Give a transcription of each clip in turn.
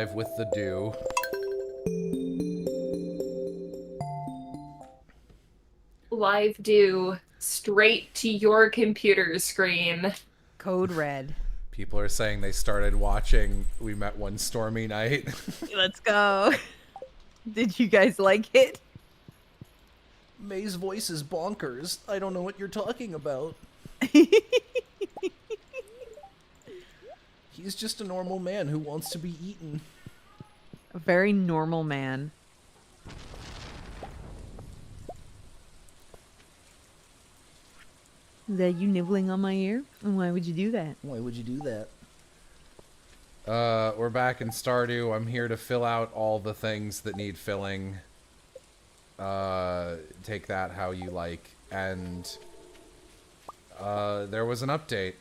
live with the do. Live do straight to your computer screen. Code red. People are saying they started watching We Met One Stormy Night. Let's go. Did you guys like it? May's voice is bonkers. I don't know what you're talking about. He's just a normal man who wants to be eaten. A very normal man. Is that you nibbling on my ear? And why would you do that? Why would you do that? We're back in Stardew. I'm here to fill out all the things that need filling. Take that how you like. And there was an update.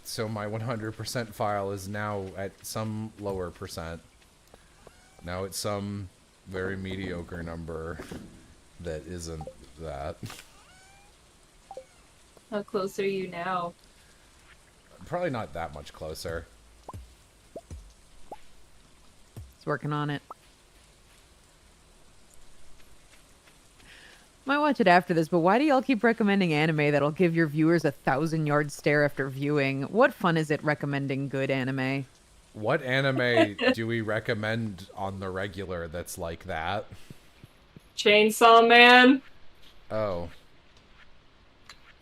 So my 100% file is now at some lower percent. Now it's some very mediocre number that isn't that. How close are you now? Probably not that much closer. It's working on it. Might watch it after this, but why do y'all keep recommending anime that'll give your viewers a 1,000-yard stare after viewing? What fun is it recommending good anime? What anime do we recommend on the regular that's like that? Chainsaw Man? Oh.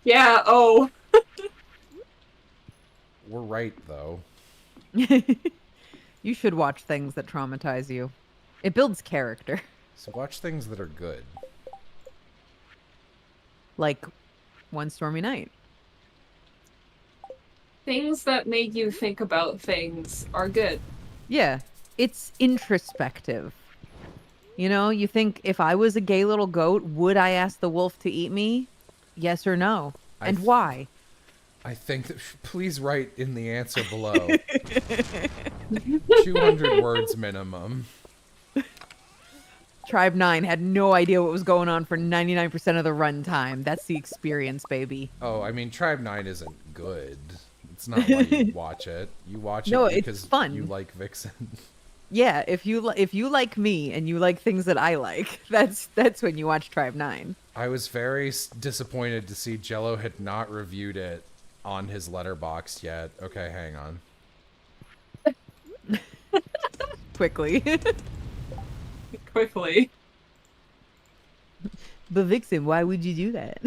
Yeah, oh. We're right, though. You should watch things that traumatize you. It builds character. So watch things that are good. Like One Stormy Night. Things that make you think about things are good. Yeah, it's introspective. You know, you think, if I was a gay little goat, would I ask the wolf to eat me? Yes or no? And why? I think that... Please write in the answer below. 200 words minimum. Tribe 9 had no idea what was going on for 99% of the runtime. That's the experience, baby. Oh, I mean, Tribe 9 isn't good. It's not why you watch it. You watch No, it it's because fun. you like Vixen. Yeah, if you like me and you like things that I like, that's when you watch Tribe 9. I was very disappointed to see Jello had not reviewed it on his letterbox yet. Okay, hang on. Quickly. Quickly. But Vixen, why would you do that?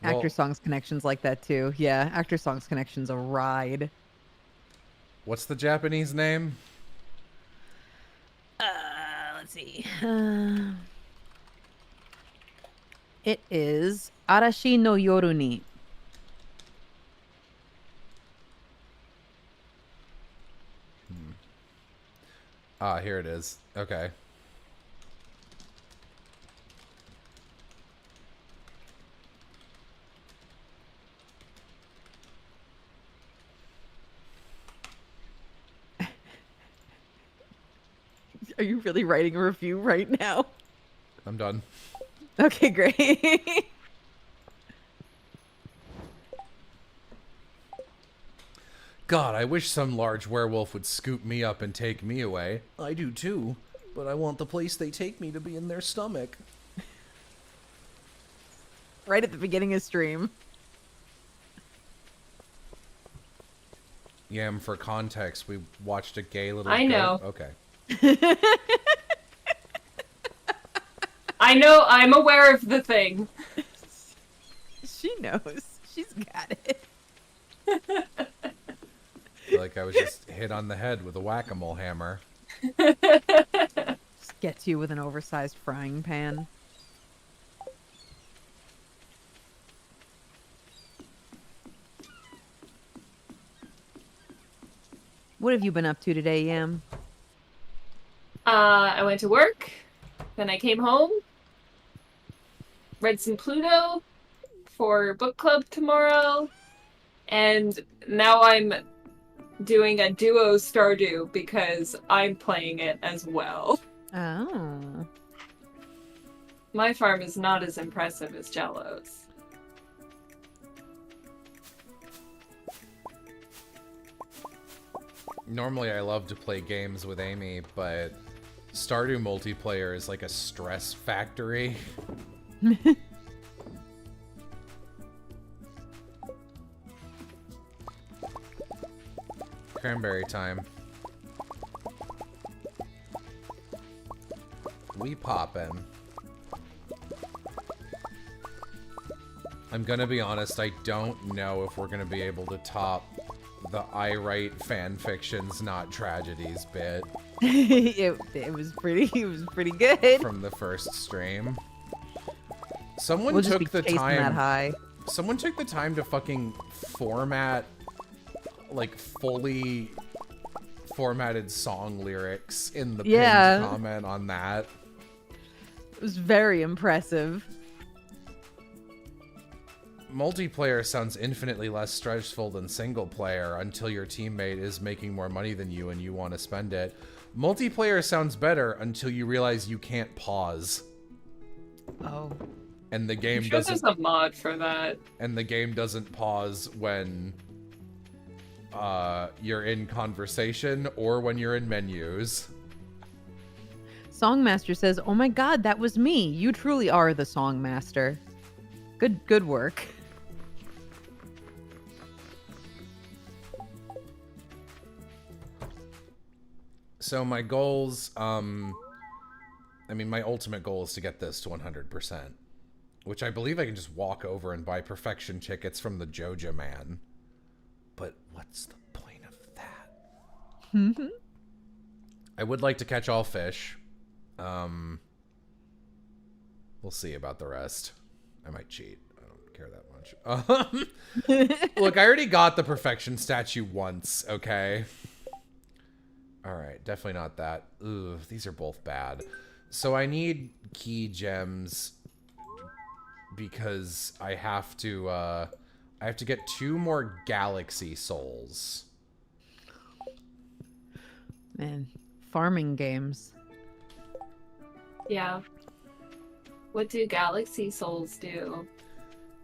Well, Actor Songs Connections like that too. Yeah, Actor Songs Connections a ride. what's the Japanese name? Let's see. It is Arashi no Yoru ni. Ah, here it is. Okay. Are you really writing a review right now? I'm done. Okay, great. God, I wish some large werewolf would scoop me up and take me away. I do too, but I want the place they take me to be in their stomach. Right at the beginning of stream. Yeah, for context, we watched a gay little I know. goat. Okay. I know, I'm aware of the thing. She knows. She's got it. I feel like I was just hit on the head with a whack-a-mole hammer. Just gets you with an oversized frying pan. What have you been up to today, Yam? I went to work, then I came home, read some Pluto for book club tomorrow, and now I'm doing a duo Stardew because I'm playing it as well. Oh. My farm is not as impressive as Jello's. Normally I love to play games with Amy, but Stardew multiplayer is like a stress factory. Cranberry time. We poppin'. I'm gonna be honest, I don't know if we're gonna be able to top the I write fan fictions, not tragedies bit it was pretty good. from the first stream. Someone We'll just took be the chasing that time. high. Someone took the time to fucking format, like, fully formatted song lyrics in the pinned comment on that. It was very impressive. Multiplayer sounds infinitely less stressful than single player until your teammate is making more money than you and you want to spend it. Multiplayer sounds better until you realize you can't pause. Oh. And the game I'm sure doesn't. there's a mod for that. And the game doesn't pause when you're in conversation or when you're in menus. Songmaster says, "Oh my God, that was me. You truly are the Songmaster. Good work." So my goals, I mean, my ultimate goal is to get this to 100%, which I believe I can just walk over and buy perfection tickets from the Joja man. But what's the point of that? I would like to catch all fish. We'll see about the rest. I might cheat. I don't care that much. Look, I already got the perfection statue once, okay? Alright, definitely not that. Ooh, these are both bad. So I need key gems because I have to get 2 more galaxy souls. Man, farming games. Yeah. What do Galaxy Souls do?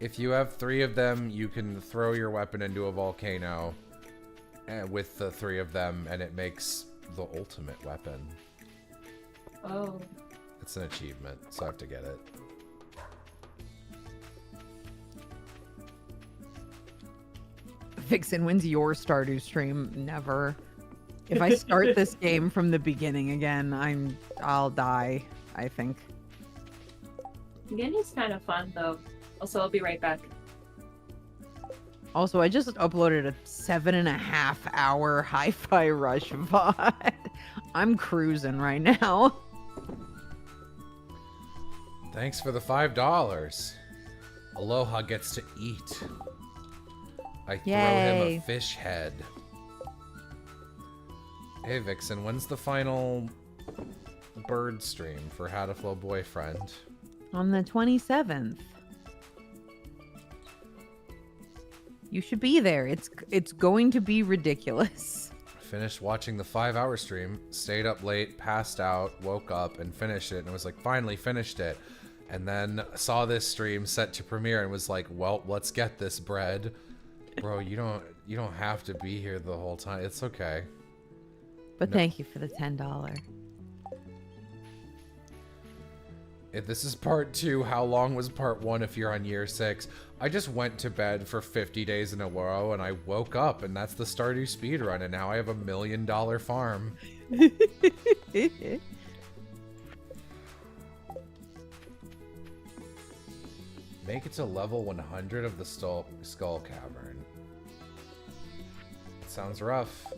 If you have 3 of them, you can throw your weapon into a volcano with the 3 of them, and it makes the ultimate weapon. Oh. It's an achievement, so I have to get it. Vixen, when's your Stardew stream? Never. If I start this game from the beginning again, I'll die, I think. Beginning's kind of fun, though. Also, I'll be right back. Also, I just uploaded a 7.5-hour Hi-Fi Rush VOD. I'm cruising right now. Thanks for the $5. Aloha gets to eat. I throw him Yay. a fish head. Hey Vixen, when's the final bird stream for How to Flow Boyfriend? On the 27th. You should be there. It's going to be ridiculous. Finished watching the 5-hour stream, stayed up late, passed out, woke up, and finished it, and was like, finally finished it. And then saw this stream set to premiere and was like, well, let's get this bread. Bro, you don't have to be here the whole time. It's okay. But No. thank you for the $10. If this is part 2, how long was part 1 if you're on year 6? I just went to bed for 50 days in a row and I woke up and that's the Stardew speedrun and now I have $1 million farm. Make it to level 100 of the Skull Cavern. Sounds rough.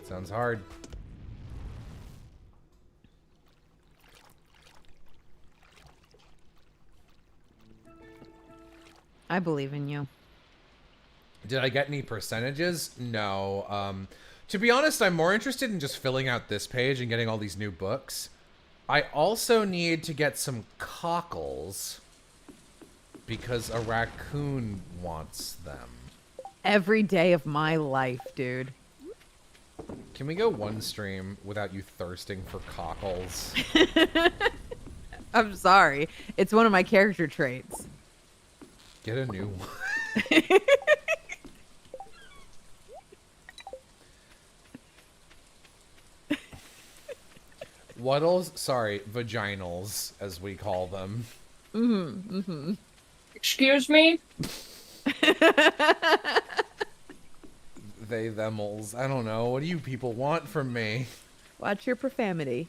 Sounds hard. I believe in you. Did I get any percentages? No. To be honest, I'm more interested in just filling out this page and getting all these new books. I also need to get some cockles because a raccoon wants them. Every day of my life, dude. Can we go one stream without you thirsting for cockles? I'm sorry. It's one of my character traits. Get a new one. Waddles, sorry, vaginals, as we call them. Excuse me? They, themals. I don't know. What do you people want from me? Watch your profanity.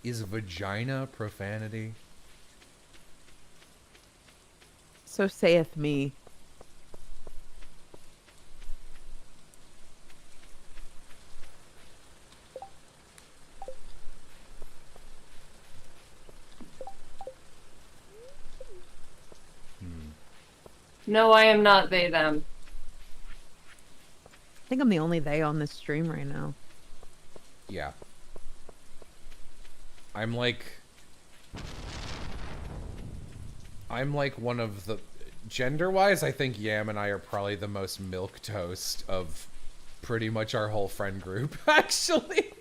Is vagina profanity? So saith me. No, I am not they, them. I think I'm the only they on this stream right now. Yeah. I'm like one of the... Gender-wise, I think Yam and I are probably the most milquetoast of pretty much our whole friend group, actually.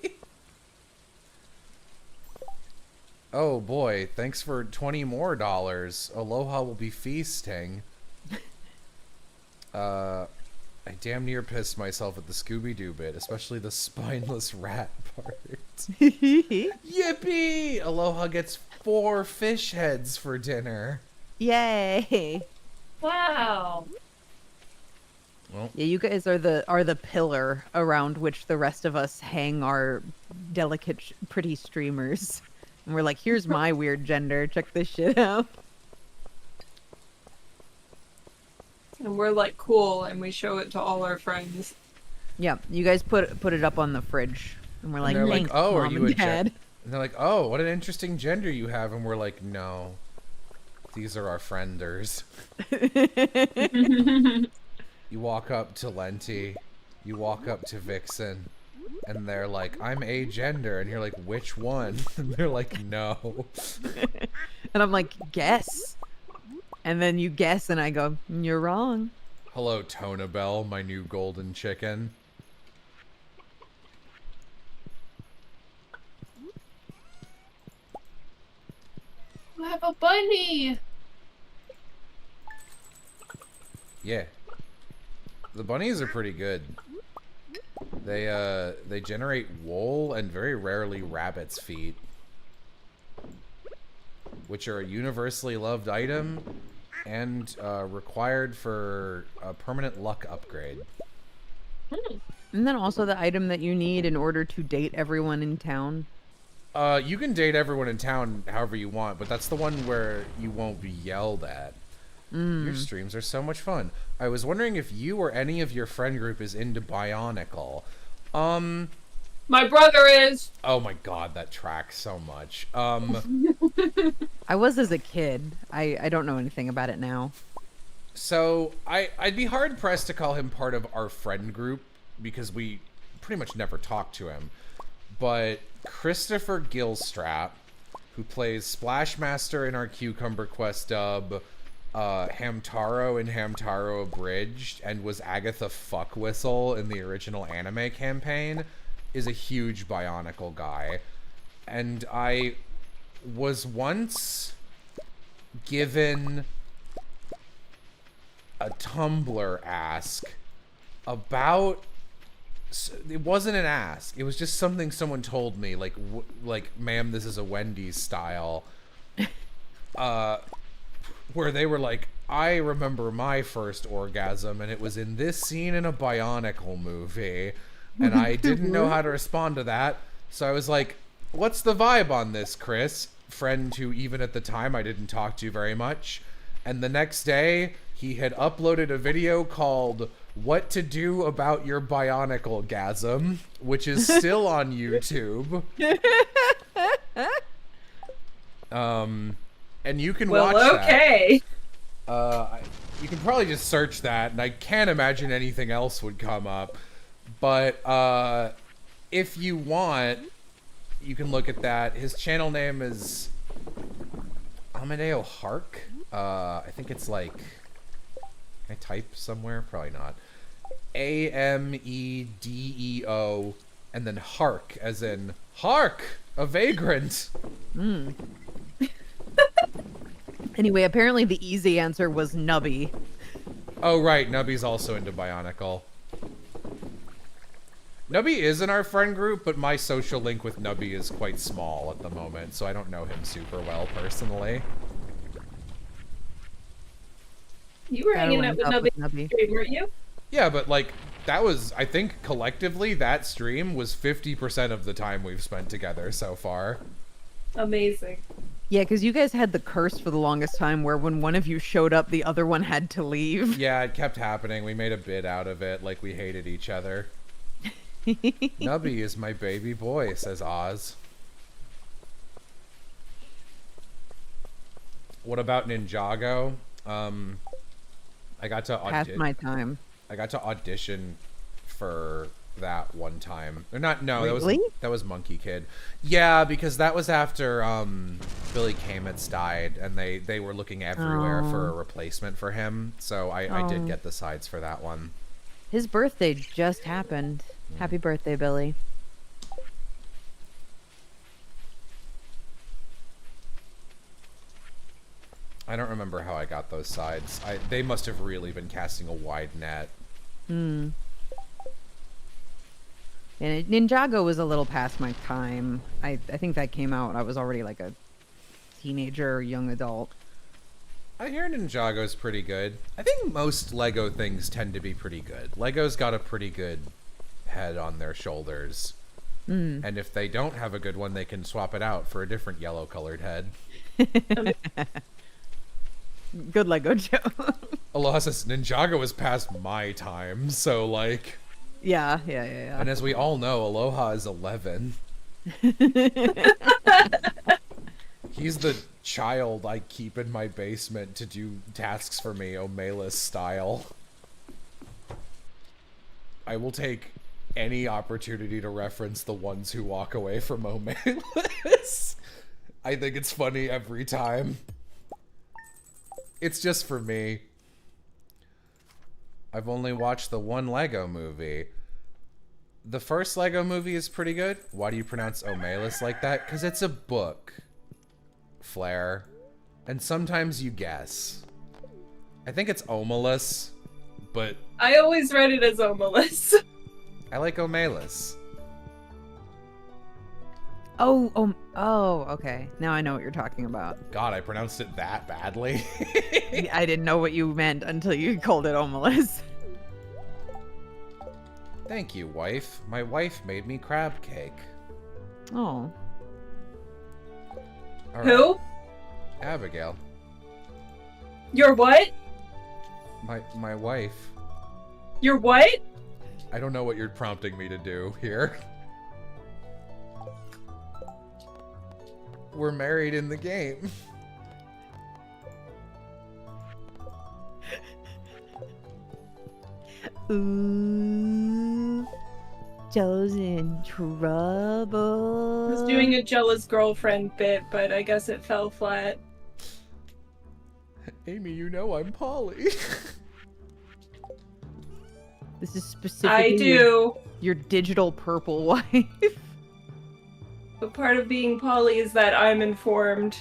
Oh boy, thanks for $20 more. Aloha will be feasting. I damn near pissed myself at the Scooby-Doo bit, especially the spineless rat part. Yippee! Aloha gets 4 fish heads for dinner. Yay! Wow. Well, Yeah, you guys are the pillar around which the rest of us hang our delicate, pretty streamers. And we're like, here's my weird gender. Check this shit out. And we're like cool, and we show it to all our friends. Yeah, you guys put it up on the fridge, and we're like, they're like, thanks, oh, are Mom you and a Dad. and they're like, oh, what an interesting gender you have. And we're like, no, these are our frienders. You walk up to Lenti, you walk up to Vixen, and they're like, I'm agender. And you're like, which one? And they're like, no. And I'm like, guess. And then you guess, and I go, you're wrong. Hello, Tonabelle, my new golden chicken. You have a bunny! Yeah. The bunnies are pretty good. They generate wool and very rarely rabbit's feet, which are a universally loved item and required for a permanent luck upgrade. And then also the item that you need in order to date everyone in town. You can date everyone in town however you want, but that's the one where you won't be yelled at. Your streams are so much fun. I was wondering if you or any of your friend group is into Bionicle. My brother is! Oh my god, that tracks so much. I was as a kid. I don't know anything about it now. So, I'd be hard-pressed to call him part of our friend group, because we pretty much never talk to him. But Christopher Gilstrap, who plays Splashmaster in our Cucumber Quest dub, Hamtaro in Hamtaro Abridged, and was Agatha Fuckwhistle in the original anime campaign, is a huge Bionicle guy. And I was once given a Tumblr ask about... It wasn't an ask. It was just something someone told me, like, ma'am, this is a Wendy's style. Where they were like, I remember my first orgasm, and it was in this scene in a Bionicle movie. And I didn't know how to respond to that. So I was like, what's the vibe on this, Chris? Friend who even at the time I didn't talk to very much. And the next day, he had uploaded a video called What to Do About Your Bionicle-gasm, which is still on YouTube. And you can watch that. Okay. You can probably just search that, and I can't imagine anything else would come up. But if you want, you can look at that. His channel name is Amadeo Hark. I think it's like... Can I type somewhere? Probably not. Amedeo, and then Hark, as in Hark, a vagrant. Anyway, apparently the easy answer was Nubby. Oh right, Nubby's also into Bionicle. Nubby is in our friend group, but my social link with Nubby is quite small at the moment, so I don't know him super well personally. You were hanging out with Nubby, weren't you? Yeah, but like, that was, I think, collectively, that stream was 50% of the time we've spent together so far. Amazing. Yeah, because you guys had the curse for the longest time where when one of you showed up, the other one had to leave. Yeah, it kept happening. We made a bit out of it, like we hated each other. Nubby is my baby boy, says Oz. What about Ninjago? I got to Past my time. I got to audition for that one time. Or not, no, really? that was Monkey Kid. Yeah, because that was after Billy Kametz died, and they were looking everywhere for a replacement for him. So I did get the sides for that one. His birthday just happened. Happy birthday, Billy. I don't remember how I got those sides. They must have really been casting a wide net. And Ninjago was a little past my time. I think that came out. I was already like a teenager or young adult. I hear Ninjago's pretty good. I think most Lego things tend to be pretty good. Lego's got a pretty good head on their shoulders. And if they don't have a good one, they can swap it out for a different yellow colored head. Good Lego Joe. Aloha says Ninjago was past my time, so like... Yeah. And as we all know, Aloha is 11. He's the child I keep in my basement to do tasks for me, Omelis style. I will take any opportunity to reference the ones who walk away from Omelis. I think it's funny every time. It's just for me. I've only watched the one Lego movie. The first Lego movie is pretty good. Why do you pronounce Omelis like that? Because it's a book, Flair. And sometimes you guess. I think it's Omelis, but... I always read it as Omelis. I like Omelis. Oh, okay. Now I know what you're talking about. God, I pronounced it that badly. I didn't know what you meant until you called it Omelis. Thank you, wife. My wife made me crab cake. Oh. All Who? right. Abigail. Your what? My wife. Your what? I don't know what you're prompting me to do here. We're married in the game. Ooh, Joe's in trouble. I was doing a jealous girlfriend bit, but I guess it fell flat. Amy, you know I'm Polly. This is specifically I do. Your digital purple wife. But part of being Polly is that I'm informed.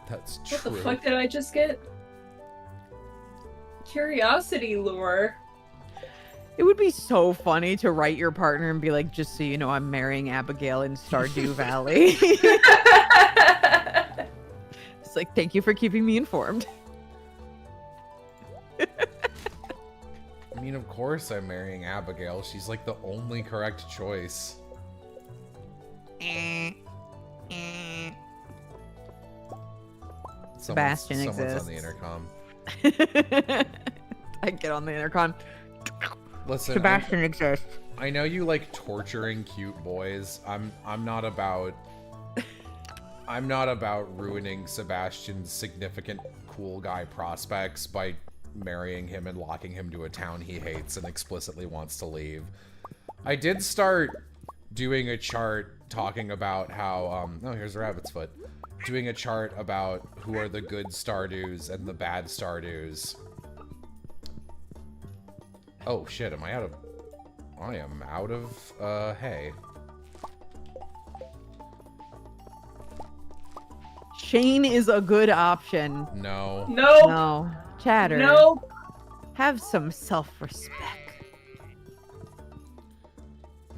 That's true. What the fuck did I just get? Curiosity lure. It would be so funny to write your partner and be like, just so you know, I'm marrying Abigail in Stardew Valley. It's like, thank you for keeping me informed. I mean, of course I'm marrying Abigail. She's like the only correct choice. Sebastian Someone's exists. on the intercom. I get on the intercom. Listen, Sebastian exists. I know you like torturing cute boys. I'm not about ruining Sebastian's significant cool guy prospects by marrying him and locking him to a town he hates and explicitly wants to leave. I did start doing a chart talking about how oh, here's a rabbit's foot. Doing a chart about who are the good Stardews and the bad Stardews. Oh shit, am I out of... I am out of, hay. Shane is a good option. No. No. No. Chatter. No. Have some self-respect.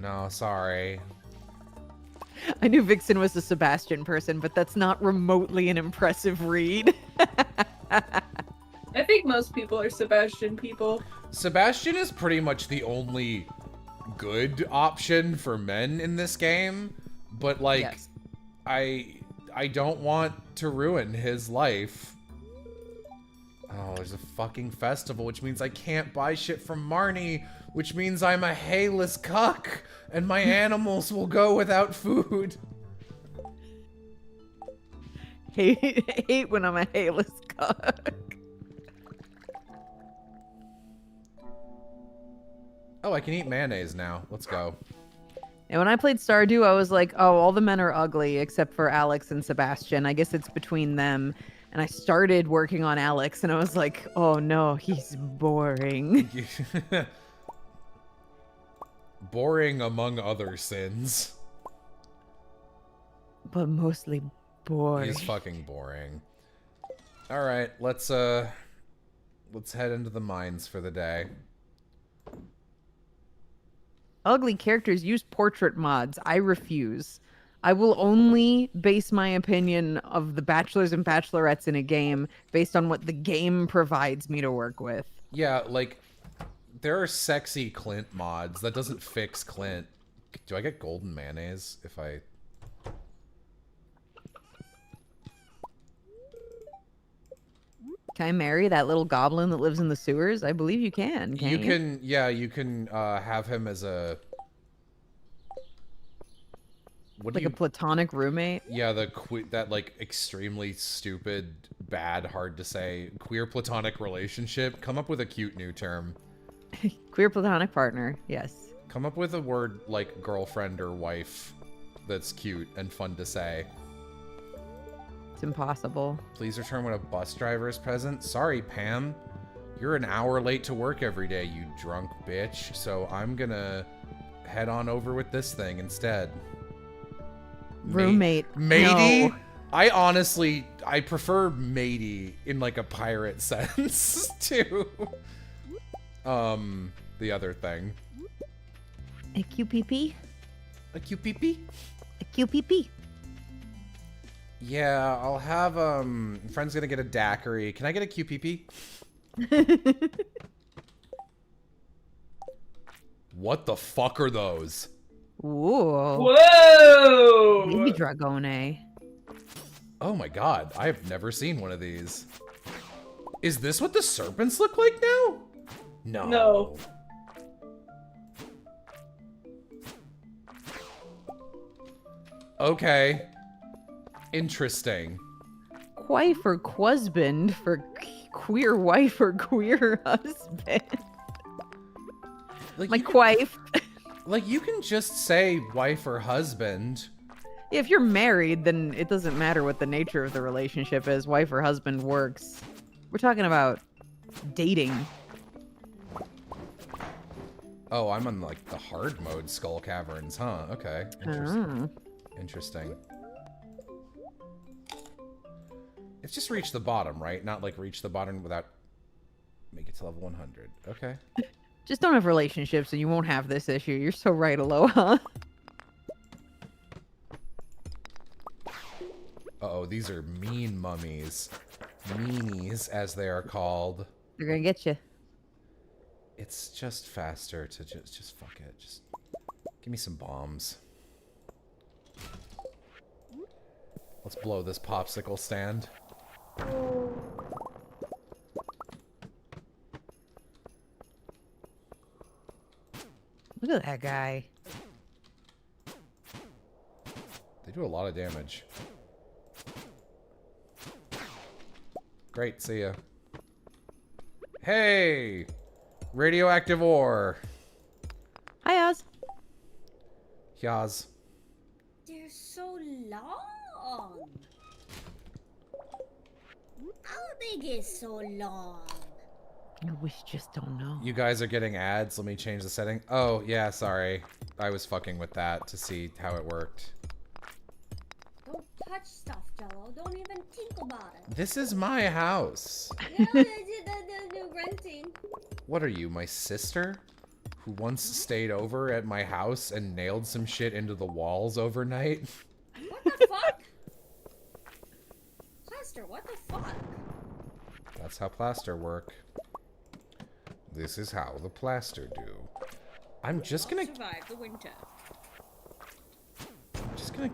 No, sorry. I knew Vixen was a Sebastian person, but that's not remotely an impressive read. I think most people are Sebastian people. Sebastian is pretty much the only good option for men in this game, but like, Yes. I don't want to ruin his life. Oh, there's a fucking festival, which means I can't buy shit from Marnie, which means I'm a hayless cuck, and my animals will go without food. Hate when I'm a hayless cuck. Oh, I can eat mayonnaise now. Let's go. And when I played Stardew, I was like, oh, all the men are ugly except for Alex and Sebastian. I guess it's between them. And I started working on Alex, and I was like, oh no, he's boring. Boring among other sins. But mostly boring. He's fucking boring. Alright, let's head into the mines for the day. Ugly characters use portrait mods. I refuse. I will only base my opinion of the bachelors and bachelorettes in a game based on what the game provides me to work with. Yeah, like, there are sexy Clint mods. That doesn't fix Clint. Do I get golden mayonnaise if I... Can I marry that little goblin that lives in the sewers? I believe you can. You can, yeah, you can have him as a... What Like a platonic roommate? Yeah, that like extremely stupid, bad, hard to say queer platonic relationship. Come up with a cute new term. Queer platonic partner, yes. Come up with a word like girlfriend or wife that's cute and fun to say. It's impossible. Please return when a bus driver is present. Sorry, Pam. You're an hour late to work every day, you drunk bitch. So I'm gonna head on over with this thing instead. Roommate. Matey? No. I prefer matey in like a pirate sense to the other thing. A QPP? A QPP? A QPP. Yeah, I'll have friend's gonna get a daiquiri. Can I get a QPP? What the fuck are those? Ooh. Whoa! Baby Dragone. Oh my god, I have never seen one of these. Is this what the serpents look like now? No. No. Okay. Interesting. Wife or husband for queer wife or queer husband. Like My you can- wife. Like, you can just say wife or husband. If you're married, then it doesn't matter what the nature of the relationship is. Wife or husband works. We're talking about dating. Oh, I'm on, like, the hard mode Skull Caverns, huh? Okay. Interesting. Interesting. It's just reach the bottom, right? Not, like, reach the bottom without... Make it to level 100. Okay. Just don't have relationships and you won't have this issue. You're so right, Aloha. Uh-oh, these are mean mummies. Meanies, as they are called. They're gonna get you. It's just faster to just fuck it. Just give me some bombs. Let's blow this popsicle stand. Look at that guy. They do a lot of damage. Great, see ya. Hey! Radioactive ore. Hi, Oz. Yaz. They're so long. How big is so long? We just don't know. You guys are getting ads. Let me change the setting. Oh, yeah, sorry. I was fucking with that to see how it worked. Don't touch stuff, Jello. Don't even think about it. This is my house. Yeah, they're renting. What are you, my sister? who once stayed over at my house and nailed some shit into the walls overnight. What the fuck? Plaster, what the fuck? That's how plaster work. This is how the plaster do. I'm just gonna survive the winter.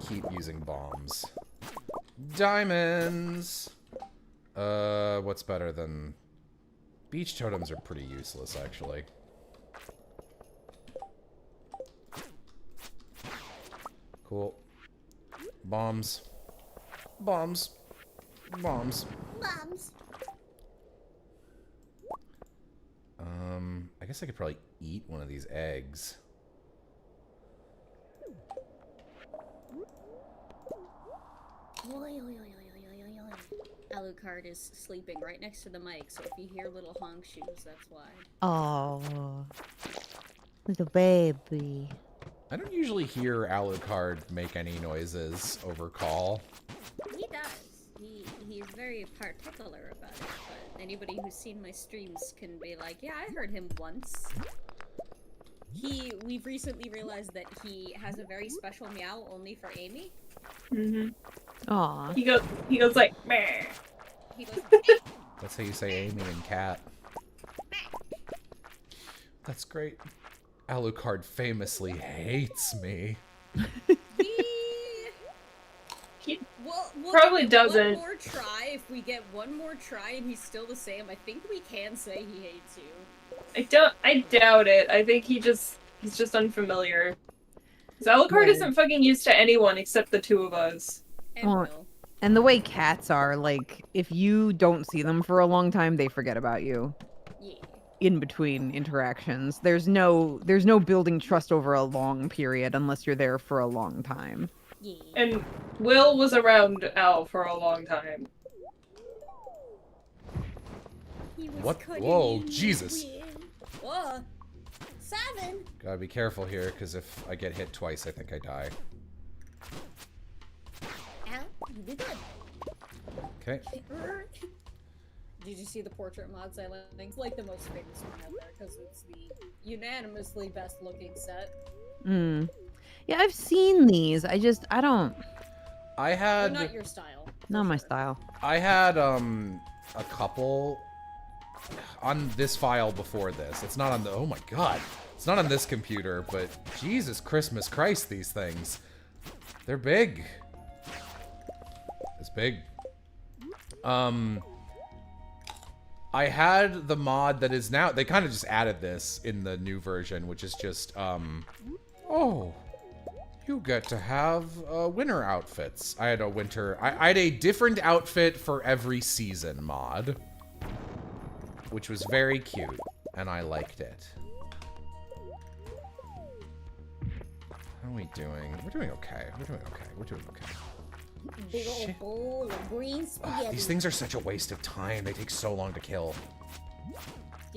keep using bombs. Diamonds! What's better than... Beach totems are pretty useless, actually. Cool. Bombs. Bombs. Bombs. Moms. I guess I could probably eat one of these eggs. Alucard is sleeping right next to the mic, so if you hear little honk shoes, that's why. Oh, little baby. I don't usually hear Alucard make any noises over call. He does. He's very particular about it, but anybody who's seen my streams can be like, yeah, I heard him once. We've recently realized that he has a very special meow only for Amy. Mm-hmm. Aw. He goes like, meh. He goes, That's how you say Amy and cat. That's great. Alucard famously hates me. He we'll probably give doesn't. One more try. If we get one more try and he's still the same, I think we can say he hates you. I doubt it. I think he's just unfamiliar. 'Cause Alucard Yeah. isn't fucking used to anyone except the two of us. And Well, Will. And the way cats are, like, if you don't see them for a long time, they forget about you. Yeah. In between interactions, there's no building trust over a long period unless you're there for a long time. Yeah. And Will was around Al for a long time. He was What? cutting Whoa, in Jesus. the wind. Whoa. 7. Gotta be careful here, because if I get hit twice, I think I die. Al, you did good. Okay. Did you see the portrait mods I linked? It's like the most famous one out there because it's the unanimously best looking set. Yeah, I've seen these. I don't. I They're had... not your style. for Not my sure. style. I had, a couple on this file before this. It's not on the... Oh my god. It's not on this computer, but Jesus Christmas Christ, these things. They're big. It's big. I had the mod that is now... They kind of just added this in the new version, which is just, oh... You get to have winter outfits. I had a winter... I had a different outfit for every season mod. Which was very cute, and I liked it. How are we doing? We're doing okay. We're doing okay. We're doing okay. Big old Shit. bowl of green Ugh, spaghetti. these things are such a waste of time. They take so long to kill. Do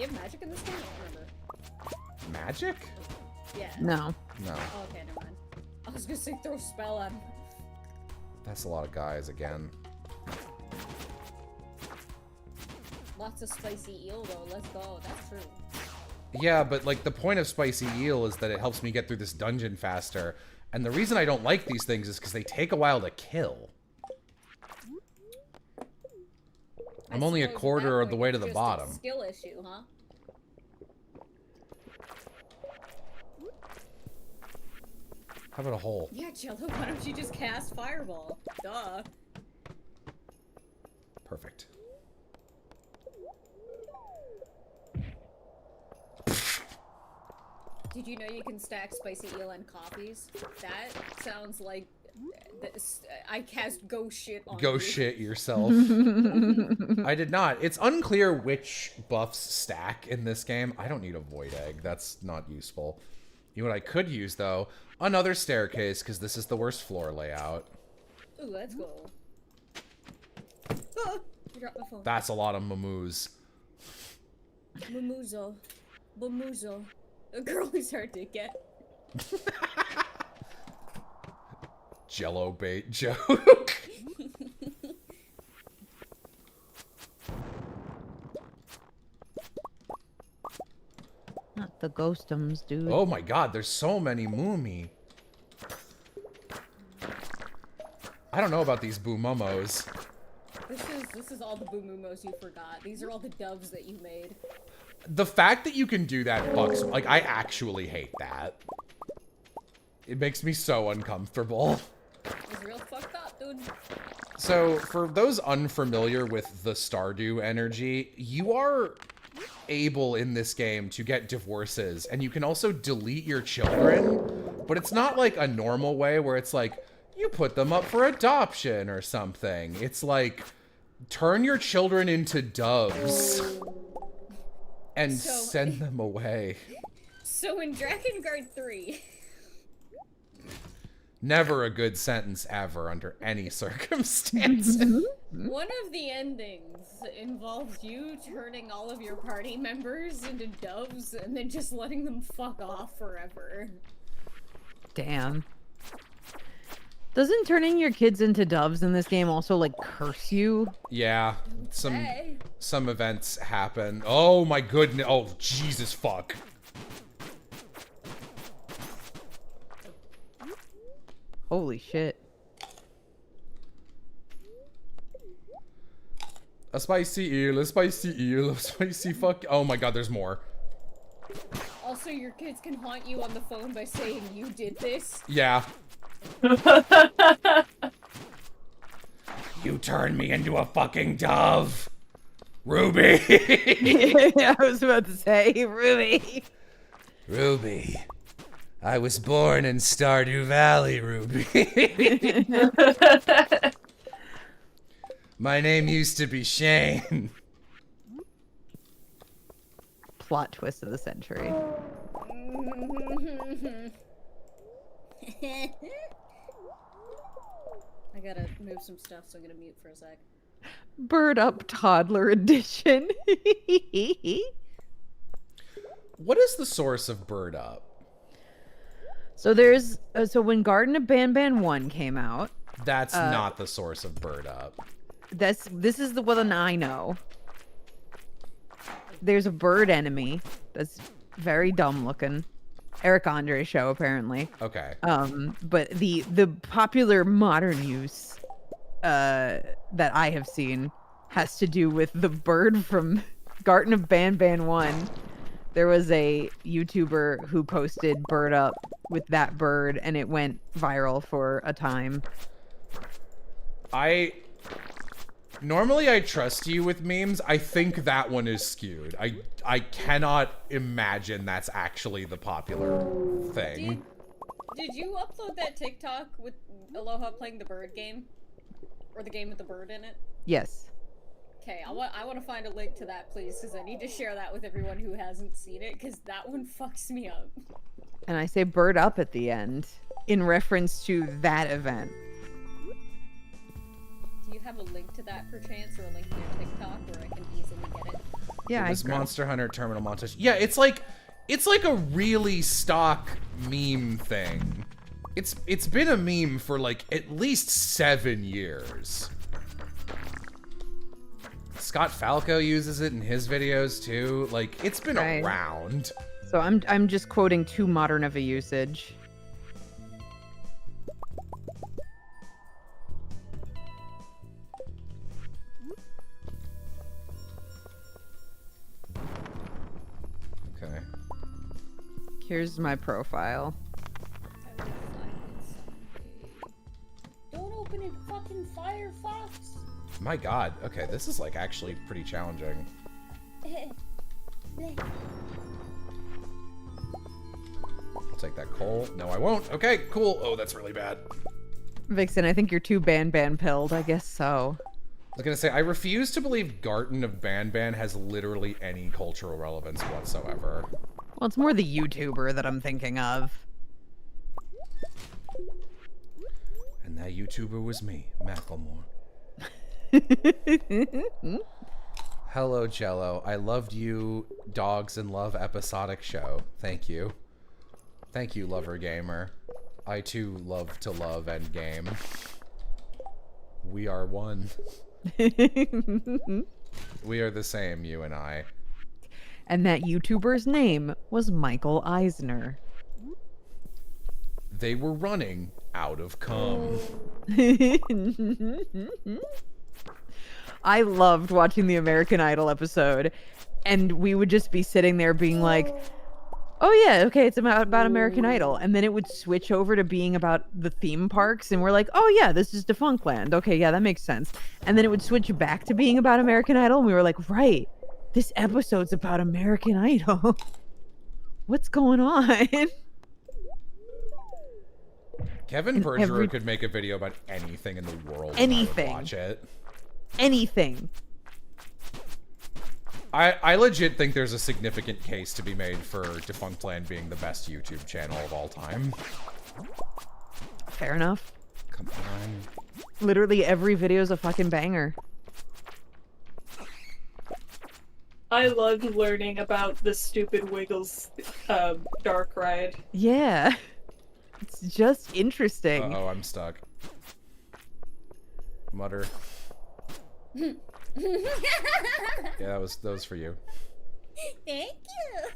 you have magic in this game? I don't remember. Magic? Yeah. No. No. Oh, okay, never mind. I was gonna say throw a spell on him. That's a lot of guys again. Lots of spicy eel though. Let's go. That's true. Yeah, but like the point of spicy eel is that it helps me get through this dungeon faster. And the reason I don't like these things is because they take a while to kill. I'm only a suppose at quarter that of the point way to it's the just bottom. A skill issue, huh? How about a hole? Yeah, Jello, why don't you just cast Fireball? Duh. Perfect. Did you know you can stack spicy eel and coffees? That sounds like this, I cast go shit on Go you. shit yourself. I did not. It's unclear which buffs stack in this game. I don't need a void egg. That's not useful. You know what I could use, though? Another staircase, because this is the worst floor layout. Ooh, let's go. Ah, I dropped my phone. That's a lot of mamoos. Mumuzo. Bumuzo. A girl is hard to get. Jello bait joke. Not the the ghostums, dude. Oh my god, there's so many Moomy. I don't know about these Bumomos. This is all the Bumumos you forgot. These are all the doves that you made. The fact that you can do that bugs, like, I actually hate that. It makes me so uncomfortable. It's real fucked up, dude. So, for those unfamiliar with the Stardew energy, you are able in this game to get divorces, and you can also delete your children, but it's not like a normal way where it's like, you put them up for adoption or something. It's like, turn your children into doves and send them away. So in Drakengard 3... Never a good sentence ever under any circumstances. One of the endings involved you turning all of your party members into doves and then just letting them fuck off forever. Damn. Doesn't turning your kids into doves in this game also, like, curse you? Yeah, Hey. some events happen. Oh my goodness. Oh, Jesus fuck. Holy shit. A spicy eel, a spicy eel, a spicy fuck. Oh my god, there's more. Also, your kids can haunt you on the phone by saying you did this. Yeah. You turned me into a fucking dove. Ruby. I was about to say, Ruby. Ruby. I was born in Stardew Valley, Ruby. My name used to be Shane. Plot twist of the century. I gotta move some stuff, so I'm gonna mute for a sec. Bird Up Toddler Edition. What is the source of Bird Up? So there's so when Garden of Banban 1 came out, That's not the source of Bird Up. this is the one I know. There's a bird enemy that's very dumb looking. Eric Andre show apparently. Okay. But the popular modern use that I have seen has to do with the bird from Garden of Banban 1. There was a YouTuber who posted Bird Up with that bird, and it went viral for a time. Normally I trust you with memes. I think that one is skewed. I cannot imagine that's actually the popular thing. Did you upload that TikTok with Aloha playing the bird game? Or the game with the bird in it? Yes. Okay, I want to find a link to that, please, because I need to share that with everyone who hasn't seen it, because that one fucks me up. And I say Bird Up at the end in reference to that event. Do you have a link to that, perchance, or a link to your TikTok where I can easily get it? Yeah, This Monster Hunter terminal montage. Yeah, it's like a really stock meme thing. It's been a meme for like at least 7 years. Scott Falco uses it in his videos too. Like, it's been Right. around. So I'm just quoting too modern of a usage. Okay. Here's my profile. I will find it someday. Don't open it, fucking Firefox! My god. Okay, this is like actually pretty challenging. I'll take that coal. No, I won't. Okay, cool. Oh, that's really bad. Vixen, I think you're too ban-pilled. I guess so. I was gonna say, I refuse to believe Garden of Banban has literally any cultural relevance whatsoever. Well, it's more the YouTuber that I'm thinking of. And that YouTuber was me, Macklemore. Hello, Jello. I loved you, Dogs and Love episodic show. Thank you. Thank you, Lover Gamer. I too love to love and game. We are one. We are the same, you and I. And that YouTuber's name was Michael Eisner. They were running out of cum. I loved watching the American Idol episode, and we would just be sitting there being like, oh yeah, okay, it's about American Idol. And then it would switch over to being about the theme parks, and we're like, oh yeah, this is Defunctland. Okay, yeah, that makes sense. And then it would switch back to being about American Idol, and we were like, right, this episode's about American Idol. What's going on? Kevin Perjurer could make a video about anything in the world. Anything. And I would watch it. Anything. I legit think there's a significant case to be made for Defunctland being the best YouTube channel of all time. Fair enough. Come on. Literally every video's a fucking banger. I loved learning about the stupid Wiggles dark ride. Yeah. It's just interesting. Uh-oh, I'm stuck. Mutter. Yeah, that was for you. Thank you.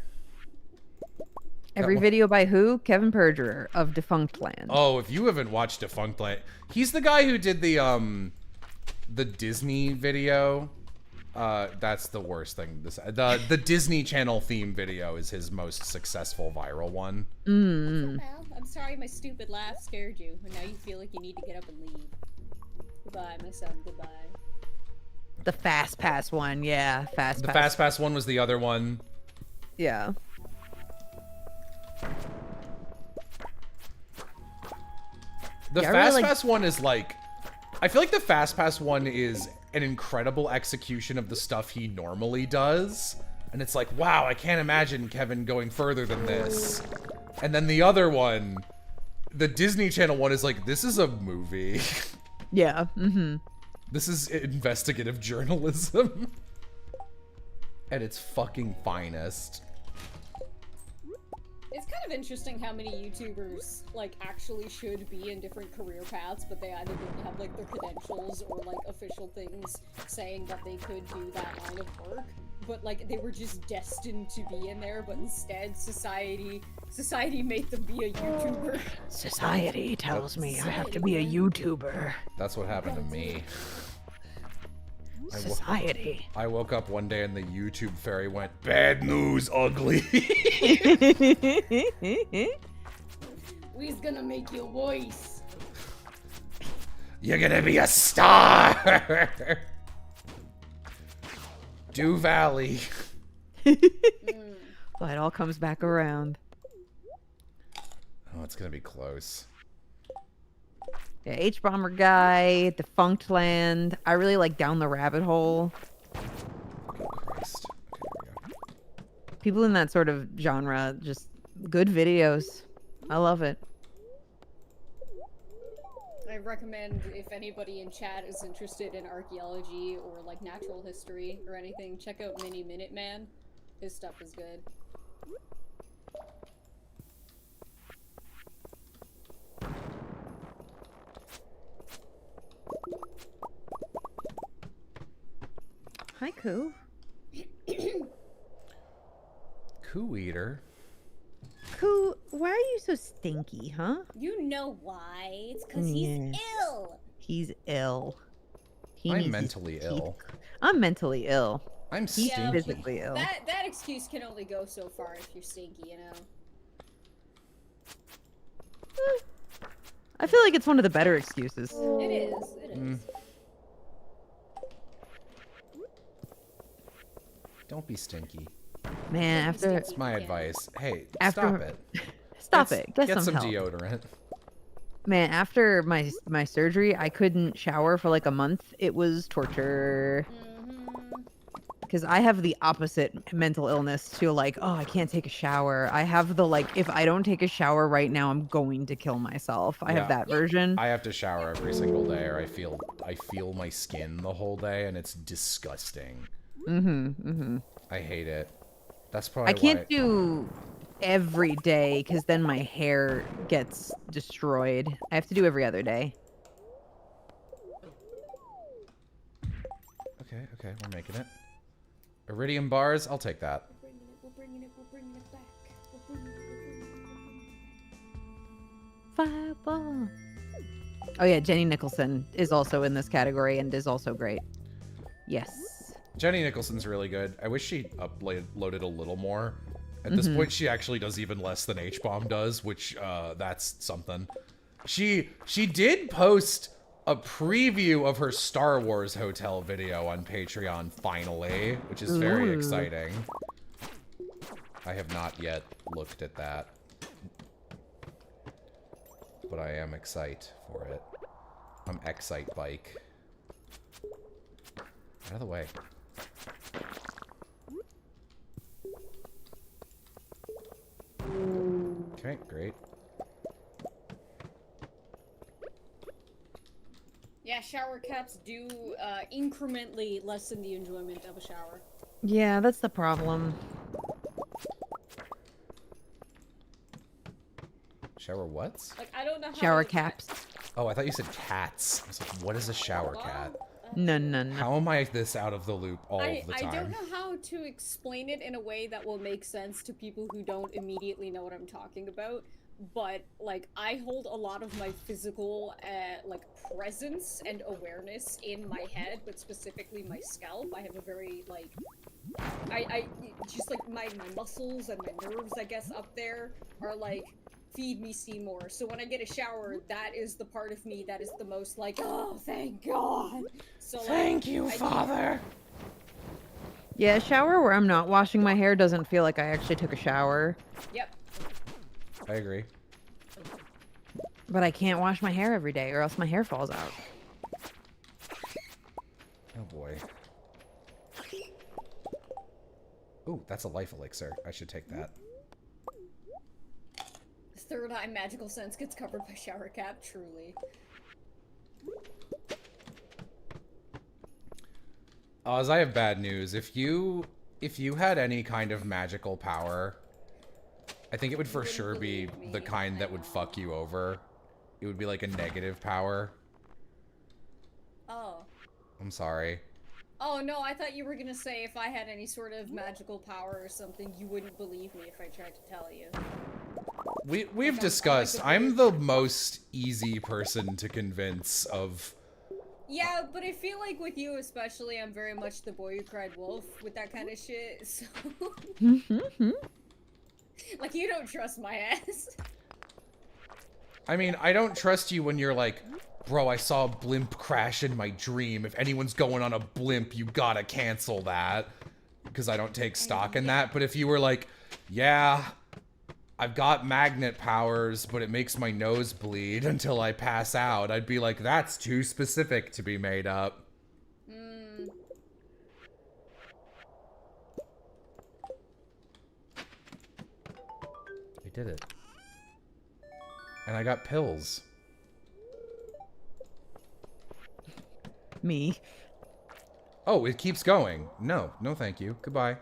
Every video by who? Kevin Perjurer of Defunctland. Oh, if you haven't watched Defunctland, he's the guy who did the Disney video. That's the worst thing. The Disney Channel theme video is his most successful viral one. Mm. Well, I'm sorry my stupid laugh scared you, and now you feel like you need to get up and leave. Goodbye, my son. Goodbye. The Fast Pass one, yeah. The Fast Pass one was the other one. Yeah. The Yeah, I Fast really like- Pass one is like... I feel like the Fast Pass one is an incredible execution of the stuff he normally does. And it's like, wow, I can't imagine Kevin going further than this. And then the other one, the Disney Channel one, is like, this is a movie. Yeah. Mm-hmm. This is investigative journalism. At its fucking finest. It's kind of interesting how many YouTubers, like, actually should be in different career paths, but they either didn't have, like, their credentials or, like, official things saying that they could do that line of work. But, like, they were just destined to be in there, but instead society made them be a YouTuber. Society tells me I have to be a YouTuber. That's what happened to me. Society. I woke up one day and the YouTube fairy went, bad news, ugly. We's gonna make you voice. You're gonna be a star. Dew Valley. Well, it all comes back around. Oh, it's gonna be close. Yeah, H-Bomber Guy, Defunctland. I really like Down the Rabbit Hole. Oh, Christ. Okay, there we go. People in that sort of genre, just good videos. I love it. I recommend if anybody in chat is interested in archaeology or like natural history or anything, check out Mini Minuteman. His stuff is good. Hi, Koo. Coo Eater. Koo, why are you so stinky, huh? You know why? It's because he's Yeah. ill. He's ill. He I'm needs his mentally teeth ill. I'm mentally ill. I'm He's Yeah, stinky. physically ill. That excuse can only go so far if you're stinky, you know? I feel like it's one of the better excuses. It is. It is. Mm. Don't be stinky. Man, after That's my advice. Hey, After- stop it. stop Get- it. Get some help. deodorant. Man, after my surgery, I couldn't shower for like a month. It was torture. Because I have the opposite mental illness to like, oh, I can't take a shower. I have the like, if I don't take a shower right now, I'm going to kill myself. I have Yeah. that version. I have to shower every single day, or I feel my skin the whole day, and it's disgusting. I hate it. That's probably I can't why. do every day because then my hair gets destroyed. I have to do every other day. Okay, we're making it. Iridium bars, I'll take that. Fireball. Oh yeah, Jenny Nicholson is also in this category and is also great. Yes. Jenny Nicholson's really good. I wish she uploaded a little more. At this point, she actually does even less than H-Bomb does, which, that's something. She did post a preview of her Star Wars hotel video on Patreon, finally, which is very exciting. I have not yet looked at that. But I am excited for it. I'm excite bike. Out of the way. Okay, great. Yeah, shower caps do incrementally lessen the enjoyment of a shower. Yeah, that's the problem. Shower what's? Like, I don't know how Shower to- caps. Oh, I thought you said cats. I was like, what is a shower cat? No, no, no. How am I this out of the loop all of the time? I don't know how to explain it in a way that will make sense to people who don't immediately know what I'm talking about. But, like, I hold a lot of my physical, like, presence and awareness in my head, but specifically my scalp. I have a very, like, I just, like, my muscles and my nerves, I guess, up there are, like, feed me Seymour. So when I get a shower, that is the part of me that is the most, like, oh, thank God! So, like, Thank you, Father! Yeah, a shower where I'm not washing my hair doesn't feel like I actually took a shower. Yep. I agree. But I can't wash my hair every day or else my hair falls out. Oh boy. Ooh, that's a life elixir. I should take that. Third eye magical sense gets covered by shower cap, truly. Oz, I have bad news. If you had any kind of magical power, I think it would for sure be the kind that would fuck you over. It would be like a negative power. Oh. I'm sorry. Oh no, I thought you were gonna say if I had any sort of magical power or something, you wouldn't believe me if I tried to tell you. We've discussed, I'm the most easy person to convince of... Yeah, but I feel like with you especially, I'm very much the boy who cried wolf with that kind of shit, so... Like, you don't trust my ass. I mean, I don't trust you when you're like, bro, I saw a blimp crash in my dream. If anyone's going on a blimp, you gotta cancel that. Because I don't take stock in that. But if you were like, yeah, I've got magnet powers, but it makes my nose bleed until I pass out, I'd be like, that's too specific to be made up. I did it. And I got pills. Me. Oh, it keeps going. No, no thank you. Goodbye.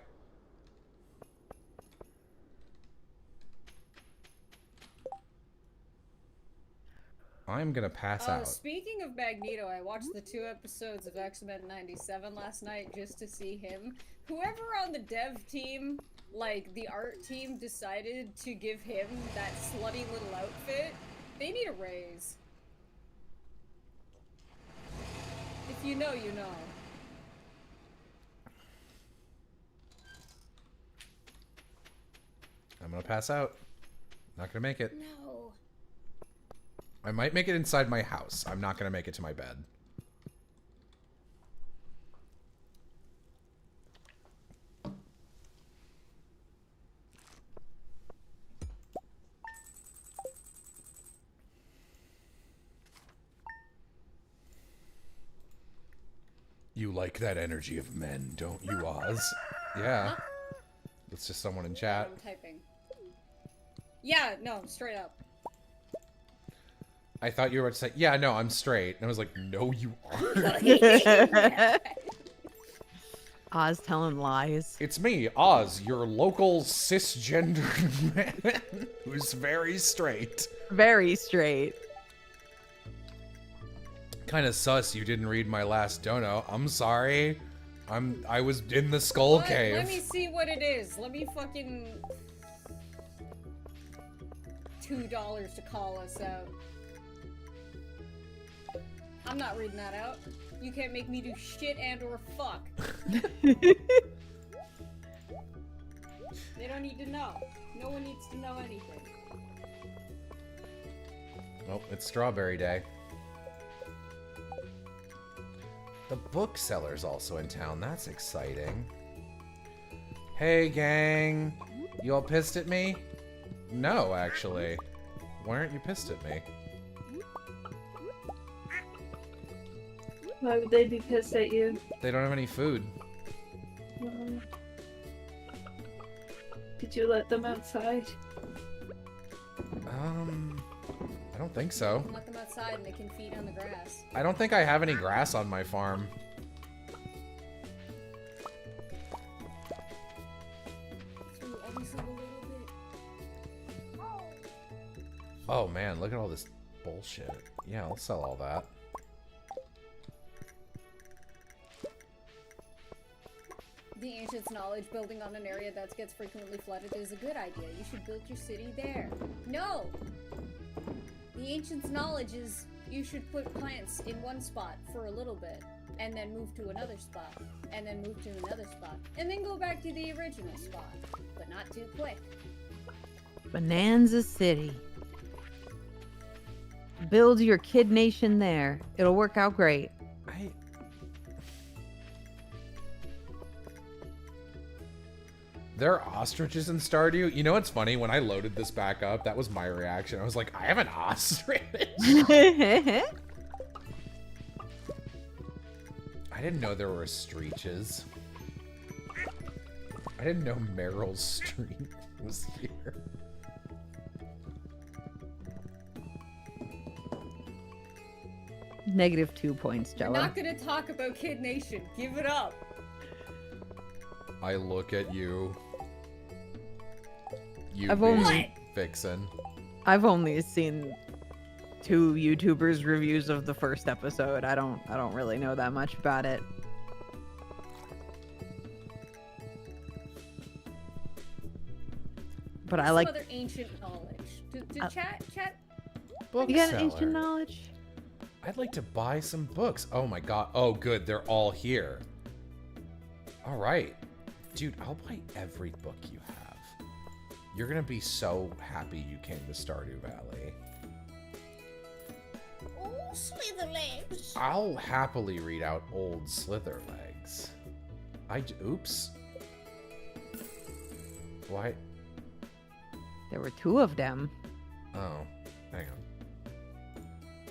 I'm gonna pass out. Speaking of Magneto, I watched the 2 episodes of X-Men 97 last night just to see him. Whoever on the dev team, like the art team, decided to give him that slutty little outfit, they need a raise. If you know, you know. I'm gonna pass out. Not gonna make it. No. I might make it inside my house. I'm not gonna make it to my bed. You like that energy of men, don't you, Oz? Yeah. It's just someone in chat. I'm typing. Yeah, no, straight up. I thought you were about to say, yeah, no, I'm straight. And I was like, no, you aren't. Oz telling lies. It's me, Oz, your local cisgendered man who's very straight. Very straight. Kind of sus you didn't read my last dono. I'm sorry. I was in the skull What? cave. Let me see what it is. Let me fucking... $2 to call us out. I'm not reading that out. You can't make me do shit and or fuck. They don't need to know. No one needs to know anything. Oh, it's Strawberry Day. The bookseller's also in town. That's exciting. Hey, gang. You all pissed at me? No, actually. Why aren't you pissed at me? Why would they be pissed at you? They don't have any food. Did you let them outside? I don't think so. Let them outside and they can feed on the grass. I don't think I have any grass on my farm. Through every single little bit. Oh man, look at all this bullshit. Yeah, I'll sell all that. The Ancients' knowledge building on an area that gets frequently flooded is a good idea. You should build your city there. No! The Ancients' knowledge is you should put plants in one spot for a little bit, and then move to another spot, and then move to another spot, and then go back to the original spot. But not too quick. Bonanza City. Build your kid nation there. It'll work out great. There are ostriches in Stardew. You know what's funny? When I loaded this back up, that was my reaction. I was like, I have an ostrich. I didn't know there were streaches. I didn't know Meryl's street was here. -2 points, We're Jello. not gonna talk about Kid Nation. Give it up. I look at you. You I've being only- Vixen. I've only seen 2 YouTubers' reviews of the first episode. I don't really know that much about it. But I Some like. other ancient knowledge. Chat. You got Bookseller. ancient knowledge? I'd like to buy some books. Oh my god. Oh, good. They're all here. All right. Dude, I'll buy every book you have. You're going to be so happy you came to Stardew Valley. Oh, Slitherlegs. I'll happily read out old Slitherlegs. Oops. Why? There were 2 of them. Oh, hang on.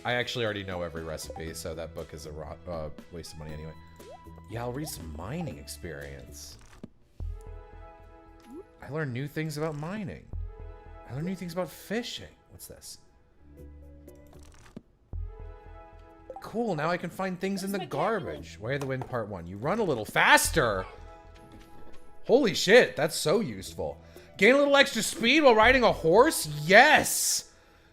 I actually already know every recipe, so that book is a waste of money anyway. Yeah, I'll read some mining experience. I learned new things about mining. I learned new things about fishing. What's this? Cool, now I can find things in the garbage. Way of the Wind Part 1. You run a little faster! Holy shit, that's so useful. Gain a little extra speed while riding a horse? Yes!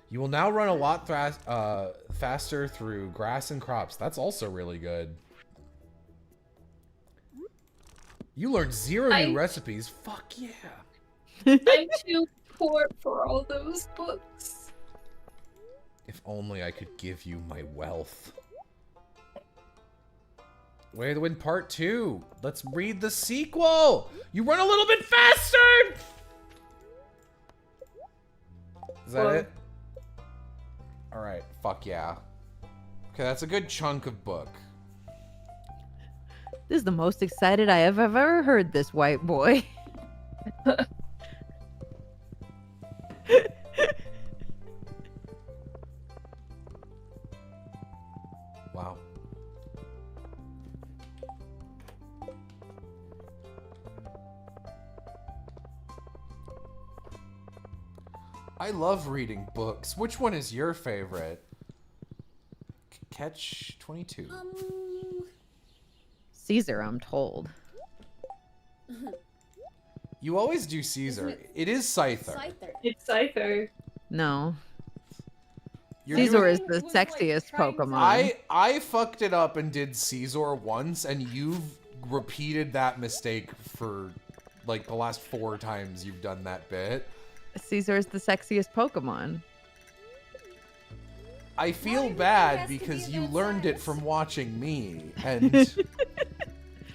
You will now run a lot faster through grass and crops. That's also really good. You learned 0 new recipes. Fuck yeah. I'm too poor for all those books. If only I could give you my wealth. Way of the Wind Part 2. Let's read the sequel. You run a little bit faster. Is that it? All right. Fuck yeah. Okay, that's a good chunk of book. This is the most excited I have ever heard this white boy. Wow. I love reading books. Which one is your favorite? Catch 22. Caesar, I'm told. You always do Caesar. It is Scyther. Scyther. It's Scyther. No. You're Caesar doing- is the was, like, sexiest trying to- Pokemon. I fucked it up and did Caesar once, and you've repeated that mistake for like the last 4 times you've done that bit. Caesar's the sexiest Pokemon. I feel everything bad has to be because you about learned it sex. from watching me, and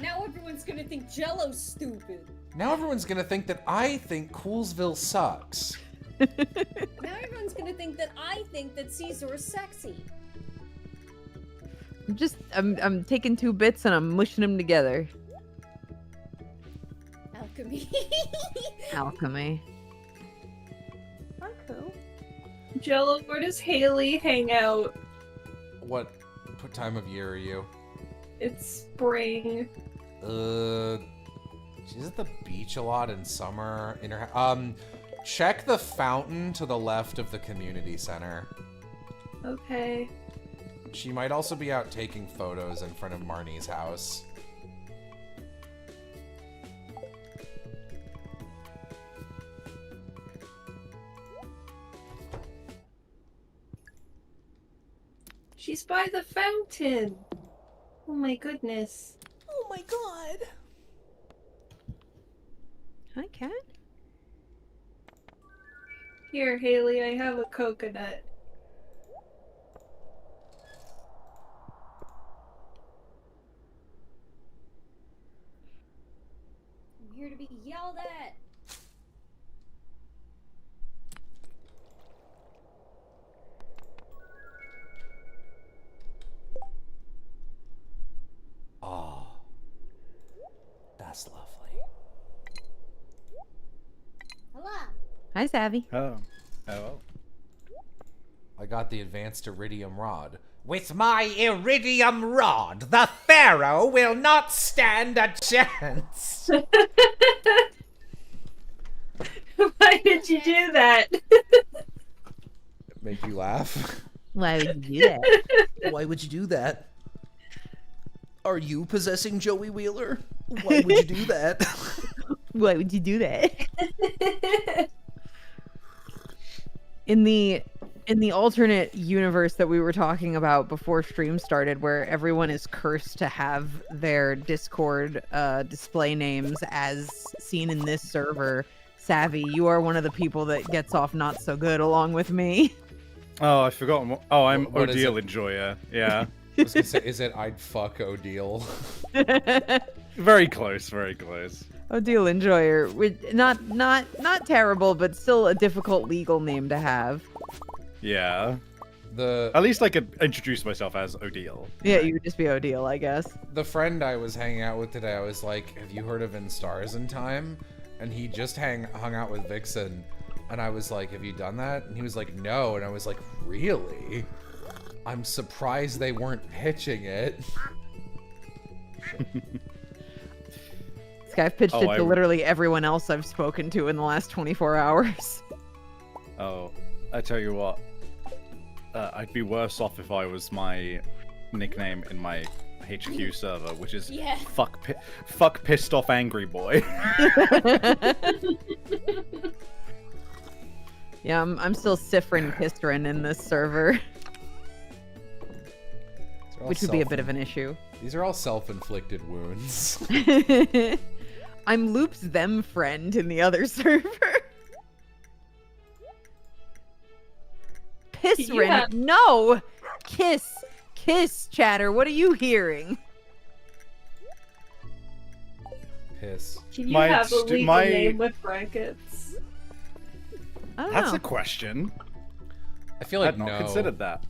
Now everyone's gonna think Jello's stupid. now everyone's gonna think that I think Coolsville sucks. Now everyone's gonna think that I think that Caesar is sexy. I'm taking 2 bits and I'm mushing them together. Alchemy. Alchemy. Cool. Jello, where does Haley hang out? What time of year are you? It's spring. She's at the beach a lot in summer. In her check the fountain to the left of the community center. Okay. She might also be out taking photos in front of Marnie's house. She's by the fountain. Oh my goodness. Oh my god. Hi, cat. Here, Haley, I have a coconut. I'm here to be yelled at. Oh, that's lovely. Hello. Hi, Savvy. Oh. Oh. I got the advanced iridium rod. With my iridium rod, the Pharaoh will not stand a chance. Why did you do that? Make you laugh? Why would you do that? Why would you do that? Are you possessing Joey Wheeler? Why would you do that? Why would you do that? In the alternate universe that we were talking about before stream started, where everyone is cursed to have their Discord display names as seen in this server, Savvy, you are one of the people that gets off not so good along with me. Oh, I forgot. Oh, I'm What is Odile it? Enjoyer. Yeah. I was gonna say, is it I'd fuck Odile? Very close, very close. Odile Enjoyer, not terrible, but still a difficult legal name to have. Yeah. The At least I could introduce myself as Odile. Yeah, you would just be Odile, I guess. the friend I was hanging out with today, I was like, have you heard of In Stars in Time? And he just hung out with Vixen, and I was like, have you done that? And he was like, no, and I was like, really? I'm surprised they weren't pitching it. This guy pitched Oh, it to literally everyone else I've spoken to in the last 24 hours. Oh, I tell you what. I'd be worse off if I was my nickname in my HQ server, which is Yeah. fuck pissed off angry boy. Yeah, I'm still Sifrin Kistrin in this server, which would be a bit of an issue. These are all self-inflicted wounds. I'm Loop's them friend in the other server. Pissrin, Yeah. no! Kiss, chatter, what are you hearing? Piss. Can you My have a stu- legal my- name with brackets? I don't That's know. a question. I feel like I'd not no. considered that.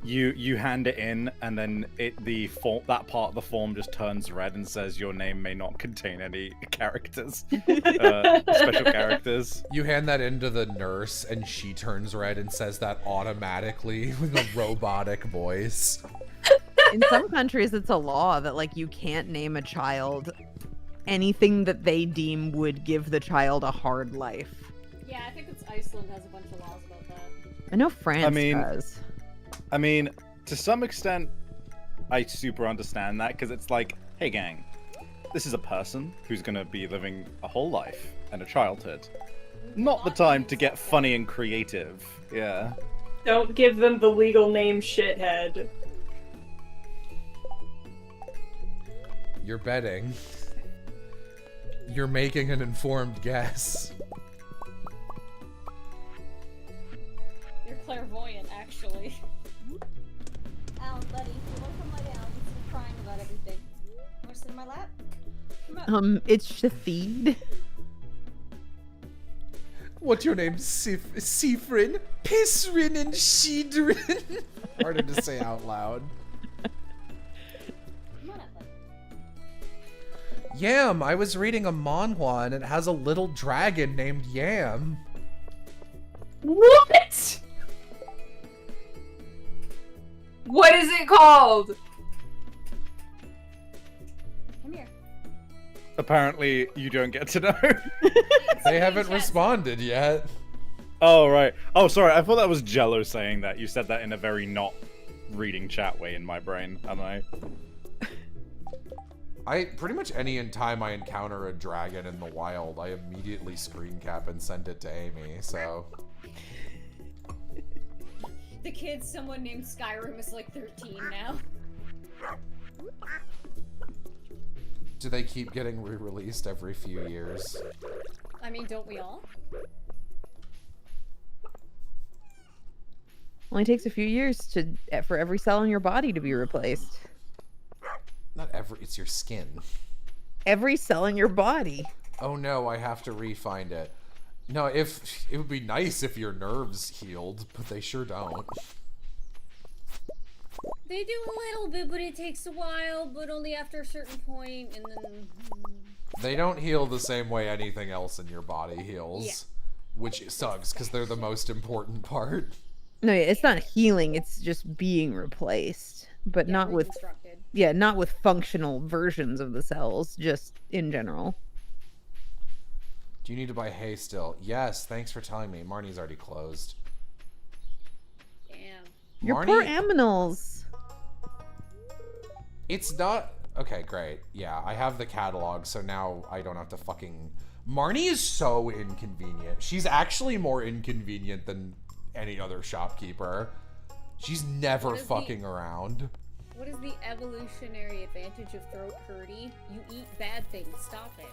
You hand it in, and then that part of the form just turns red and says your name may not contain any characters, special characters. You hand that in to the nurse, and she turns red and says that automatically with a robotic voice. In some countries, it's a law that, like, you can't name a child anything that they deem would give the child a hard life. Yeah, I think it's Iceland has a bunch of laws about that. I know France mean- does. I mean, to some extent, I super understand that, because it's like, hey gang, this is a person who's gonna be living a whole life and a childhood. Not the time to get funny and creative. Yeah. Don't give them the legal name shithead. You're betting. You're making an informed guess. You're clairvoyant, actually. Alan, buddy, you want to come lie down? You're crying about everything. You want to sit in my lap? Come on. It's Shathid. What's your name? Sifrin? Pisrin and Shidrin? Harder to say out loud. Come on up, buddy. Yam, I was reading a manhwa and it has a little dragon named Yam. What? What is it called? Come here. Apparently, you don't get to know. They haven't responded yet. Oh, right. Oh, sorry. I thought that was Jello saying that. You said that in a very not reading chat way in my brain. Am I? Pretty much any time I encounter a dragon in the wild, I immediately screen cap and send it to Amy, so. The kid someone named Skyrim is like 13 now. Do they keep getting re-released every few years? I mean, don't we all? Only takes a few years for every cell in your body to be replaced. Not every, it's your skin. Every cell in your body. Oh no, I have to re-find it. No, if it would be nice if your nerves healed, but they sure don't. They do a little bit, but it takes a while, but only after a certain point, and then... They don't heal the same way anything else in your body heals. Yeah. Which sucks, because they're the most important part. No, it's not healing, it's just being replaced. But not with reconstructed. not with functional versions of the cells, just in general. Do you need to buy hay still? Yes, thanks for telling me. Marnie's already closed. Damn. Your Marnie, poor aminals. It's not... Okay, great. Yeah, I have the catalog, so now I don't have to fucking... Marnie is so inconvenient. She's actually more inconvenient than any other shopkeeper. She's never fucking around. What is the evolutionary advantage of throat hurty? You eat bad things. Stop it.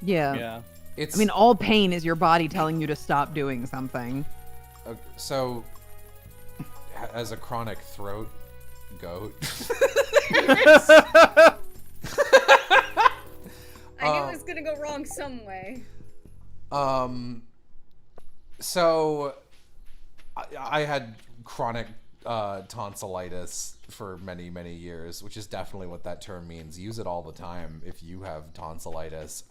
Yeah. Yeah. It's... I mean, all pain is your body telling you to stop doing something. So, as a chronic throat goat... I knew it was gonna go wrong some way. So I had chronic tonsillitis for many, many years, which is definitely what that term means. Use it all the time if you have tonsillitis.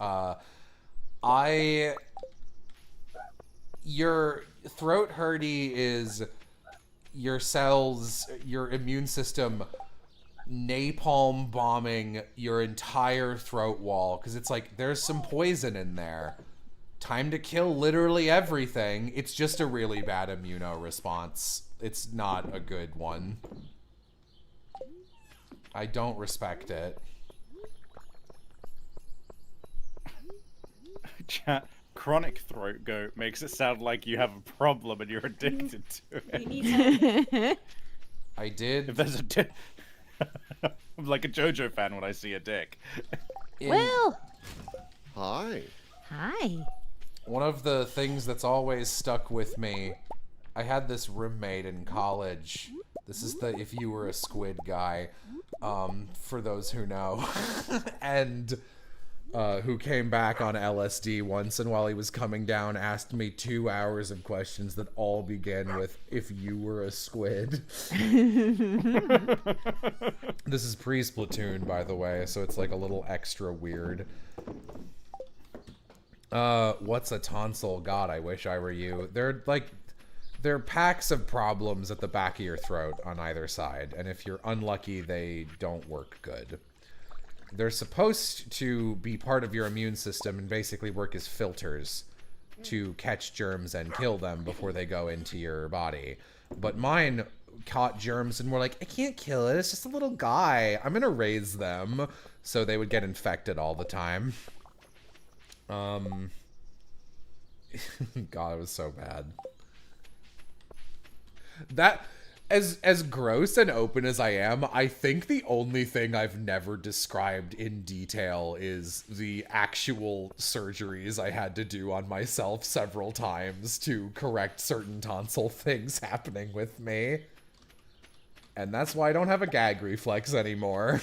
Your throat hurty is your cells, your immune system napalm bombing your entire throat wall, because it's like, there's some poison in there. Time to kill literally everything. It's just a really bad immuno response. It's not a good one. I don't respect it. Chat. Chronic throat goat makes it sound like you have a problem and you're addicted to We it. need help. I did. If there's a dick, I'm like a JoJo fan when I see a dick. Well, Hi. hi. One of the things that's always stuck with me, I had this roommate in college. This is the if you were a squid guy, for those who know. And who came back on LSD once, and while he was coming down asked me 2 hours of questions that all began with, if you were a squid. This is pre-Splatoon, by the way, so it's like a little extra weird. What's a tonsil? God, I wish I were you. They're packs of problems at the back of your throat on either side, and if you're unlucky, they don't work good. They're supposed to be part of your immune system and basically work as filters to catch germs and kill them before they go into your body. But mine caught germs and were like, I can't kill it, it's just a little guy. I'm gonna raise them. So they would get infected all the time. God, it was so bad. As gross and open as I am, I think the only thing I've never described in detail is the actual surgeries I had to do on myself several times to correct certain tonsil things happening with me. And that's why I don't have a gag reflex anymore.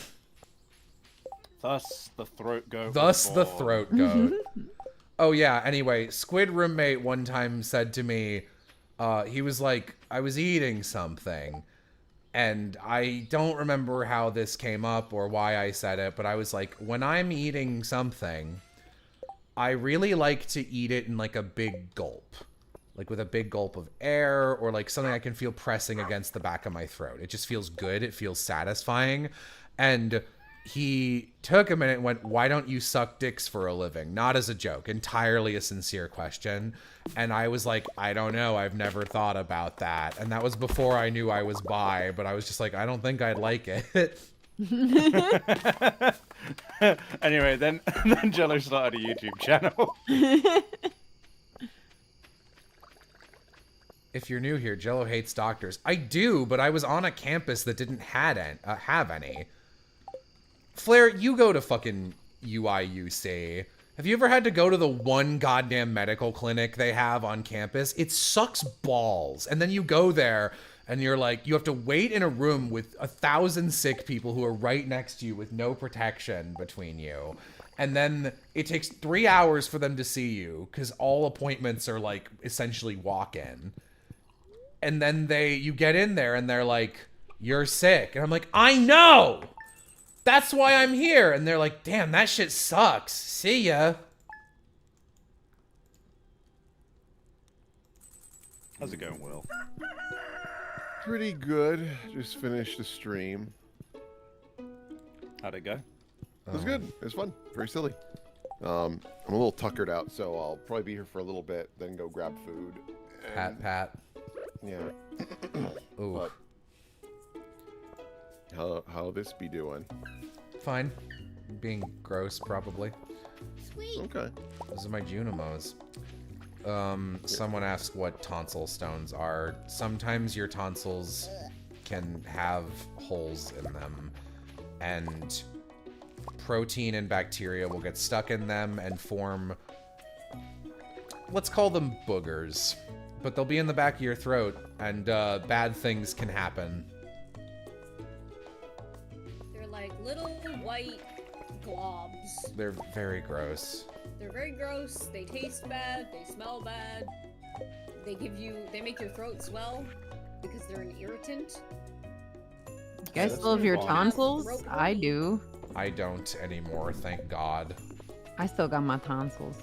Thus the throat goat. Thus was the born. throat goat. Oh yeah, anyway, Squid roommate one time said to me, he was like, I was eating something, and I don't remember how this came up or why I said it, but I was like, when I'm eating something, I really like to eat it in like a big gulp. Like with a big gulp of air, or like something I can feel pressing against the back of my throat. It just feels good. It feels satisfying. And he took a minute and went, why don't you suck dicks for a living? Not as a joke, entirely a sincere question. And I was like, I don't know. I've never thought about that. And that was before I knew I was bi, but I was just like, I don't think I'd like it. Anyway, then Jello started a YouTube channel. If you're new here, Jello hates doctors. I do, but I was on a campus that didn't have any. Flair, you go to fucking UIUC. Have you ever had to go to the one goddamn medical clinic they have on campus? It sucks balls. And then you go there and you're like, you have to wait in a room with 1,000 sick people who are right next to you with no protection between you. And then it takes 3 hours for them to see you because all appointments are like essentially walk-in. And then you get in there and they're like, you're sick. And I'm like, I know! That's why I'm here. And they're like, damn, that shit sucks. See ya. How's it going, Will? Pretty good. Just finished the stream. How'd it go? It was good. It was fun. Very silly. I'm a little tuckered out, so I'll probably be here for a little bit, then go grab food. And, Pat. yeah. Ooh. But how this be doing? Fine. Being gross, probably. Sweet. Okay. Those are my Junimos. Someone asked what tonsil stones are. Sometimes your tonsils can have holes in them, and protein and bacteria will get stuck in them and form, let's call them boogers. But they'll be in the back of your throat, and bad things can happen. They're like little white globs. They're very gross. They're very gross, they taste bad, they smell bad. They make your throat swell because they're an irritant. You guys let's still have your move on. tonsils? Throat I wormy. do. I don't anymore, thank God. I still got my tonsils.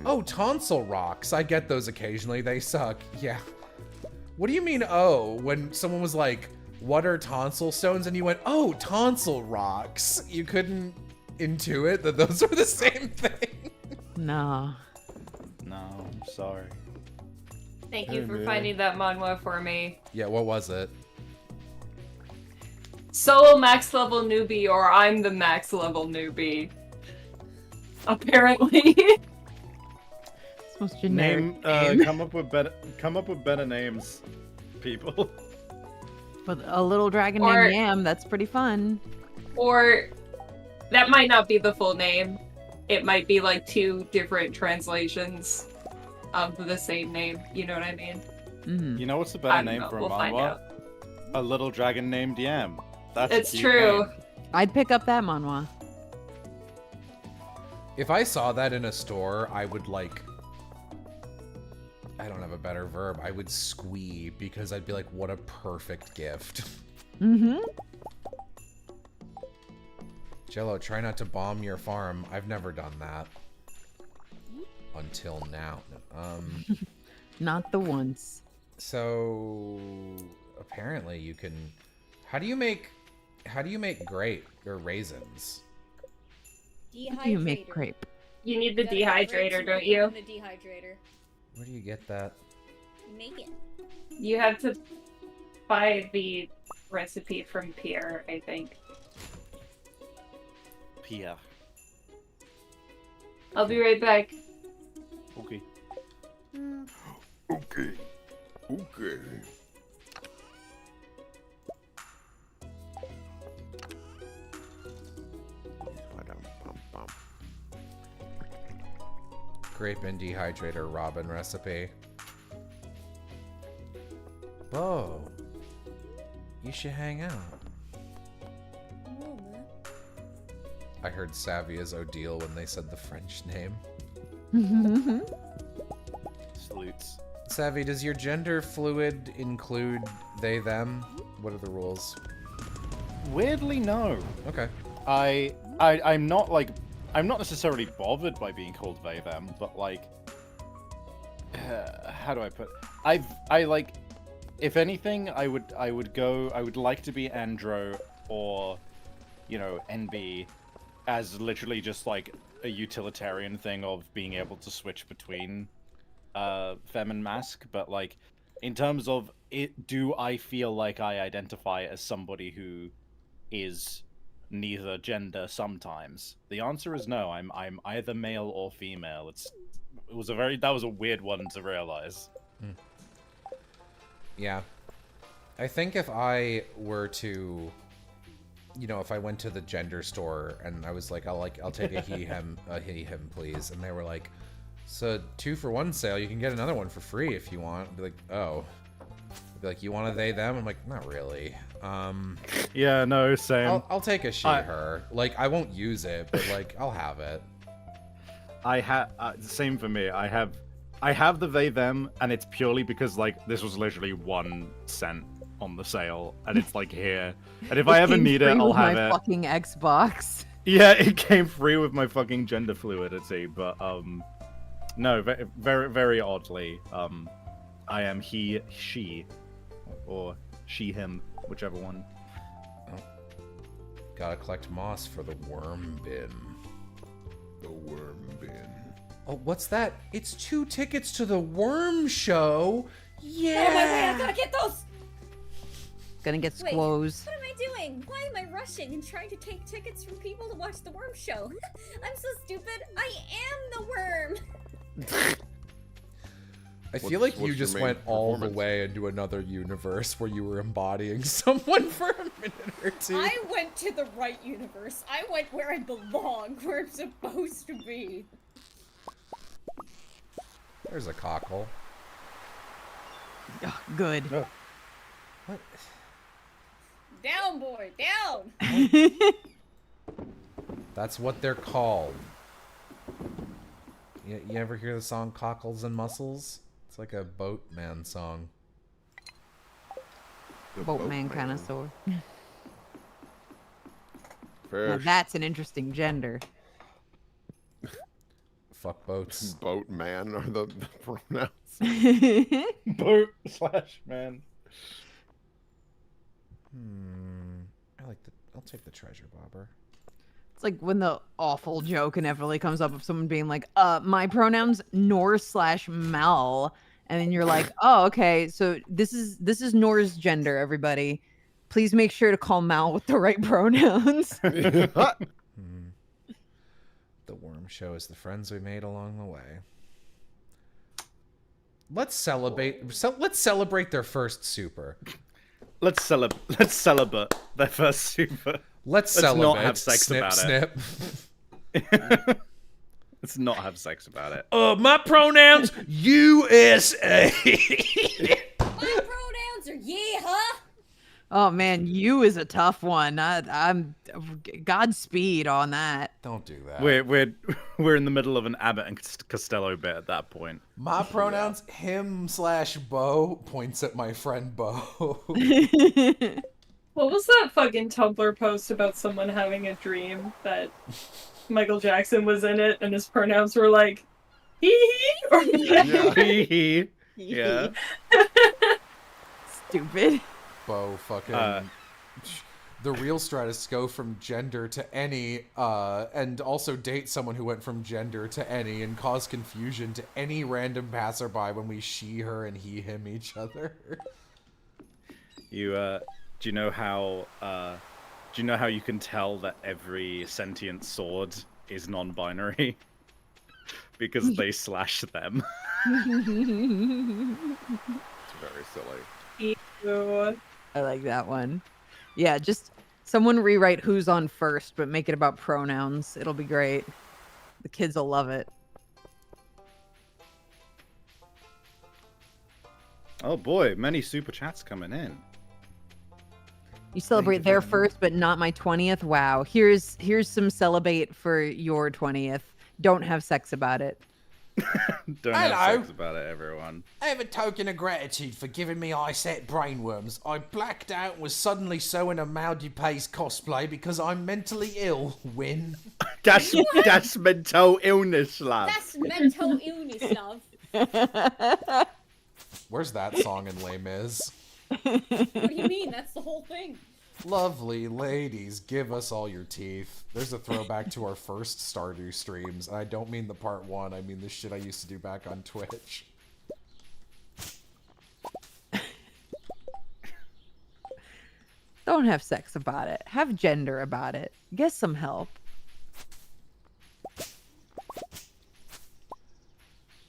Oh, tonsil rocks. I get those occasionally. They suck. Yeah. What do you mean, oh, when someone was like, what are tonsil stones? And you went, oh, tonsil rocks. You couldn't intuit that those are the same thing. No. No, I'm sorry. Thank you Hey, for man. finding that manhwa for me. Yeah, what was it? Solo max level newbie, or I'm the max level newbie. Apparently. It's the most generic Name, name. come up with better names, people. With a little dragon Or- named Yam, that's pretty fun. Or that might not be the full name. It might be like two different translations of the same name. You know what I mean? Mm-hmm. You know what's a I better don't name know. for a We'll find manhwa? out. A little dragon named Yam. That's a It's cute true. name. I'd pick up that manhwa. If I saw that in a store, I would like, I don't have a better verb. I would squee because I'd be like, what a perfect gift. Mm-hmm. Jello, try not to bomb your farm. I've never done that. Until now. Not the once. So apparently you can, how do you make grape or raisins? How do you make Dehydrator. crepe? You need the Gotta get grapes dehydrator, and don't put you? them in the dehydrator. Where do you get that? You make it. You have to buy the recipe from Pierre, I think. Pia. I'll be right back. Okay. Okay. Okay. scrape and dehydrator Robin recipe. Bo, you should hang out. Oh, man. I heard savvy as Odile when they said the French name. Salutes. Savvy, does your gender fluid include they, them? What are the rules? Weirdly, no. Okay. I'm not like, I'm not necessarily bothered by being called they, them, but like, how do I put? I like, if anything, I would like to be Andro or, you know, NB, as literally just like a utilitarian thing of being able to switch between femme and mask, but like, in terms of it, do I feel like I identify as somebody who is neither gender sometimes? The answer is no. I'm either male or female. That was a weird one to realize. Yeah. I think if I were to, you know, if I went to the gender store and I was like, I'll take a he him please, and they were like, so 2 for 1 sale, you can get another one for free if you want. I'd be like, oh. I'd be like, you want a they them? I'm like, not really. Yeah, no, same. I'll take a she her. Like, I won't use it, but like, I'll have it. I have same for me. I have the they them, and it's purely because like this was literally 1 cent on the sale, and it's like here. And if I ever need it, I'll have my it. Fucking Xbox. Yeah, it came free with my fucking gender fluidity, but no, very very oddly, I am he, she, or she, him, whichever one. Oh. Gotta collect moss for the worm bin. The worm bin. Oh, what's that? It's 2 tickets to the worm show. Yeah. Oh my way, I gotta get those! Gonna get Wait. squoze. What am I doing? Why am I rushing and trying to take tickets from people to watch the worm show? I'm so stupid. I am the worm! I feel like you what's your just main went all the performance? way into another universe where you were embodying someone for a minute or 2. I went to the right universe. I went where I belong, where I'm supposed to be. There's a cockle. Ugh, good. What? Down, boy, down! That's what they're called. You ever hear the song Cockles and Mussels? It's like a boatman song. Boatman kind of sword. Fish. Now that's an interesting gender. Fuck boats. Boatman are the pronouns. Boat / man. I'll take the treasure bobber. It's like when the awful joke inevitably comes up of someone being like, my pronouns Nor/Mel, and then you're like, oh, okay, so this is Nor's gender, everybody. Please make sure to call Mal with the right pronouns. The worm show is the friends we made along the way. Let's celebrate their first super. Let's celebrate their first super. Let's not celebrate. have sex snip, about snip. it. Let's not have sex about it. My pronouns USA. My pronouns are yeah, huh? Oh man, you is a tough one. I'm Godspeed on that. Don't do that. We're in the middle of an Abbott and Costello bit at that point. My pronouns him/Bo points at my friend Bo. What was that fucking Tumblr post about someone having a dream that Michael Jackson was in it and his pronouns were like hee hee or Yeah. Stupid. Bo fucking the real Stratus go from gender to any and also date someone who went from gender to any and cause confusion to any random passerby when we she her and he him each other. Do you know how you can tell that every sentient sword is non-binary? Because they slash them. It's very silly. Ew. I like that one. Yeah, just someone rewrite who's on first, but make it about pronouns. It'll be great. The kids will love it. Oh boy, many super chats coming in. You celebrate you their very much. first, but not my 20th. Wow. Here's some celebrate for your 20th. Don't have sex about it. Don't have Hello. sex about it, everyone. I have a token of gratitude for giving me eyesight brainworms. I blacked out and was suddenly sewing a Maldy Pace cosplay because I'm mentally ill. Win. That's mental illness, love. That's mental illness, love. Where's that song in Les Mis? What do you mean? That's the whole thing. Lovely ladies, give us all your teeth. There's a throwback to our first Stardew streams, and I don't mean the part 1, I mean the shit I used to do back on Twitch. Don't have sex about it. Have gender about it. Get some help.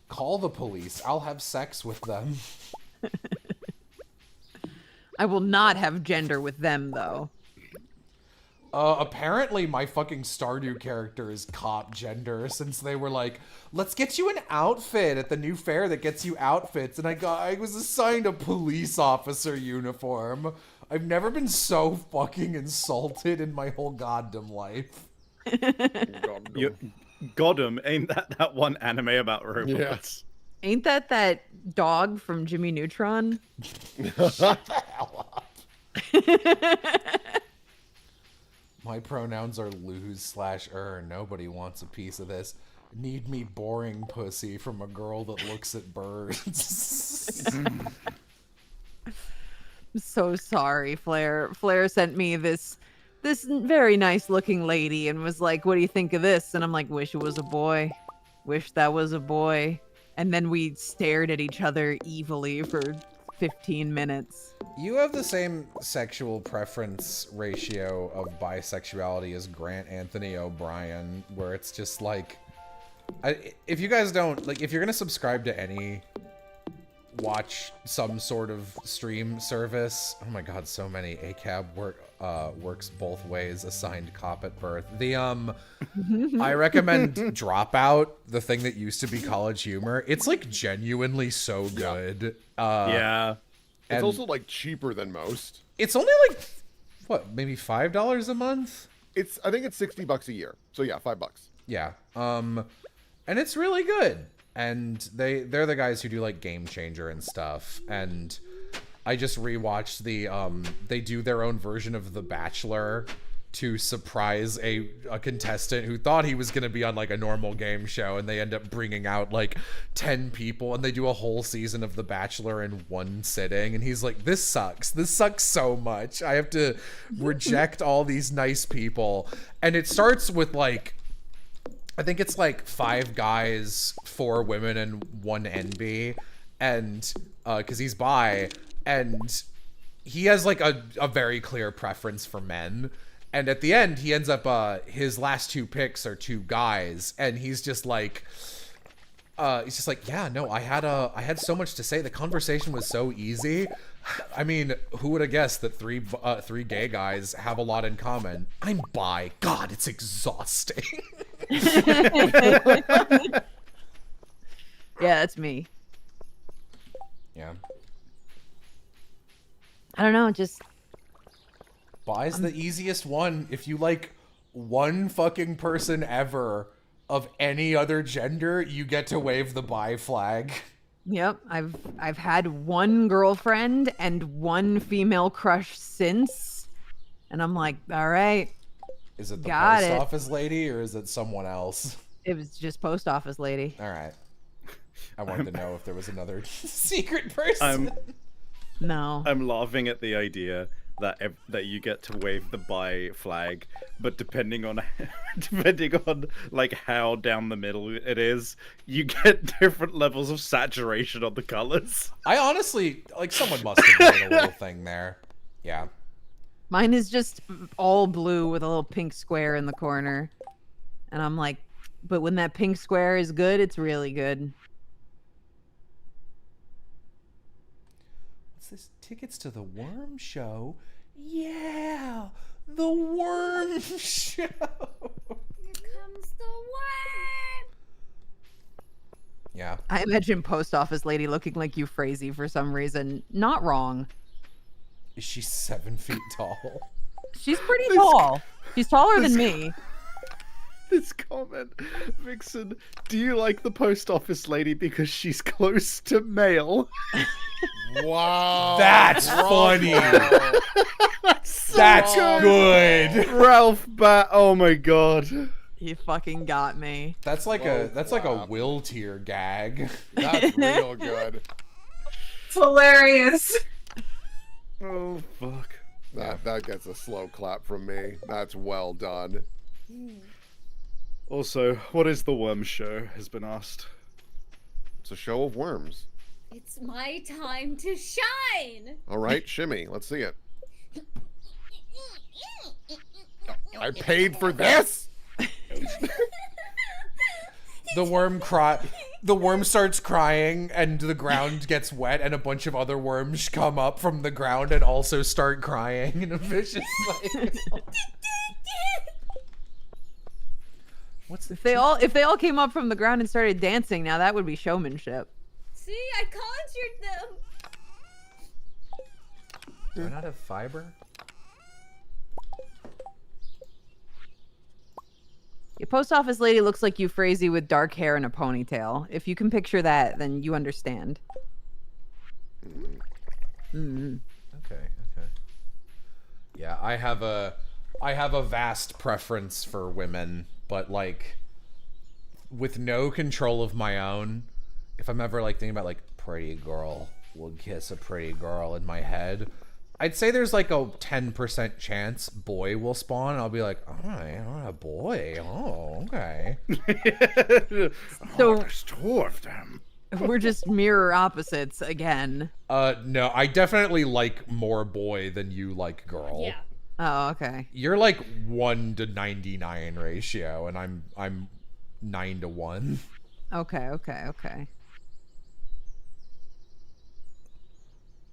Call the police. I'll have sex with them. I will not have gender with them, though. Apparently my fucking Stardew character is cop gender since they were like, let's get you an outfit at the new fair that gets you outfits. And I was assigned a police officer uniform. I've never been so fucking insulted in my whole goddamn life. Goddamn, ain't that one anime about robots? Ain't that dog from Jimmy Neutron? My pronouns are lose/er. Nobody wants a piece of this. Need me boring pussy from a girl that looks at birds. I'm so sorry, Flair. Flair sent me this very nice looking lady and was like, what do you think of this? And I'm like, wish it was a boy. Wish that was a boy. And then we stared at each other evilly for 15 minutes. You have the same sexual preference ratio of bisexuality as Grant Anthony O'Brien, where it's just like, if you guys don't, like, if you're gonna subscribe to any, watch some sort of stream service, oh my god, so many, ACAB works both ways, assigned cop at birth. I recommend Dropout, the thing that used to be College Humor. It's like genuinely so good. Yeah. It's also like cheaper than most. It's only like, what, maybe $5 a month? I think it's $60 a year. So yeah, $5. Yeah. And it's really good. And they're the guys who do like Game Changer and stuff. And I just rewatched they do their own version of The Bachelor to surprise a contestant who thought he was going to be on like a normal game show, and they end up bringing out like 10 people, and they do a whole season of The Bachelor in one sitting, and he's like, this sucks so much, I have to reject all these nice people. And it starts with like, I think it's like 5 guys, 4 women, and 1 NB, and because he's bi, and he has like a very clear preference for men. And at the end, he ends up, his last 2 picks are 2 guys, and he's just like, yeah, no, I had so much to say. The conversation was so easy. I mean, who would have guessed that 3 gay guys have a lot in common? I'm bi. God, it's exhausting. Yeah, that's me. Yeah. I don't know, just... Bi's the easiest one. If you like one fucking person ever of any other gender, you get to wave the bi flag. Yep, I've had 1 girlfriend and 1 female crush since, and I'm like, all right. Is it the Got post it. office lady or is it someone else? It was just post office lady. All right. I wanted to know if there was another secret person. No. I'm laughing at the idea that you get to wave the bi flag, but depending on like how down the middle it is, you get different levels of saturation on the colors. I honestly, like, someone must have made a little thing there. Yeah. Mine is just all blue with a little pink square in the corner. And I'm like, but when that pink square is good, it's really good. What's this? Tickets to the Worm Show? Yeah! The Worm Show! Here comes the worm! Yeah. I imagine post office lady looking like Euphrasia for some reason. Not wrong. Is she 7 feet tall? She's pretty tall. She's taller than me. This comment, Vixen, do you like the post office lady because she's close to male? Wow. That's funny. That's good. Ralph Bat, oh my god. You fucking got me. That's like a will tier gag. That's real good. It's hilarious. Oh fuck. That gets a slow clap from me. That's well done. Also, what is the worm show has been asked. It's a show of worms. It's my time to shine! All right, shimmy. Let's see it. I paid for this? The worm starts crying and the ground gets wet and a bunch of other worms come up from the ground and also start crying in a vicious way. What's the If they all came up from the ground and started dancing, now that would be showmanship. See, I conjured them! Do I not have fiber? Your post office lady looks like Euphrasia with dark hair and a ponytail. If you can picture that, then you understand. Okay. Yeah, I have a vast preference for women, but like with no control of my own, if I'm ever like thinking about like pretty girl will kiss a pretty girl in my head, I'd say there's like a 10% chance boy will spawn. And I'll be like, all right, a boy. Oh, okay. So There's two of them. we're just mirror opposites again. No, I definitely like more boy than you like girl. Yeah. Oh, okay. You're like 1 to 99 ratio, and I'm 9 to 1. Okay.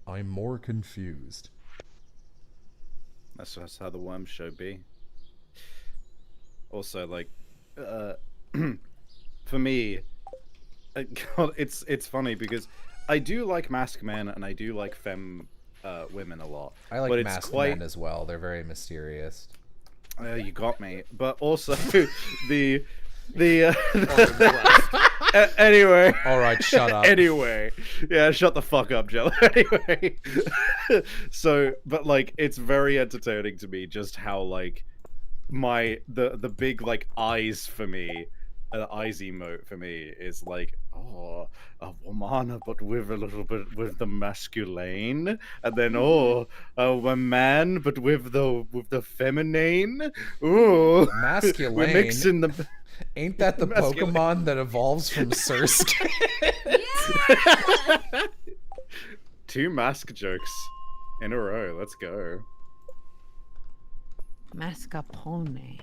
I'm more confused. That's how the worm show be. Also, like, for me, God, it's funny because I do like masked men and I do like femme women a lot. I like but it's masked quite... men as well. They're very mysterious. You got me. But also the anyway. All right, shut up. Anyway, yeah, shut the fuck up, Jello. Anyway, so, but like, it's very entertaining to me just how like the big like eyes for me, the eyes emote for me is like, oh, a woman, but with a little bit with the masculine, and then a man, but with the feminine. Ooh, Masculine. We're mixing the. Ain't that the Masculine. Pokemon that evolves from Sursk? Yeah! 2 mask jokes in a row. Let's go. Mascarpone.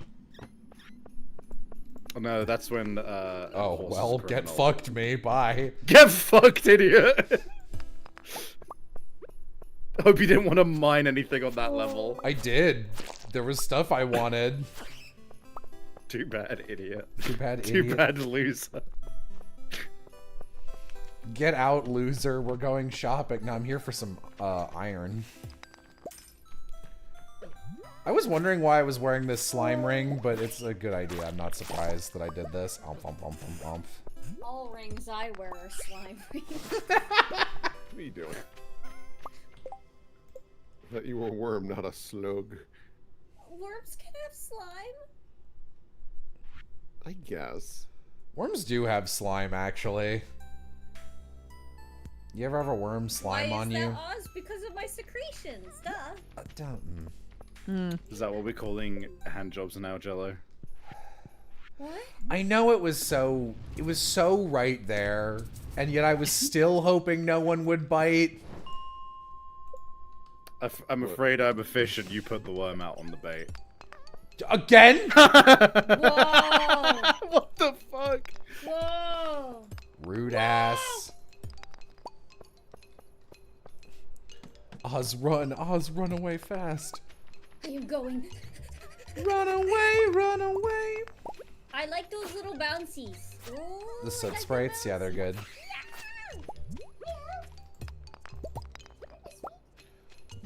Oh, no, that's when. Oh, well, get fucked me. Bye. Get fucked, idiot! I hope you didn't want to mine anything on that level. I did. There was stuff I wanted. Too bad, idiot. Too bad, Too idiot. bad, loser. Get out, loser. We're going shopping. No, I'm here for some iron. I was wondering why I was wearing this slime ring, but it's a good idea. I'm not surprised that I did this. All rings I wear are slime rings. What are you doing? I thought you were a worm, not a slug. Worms can have slime? I guess. Worms do have slime, actually. You ever have a worm slime Why on is you? that Oz? Because of my secretions, duh. Don't. Is that what we're calling hand jobs now, Jello? What? I know it was so right there, and yet I was still hoping no one would bite. I'm afraid I'm a fish and you put the worm out on the bait. Again? Whoa! What the fuck? Whoa! Rude ass. Oz, run away fast. I am going. Run away, run away. I like those little bouncies. Ooh, The soot like sprites, yeah, they're good.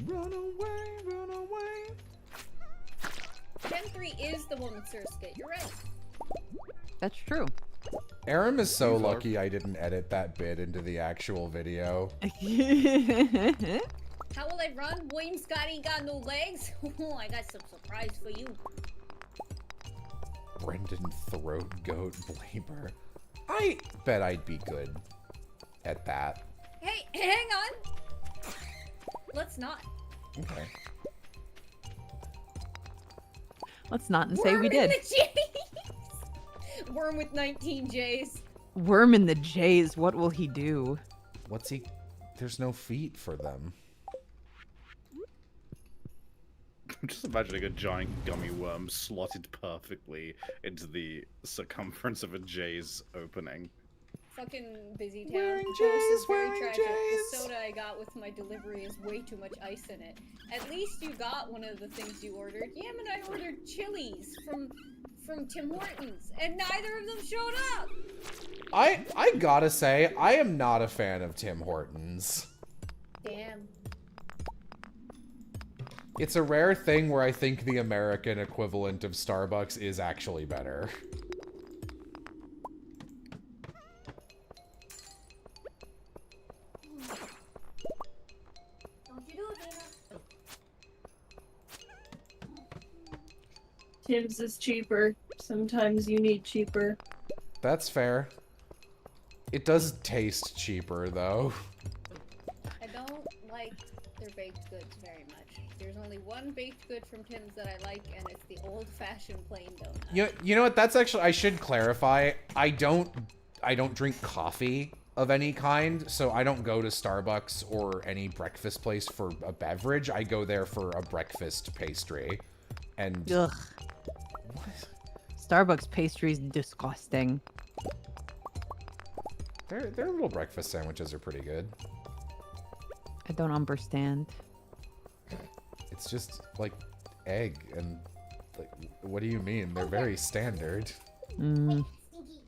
Run away, run away. Gen 3 is the one with Surskit. You're right. That's true. Aram is so These are- lucky I didn't edit that bit into the actual video. How will I run? William Scotty got no legs? Oh, I got some surprise for you. Brendan Throat Goat Blaber. I bet I'd be good at that. Hey, hang on. Let's not. Okay. Let's not and say Worm we in did. the J's. Worm with 19 J's. Worm in the J's. What will he do? What's he... There's no feet for them. I'm just imagining a giant gummy worm slotted perfectly into the circumference of a J's opening. Fucking busy town. Wearing The post J's, is very wearing tragic. J's. The soda I got with my delivery is way too much ice in it. At least you got one of the things you ordered. Yam and I ordered chilies from Tim Hortons, and neither of them showed up. I gotta say, I am not a fan of Tim Hortons. Damn. It's a rare thing where I think the American equivalent of Starbucks is actually better. Don't you do it, Dana. Tim's is cheaper. Sometimes you need cheaper. That's fair. It does taste cheaper, though. I don't like their baked goods very much. There's only one baked good from Tim's that I like, and it's the old-fashioned plain donut. You know what? That's actually... I should clarify. I don't drink coffee of any kind, so I don't go to Starbucks or any breakfast place for a beverage. I go there for a breakfast pastry. And... Ugh. What? Starbucks pastry's disgusting. Their little breakfast sandwiches are pretty good. I don't understand. It's just like egg and like, what do you mean? They're very standard. Mm. Stinky.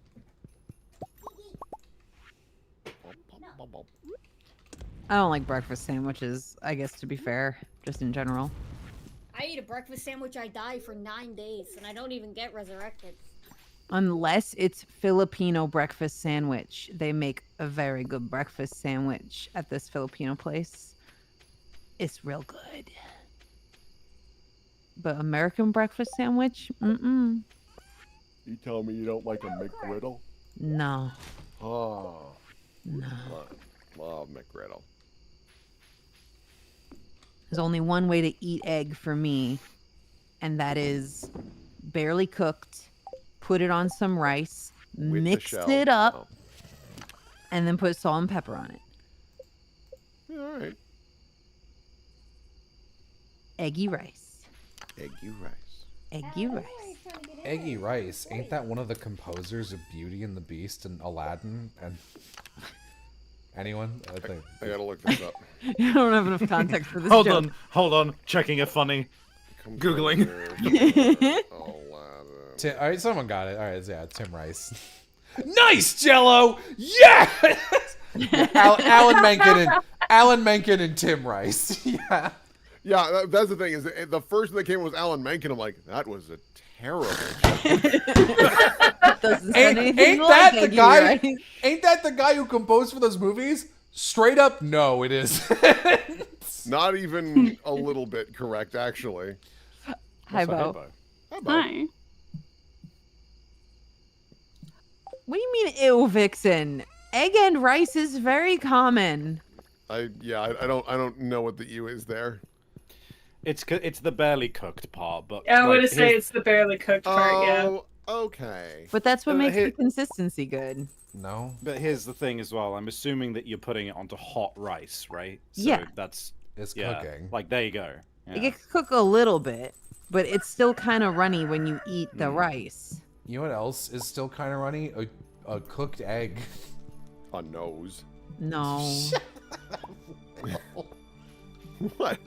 I don't like breakfast sandwiches, I guess, to be fair, just in general. I eat a breakfast sandwich, I die for 9 days, and I don't even get resurrected. Unless it's Filipino breakfast sandwich. They make a very good breakfast sandwich at this Filipino place. It's real good. But American breakfast sandwich? Mm-mm. You tell me you don't like a McGriddle? No. Oh, No. love McGriddle. There's only one way to eat egg for me, and that is barely cooked, put it on some rice, With the mix shell. it up, Oh. and then put salt and pepper on it. Yeah, all right. Eggy rice. Eggy rice. Eggy rice. Eggy rice. Ain't that one of the composers of Beauty and the Beast and Aladdin? And anyone? I think. I gotta look this up. I don't have enough context for this Hold joke. on, hold on. Checking a funny. Googling. Aladdin. All right, someone got it. All right, yeah, Tim Rice. Nice, Jello. Yes. Yeah, Alan Menken and Tim Rice. Yeah. Yeah, that's the thing. Is the first thing that came was Alan Menken. I'm like, that was a terrible Doesn't sound Ain't anything that like the eggy guy? rice. Ain't that the guy who composed for those movies? Straight up, no, it isn't. Not even a little bit correct, actually. Hi, Also, Bo. Bo. How about- Hi. What do you mean, ew, Vixen? Egg and rice is very common. I don't know what the U is there. It's the barely cooked part, but Yeah, I like, would say here's- it's the barely cooked part, yeah. Oh, okay. But that's what makes the here- consistency good. No. But here's the thing as well. I'm assuming that you're putting it onto hot rice, right? So Yeah. That's It's yeah. cooking. Like there you go. It Yeah. can cook a little bit, but it's still kind of runny when you eat the rice. You know what else is still kind of runny? A cooked egg. A nose. No. What?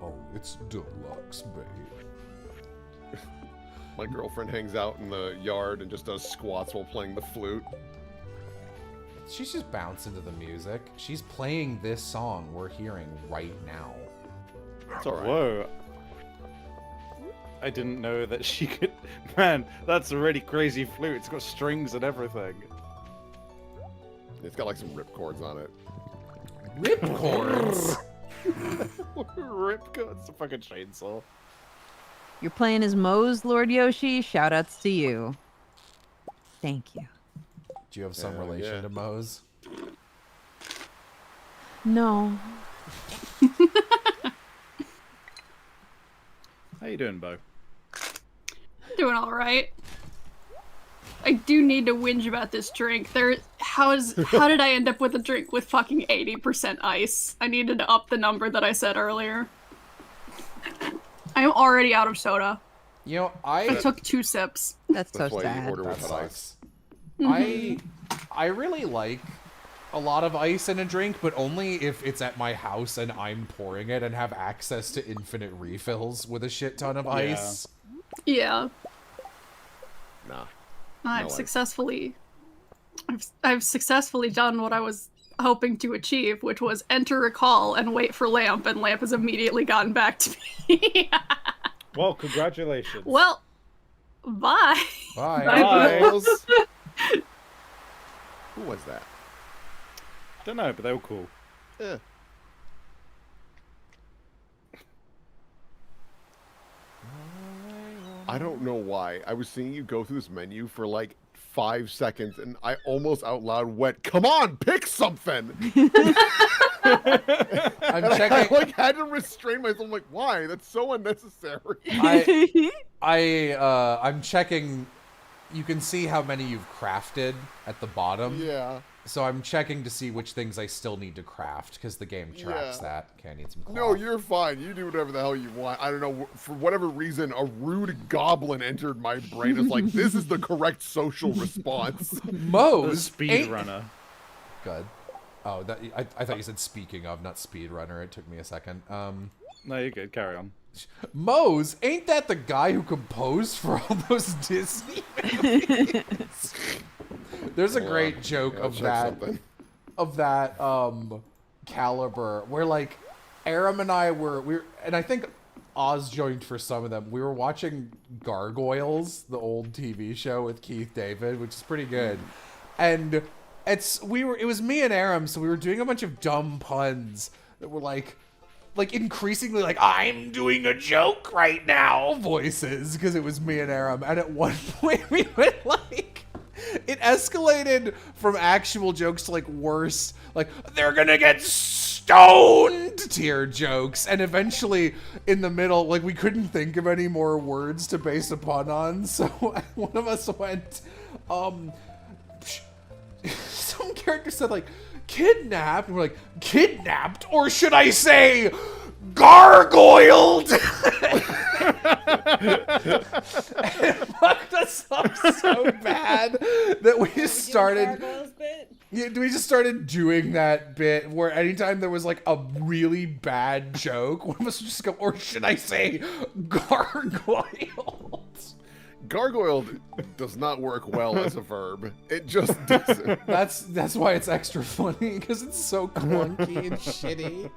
Oh, it's deluxe, babe. My girlfriend hangs out in the yard and just does squats while playing the flute. She's just bouncing to the music. She's playing this song we're hearing right now. It's alright. Whoa. I didn't know that she could... Man, that's a really crazy flute. It's got strings and everything. It's got like some ripcords on it. Ripcords? Ripcords? It's a fucking chainsaw. You're playing as Moe's, Lord Yoshi. Shoutouts to you. Thank you. Do you have some Yeah, relation yeah. to Moe's? No. How you doing, Bo? Doing all right. I do need to whinge about this drink. How did I end up with a drink with fucking 80% ice? I needed to up the number that I said earlier. I'm already out of soda. You know, I took 2 sips. That's That's so why you sad. order That with hot ice. sucks. I really like a lot of ice in a drink, but only if it's at my house and I'm pouring it and have access to infinite refills with a shit ton of ice. Yeah. Nah. I've ice. successfully done what I was hoping to achieve, which was enter a call and wait for Lamp, and Lamp has immediately gotten back to me. Well, congratulations. Well, bye. Bye. Bye. Who was that? Don't know, but they were cool. Eh. I don't know why. I was seeing you go through this menu for like 5 seconds, and I almost out loud went, "Come on, pick something!" I'm And I checking. like had to restrain myself. I'm like, why? That's so unnecessary. I'm checking. You can see how many you've crafted at the bottom. Yeah. So I'm checking to see which things I still need to craft because the game tracks Yeah. that. Okay, I need some cloth. No, you're fine. You do whatever the hell you want. I don't know. For whatever reason, a rude goblin entered my brain. It's like, this is the correct social response. The Moe's ain't- speedrunner. Good. Oh, that I thought you said speaking of, not speedrunner. It took me a second. No, you're good. Carry on. Moe's, ain't that the guy who composed for all those Disney movies? There's a great joke Yeah, I'll of check that something. caliber where like Aram and I were and I think Oz joined for some of them. We were watching Gargoyles, the old TV show with Keith David, which is pretty good. And it was me and Aram, so we were doing a bunch of dumb puns that were like increasingly like, I'm doing a joke right now voices, because it was me and Aram. And at one point we went like, it escalated from actual jokes to like worse, like they're gonna get stoned tier jokes. And eventually in the middle, like we couldn't think of any more words to base a pun on. So one of us went, some character said like kidnapped, and we're like, kidnapped, or should I say gargoyled? It fucked us up so bad that we just started doing that bit where anytime there was like a really bad joke, one of us would just go, or should I say gargoyled? Gargoyled does not work well as a verb. It just doesn't. That's why it's extra funny, because it's so clunky and shitty.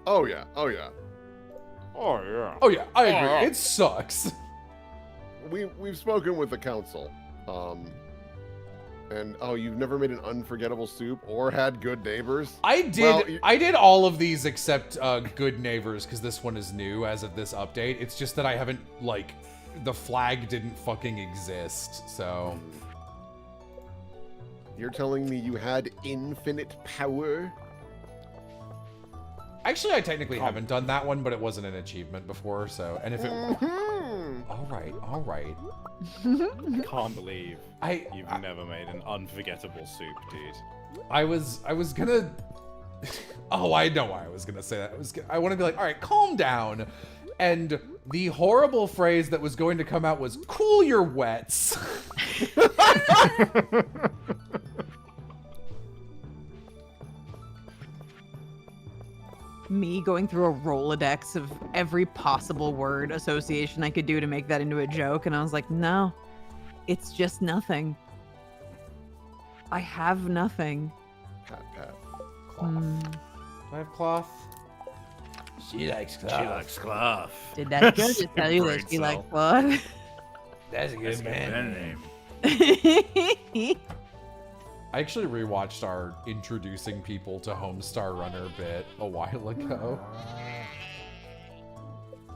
Oh yeah. Oh yeah. Oh, yeah. Oh yeah, I agree. Oh. It sucks. We've spoken with the council. And you've never made an unforgettable soup or had good neighbors? I did. I did all of these except Good Neighbors, because this one is new as of this update. It's just that I haven't the flag didn't fucking exist. So You're telling me you had infinite power? actually, I technically haven't done that one, but it wasn't an achievement before. So, and if it, Mhm. all right. I can't believe you've I never made an unforgettable soup, dude. I was gonna. Oh, I know why I was gonna say that. I want to be like, all right, calm down. And the horrible phrase that was going to come out was "cool your wets." Me going through a Rolodex of every possible word association I could do to make that into a joke, and I was like, no, it's just nothing. I have nothing. Pat. Cloth. Do I have cloth? She likes She likes cloth. Did that girl just tell you that Brain she cell. liked blood? That's a good man. name. I actually rewatched our introducing people to Homestar Runner bit a while ago.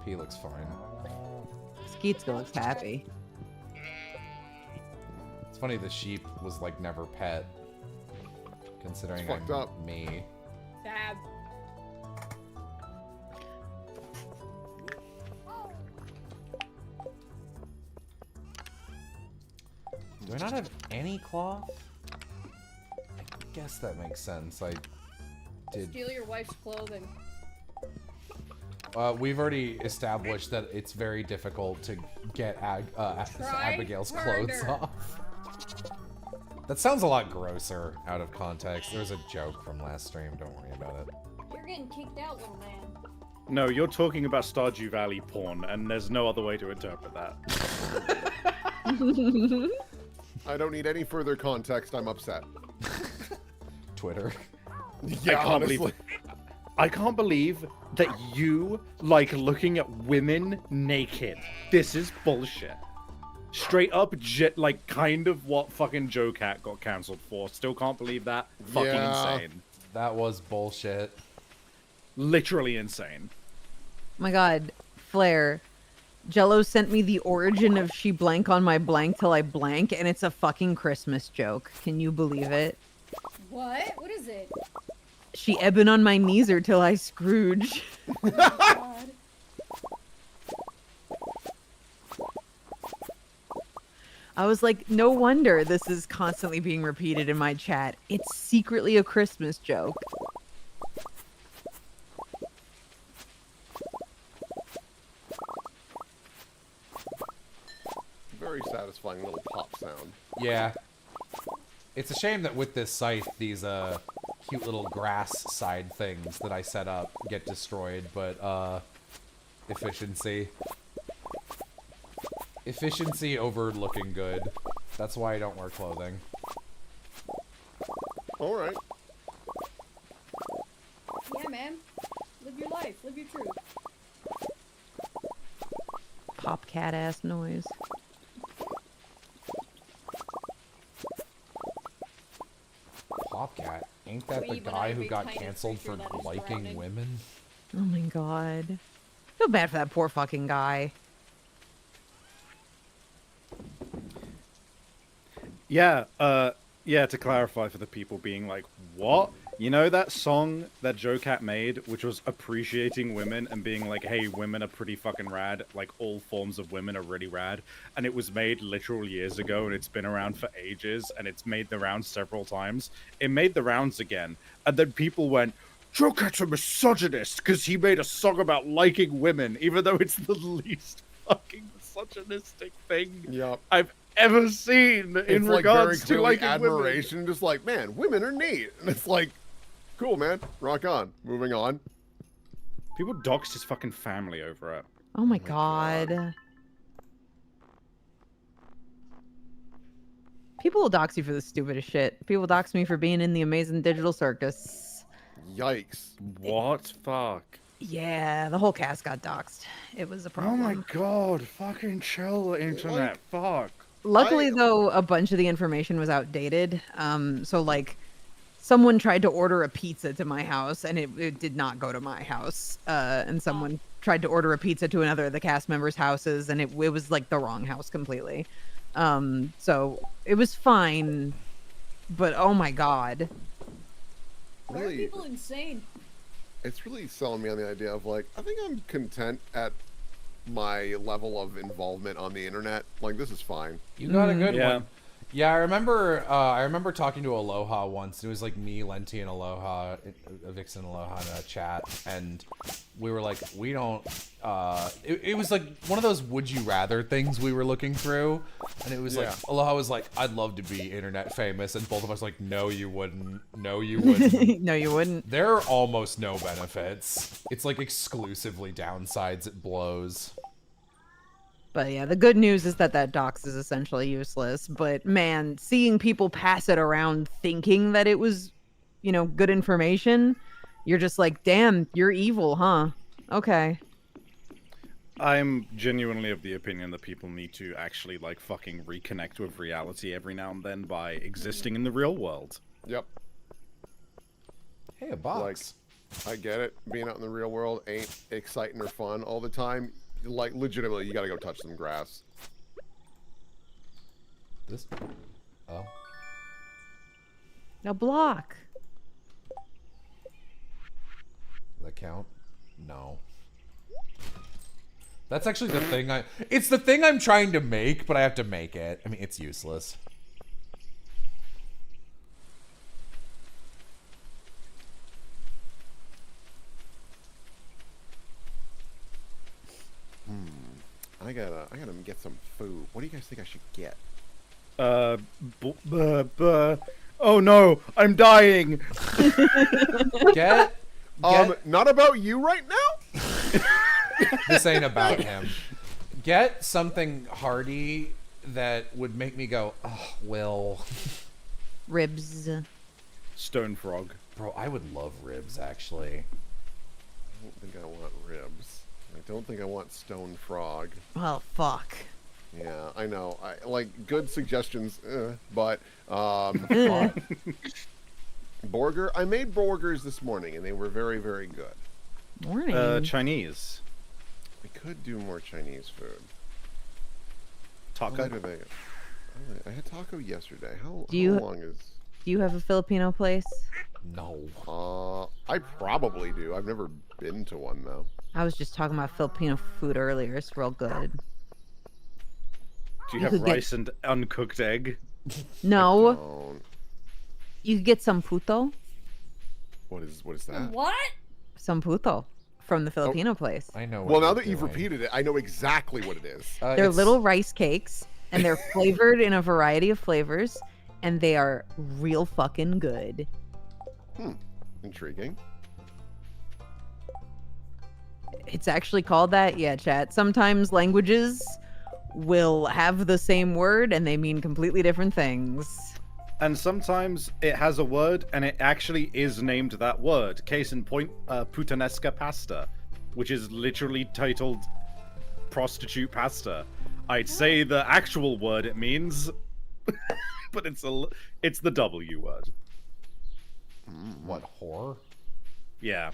He looks fine. Skeetska looks happy. It's funny the sheep was like never pet, considering It's fucked I'm up. me. Fab. Do I not have any cloth? I guess that makes sense. I did. Steal your wife's clothing. We've already established that it's very difficult to get Try Abigail's clothes harder. off. That sounds a lot grosser out of context. There's a joke from last stream. Don't worry about it. You're getting kicked out, little man. No, you're talking about Stardew Valley porn, and there's no other way to interpret that. I don't need any further context. I'm upset. Twitter. Yeah, Believe, I can't believe that you like looking at women naked. This is bullshit. Straight up, like kind of what fucking Joe Cat got cancelled for. Still can't believe that. Fucking Yeah. insane. That was bullshit. Literally insane. My god, Flair. Jello sent me the origin of she blank on my blank till I blank, and it's a fucking Christmas joke. Can you believe it? What? What is it? She ebbing on my knees or till I Scrooge. God. I was like, no wonder this is constantly being repeated in my chat. It's secretly a Christmas joke. Very satisfying little pop sound. Yeah. It's a shame that with this scythe, these cute little grass side things that I set up get destroyed, but efficiency. Efficiency over looking good. That's why I don't wear clothing. All right. Yeah, man. Live your life. Live your truth. Pop cat ass noise. Popcat, ain't that the Wee, but guy I who be got kind of canceled for creature that is liking drowning. women? Oh my god. Feel bad for that poor fucking guy. Yeah, yeah, to clarify for the people being like, what? You know that song that Joe Cat made, which was appreciating women and being like, hey, women are pretty fucking rad, like all forms of women are really rad, and it was made literal years ago and it's been around for ages and it's made the rounds several times. It made the rounds again, and then people went, Joe Cat's a misogynist because he made a song about liking women, even though it's the least fucking misogynistic thing Yep. I've ever seen in It's like very regards to clearly liking women. admiration, just like, man, women are neat. And it's like, cool, man. Rock on. Moving on. People doxed his fucking family over it. Oh my god. People will dox you for the stupidest shit. People dox me for being in the Amazing Digital Circus. Yikes. What? Fuck. Yeah, the whole cast got doxed. It was a Oh problem. my god, fucking chill, internet. Fuck. Luckily, though, a bunch of the information was outdated. So, like, someone tried to order a pizza to my house, and it did not go to my house. And someone tried to order a pizza to another of the cast members' houses, and it was, like, the wrong house completely. So, it was fine. But, oh my god. Why are Really, people insane? it's really selling me on the idea of, like, I think I'm content at my level of involvement on the internet. Like, this is fine. You got a good Yeah. one. Yeah, I remember talking to Aloha once. It was like me, Lenti, and Aloha, Vixen, Aloha in a chat, and we were like, we don't. It was like one of those would you rather things we were looking through, and it was like Aloha was like, I'd love to be internet famous, and both of us like, no, you wouldn't. No, you wouldn't. No, you wouldn't. There are almost no benefits. It's like exclusively downsides. It blows. But yeah, the good news is that dox is essentially useless. But man, seeing people pass it around thinking that it was, you know, good information, you're just like, damn, you're evil, huh? Okay. I'm genuinely of the opinion that people need to actually, like, fucking reconnect with reality every now and then by existing in the real world. Yep. Hey, a box. Like, I get it. Being out in the real world ain't exciting or fun all the time. Like, legitimately, you gotta go touch some grass. This? Oh. A block. Does that count? No. That's actually the thing it's the thing I'm trying to make, but I have to make it. I mean, it's useless. I gotta get some food. What do you guys think I should get? Oh no, I'm dying. Get Not about you right now? this ain't about him. Get something hearty that would make me go, oh, Will. Ribs. Stone frog. Bro, I would love ribs, actually. I don't think I want ribs. I don't think I want stone frog. Well, fuck. Yeah, I know. I like good suggestions, but burger. I made burgers this morning, and they were very, very good. Morning. Chinese. We could do more Chinese food. Taco. How late are they? I had taco yesterday. How Do long is? you have a Filipino place? No. I probably do. I've never been to one though. I was just talking about Filipino food earlier. It's real good. Do you You have could get- rice and uncooked egg? No, Don't. you could get some puto. What is that? What? Some puto from the Filipino place. I know what Well, now you're that you've doing. repeated it, I know exactly what it is. They're It's- little rice cakes, and they're flavored in a variety of flavors, and they are real fucking good. Intriguing. It's actually called that, yeah, chat. Sometimes languages will have the same word, and they mean completely different things. And sometimes it has a word, and it actually is named that word. Case in point, puttanesca pasta, which is literally titled prostitute pasta. I'd say the actual word it means, but it's the W word. What, whore? Yeah.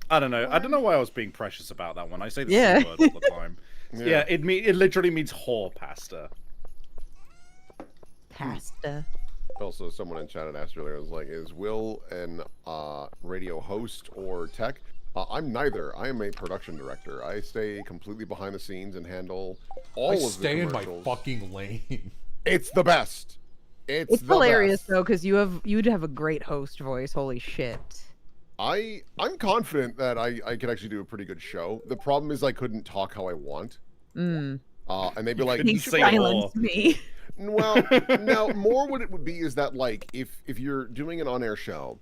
I don't know. I don't know why I was being precious about that one. I say the Yeah. C word all the time. Yeah, it literally means whore pasta. Pasta. Also, someone in chat had asked earlier, was like, is Will an radio host or tech? I'm neither. I am a production director. I stay completely behind the scenes and handle all I of the stay in my commercials. fucking lane. It's the best. It's the hilarious best. though, because you'd have a great host voice. Holy shit. I'm confident that I could actually do a pretty good show. The problem is I couldn't talk how I want. Mm. And they'd be like, couldn't He say silenced more. me. well, now more what it would be is that like if you're doing an on-air show,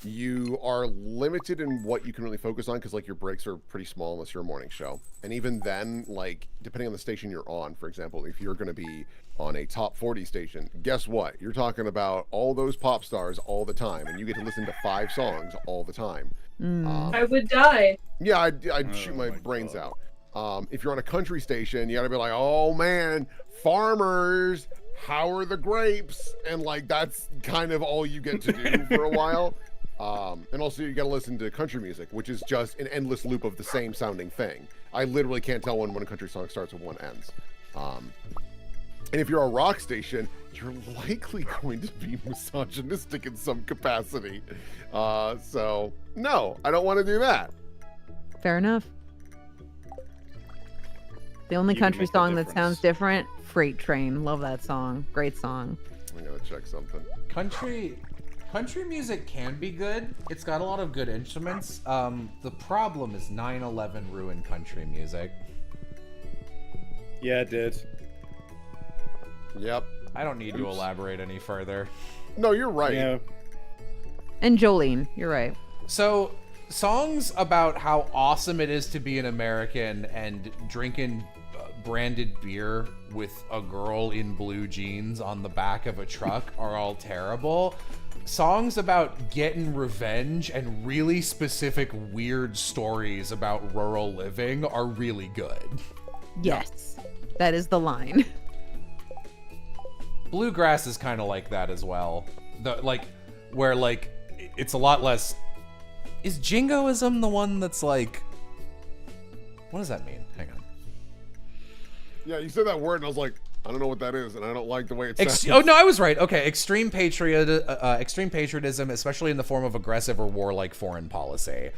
you are limited in what you can really focus on because like your breaks are pretty small unless you're a morning show. And even then, like depending on the station you're on, for example, if you're going to be on a top 40 station, guess what? You're talking about all those pop stars all the time, and you get to listen to 5 songs all the time. I would die. Yeah, I'd shoot my my brains God. out. If you're on a country station, you gotta be like, oh man, farmers, how are the grapes? And like that's kind of all you get to do for a while. And also you gotta listen to country music, which is just an endless loop of the same sounding thing. I literally can't tell when one country song starts and one ends. And if you're a rock station, you're likely going to be misogynistic in some capacity. So no, I don't want to do that. Fair enough. The only You can country make the song that difference. sounds different Freight Train. Love that song. Great song. I gotta check something. Country music can be good. It's got a lot of good instruments. The problem is 9/11 ruined country music. Yeah, it did. Yep. I don't need to elaborate any further. No, you're right. Yeah. And Jolene, you're right. So, songs about how awesome it is to be an American and drinking branded beer with a girl in blue jeans on the back of a truck are all terrible. Songs about getting revenge and really specific weird stories about rural living are really good. Yes, that is the line. Bluegrass is kind of like that as well. Where it's a lot less. Is jingoism the one that's like? What does that mean? Hang on. Yeah, you said that word, and I was like, I don't know what that is, and I don't like the way it sounds. Oh no, I was right. Okay, extreme patriotism, especially in the form of aggressive or warlike foreign policy.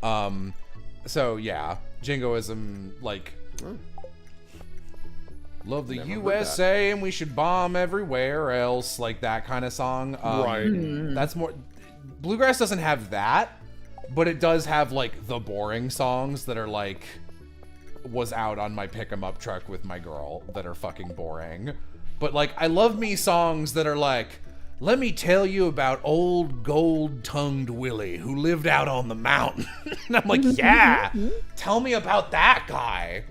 So yeah, jingoism, love the Never heard USA and we should bomb everywhere else, like that kind of song. Right. That's more. Bluegrass doesn't have that, but it does have the boring songs that are was out on my pick 'em up truck with my girl that are fucking boring. But I love me songs that are let me tell you about old gold-tongued Willie who lived out on the mountain. And I'm like, yeah, tell me about that guy.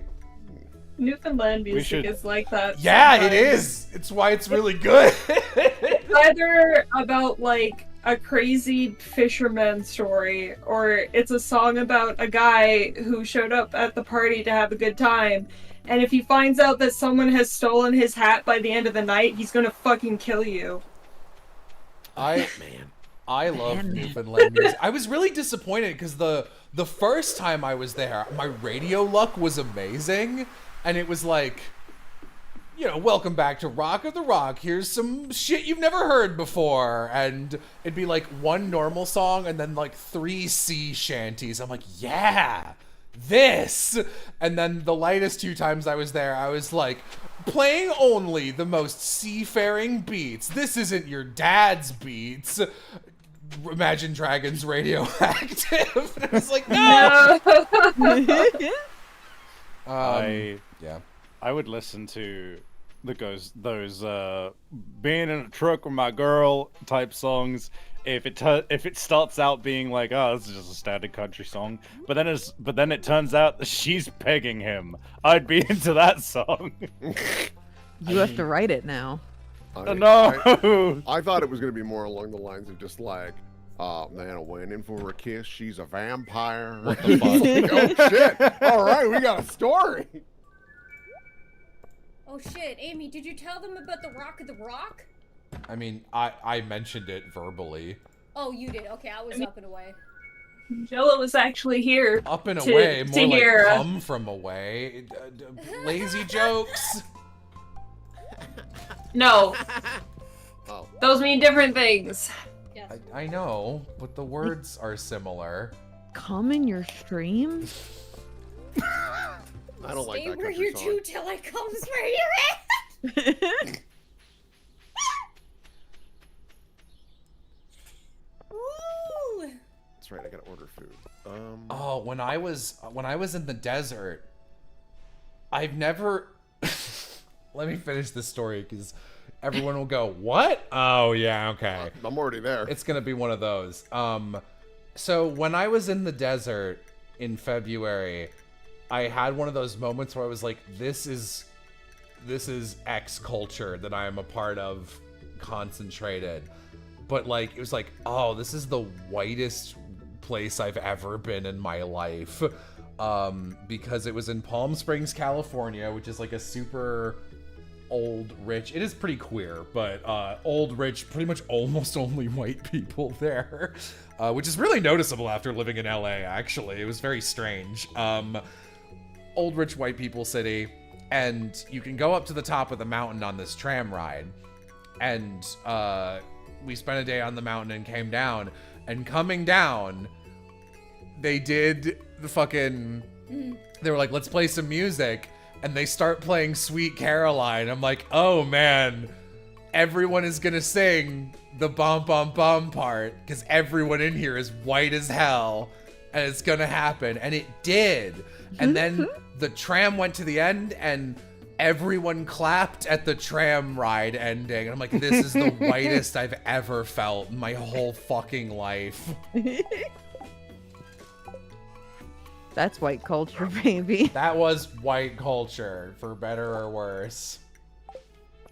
Newfoundland music is like that. Yeah, sometimes. it is. It's why it's really good. It's either about a crazy fisherman story, or it's a song about a guy who showed up at the party to have a good time, and if he finds out that someone has stolen his hat by the end of the night, he's gonna fucking kill you. I love Newfoundland music. I was really disappointed because the first time I was there, my radio luck was amazing, and it was welcome back to Rock of the Rock. Here's some shit you've never heard before. And it'd be one normal song and then 3 sea shanties. I'm like, yeah, this. And then the lightest 2 times I was there, I was playing only the most seafaring beats. This isn't your dad's beats. Imagine Dragons Radioactive. And I was like, no. Yeah. I would listen to those being in a truck with my girl type songs if it starts out being oh, this is just a standard country song, but then it turns out that she's pegging him. I'd be into that song. You have to write it now. No. I thought it was gonna be more along the lines of just man, I went in for a kiss. She's a vampire. What the fuck? Oh shit! All right, we got a story. Oh shit, Amy, did you tell them about the Rock of the Rock? I mean, I mentioned it verbally. Oh, you did. Okay, I was up and away. Jello was actually here. Up and away, to more hear. come from away. Lazy jokes. No. Oh. Those mean different things. Yes. I know, but the words are similar. Come in your stream? I don't like Stay that where country you're song. to till I comes where you're at. Woo! That's right. I gotta order food. Oh, when I was in the desert, I've never. Let me finish this story because everyone will go, "What? Oh yeah, okay." I'm already there. It's gonna be one of those. So when I was in the desert in February, I had one of those moments where I was like, this is X culture that I am a part of, concentrated. But it was oh, this is the whitest place I've ever been in my life. Because it was in Palm Springs, California, which is a super old, rich. It is pretty queer, but old, rich, pretty much almost only white people there, which is really noticeable after living in LA, actually. It was very strange. Old, rich, white people city, and you can go up to the top of the mountain on this tram ride. And we spent a day on the mountain and came down, and coming down, they did the fucking... They were like, let's play some music. and they start playing Sweet Caroline. I'm like, oh man, everyone is gonna sing the bum bum bum part because everyone in here is white as hell, and it's gonna happen, and it did. And then the tram went to the end, and everyone clapped at the tram ride ending. And I'm like, this is the whitest I've ever felt in my whole fucking life. That's white culture, baby. That was white culture, for better or worse.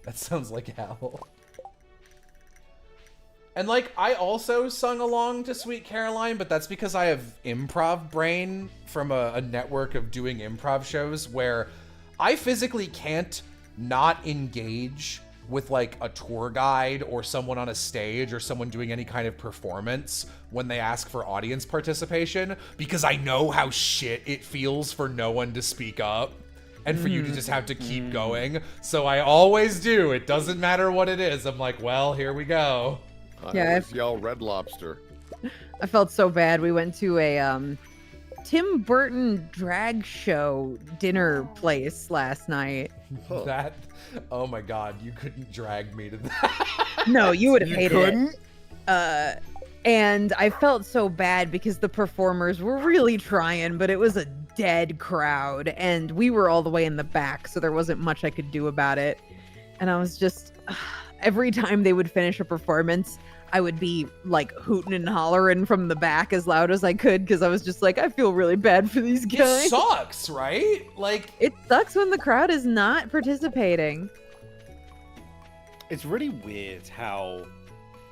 That sounds like hell. And like, I also sung along to Sweet Caroline, but that's because I have improv brain from a network of doing improv shows where I physically can't not engage with like a tour guide or someone on a stage or someone doing any kind of performance when they ask for audience participation, because I know how shit it feels for no one to speak up and for you to just have to keep going. So I always do. It doesn't matter what it is. I'm like, well, here we go. I always yell Red Lobster. I felt so bad. We went to a Tim Burton drag show dinner place last night. That, oh my god, you couldn't drag me to that. No, you would have You hated couldn't? it. And I felt so bad because the performers were really trying, but it was a dead crowd, and we were all the way in the back, so there wasn't much I could do about it. And I was just, every time they would finish a performance, I would be like hooting and hollering from the back as loud as I could, because I was just like, I feel really bad for these guys. It sucks, right? Like, It sucks when the crowd is not participating. It's really weird how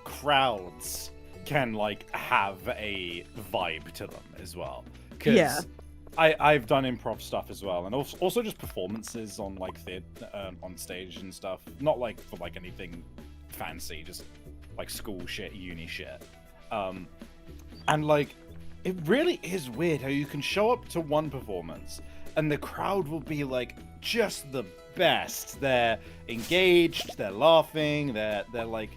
crowds can like have a vibe to them as well. 'Cause Yeah. I've done improv stuff as well, and also just performances on like on stage and stuff. Not like for like anything fancy, just like school shit, uni shit. And like, it really is weird how you can show up to one performance and the crowd will be like just the best. They're engaged, they're laughing, they're like,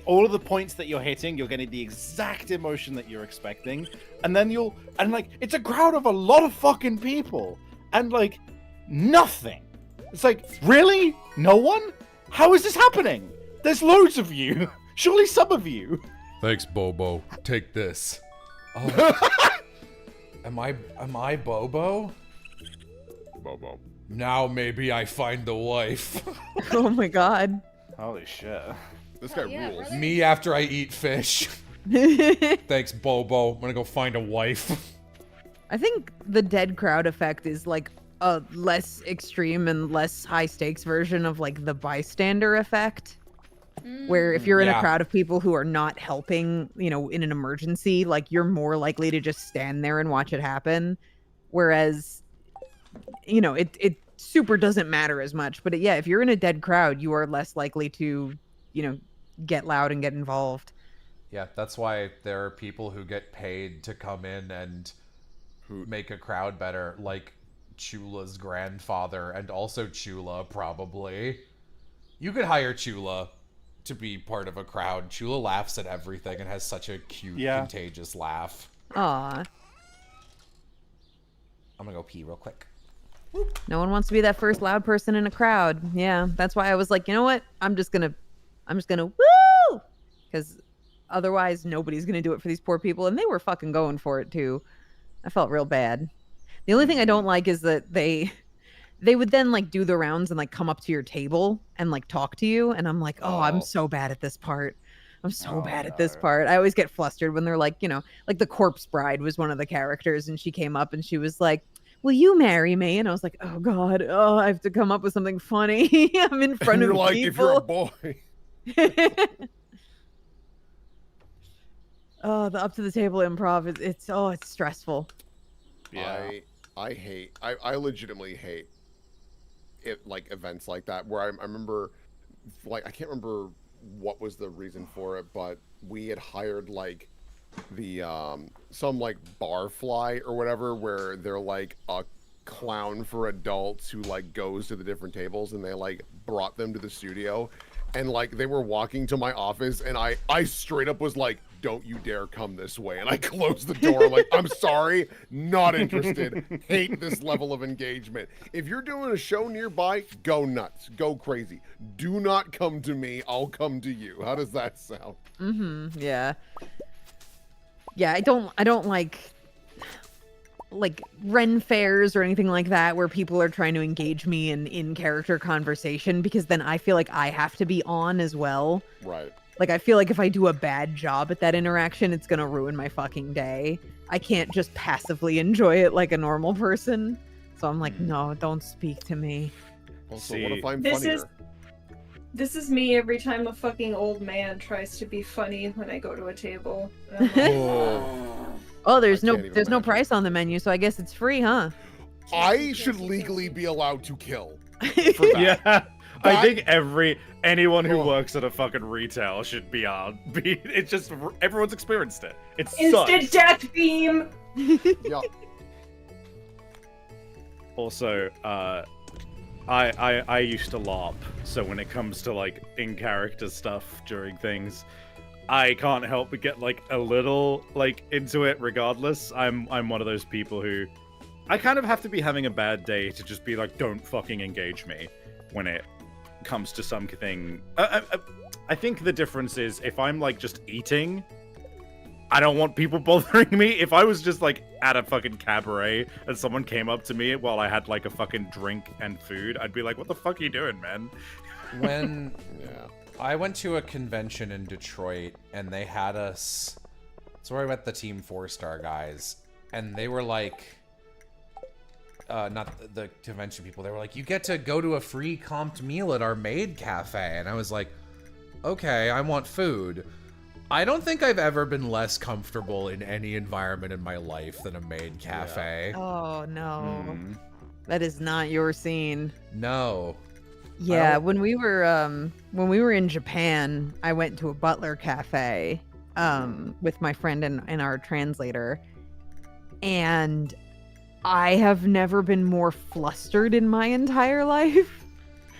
all of the points that you're hitting, you're getting the exact emotion that you're expecting, and then like, it's a crowd of a lot of fucking people, and like, nothing. It's like, really? No one? How is this happening? There's loads of you. Surely some of you. thanks, Bobo. Take this. Oh. Am I Bobo? Bobo. Now maybe I find the wife. Oh my god. Holy shit. This guy Oh, yeah, rules. brother. Me after I eat fish. Thanks, Bobo. I'm gonna go find a wife. I think the dead crowd effect is like a less extreme and less high stakes version of like the bystander effect. Where if you're in a Yeah. crowd of people who are not helping, you know, in an emergency, like you're more likely to just stand there and watch it happen. Whereas, you know, it super doesn't matter as much. But yeah, if you're in a dead crowd, you are less likely to, you know, get loud and get involved. Yeah, that's why there are people who get paid to come in and make a crowd better, like Chula's grandfather, and also Chula, probably. You could hire Chula to be part of a crowd. Chula laughs at everything and has such a cute, contagious laugh. Aw. I'm gonna go pee real quick. No one wants to be that first loud person in a crowd. Yeah, that's why I was like, you know what? I'm just gonna woo! Because otherwise nobody's gonna do it for these poor people, and they were fucking going for it too. I felt real bad. The only thing I don't like is that they would then like do the rounds and like come up to your table and like talk to you, and I'm like, oh, I'm so bad at this part. I'm so bad at this part. I always get flustered when they're like, you know, like the Corpse Bride was one of the characters, and she came up and she was like, will you marry me? And I was like, oh god, oh, I have to come up with something funny. I'm in front You're of like, if you're a people. boy. Oh, the up to the table improv it's stressful. Yeah. I legitimately hate it, like events like that where I remember, like, I can't remember what was the reason for it, but we had hired like the some like barfly or whatever, where they're like a clown for adults who like goes to the different tables, and they like brought them to the studio, and like they were walking to my office, and I straight up was like, "Don't you dare come this way!" And I closed the door. I'm like, "I'm sorry, not interested. Hate this level of engagement. If you're doing a show nearby, go nuts, go crazy. Do not come to me. I'll come to you." How does that sound? Yeah. Yeah, I don't like Ren fairs or anything like that where people are trying to engage me in character conversation, because then I feel like I have to be on as well. Right. Like, I feel like if I do a bad job at that interaction, it's gonna ruin my fucking day. I can't just passively enjoy it like a normal person. So I'm like, no, don't speak to me. Also, what if I'm This funnier? This is me every time a fucking old man tries to be funny when I go to a table. Oh, there's I no can't even there's no imagine. price on the menu, so I guess it's free, huh? I should legally be allowed to kill for that. Yeah. I That- think anyone who Oh. works at a fucking retail should be it's just everyone's experienced it. It Instant sucks. death beam! Yeah. Also, I used to LARP, so when it comes to like in character stuff during things, I can't help but get like a little like into it regardless. I'm one of those people who I kind of have to be having a bad day to just be like, don't fucking engage me when it comes to something. I think the difference is if I'm like just eating, I don't want people bothering me. If I was just like at a fucking cabaret and someone came up to me while I had like a fucking drink and food, I'd be like, what the fuck are you doing, man? When Yeah. I went to a convention in Detroit and they had us, so I met the Team 4-star guys, and they were like, not the convention people, they were like, you get to go to a free comped meal at our maid cafe. And I was like, okay, I want food. I don't think I've ever been less comfortable in any environment in my life than a maid cafe. Oh no. Mm. That is not your scene. No. Yeah, don't- when we were in Japan, I went to a butler cafe with my friend and our translator, and I have never been more flustered in my entire life.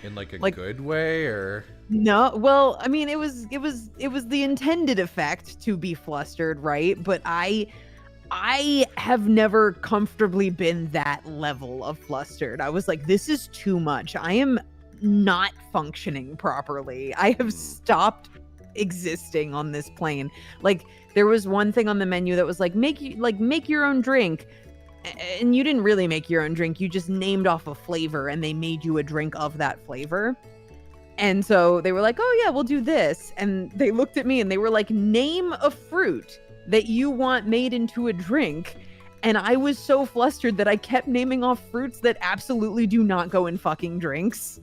In like a Like- good way, or No, well, I mean, it was the intended effect to be flustered, right? But I have never comfortably been that level of flustered. I was like, this is too much. I am not functioning properly. I have stopped existing on this plane. Like, there was one thing on the menu that was like, make your own drink. And you didn't really make your own drink. You just named off a flavor and they made you a drink of that flavor. And so they were like, oh yeah, we'll do this. And they looked at me and they were like, name a fruit that you want made into a drink. And I was so flustered that I kept naming off fruits that absolutely do not go in fucking drinks.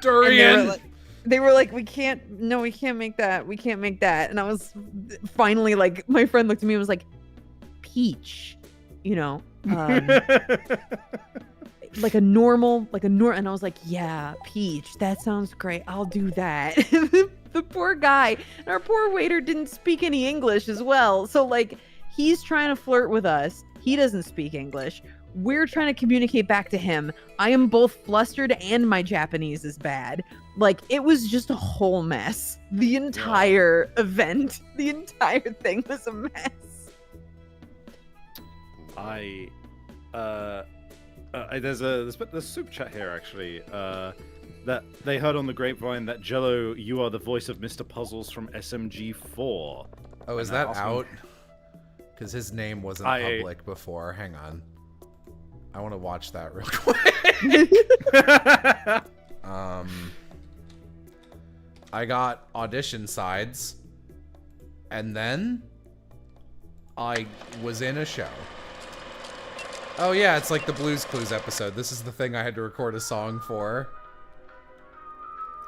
durian. And they were like, we can't make that. We can't make that. And I was finally like, my friend looked at me and was like, peach, you know, like a normal, and I was like, yeah, peach, that sounds great. I'll do that. The poor guy, and our poor waiter didn't speak any English as well. So like, he's trying to flirt with us. He doesn't speak English. We're trying to communicate back to him. I am both flustered and my Japanese is bad. Like, it was just a whole mess. The entire event, the entire thing was a mess. There's a super chat here actually. That they heard on the grapevine that Jello, you are the voice of Mr. Puzzles from SMG4. Oh, is And that awesome. out? Because his name wasn't public before. Hang on. I want to watch that real quick. I got audition sides, and then I was in a show. Oh yeah, it's like the Blues Clues episode. This is the thing I had to record a song for.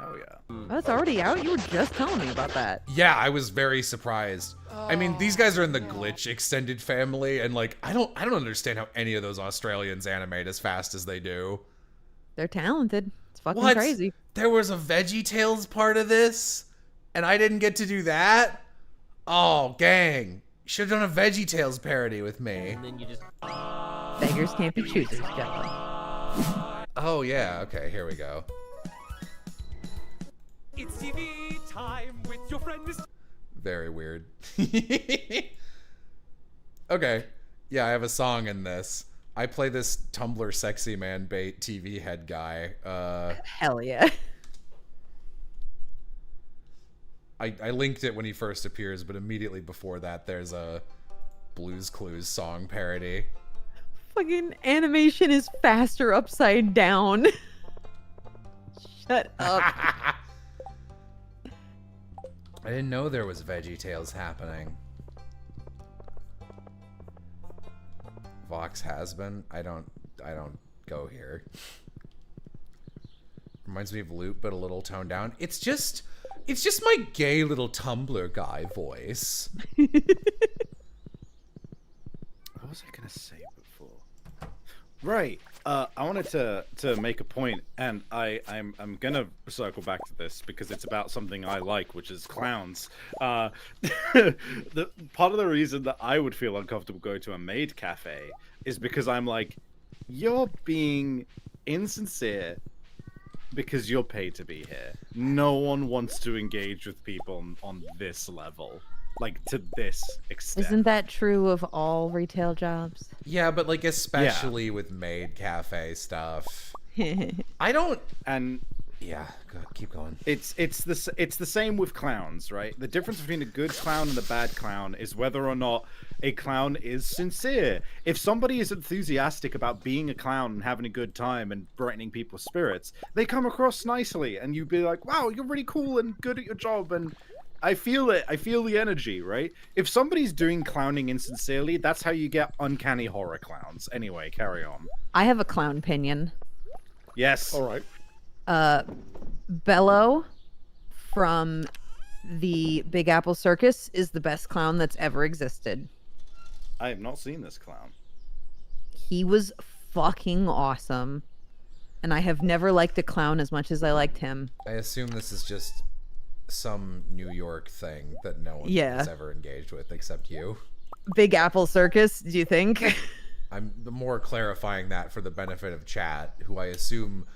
Oh yeah. Oh, it's already out? You were just telling me about that. Yeah, I was very surprised. I mean, these guys are in the Glitch extended family, and like, I don't understand how any of those Australians animate as fast as they do. They're talented. It's fucking What? crazy. There was a VeggieTales part of this, and I didn't get to do that? Oh, gang. You should have done a VeggieTales parody with me. And then you just Beggars can't be choosers, Jello. Oh, yeah. Okay, here we go. It's TV time with your friend Mr. Very weird. Okay. Yeah, I have a song in this. I play this Tumblr sexy man bait TV head guy. Hell yeah. I linked it when he first appears, but immediately before that, there's a Blue's Clues song parody. Fucking animation is faster upside down. Shut up. I didn't know there was VeggieTales happening. Vox has been. I don't go here. Reminds me of Loot, but a little toned down. It's just my gay little Tumblr guy voice. What was I gonna say before? Right. I wanted to make a point, and I'm gonna circle back to this because it's about something I like, which is clowns. The part of the reason that I would feel uncomfortable going to a maid cafe is because I'm like, you're being insincere because you're paid to be here. No one wants to engage with people on this level. Like, to this extent. Isn't that true of all retail jobs? Yeah, but like especially with maid cafe stuff. I don't. And yeah, keep going. It's the same with clowns, right? The difference between a good clown and a bad clown is whether or not a clown is sincere. If somebody is enthusiastic about being a clown and having a good time and brightening people's spirits, they come across nicely, and you'd be like, "Wow, you're really cool and good at your job," and I feel it. I feel the energy, right? If somebody's doing clowning insincerely, that's how you get uncanny horror clowns. Anyway, carry on. I have a clown opinion. Yes. All right. Bello from the Big Apple Circus is the best clown that's ever existed. I have not seen this clown. He was fucking awesome. And I have never liked a clown as much as I liked him. I assume this is just some New York thing that no one has ever engaged with except you. Big Apple Circus, do you think? I'm more clarifying that for the benefit of chat, who I assume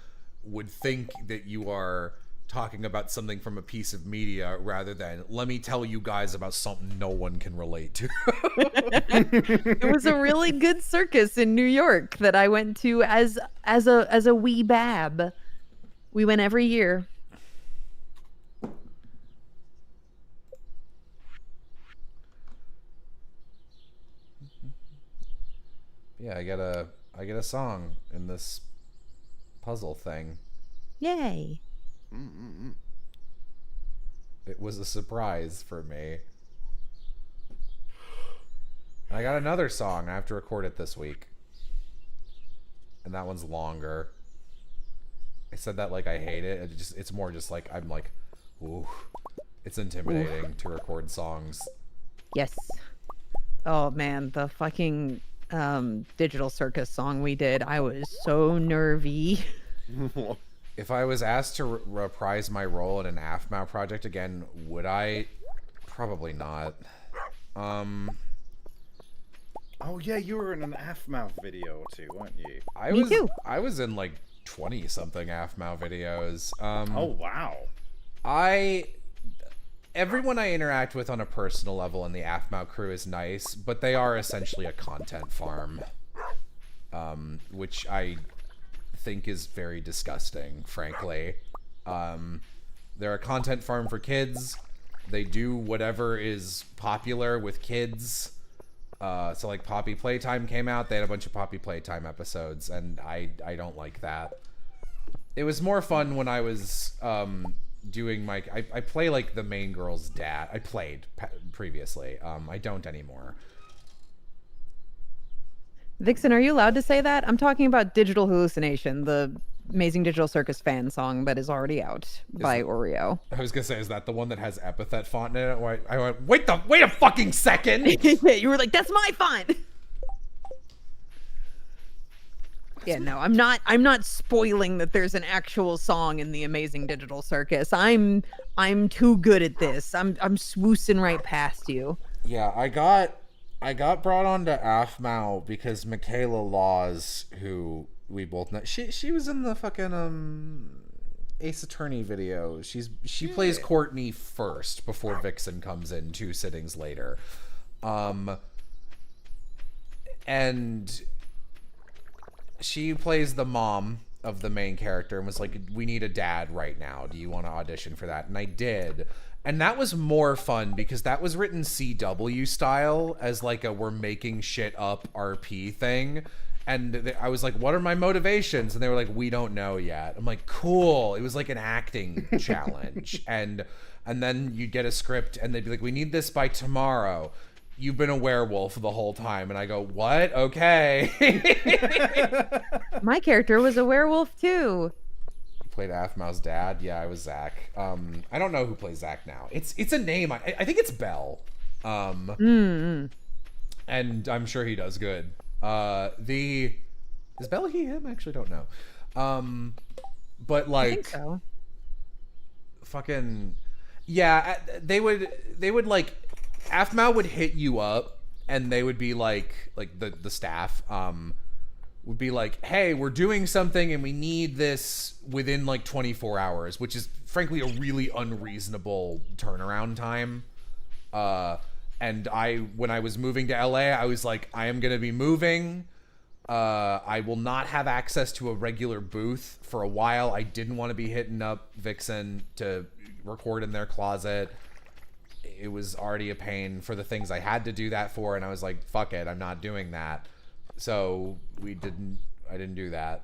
would think that you are talking about something from a piece of media rather than let me tell you guys about something no one can relate to. It was a really good circus in New York that I went to as a wee bab. We went every year. Yeah, I get a song in this puzzle thing. Yay. It was a surprise for me. I got another song. I have to record it this week. And that one's longer. I said that like I hate it. It's more just like I'm like, ooh. It's intimidating to record songs. Yes. Oh man, the fucking Digital Circus song we did, I was so nervy. If I was asked to reprise my role in an AFMAO project again, would I? Probably not. Oh yeah, you were in an AFMAO video or two, weren't you? Me too. I was in like 20 something AFMAO videos. Oh wow. Everyone I interact with on a personal level in the AFMAO crew is nice, but they are essentially a content farm, which I think is very disgusting, frankly. They're a content farm for kids. They do whatever is popular with kids. So like Poppy Playtime came out, they had a bunch of Poppy Playtime episodes, and I don't like that. It was more fun when I was doing my I play like the main girl's dad. I played previously. I don't anymore. Vixen, are you allowed to say that? I'm talking about Digital Hallucination, the Amazing Digital Circus fan song that is already out by Oreo. I was gonna say, is that the one that has epithet font in it? I went, wait a fucking second. You were like, that's my font. Yeah, no, I'm not spoiling that there's an actual song in the Amazing Digital Circus. I'm too good at this. I'm swoosing right past you. Yeah, I got brought onto AFMAO because Michaela Laws, who we both know, she was in the fucking Ace Attorney video. She plays Courtney first before Vixen comes in 2 sittings later. And she plays the mom of the main character and was like, we need a dad right now. Do you want to audition for that? And I did. And that was more fun because that was written CW style as like a we're making shit up RP thing. And I was like, what are my motivations? And they were like, we don't know yet. I'm like, cool. It was like an acting challenge. And then you'd get a script and they'd be like, we need this by tomorrow. You've been a werewolf the whole time. And I go, what? Okay. My character was a werewolf too. You played Aphmau's dad? Yeah, I was Zach. I don't know who plays Zach now. It's a name. I think it's Bell. And I'm sure he does good. Is Bell he him? I actually don't know. But like, I think so. Fucking, yeah. They would like, Aphmau would hit you up, and they would be like the staff would be like, hey, we're doing something, and we need this within like 24 hours, which is frankly a really unreasonable turnaround time. And when I was moving to LA, I was like, I am going to be moving. I will not have access to a regular booth for a while. I didn't want to be hitting up Vixen to record in their closet. It was already a pain for the things I had to do that for. And I was like, fuck it, I'm not doing that. So I didn't do that.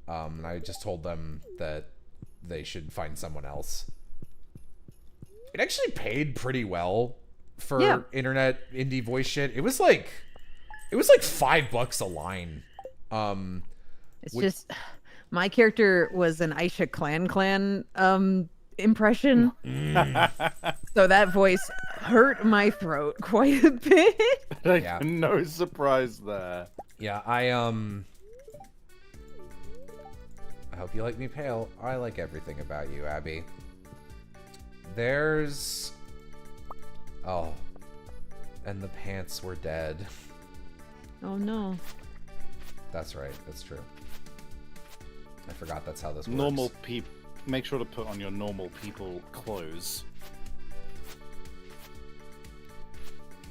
And I just told them that they should find someone else. It actually paid pretty well for internet indie voice shit. It was like $5 a line. It's just my character was an Aisha Clan impression. So that voice hurt my throat quite a bit. Yeah. No surprise there. Yeah, I hope you like me pale. I like everything about you, Abby. There's... Oh. And the pants were dead. Oh no. That's right, that's true. I forgot that's how this works. Normal people. Make sure to put on your normal people clothes.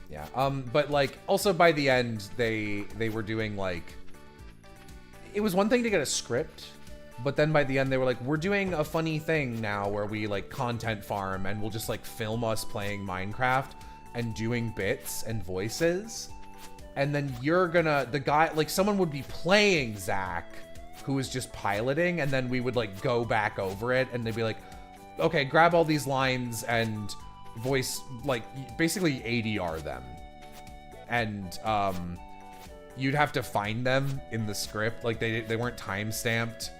Yeah, but like, also by the end, they were doing like... It was one thing to get a script, but then by the end they were like, we're doing a funny thing now where we like content farm and we'll just like film us playing Minecraft and doing bits and voices. And then someone would be playing Zach, who was just piloting, and then we would like go back over it and they'd be like, okay, grab all these lines and voice, like basically ADR them. And you'd have to find them in the script. Like they weren't time stamped.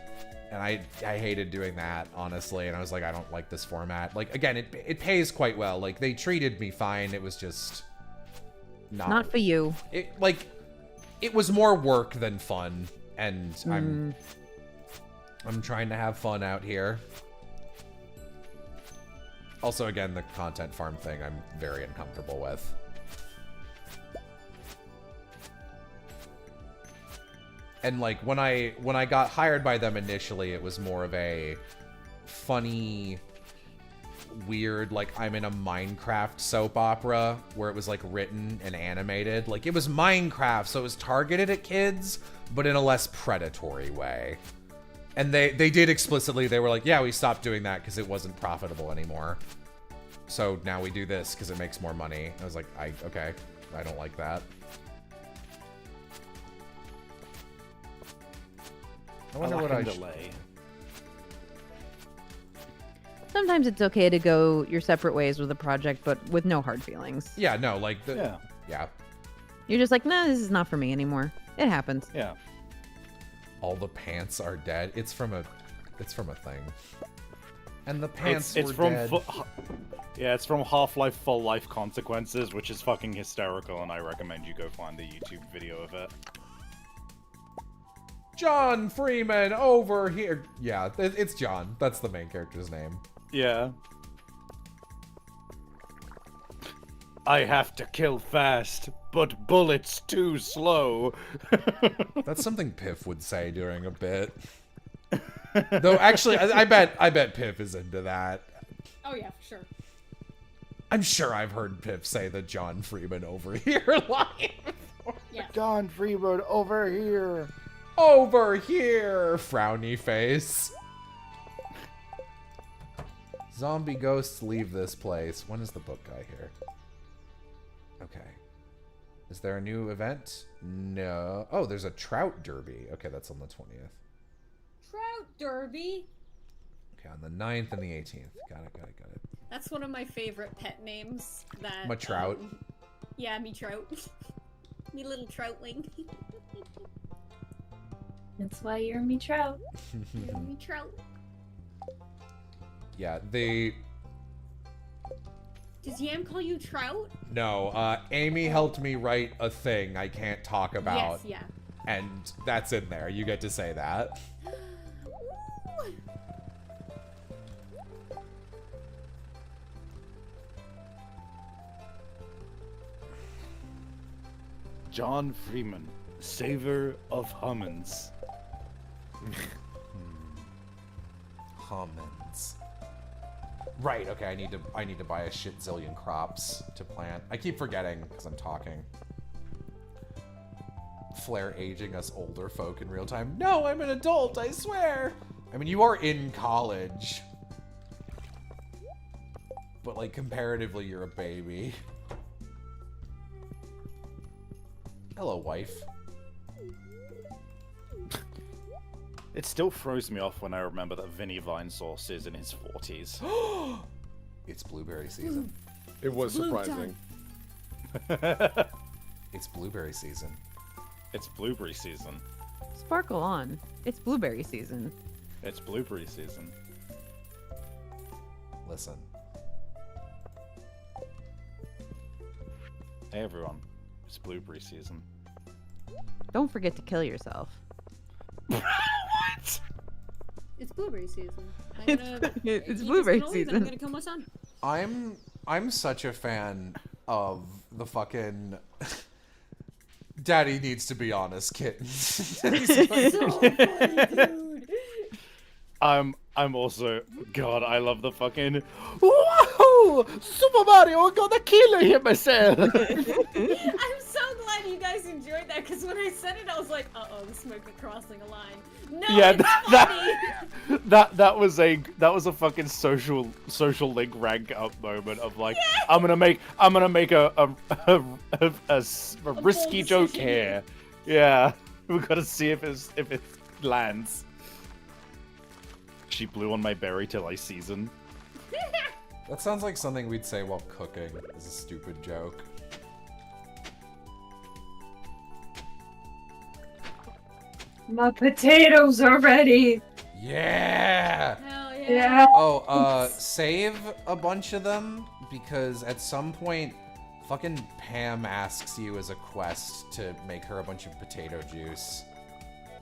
And I hated doing that, honestly. And I was like, I don't like this format. Like, again, it pays quite well. Like, they treated me fine. It was just not for you. It was more work than fun. And I'm trying to have fun out here. Also, again, the content farm thing I'm very uncomfortable with. And like when I got hired by them initially, it was more of a funny, weird, like I'm in a Minecraft soap opera where it was like written and animated. Like it was Minecraft, so it was targeted at kids, but in a less predatory way. And they did explicitly, they were like, yeah, we stopped doing that because it wasn't profitable anymore. So now we do this because it makes more money. I was like, okay, I don't like that. I wonder what I delay. Sometimes it's okay to go your separate ways with a project, but with no hard feelings. Yeah, no, like yeah. You're just like, nah, this is not for me anymore. It happens. Yeah. All the pants are dead. It's from a thing. And the pants it's were from dead. Yeah, it's from Half-Life Full Life Consequences, which is fucking hysterical, and I recommend you go find the YouTube video of it. John Freeman over here. Yeah, it's John. That's the main character's name. Yeah. I have to kill fast, but bullets too slow. That's something Piff would say during a bit. Though actually, I bet Pip is into that. Oh yeah, for sure. I'm sure I've heard Pip say the John Freeman over here line. Yeah. John Freeman over here. Over here, frowny face. Zombie ghosts leave this place. When is the book guy here? Okay. Is there a new event? No. Oh, there's a trout derby. Okay, that's on the 20th. Trout derby. Okay, on the 9th and the 18th. Got it. That's one of my favorite pet names. That. My trout. Yeah, me trout. Me little troutling. That's why you're me trout. You're me trout. Yeah, they... Does Yam call you trout? No, Amy helped me write a thing I can't talk about. Yes, yeah. And that's in there. You get to say that. John Freeman, savor of Hummins. Humans. Right, okay, I need to buy a shit zillion crops to plant. I keep forgetting because I'm talking. Flair aging us older folk in real time. No, I'm an adult, I swear. I mean, you are in college. But like comparatively, you're a baby. Hello, wife. It still throws me off when I remember that Vinny Vinesauce is in his 40s. It's blueberry season. It was surprising. It's blueberry season. It's blueberry season. Sparkle on. It's blueberry season. It's blueberry season. Listen. Hey everyone, it's blueberry season. Don't forget to kill yourself. What? It's blueberry season. It's blueberry season. I'm gonna kill my son. I'm such a fan of the fucking Daddy needs to be honest kitten. So funny, dude. I'm also, God, I love the fucking whoa, Super Mario gonna kill himself. I'm so glad you guys enjoyed that because when I said it, I was like, "Uh-oh, this might be crossing a line." No, Yeah, it's funny. that was a fucking social link rank up moment of like, Yes! I'm gonna make a risky bold joke decision. here. Yeah, we gotta see if it lands. She blew on my berry till I season. That sounds like something we'd say while cooking. It's a stupid joke. My potatoes are ready. Yeah! Hell yeah. Yeah. Oh, save a bunch of them because at some point fucking Pam asks you as a quest to make her a bunch of potato juice.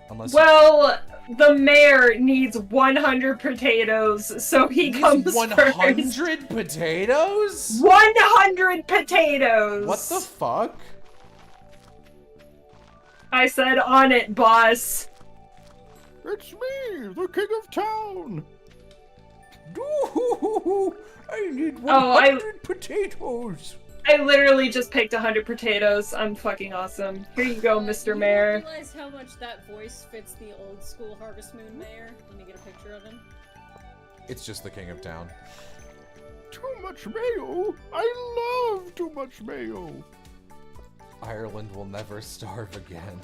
Unless Well, the mayor needs 100 potatoes, so he comes first. 100 potatoes? 100 potatoes! What the fuck? I said on it, boss. It's me, the king of town. I need 100 Oh, potatoes. I literally just picked 100 potatoes. I'm fucking awesome. Here you go, Mr. You Mayor. don't realize how much that voice fits the old school Harvest Moon mayor? Let me get a picture of him. It's just the king of town. Too much mayo. I love too much mayo. Ireland will never starve again.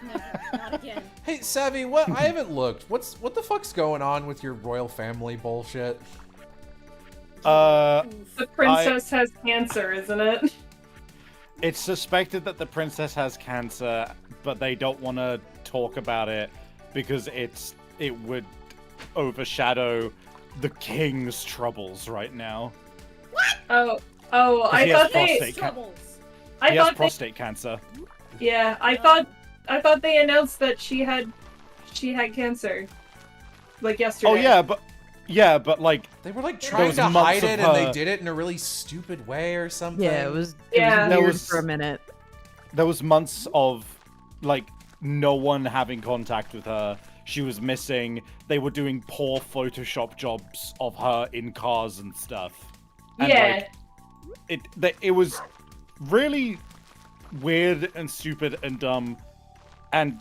Never, not again. Hey, Savvy, what? I haven't looked. What the fuck's going on with your royal family bullshit? The princess has cancer, isn't it? It's suspected that the princess has cancer, but they don't want to talk about it because it would overshadow the king's troubles right now. Oh, He I has thought they. prostate Troubles. I He has thought they. prostate cancer. Yeah, I thought they announced that she had cancer, like yesterday. Oh yeah, but like They were like trying Those to months hide of it, and they her- did it in a really stupid way or something. Yeah, it was Yeah. There weird was- for a minute. there was months of like no one having contact with her. she was missing. They were doing poor Photoshop jobs of her in cars and stuff. And, Yeah. It was really weird and stupid and dumb. And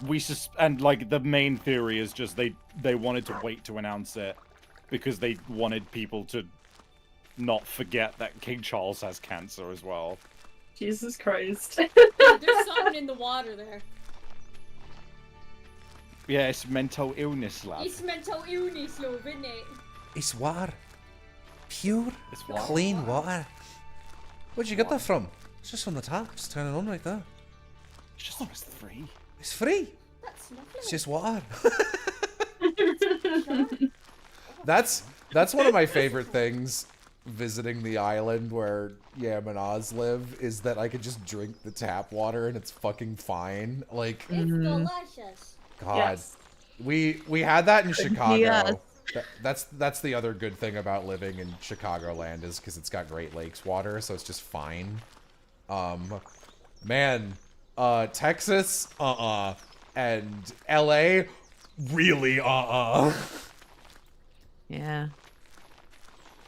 like the main theory is just they wanted to wait to announce it because they wanted people to not forget that King Charles has cancer as well. Jesus Christ. There's something in the water there. Yeah, it's mental illness, lad. It's mental illness, love, isn't it? It's water. Pure, It's water. clean water. Where'd you get that from? It's just from the tap. Just turn it on right there. It's free. It's free. That's lovely. It's just water. That's one of my favorite things visiting the island where Yam and Oz live, is that I could just drink the tap water and it's fucking fine. Like, It's delicious. God. Yes. We had that in Chicago. Yes. That's the other good thing about living in Chicagoland, is because it's got Great Lakes water, so it's just fine. Man, Texas, and LA, really, Yeah.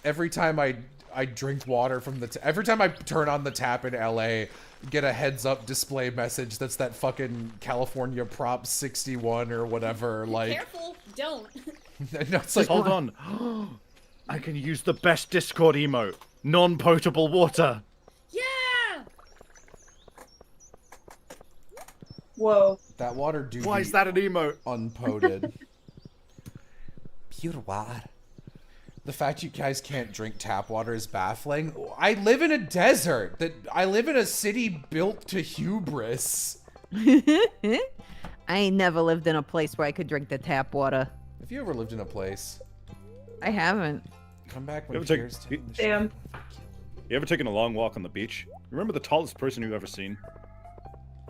Every time I drink water from the every time I turn on the tap in LA, get a heads up display message that's that fucking California Prop 61 or whatever. Like, Careful, don't. no, it's like, Hold on. I can use the best Discord emote. Non-potable water. Yeah! Whoa. that water do Why be is that an emote? unpoted. Pure water. The fact you guys can't drink tap water is baffling. I live in a desert. I live in a city built to hubris. I ain't never lived in a place where I could drink the tap water. Have you ever lived in a place? I haven't. Come back You when ever take- Pierre's you- doing the Damn. You ever taken a long walk on the beach? Remember the tallest person you've ever seen?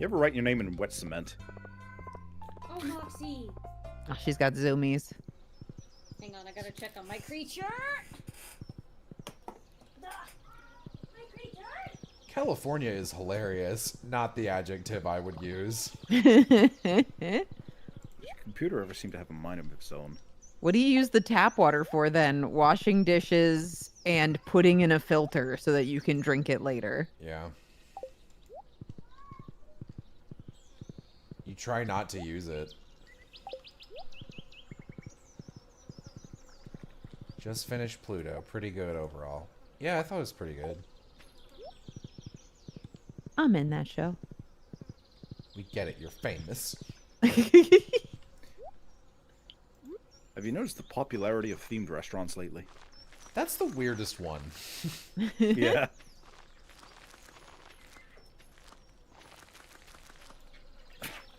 You ever write your name in wet cement? Oh, Moxie. Oh, she's got zoomies. Hang on, I gotta check on my creature. My creature. California is hilarious. Not the adjective I would use. Computer ever seem to have a mind of its own? What do you use the tap water for then? Washing dishes and putting in a filter so that you can drink it later. Yeah. You try not to use it. Just finished Pluto. Pretty good overall. Yeah, I thought it was pretty good. I'm in that show. We get it. You're famous. Have you noticed the popularity of themed restaurants lately? That's the weirdest one. Yeah.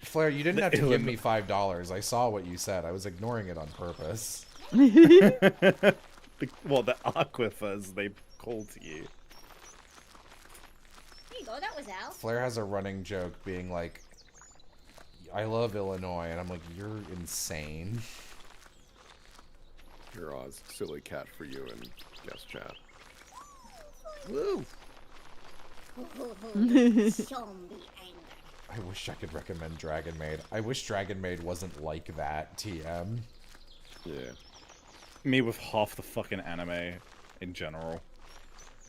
Flair, you didn't have to give me $5. I saw what you said. I was ignoring it on purpose. Well, the aquifers they call to you. There you go, that was Al. Flair has a running joke being like, I love Illinois, and I'm like, you're insane. Here, Oz, silly cat for you and guest chat. Woo! Zombie anger. I wish I could recommend Dragon Maid. I wish Dragon Maid wasn't like that, TM. Yeah. Me with half the fucking anime in general.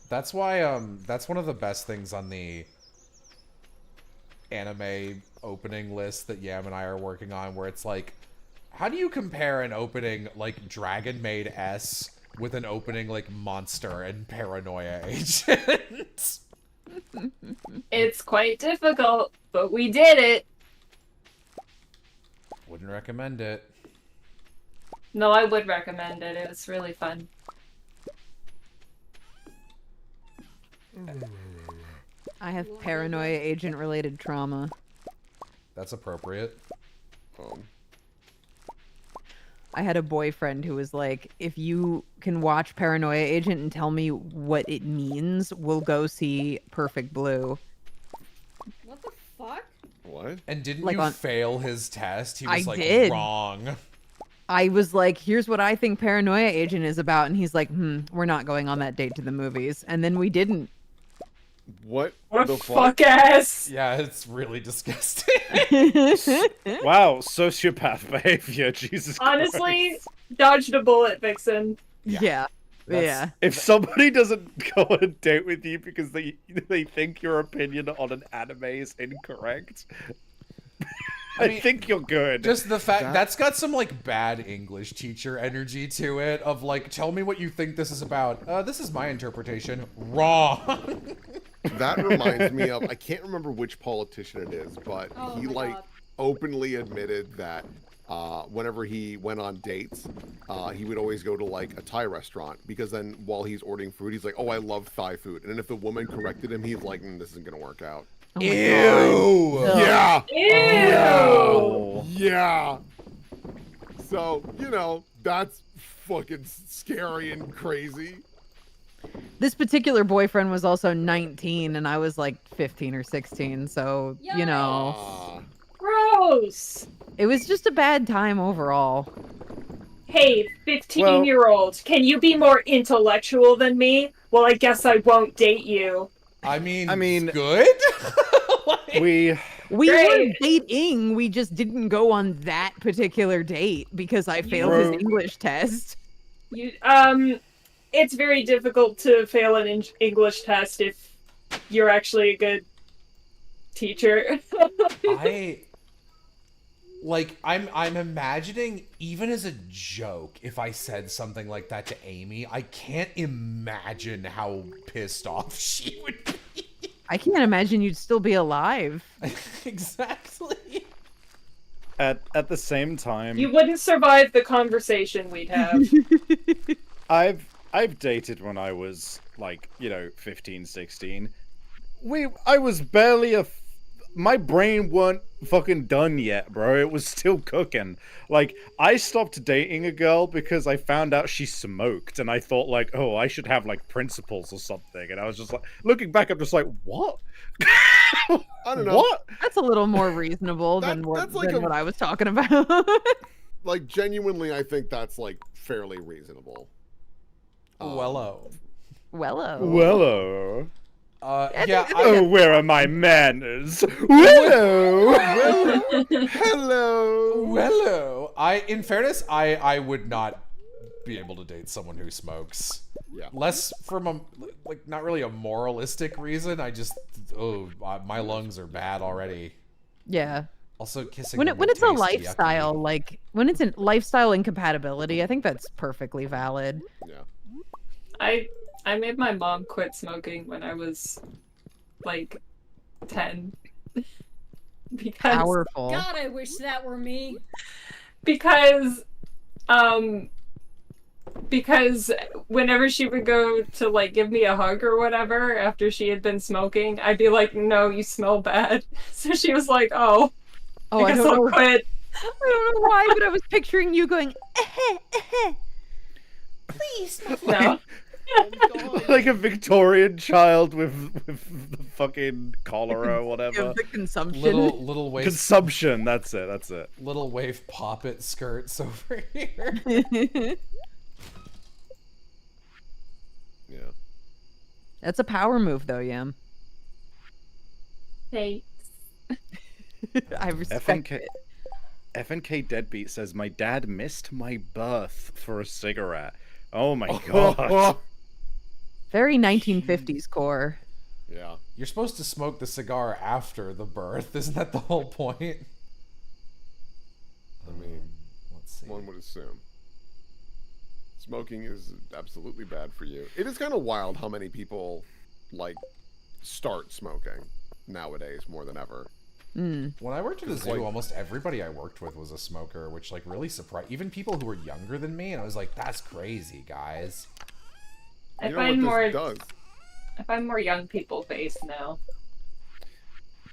That's why, that's one of the best things on the anime opening list that Yam and I are working on, where it's like, how do you compare an opening like Dragon Maid S with an opening like Monster and Paranoia Agent? It's quite difficult, but we did it. Wouldn't recommend it. No, I would recommend it. It was really fun. I have paranoia agent related trauma. That's appropriate. I had a boyfriend who was like, if you can watch Paranoia Agent and tell me what it means, we'll go see Perfect Blue. What the fuck? What? And didn't Like you on- fail his test? He I was like, did. wrong. I was like, here's what I think Paranoia Agent is about. And he's like, we're not going on that date to the movies. And then we didn't. What What the a fuck ass. Yeah, it's really disgusting. Wow, sociopath behavior. Jesus Honestly, Christ. dodged a bullet, Vixen. Yeah. That's- Yeah. If somebody doesn't go on a date with you because they think your opinion on an anime is incorrect, I mean, think you're good. Just the fact that's got some like bad English teacher energy to it of like, tell me what you think this is about. This is my interpretation. Wrong. That reminds me of, I can't remember which politician it is, but Oh he my like God. openly admitted that whenever he went on dates, he would always go to like a Thai restaurant because then while he's ordering food, he's like, "Oh, I love Thai food," and then if the woman corrected him, he's like, "This isn't gonna work out." Oh my Ew. God. Yeah, Ew! Oh. yeah. So that's fucking scary and crazy. This particular boyfriend was also 19 and I was like 15 or 16, so Ah. Gross! it was just a bad time overall. Hey, 15-year-old, can you be more intellectual than me? Well, I guess I won't date you. I mean, it's good. Like- We We Great. were dating, we just didn't go on that particular date because I failed his Bro. English test. You, it's very difficult to fail an English test if you're actually a good teacher. I'm imagining, even as a joke, if I said something like that to Amy, I can't imagine how pissed off she would be. I can't imagine you'd still be alive. Exactly. at the same time, You wouldn't survive the conversation we'd have. I've dated when I was like 15, 16. I was barely my brain weren't fucking done yet, bro. It was still cooking. Like, I stopped dating a girl because I found out she smoked, and I thought like, oh, I should have like principles or something. And I was just like, looking back, I'm just like, what? I don't know. What? That's a little more reasonable than that's like what I was talking about. Like, genuinely, I think that's like fairly reasonable. Wello. Wello. Yeah. Oh, where are my manners? Wello. Hello. Wello. In fairness, I would not be able to date someone who smokes. Yeah. Less from a not really a moralistic reason. I just my lungs are bad already. Yeah. Also, kissing When them when would it's a taste lifestyle, yucky. like when it's a lifestyle incompatibility, I think that's perfectly valid. Yeah. I made my mom quit smoking when I was like 10. because Powerful. God, I wish that were me. because whenever she would go to like give me a hug or whatever after she had been smoking, I'd be like, "No, you smell bad." So she was like, "Oh, Oh, I I guess don't I'll know. quit." I don't know why, but I was picturing you going, Please, No. Like a Victorian child with the fucking cholera or whatever. of the consumption. Little wave Consumption. That's it. little wave poppet skirts over here. Yeah. That's a power move, though, Yam. Hey. I respect FNK, it. FNK Deadbeat says, my dad missed my birth for a cigarette. Oh my god. Very 1950s core. Yeah. You're supposed to smoke the cigar after the birth, isn't that the whole point? I mean, Let's see. one would assume. Smoking is absolutely bad for you. It is kind of wild how many people, like, start smoking nowadays more than ever. Mm. When I worked at a zoo, like- almost everybody I worked with was a smoker, which like really surprised even people who were younger than me. And I was like, "That's crazy, guys." I You know find what more this does? I find more young people face now.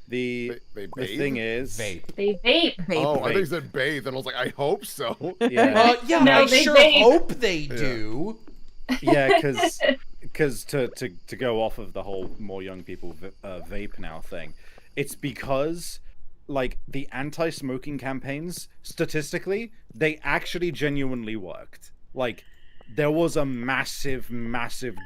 The They the bathe? thing is, Vape. They vape. Vape. Oh, I think Vape. you said bathe, and I was like, I hope so. yeah, Yeah, No, I they sure vape. hope they do. yeah, because to go off of the whole more young people vape now thing, it's because like the anti-smoking campaigns statistically they actually genuinely worked. Like there was a massive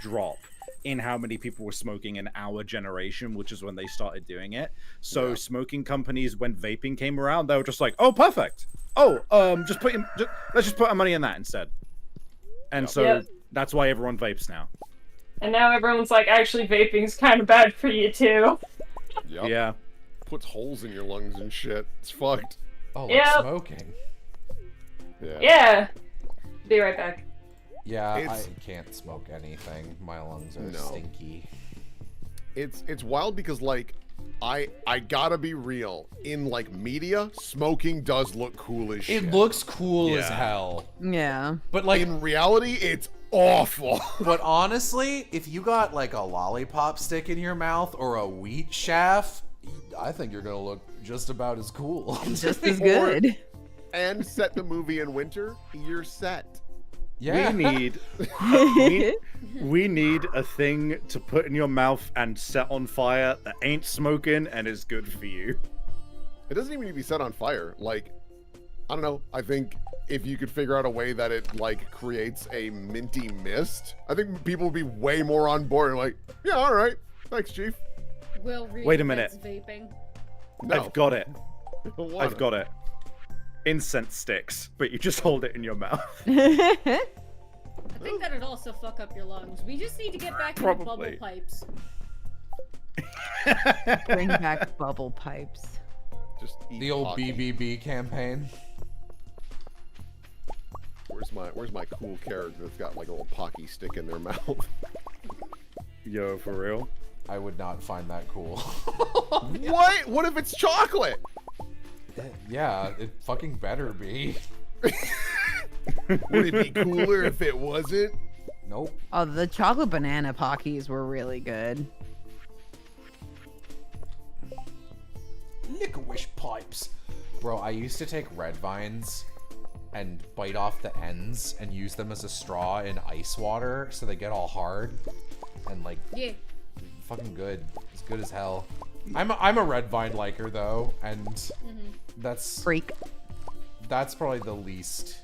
drop in how many people were smoking in our generation, which is when they started doing it. So smoking companies, when vaping came around, they were just like, "Oh, perfect. Oh, let's just put our money in that instead." And so that's why everyone vapes now. And now everyone's like, actually, vaping's kind of bad for you too. Yep. Yeah. Puts holes in your lungs and shit. It's fucked. Oh, like smoking. Yeah. Be right back. Yeah, I can't smoke anything. My lungs are stinky. It's wild because like I gotta be real. In like media, smoking does look cool as shit. It looks cool as hell. Yeah. But like in reality, it's awful. But honestly, if you got like a lollipop stick in your mouth or a wheat chaff, I think you're gonna look just about as cool. Just as good. And set the movie in winter, you're set. Yeah. We need a thing to put in your mouth and set on fire that ain't smoking and is good for you. It doesn't even need to be set on fire. Like, I don't know. I think if you could figure out a way that it like creates a minty mist, I think people would be way more on board and like, yeah, all right, thanks, Chief. Wait a minute. Vaping. No. I've got it. What? I've got it. Incense sticks, but you just hold it in your mouth. I think that'd also fuck up your lungs. We just need to get back to bubble pipes. Bring back bubble pipes. Just eat the old hockey. BBB campaign. Where's my cool character that's got like a little pocky stick in their mouth? Yo, for real? I would not find that cool. What? What if it's chocolate? Yeah, it fucking better be. Would it be cooler if it wasn't? Nope. Oh, the chocolate banana Pockies were really good. Licorice pipes. Bro, I used to take red vines and bite off the ends and use them as a straw in ice water so they get all hard and like fucking good. It's good as hell. I'm a red vine liker though, and that's freak. That's probably the least.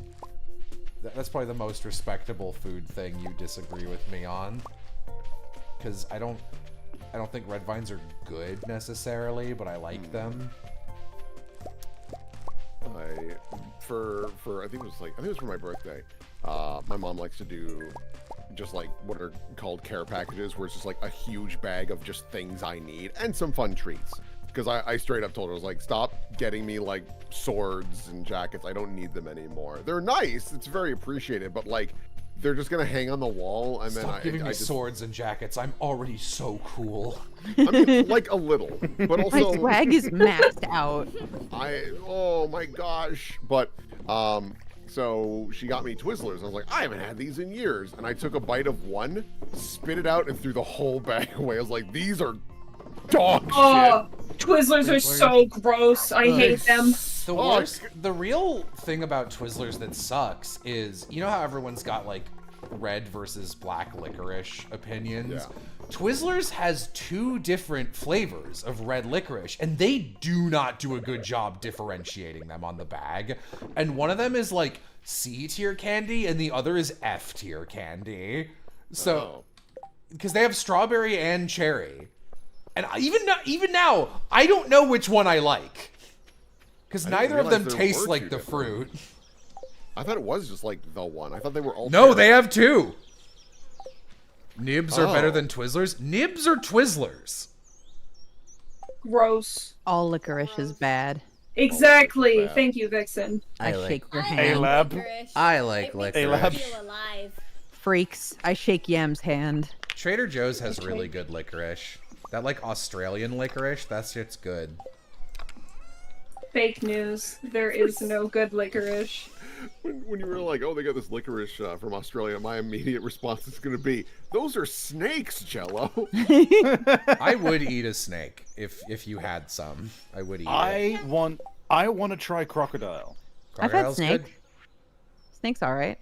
That's probably the most respectable food thing you disagree with me on. Because I don't think red vines are good necessarily, but I like them. I think it was for my birthday. My mom likes to do just like what are called care packages, where it's just like a huge bag of just things I need and some fun treats. Because I straight up told her, I was like, stop getting me like swords and jackets. I don't need them anymore. They're nice. It's very appreciated, but like they're just gonna hang on the wall. And Stop then giving I me just, swords and jackets. I'm already so cool. I mean, like a little, but also My swag is maxed out. Oh my gosh. But so she got me Twizzlers. I was like, I haven't had these in years. And I took a bite of one, spit it out, and threw the whole bag away. I was like, these are dog shit. Twizzlers are so gross. I hate them. The real thing about Twizzlers that sucks is, you know how everyone's got like red versus black licorice opinions? Yeah. Twizzlers has 2 different flavors of red licorice, and they do not do a good job differentiating them on the bag. And one of them is like C tier candy, and the other is F tier candy. So, because they have strawberry and cherry. And even now, I don't know which one I like. Because neither of them taste like the fruit. I thought it was just like the one. I thought they were all. No, they have 2. Nibs are better than Twizzlers. Nibs are Twizzlers. Gross. All licorice is bad. Exactly. Thank you, Vixen. I shake your hand. A-Lab. I like licorice. Feel alive. Freaks, I shake Yam's hand. Trader Joe's has really good licorice. That like Australian licorice, that shit's good. Fake news. There is no good licorice. When you were like, oh, they got this licorice from Australia, my immediate response is going to be, those are snakes, Jello. I would eat a snake if you had some. I would eat it. I want to try crocodile. I've had Crocodile's snake. good. Snake's all right.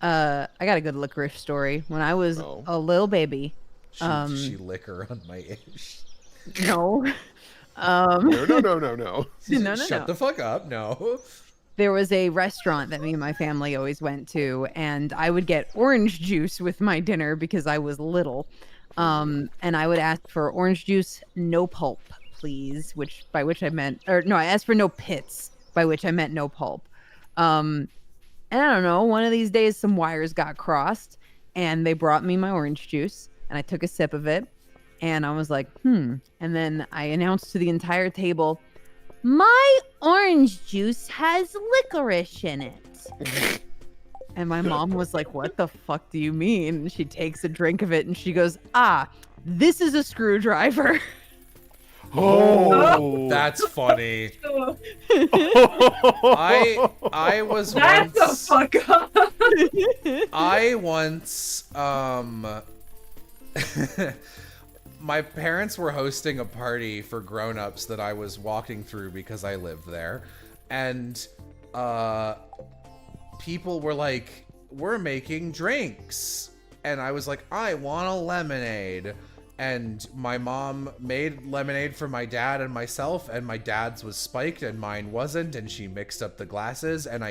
I got a good licorice story. When I was a little baby. She liquor on my ish. No. No. No. Shut the fuck up. No. there was a restaurant that me and my family always went to, and I would get orange juice with my dinner because I was little. And I would ask for orange juice, no pulp, please, by which I meant, or no, I asked for no pits, by which I meant no pulp. And I don't know, one of these days some wires got crossed and they brought me my orange juice and I took a sip of it and I was like, And then I announced to the entire table, my orange juice has licorice in it. And my mom was like, what the fuck do you mean? And she takes a drink of it and she goes, this is a screwdriver. Oh, That's funny. I was That's once. the fuck up. I once my parents were hosting a party for grown-ups that I was walking through because I lived there, and people were like, we're making drinks, and I was like, I want a lemonade. And my mom made lemonade for my dad and myself, and my dad's was spiked and mine wasn't, and she mixed up the glasses, and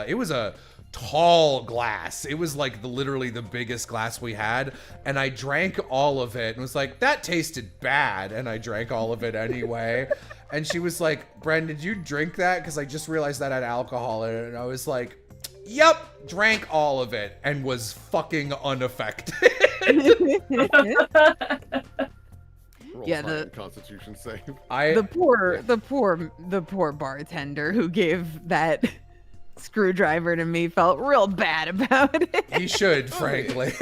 it was a tall glass. It was like literally the biggest glass we had, and I drank all of it and was like, that tasted bad, and I drank all of it anyway. And she was like, Bren, did you drink that? Because I just realized that had alcohol in it. And I was like, yep, drank all of it and was fucking unaffected. Roll Yeah, fine Constitution save. The poor bartender who gave that screwdriver to me felt real bad about it. He should, frankly.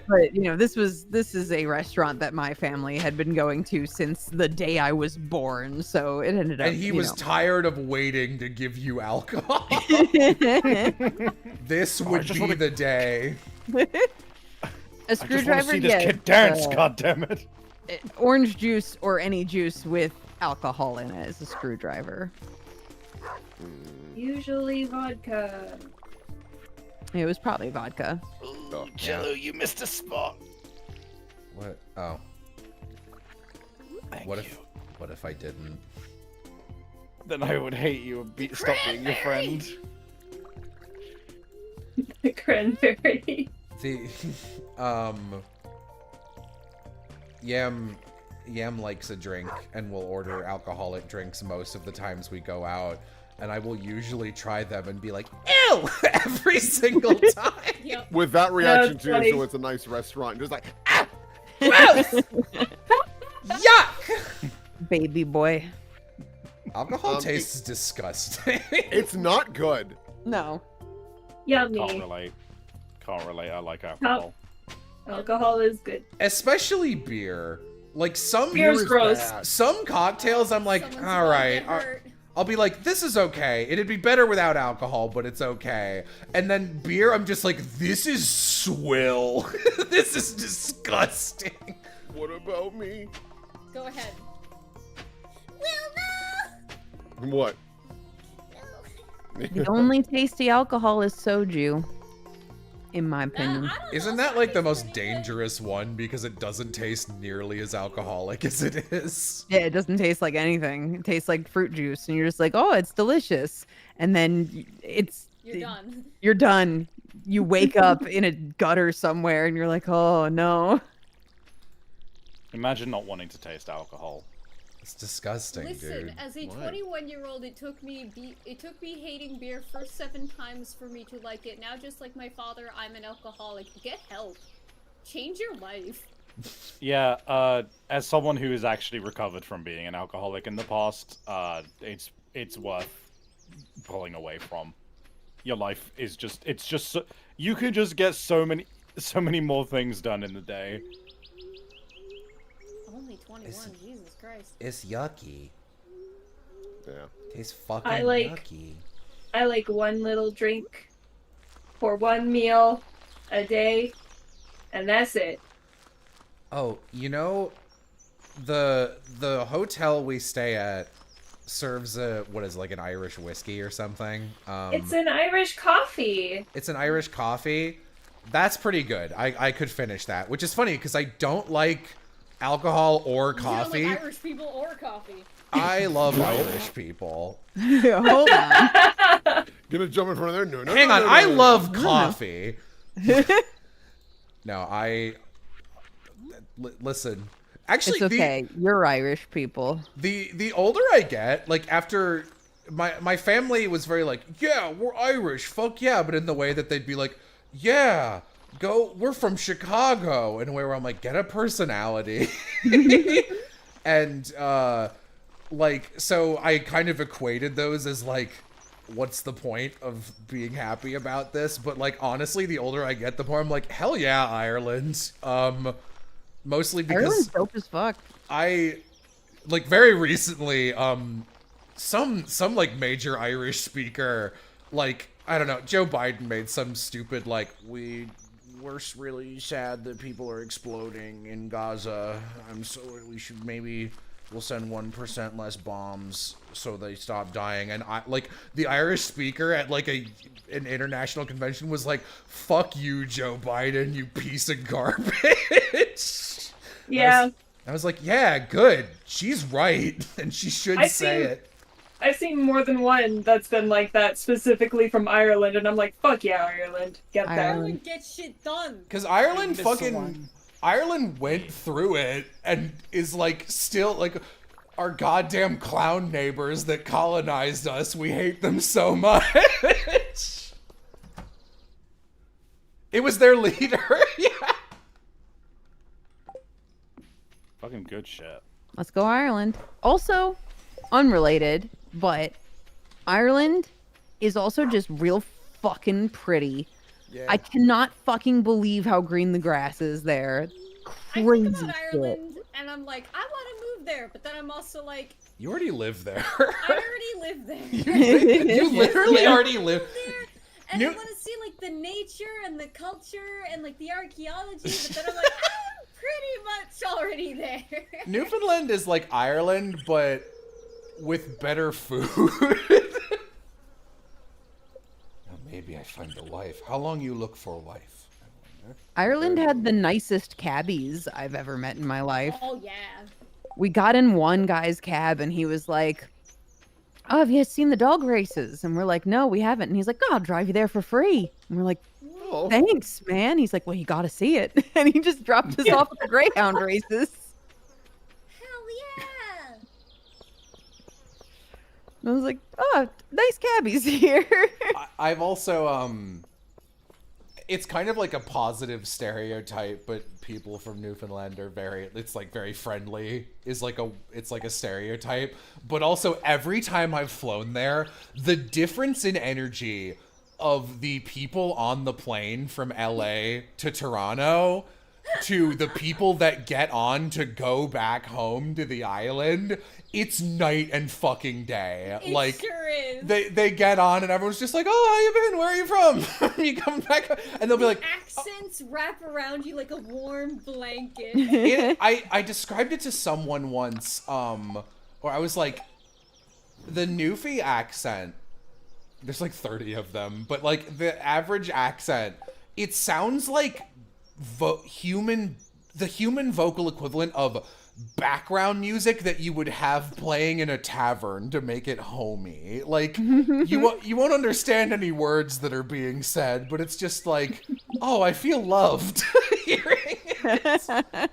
But this is a restaurant that my family had been going to since the day I was born, so it ended up. And he was tired of waiting to give you alcohol. This would be the day. A screwdriver, see this yes. kid dance, goddammit. Orange juice or any juice with alcohol in it is a screwdriver. Usually vodka. It was probably vodka. Oh, Jello, you missed a spot. What? Oh. Thank What you. if I didn't? Then I would hate you and stop being your friend. Cranberry. The Yam likes a drink and will order alcoholic drinks most of the times we go out, and I will usually try them and be like, ew, every single time. Yep. With that reaction That's too, funny. so it's a nice restaurant. Just like, Gross! Yuck! Baby boy. Alcohol tastes disgusting. it's not good. No. Can't Yummy. relate. Can't relate. I like alcohol. Alcohol is good. Especially beer. Like some Beer's gross. bad. Some cocktails, I'm like, Someone's all gonna right. get hurt. I'll be like, this is okay. It'd be better without alcohol, but it's okay. And then beer, I'm just like, this is swill. This is disgusting. What about me? Go ahead. What? The only tasty alcohol is soju, in my I opinion. don't know, Isn't that some like the taste most pretty good. dangerous one because it doesn't taste nearly as alcoholic as it is? Yeah, it doesn't taste like anything. It tastes like fruit juice, and you're just like, oh, it's delicious. And then You're done. You're done. You wake up in a gutter somewhere, and you're like, oh no. Imagine not wanting to taste alcohol. It's disgusting, Listen, dude. as a Why? 21-year-old, it took me hating beer for 7 times for me to like it. Now, just like my father, I'm an alcoholic. Get help. Change your life. Yeah, as someone who has actually recovered from being an alcoholic in the past, it's worth pulling away from. Your life is just so, you could just get so many more things done in the day. Only 21, Jesus Christ. It's yucky. Yeah. Tastes fucking I like- yucky. I like one little drink for one meal a day, and that's it. Oh, the hotel we stay at serves like an Irish whiskey or something. It's an Irish coffee. It's an Irish coffee. That's pretty good. I could finish that, which is funny because I don't like alcohol or coffee. You don't like Irish people or coffee. I love Irish people. Hold on. Gonna jump in front of there? No, no. Hang no, on, no, I no, no. love coffee. No, listen. Actually, It's okay. You're Irish people. the older I get, like after my family was very like, yeah, we're Irish, fuck yeah, but in the way that they'd be like, yeah, we're from Chicago, and where I'm like, get a personality. And like, so I kind of equated those as like, what's the point of being happy about this? But like, honestly, the older I get, the more I'm like, hell yeah, Ireland. Mostly because Ireland's dope as fuck. I like very recently, some like major Irish speaker, like, I don't know, Joe Biden made some stupid like, we're really sad that people are exploding in Gaza. We'll send 1% less bombs so they stop dying. And I like the Irish speaker at like an international convention was like, fuck you, Joe Biden, you piece of garbage. Yeah. I was like, yeah, good. She's right, and she should say it. I've seen more than one that's been like that, specifically from Ireland, and I'm like, fuck yeah, Ireland. Get that. Ireland gets shit done. Because Ireland Ireland went through it and is like still like our goddamn clown neighbors that colonized us. We hate them so much. It was their leader. Yeah. Fucking good shit. Let's go Ireland. Also, unrelated, but Ireland is also just real fucking pretty. Yeah. I cannot fucking believe how green the grass is there. I Crazy think about shit. Ireland, and I'm like, I want to move there, but then I'm also like, You already live there. I already live there. You literally already live there. And I want to see like the nature and the culture and like the archaeology, but then I'm like, I'm pretty much already there. Newfoundland is like Ireland, but with better food. Maybe I find a wife. How long you look for a wife? Ireland had the nicest cabbies I've ever met in my life. Oh yeah. We got in one guy's cab and he was like, oh, have you seen the dog races? And we're like, no, we haven't. And he's like, oh, I'll drive you there for free. And we're like, Oh. thanks, man. He's like, well, you got to see it. And he just dropped us off at the Greyhound races. Hell yeah. And I was like, oh, nice cabbies here. I've also, it's kind of like a positive stereotype, but people from Newfoundland are it's like very friendly, it's like a stereotype. But also every time I've flown there, the difference in energy of the people on the plane from LA to Toronto to the people that get on to go back home to the island, it's night and fucking day. It like sure is. they get on and everyone's just like, oh, how you been? Where are you from? You come back and they'll be like, accents wrap around you like a warm blanket. I described it to someone once, or I was like, the Newfie accent, there's like 30 of them, but like the average accent, it sounds like the human vocal equivalent of background music that you would have playing in a tavern to make it homey. Like you won't understand any words that are being said, but it's just like, oh, I feel loved hearing it.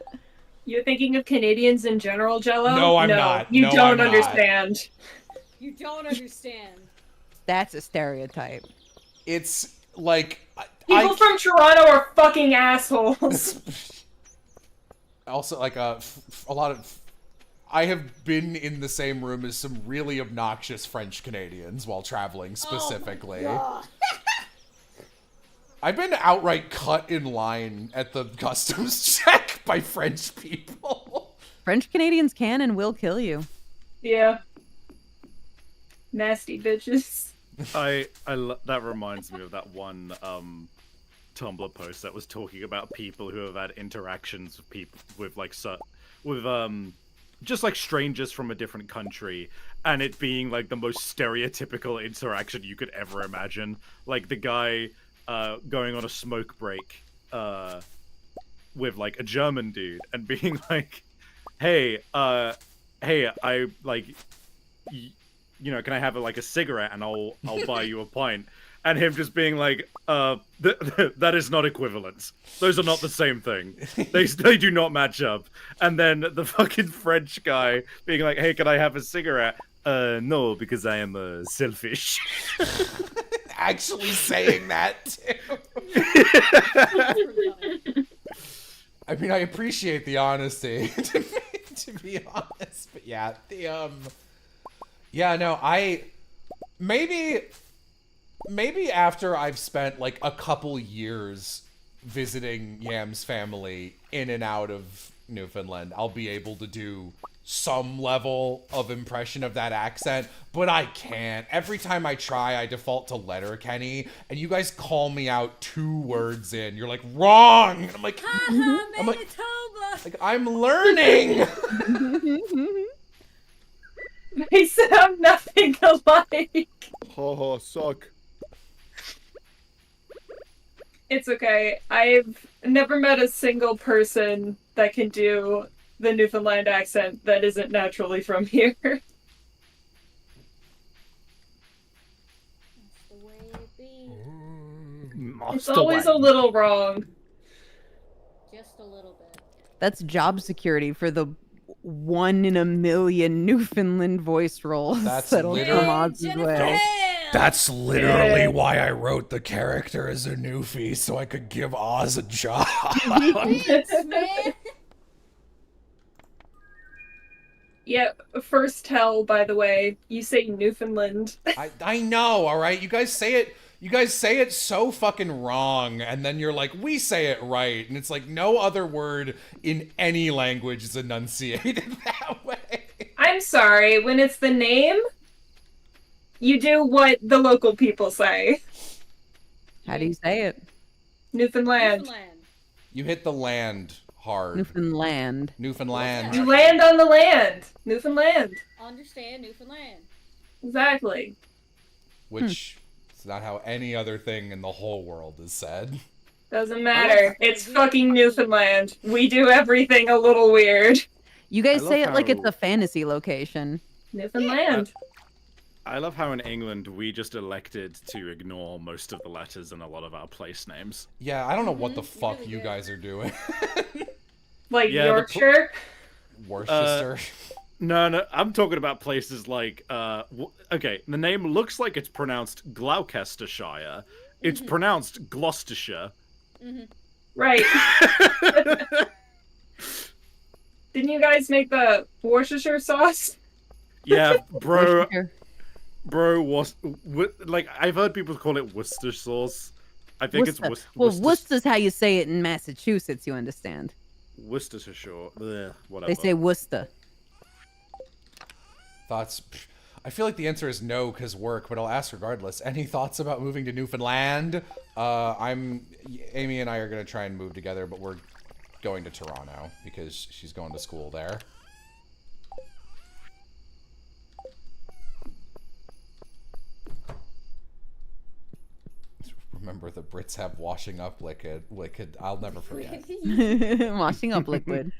You're thinking of Canadians in general, Jello? No, I'm not. You No, don't I'm not. understand. You don't understand. That's a stereotype. It's like People from Toronto are fucking assholes. Also, like a lot of, I have been in the same room as some really obnoxious French Canadians while traveling specifically. Oh my God. I've been outright cut in line at the customs check by French people. French Canadians can and will kill you. Yeah. Nasty bitches. That reminds me of that one Tumblr post that was talking about people who have had interactions with people with just like strangers from a different country, and it being like the most stereotypical interaction you could ever imagine. Like the guy going on a smoke break with like a German dude and being like, hey, I like can I have like a cigarette and I'll buy you a pint. And him just being like, that is not equivalent. Those are not the same thing. They do not match up. And then the fucking French guy being like, hey, can I have a cigarette? No, because I am selfish. Actually saying that too. I mean, I appreciate the honesty, to be honest. But yeah, maybe after I've spent like a couple years visiting Yam's family in and out of Newfoundland, I'll be able to do some level of impression of that accent, but I can't. Every time I try, I default to Letterkenny, and you guys call me out 2 words in. You're like, wrong! And I'm like, I'm learning! They sound nothing alike. Haha, suck. It's okay. I've never met a single person that can do the Newfoundland accent that isn't naturally from here. That's the way it be. It's always a little wrong. Just a little bit. That's job security for the 1 in a million Newfoundland voice roles. That's that'll literally- come Oz's way. That's literally why I wrote the character as a newfie, so I could give Oz a job. Thanks, man. Yeah, first tell, by the way, you say Newfoundland. I know, all right? You guys say it so fucking wrong, and then you're like, we say it right, and it's like no other word in any language is enunciated that way. I'm sorry, when it's the name, you do what the local people say. How do you say it? Newfoundland. Newfoundland. You hit the land hard. Newfoundland. Newfoundland. You land on the land. Newfoundland. Understand Newfoundland. Exactly. Which is not how any other thing in the whole world is said. Doesn't matter. It's fucking Newfoundland. We do everything a little weird. You guys I say love it like it's how- a fantasy location. Newfoundland. I love how in England we just elected to ignore most of the letters in a lot of our place names. Yeah, I don't know what the Mhm, fuck really you good. guys are doing. Like Yeah, the Yorkshire. Worcester. No, I'm talking about places like, okay, the name looks like it's pronounced Gloucestershire. It's pronounced Gloucestershire. Right. Didn't you guys make the Worcestershire sauce? Yeah, bro, Worcestershire. was like I've heard people call it Worcester sauce. I think Worcester. it's Well, Worcester's how you say it in Massachusetts, you understand. Worcestershire. Ugh, whatever. They say Worcester. Thoughts? I feel like the answer is no because work, but I'll ask regardless. Any thoughts about moving to Newfoundland? Amy and I are gonna try and move together, but we're going to Toronto because she's going to school there. Remember, the Brits have washing up liquid. I'll never forget. Washing up liquid.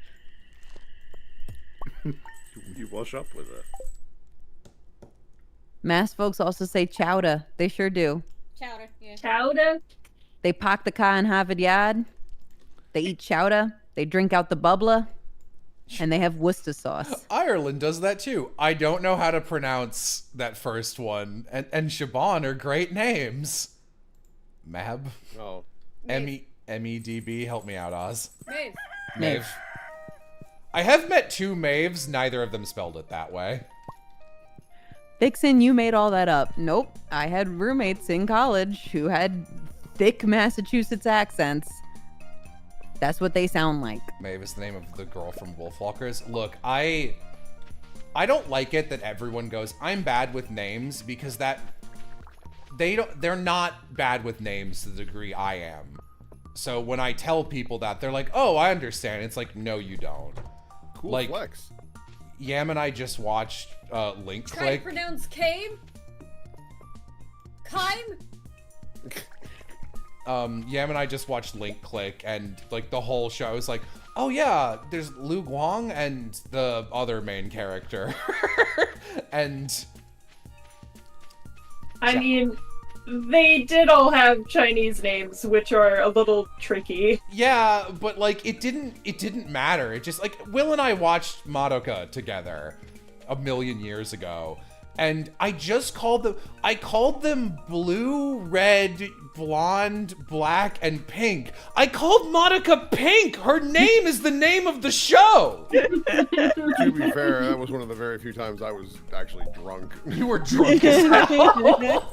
You wash up with it. Mass folks also say chowder. They sure do. Chowder, yeah. Chowder? They park the car in Harvard Yard. They eat chowder. They drink out the bubbler. And they have Worcester sauce. Ireland does that too. I don't know how to pronounce that first one. And Siobhan are great names. Mab. Oh. M-E-D-B. Help me out, Oz. Maeve. Maeve. I have met 2 Maeves. Neither of them spelled it that way. Vixen, you made all that up. Nope. I had roommates in college who had thick Massachusetts accents. That's what they sound like. Maeve is the name of the girl from Wolfwalkers. Look, I don't like it that everyone goes, I'm bad with names, because they're not bad with names to the degree I am. So when I tell people that, they're like, oh, I understand. It's like, no, you don't. Cool Like, flex. Yam and I just watched Link Try to Click. pronounce Kame? Kime? Yam and I just watched Link Click, and like the whole show is like, oh yeah, there's Lu Guang and the other main character. And I mean, they did all have Chinese names, which are a little tricky. Yeah, but like it didn't matter. It just like Will and I watched Madoka together a million years ago, and I called them blue, red, blonde, black, and pink. I called Madoka Pink. Her name is the name of the show. To be fair, that was one of the very few times I was actually drunk. You were drunk as hell.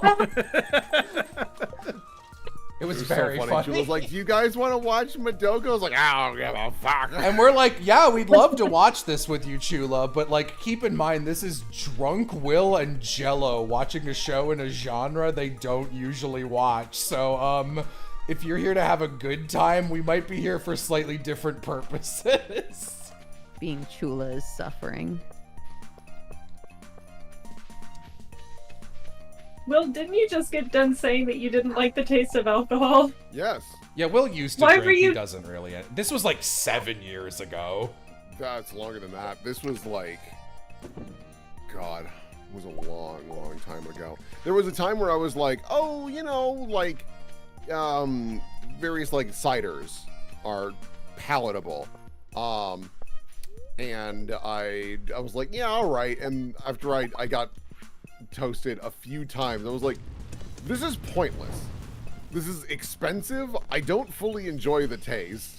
It was very so funny. She was like, "Do you guys want to watch Madoka?" I was like, "I don't give a fuck." And we're like, yeah, we'd love to watch this with you, Chula, but like, keep in mind, this is drunk Will and Jello watching a show in a genre they don't usually watch. So, if you're here to have a good time, we might be here for slightly different purposes. Being Chula is suffering. Will, didn't you just get done saying that you didn't like the taste of alcohol? Yes. Yeah, Will used to Why drink, were you- he doesn't really. This was like 7 years ago. That's longer than that. This was like, God, it was a long, long time ago. There was a time where I was like, oh, you know, like, various like ciders are palatable. And I was like, yeah, all right. And after I got toasted a few times, I was like, this is pointless. This is expensive. I don't fully enjoy the taste.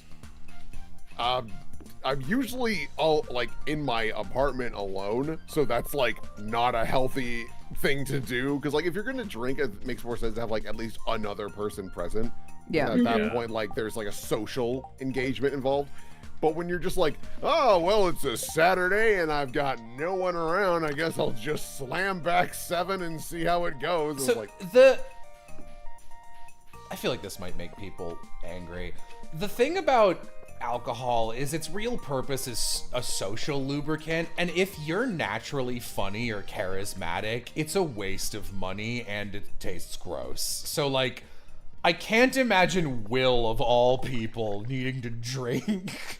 I'm usually all like in my apartment alone, so that's like not a healthy thing to do. Because like if you're gonna drink, it makes more sense to have like at least another person present. Yeah. And at that point, like there's like a social engagement involved. But when you're just like, oh, well, it's a Saturday and I've got no one around, I guess I'll just slam back 7 and see how it goes. So like, I feel like this might make people angry. The thing about alcohol is its real purpose is a social lubricant, and if you're naturally funny or charismatic, it's a waste of money and it tastes gross. So like, I can't imagine Will of all people needing to drink.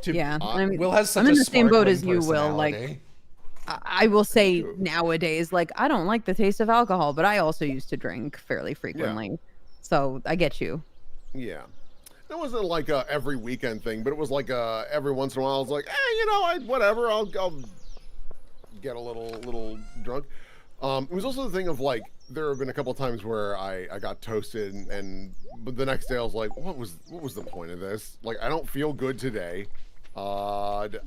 Yeah, Will has such I'm in a the same sparkling boat as you, Will. Like, personality. I will say nowadays, like, I don't like the taste of alcohol, but I also used to drink fairly frequently. So I get you. yeah. It wasn't like a every weekend thing, but it was like every once in a while I was like, you know, whatever, I'll get a little drunk. It was also the thing of like, there have been a couple of times where I got toasted and the next day I was like, what was the point of this? Like, I don't feel good today. And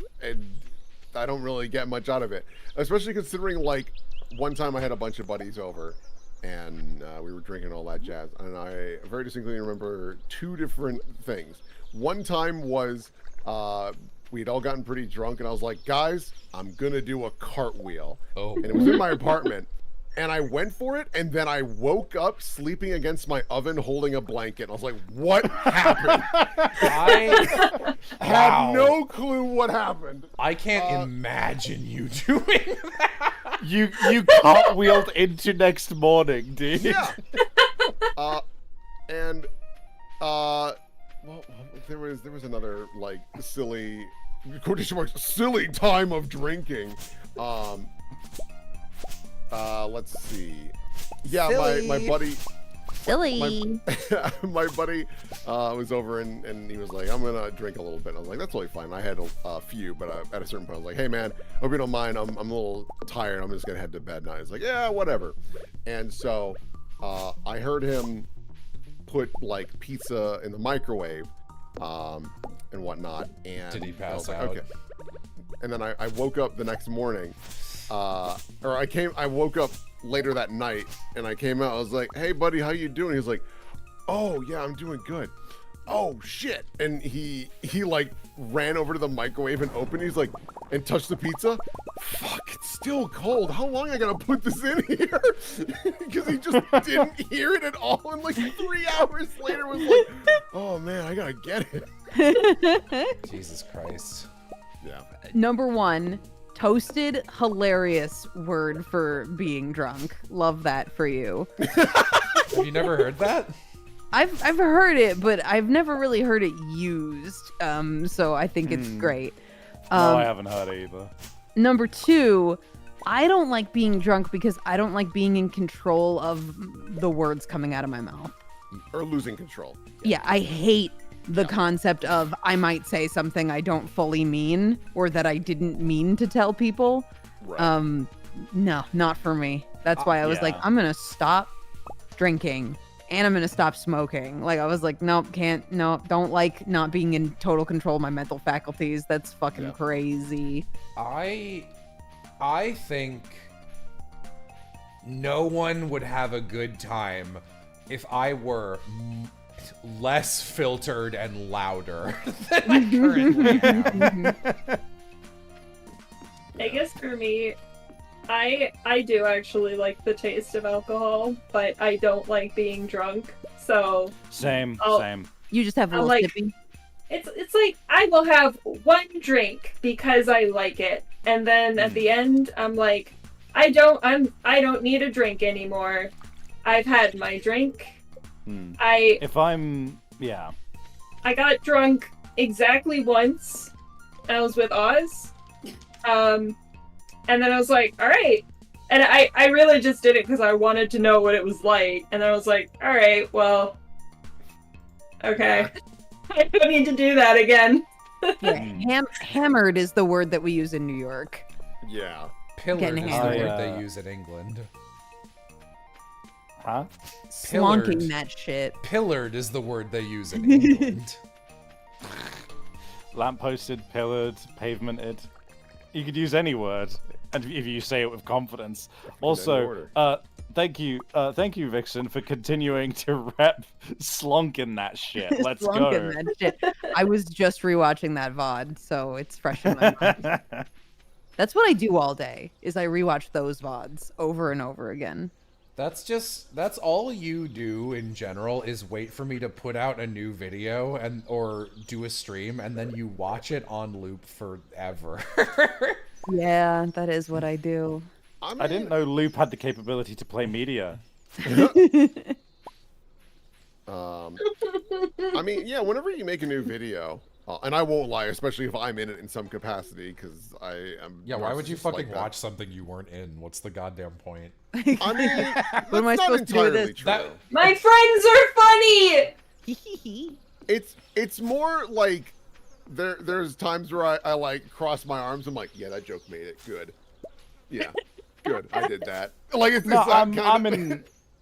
I don't really get much out of it, especially considering like one time I had a bunch of buddies over and we were drinking all that jazz, and I very distinctly remember 2 different things. One time was we'd all gotten pretty drunk and I was like, guys, I'm gonna do a cartwheel. Oh. And it was in my apartment. And I went for it, and then I woke up sleeping against my oven holding a blanket. I was like, what happened? I had no clue what happened. I can't imagine you doing that. You cartwheeled into next morning, dude. Yeah. And well, there was another like silly, quotation marks, silly time of drinking. Let's see. Yeah, my buddy. Silly. My buddy was over and he was like, I'm gonna drink a little bit. And I was like, that's totally fine. I had a few, but at a certain point I was like, hey man, hope you don't mind. I'm a little tired. I'm just gonna head to bed now. He's like, yeah, whatever. And so I heard him put like pizza in the microwave and whatnot. And Did he pass I was like, out? okay. And then I woke up the next morning. I woke up later that night and I came out. I was like, hey buddy, how you doing? He was like, oh yeah, I'm doing good. Oh shit. And he like ran over to the microwave and opened. He's like, and touched the pizza. Fuck, it's still cold. How long I gotta put this in here? Because he just didn't hear it at all. And like 3 hours later was like, oh man, I gotta get it. Jesus Christ. Yeah. Number 1, toasted, hilarious word for being drunk. Love that for you. Have you never heard that? I've heard it, but I've never really heard it used. So I think it's great. No, I haven't heard it either. Number 2, I don't like being drunk because I don't like being in control of the words coming out of my mouth. Or losing control. Yeah, I hate the concept of I might say something I don't fully mean or that I didn't mean to tell people. Right. No, not for me. That's why I was like, I'm gonna stop drinking and I'm gonna stop smoking. Like I was like, nope, don't like not being in total control of my mental faculties. That's fucking crazy. I think no one would have a good time if I were less filtered and louder than I currently am. I guess for me, I do actually like the taste of alcohol, but I don't like being drunk. So Same. You just have a I'm little like, sippy. It's like I will have one drink because I like it, and then at the end I'm like, I don't need a drink anymore. I've had my drink. I got drunk exactly once. I was with Oz. And then I was like, all right. And I really just did it because I wanted to know what it was like. And I was like, all right, well, okay. I don't need to do that again. Yeah, hammered is the word that we use in New York. Yeah. Pillared is the hammered. word they use in England. Huh? Slonking that shit. Pillared is the word they use in England. Lampposted, pillared, pavemented. You could use any word, and if you say it with confidence. Also, thank you, Vixen, for continuing to rep slonking that shit. Let's go. Slonking that shit. I was just rewatching that VOD, so it's fresh in my mind. That's what I do all day, is I rewatch those VODs over and over again. That's all you do in general is wait for me to put out a new video or do a stream, and then you watch it on loop forever. Yeah, that is what I do. I didn't know Loop had the capability to play media. I mean, yeah, whenever you make a new video, and I won't lie, especially if I'm in it in some capacity, because I am. Yeah, why would you fucking like watch something you weren't in? What's the goddamn point? I mean, What am I supposed to do with this? My friends are funny! It's more like there's times where I like cross my arms. I'm like, yeah, that joke made it good. Yeah, good. I did that. Like it's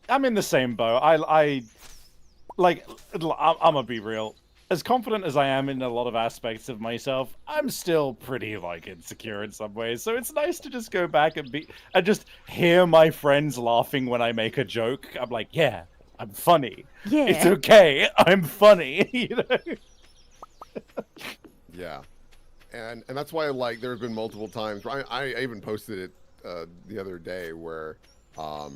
I'm in the same boat. I'm gonna be real. As confident as I am in a lot of aspects of myself, I'm still pretty like insecure in some ways. So it's nice to just go back and just hear my friends laughing when I make a joke. I'm like, yeah, I'm funny. Yeah, it's okay. I'm funny. You know. Yeah, and that's why like there have been multiple times. I even posted it the other day where I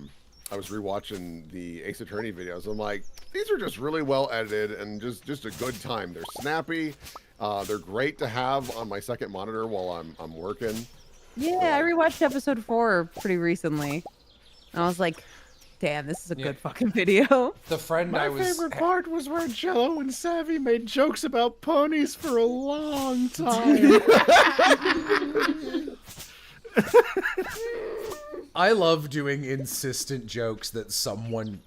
was rewatching the Ace Attorney videos. I'm like, these are just really well edited and just a good time. They're snappy. They're great to have on my second monitor while I'm working. Yeah, I rewatched episode 4 pretty recently. And I was like, damn, this is a good fucking video. The friend My favorite part was where Jello and Savvy made jokes about ponies for a long time. I love doing insistent jokes that someone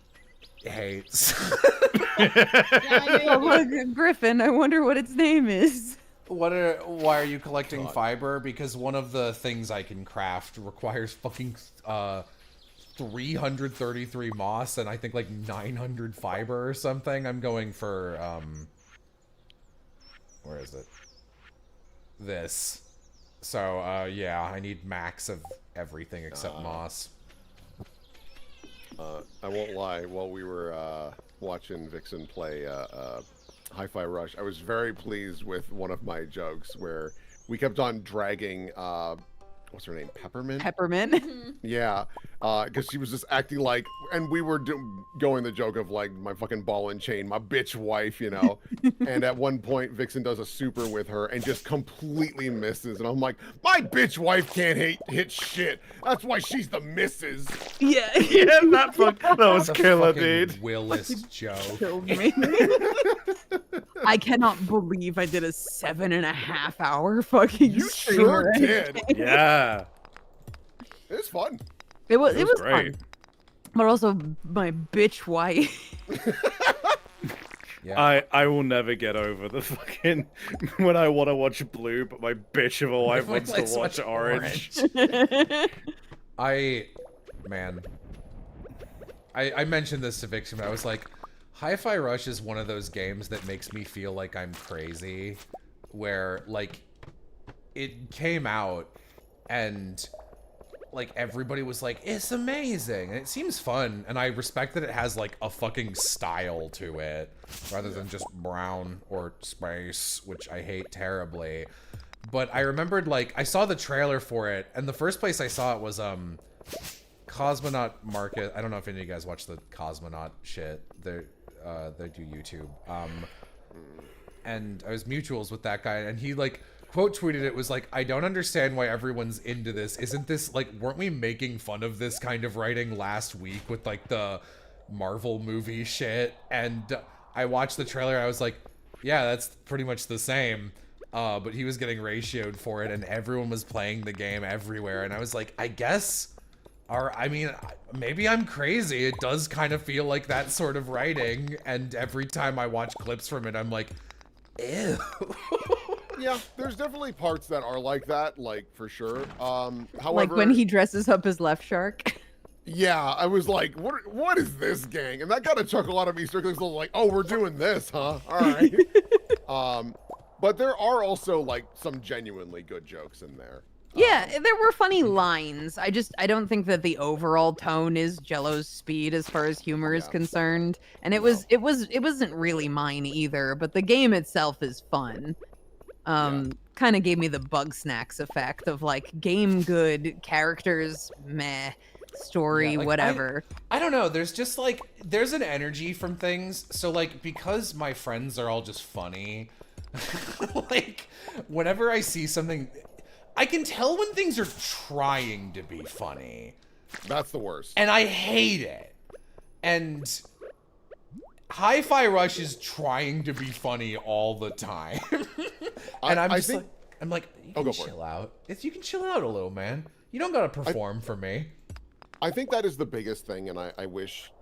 hates. Griffin, I wonder what its name is. Why are you collecting fiber? Because one of the things I can craft requires fucking 333 moss and I think like 900 fiber or something. I'm going for where is it? This. So yeah, I need max of everything except moss. I won't lie, while we were watching Vixen play Hi-Fi Rush, I was very pleased with one of my jokes where we kept on dragging what's her name? Peppermint? Peppermint? Yeah, because she was just acting like, and we were going the joke of like my fucking ball and chain, my bitch wife, you know. And at one point, Vixen does a super with her and just completely misses. And I'm like, my bitch wife can't hit shit. That's why she's the missus. Yeah, that was killer, fucking dude. Willis joke. Killed me. I cannot believe I did a 7.5 hour fucking You stream sure already. did. Yeah. It's fun. It was was great. fun. But also my bitch wife. Yeah. I will never get over the fucking when I want to watch blue, but my bitch of a wife wants to Let's watch orange. I mentioned this to Vixen, but I was like, Hi-Fi Rush is one of those games that makes me feel like I'm crazy, where, like, it came out, and, like, everybody was like, it's amazing, and it seems fun, and I respect that it has, like, a fucking style to it, rather than just brown or space, which I hate terribly. But I remembered, like, I saw the trailer for it, and the first place I saw it was, Cosmonaut Market. I don't know if any of you guys watch the Cosmonaut shit. They do YouTube. And I was mutuals with that guy, and he, like, quote tweeted it, was like, I don't understand why everyone's into this. Isn't this, like, weren't we making fun of this kind of writing last week with, like, the Marvel movie shit? And I watched the trailer, and I was like, yeah, that's pretty much the same. But he was getting ratioed for it, and everyone was playing the game everywhere, and I was like, I guess... I mean, maybe I'm crazy. It does kind of feel like that sort of writing, and every time I watch clips from it, I'm like, ew. Yeah, there's definitely parts that are like that, like, for sure. However... Like when he dresses up as Left Shark. Yeah, I was like, what is this, gang? And that got a chuckle out of me, strictly because I was like, oh, we're doing this, huh? All right. But there are also, like, some genuinely good jokes in there. Yeah, there were funny lines. I don't think that the overall tone is Jello's speed as far as humor is concerned. And it wasn't really mine either, but the game itself is fun. Kind of gave me the Bug Snacks effect of, like, game good, characters meh, story Yeah, like, whatever. I don't know, there's just, like, there's an energy from things. So, like, because my friends are all just funny, like, whenever I see something, I can tell when things are trying to be funny. That's the worst. And I hate it. And Hi-Fi Rush is trying to be funny all the time. And I'm just like, you can chill out. You can chill out a little, man. You don't gotta perform for me. I think that is the biggest thing, and I wish,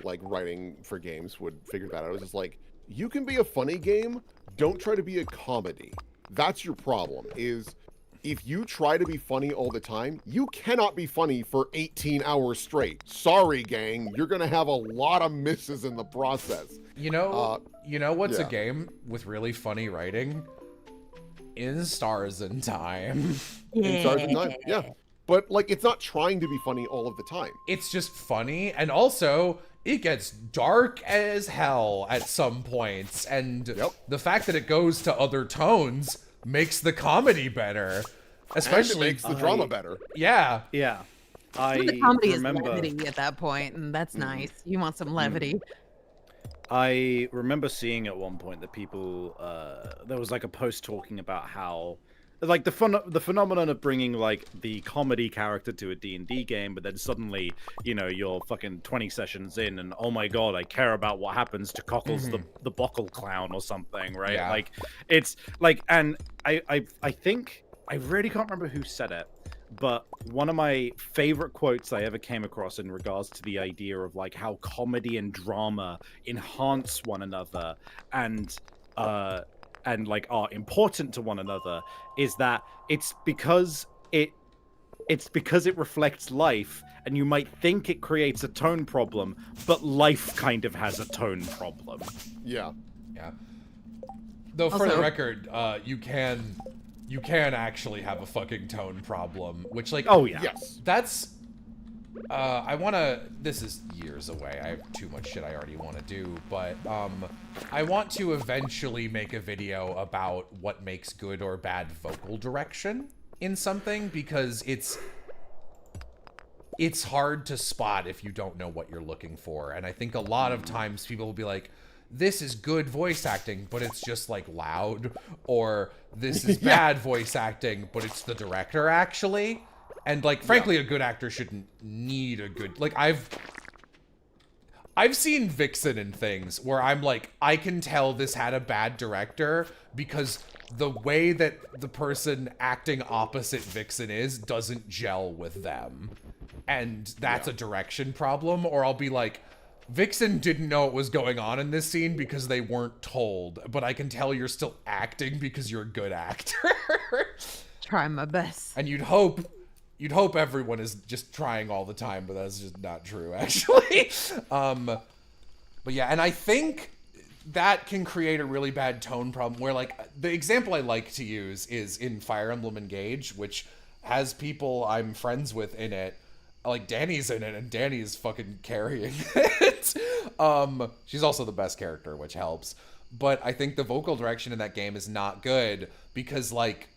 like, writing for games would figure that out. It's just like, you can be a funny game, don't try to be a comedy. That's your problem, is if you try to be funny all the time, you cannot be funny for 18 hours straight. Sorry, gang, you're gonna have a lot of misses in the process. You know what's a game with really funny writing? In Stars in Time. In Stars in Time, yeah. But, like, it's not trying to be funny all of the time. It's just funny, and also, it gets dark as hell at some points, and the fact that it goes to other tones makes the comedy better. Especially and it makes the drama better. Yeah. Yeah. The comedy is levity at that point, and that's nice. You want some levity. I remember seeing at one point that people, there was like a post talking about how, like, the phenomenon of bringing, like, the comedy character to a D&D game, but then suddenly, you know, you're fucking 20 sessions in, and oh my god, I care about what happens to Cockles the Bockle Clown or something, right? Yeah. Like, it's like, and I think, I really can't remember who said it, but one of my favorite quotes I ever came across in regards to the idea of, like, how comedy and drama enhance one another and like are important to one another is that it's because it reflects life, and you might think it creates a tone problem, but life kind of has a tone problem. Yeah. Yeah. Though for the record, you can actually have a fucking tone problem, which, like, oh yeah, yes, that's this is years away. I have too much shit I already want to do, but I want to eventually make a video about what makes good or bad vocal direction in something, because it's hard to spot if you don't know what you're looking for. And I think a lot of times people will be like, this is good voice acting, but it's just, like, loud, or this is bad voice acting, but it's the director actually. And, like, frankly, a good actor shouldn't need a good, like, I've seen Vixen in things where I'm like, I can tell this had a bad director because the way that the person acting opposite Vixen is doesn't gel with them. And that's a direction problem. Or I'll be like, Vixen didn't know what was going on in this scene because they weren't told, but I can tell you're still acting because you're a good actor. Try my best. And you'd hope everyone is just trying all the time, but that's just not true, actually. But yeah, and I think that can create a really bad tone problem where, like, the example I like to use is in Fire Emblem Engage, which has people I'm friends with in it. Like, Danny's in it, and Danny is fucking carrying it. She's also the best character, which helps. But I think the vocal direction in that game is not good because, like,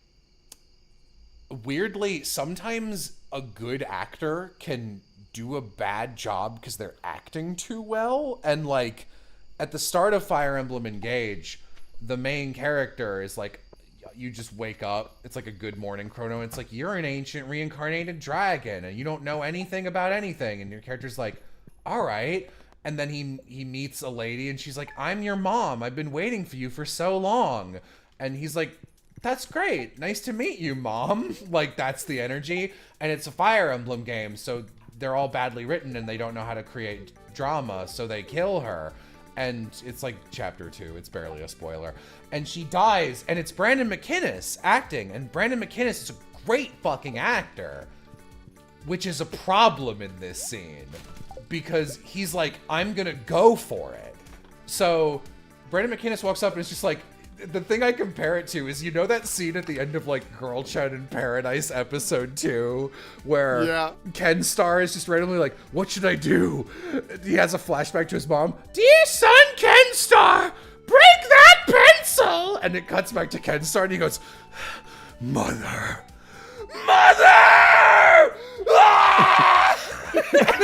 weirdly, sometimes a good actor can do a bad job because they're acting too well. And, like, at the start of Fire Emblem Engage, the main character is like, you just wake up. It's like a good morning chrono. It's like, you're an ancient reincarnated dragon and you don't know anything about anything. And your character's like, all right. And then he meets a lady and she's like, I'm your mom. I've been waiting for you for so long. And he's like, that's great. Nice to meet you, Mom. Like, that's the energy. And it's a Fire Emblem game, so they're all badly written and they don't know how to create drama, so they kill her. And it's like chapter 2. It's barely a spoiler. And she dies, and it's Brandon McInnes acting. And Brandon McInnes is a great fucking actor, which is a problem in this scene. Because he's like, I'm gonna go for it. So Brandon McInnes walks up and is just like, the thing I compare it to is, you know that scene at the end of, like, Girl Chat in Paradise episode 2, where Ken Starr is just randomly like, what should I do? He has a flashback to his mom. Dear son Ken Starr, break that pencil! And it cuts back to Ken Starr and he goes, Mother! Ah! And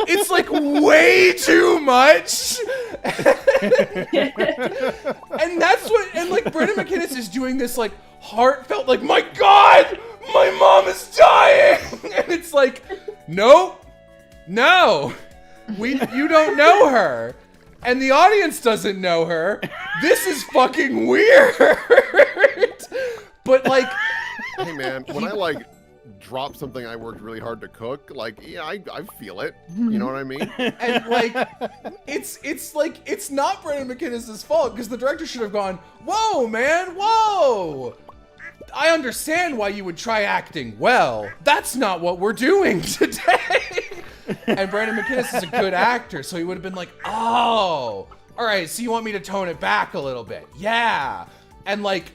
it's like way too much. And that's what, and like Brandon McInnes is doing this like heartfelt, like, my God, my mom is dying. And it's like, nope, no, you don't know her. And the audience doesn't know her. This is fucking weird. But like, hey man, when I like drop something I worked really hard to cook, like, yeah, I feel it. You know what I mean? And like, it's like, it's not Brandon McInnes' fault, because the director should have gone, whoa, man, whoa. I understand why you would try acting well. That's not what we're doing today. And Brandon McInnes is a good actor, so he would have been like, oh, all right, so you want me to tone it back a little bit. Yeah. And like,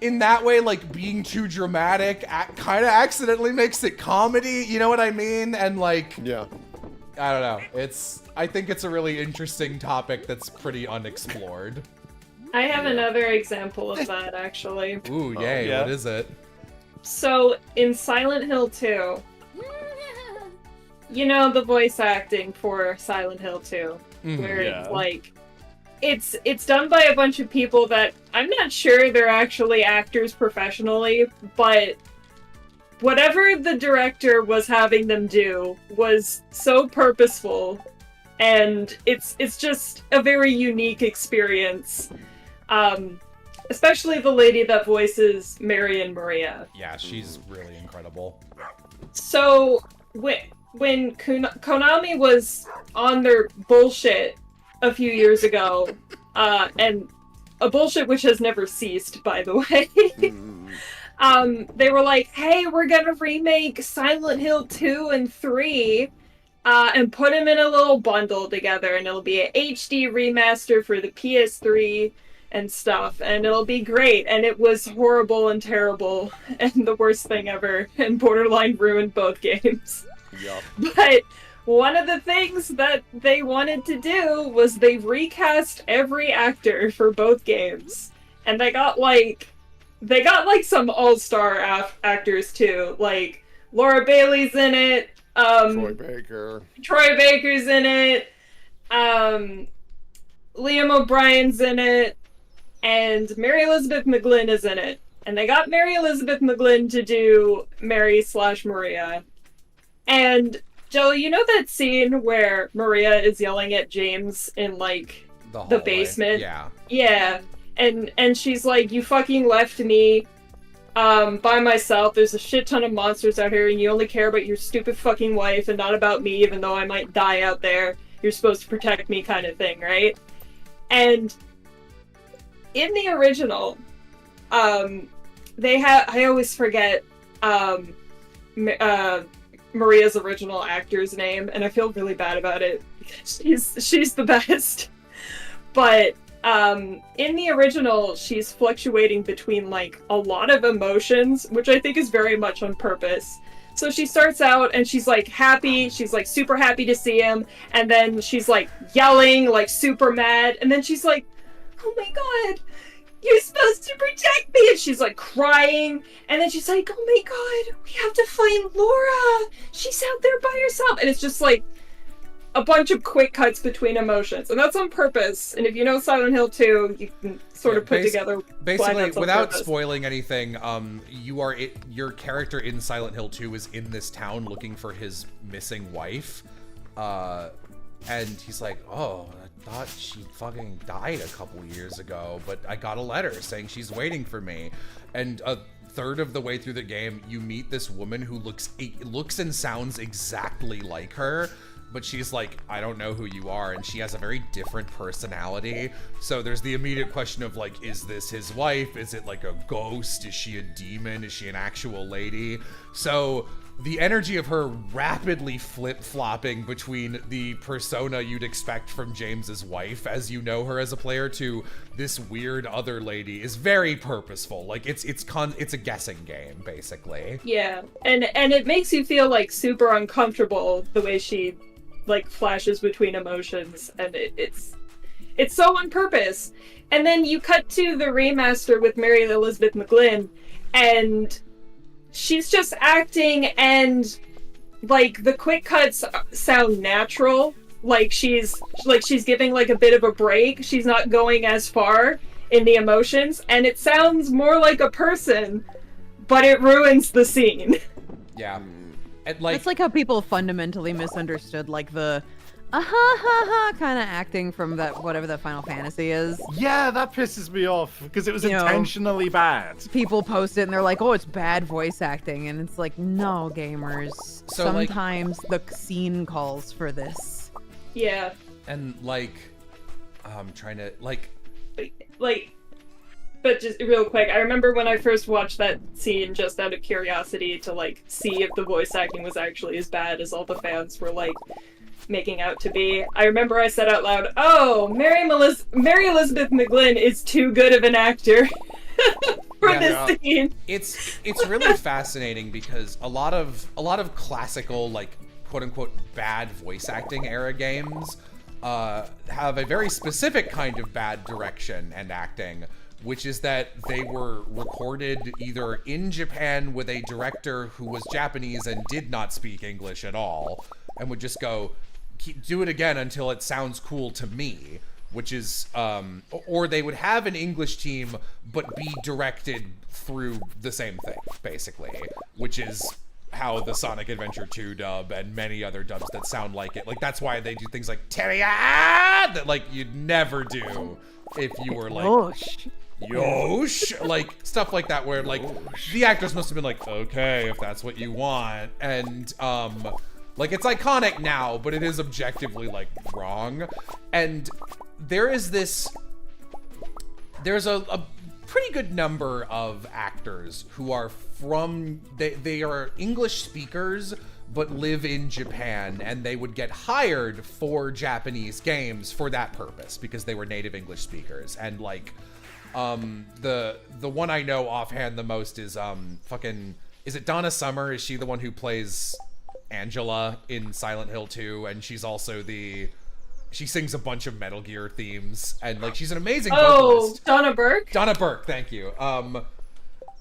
in that way, like, being too dramatic kind of accidentally makes it comedy, you know what I mean? And like, yeah, I don't know. I think it's a really interesting topic that's pretty unexplored. I have another example of that, actually. Ooh, yay, yeah. What is it? So, in Silent Hill 2, you know the voice acting for Silent Hill 2, where it's like, it's done by a bunch of people that I'm not sure they're actually actors professionally, but whatever the director was having them do was so purposeful, and it's just a very unique experience. Especially the lady that voices Marion Maria. Yeah, she's really incredible. So when Konami was on their bullshit a few years ago, and a bullshit which has never ceased, by the way, they were like, hey, we're gonna remake Silent Hill 2 and 3, and put them in a little bundle together, and it'll be an HD remaster for the PS3 and stuff, and it'll be great. And it was horrible and terrible, and the worst thing ever, and borderline ruined both games. Yep. But one of the things that they wanted to do was they recast every actor for both games. And they got like some all-star actors too. Like Laura Bailey's in it. Troy Baker. Troy Baker's in it. Liam O'Brien's in it. And Mary Elizabeth McGlynn is in it. And they got Mary Elizabeth McGlynn to do Mary/Maria. And Jello, you know that scene where Maria is yelling at James in, like, the basement? Yeah. Yeah. and she's like, you fucking left me by myself. There's a shit ton of monsters out here, and you only care about your stupid fucking wife and not about me, even though I might die out there. You're supposed to protect me, kind of thing, right? And in the original, I always forget Maria's original actor's name, and I feel really bad about it because she's the best. But in the original, she's fluctuating between like a lot of emotions, which I think is very much on purpose. So she starts out and she's like happy, she's like super happy to see him, and then she's like yelling, like super mad, and then she's like, oh my god, you're supposed to protect me, and she's like crying, and then she's like, oh my god, we have to find Laura, she's out there by herself, and it's just like a bunch of quick cuts between emotions, and that's on purpose. And if you know Silent Hill 2, you can sort of put together why basically that's on without purpose. spoiling anything. Your character in Silent Hill 2 is in this town looking for his missing wife, and he's like, oh, I thought she fucking died a couple years ago, but I got a letter saying she's waiting for me. And a third of the way through the game, you meet this woman who looks and sounds exactly like her, but she's like, I don't know who you are, and she has a very different personality. So there's the immediate question of like, is this his wife? Is it like a ghost? Is she a demon? Is she an actual lady? So the energy of her rapidly flip-flopping between the persona you'd expect from James's wife, as you know her as a player, to this weird other lady is very purposeful. Like it's a guessing game, basically. Yeah, and it makes you feel like super uncomfortable the way she like flashes between emotions, and it's so on purpose. And then you cut to the remaster with Mary Elizabeth McGlynn, and she's just acting, and like the quick cuts sound natural, like she's giving like a bit of a break, she's not going as far in the emotions, and it sounds more like a person, but it ruins the scene. Yeah. And like, it's like how people fundamentally misunderstood like the ha ha kind of acting from that whatever the Final Fantasy is. Yeah, that pisses me off because it was You know, intentionally bad. People post it and they're like, oh, it's bad voice acting, and it's like, no, gamers. So, like- sometimes the scene calls for this. Yeah. and like, I'm trying to like, But just real quick, I remember when I first watched that scene just out of curiosity to like see if the voice acting was actually as bad as all the fans were like making out to be. I remember I said out loud, "Oh, Mary Elizabeth McGlynn is too good of an actor for this scene." It's really fascinating because a lot of classical, like, quote unquote bad voice acting era games have a very specific kind of bad direction and acting, which is that they were recorded either in Japan with a director who was Japanese and did not speak English at all, and would just go, do it again until it sounds cool to me, which is, or they would have an English team, but be directed through the same thing, basically, which is how the Sonic Adventure 2 dub and many other dubs that sound like it. Like, that's why they do things like Terria that, like, you'd never do if you were, like, Yosh, like stuff like that, where like the actors must have been like, okay, if that's what you want, and like it's iconic now, but it is objectively like wrong. And there's a pretty good number of actors who are they are English speakers but live in Japan, and they would get hired for Japanese games for that purpose because they were native English speakers. And like the one I know offhand the most is is it Donna Summer? Is she the one who plays Angela in Silent Hill 2? And she's also she sings a bunch of Metal Gear themes, and like she's an amazing vocalist. Donna Burke? Donna Burke, thank you.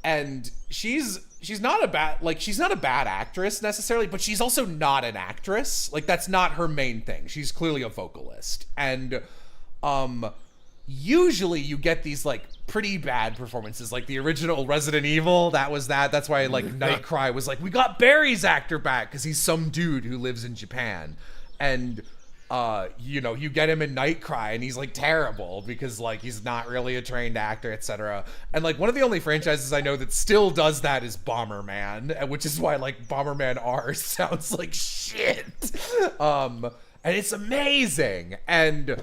And she's not a bad actress necessarily, but she's also not an actress. Like, that's not her main thing. She's clearly a vocalist. And usually you get these like pretty bad performances, like the original Resident Evil. That's why like Nightcry was like, we got Barry's actor back because he's some dude who lives in Japan. And you know, you get him in Nightcry and he's like terrible because like he's not really a trained actor, etc. And like one of the only franchises I know that still does that is Bomberman, which is why like Bomberman R sounds like shit. And it's amazing. And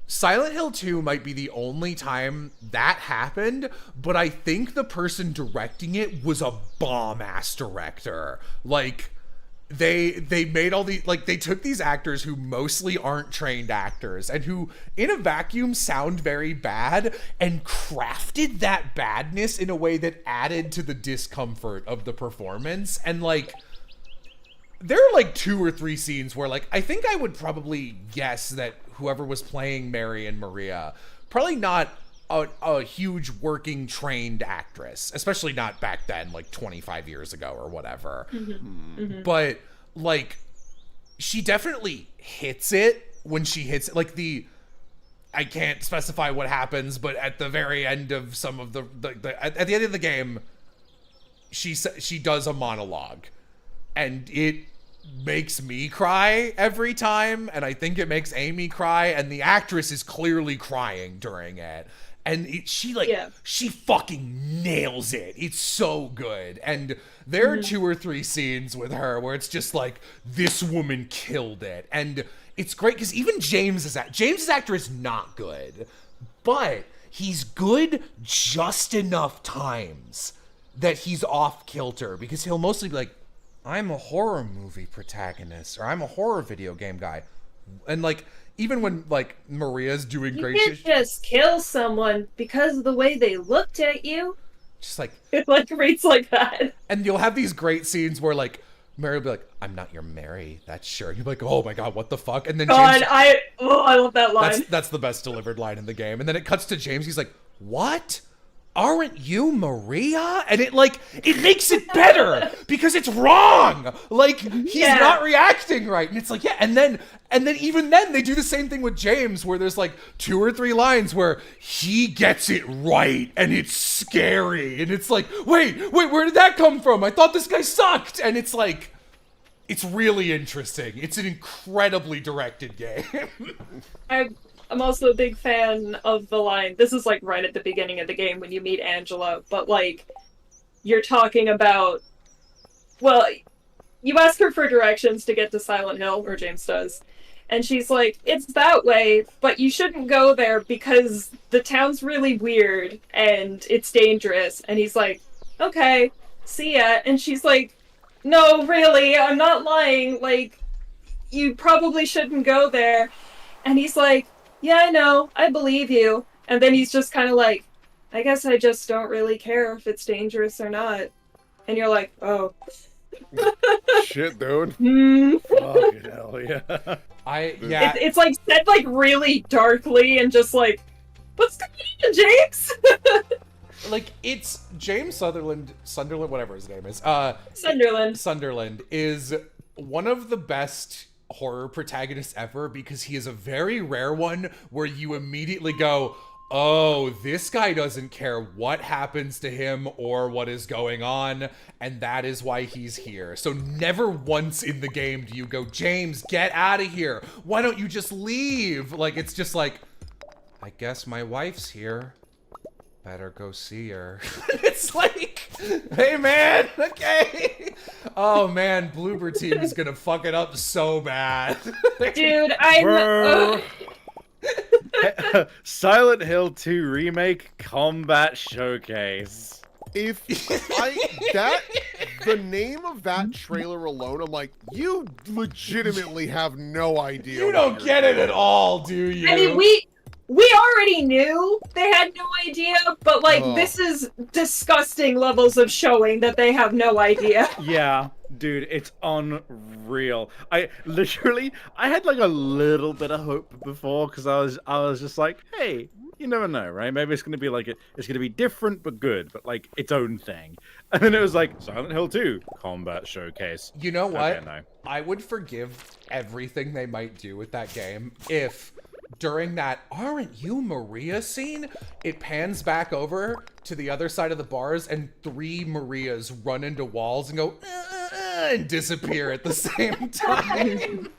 Silent Hill 2 might be the only time that happened, but I think the person directing it was a bomb-ass director. Like, they made all the, like, they took these actors who mostly aren't trained actors and who, in a vacuum, sound very bad, and crafted that badness in a way that added to the discomfort of the performance. And, like, there are, like, 2 or 3 scenes where, like, I think I would probably guess that whoever was playing Mary and Maria, probably not a huge working trained actress, especially not back then, like 25 years ago or whatever. But like, she definitely hits it when she hits it. Like I can't specify what happens, but at the very end of some of at the end of the game, she does a monologue, and it makes me cry every time, and I think it makes Amy cry, and the actress is clearly crying during it. And she fucking nails it. It's so good. And there are 2 or 3 scenes with her where it's just like, this woman killed it. And it's great because even James's actor is not good, but he's good just enough times that he's off kilter, because he'll mostly be like, I'm a horror movie protagonist, or I'm a horror video game guy. And like, even when like Maria's doing great shit, you can't just kill someone because of the way they looked at you. just like, It like reads like that. and you'll have these great scenes where like Mary will be like, I'm not your Mary, that's sure. And you're like, oh my god, what the fuck? And then God, James, I love that line. that's the best delivered line in the game. And then it cuts to James, he's like, what? Aren't you Maria? And it makes it better because it's wrong. Like, he's not reacting right. And it's like, yeah. And then even then they do the same thing with James, where there's like 2 or 3 lines where he gets it right and it's scary. And it's like, wait, where did that come from? I thought this guy sucked. And it's like, it's really interesting. It's an incredibly directed game. I'm also a big fan of the line. This is like right at the beginning of the game when you meet Angela, but like, you're talking about, well, you ask her for directions to get to Silent Hill, or James does, and she's like, it's that way, but you shouldn't go there because the town's really weird and it's dangerous. And he's like, okay, see ya. And she's like, no, really, I'm not lying, like, you probably shouldn't go there. And he's like, yeah, I know, I believe you. And then he's just kind of like, I guess I just don't really care if it's dangerous or not. And you're like, oh. Shit, dude. Fucking hell, yeah. It's like said like really darkly and just like, what's going on, James? Like, it's James Sunderland, whatever his name is. Sunderland is one of the best horror protagonists ever, because he is a very rare one where you immediately go, oh, this guy doesn't care what happens to him or what is going on, and that is why he's here. So never once in the game do you go, James, get out of here. Why don't you just leave? Like, it's just like, I guess my wife's here. Better go see her. It's like, hey man, okay. Oh man, Bloober Team is gonna fuck it up so bad. Dude, Silent Hill 2 Remake Combat Showcase. The name of that trailer alone, I'm like, you legitimately have no idea. You don't get it at all, do you? I mean, we already knew they had no idea, but like, this is disgusting levels of showing that they have no idea. Yeah, dude, it's unreal. I had like a little bit of hope before, because I was just like, hey, you never know, right? Maybe it's gonna be like it's gonna be different but good, but like its own thing. And then it was like Silent Hill 2 Combat Showcase. You know what? Okay, no. I would forgive everything they might do with that game if during that "Aren't you Maria" scene, it pans back over to the other side of the bars and 3 Marias run into walls and go and disappear at the same time.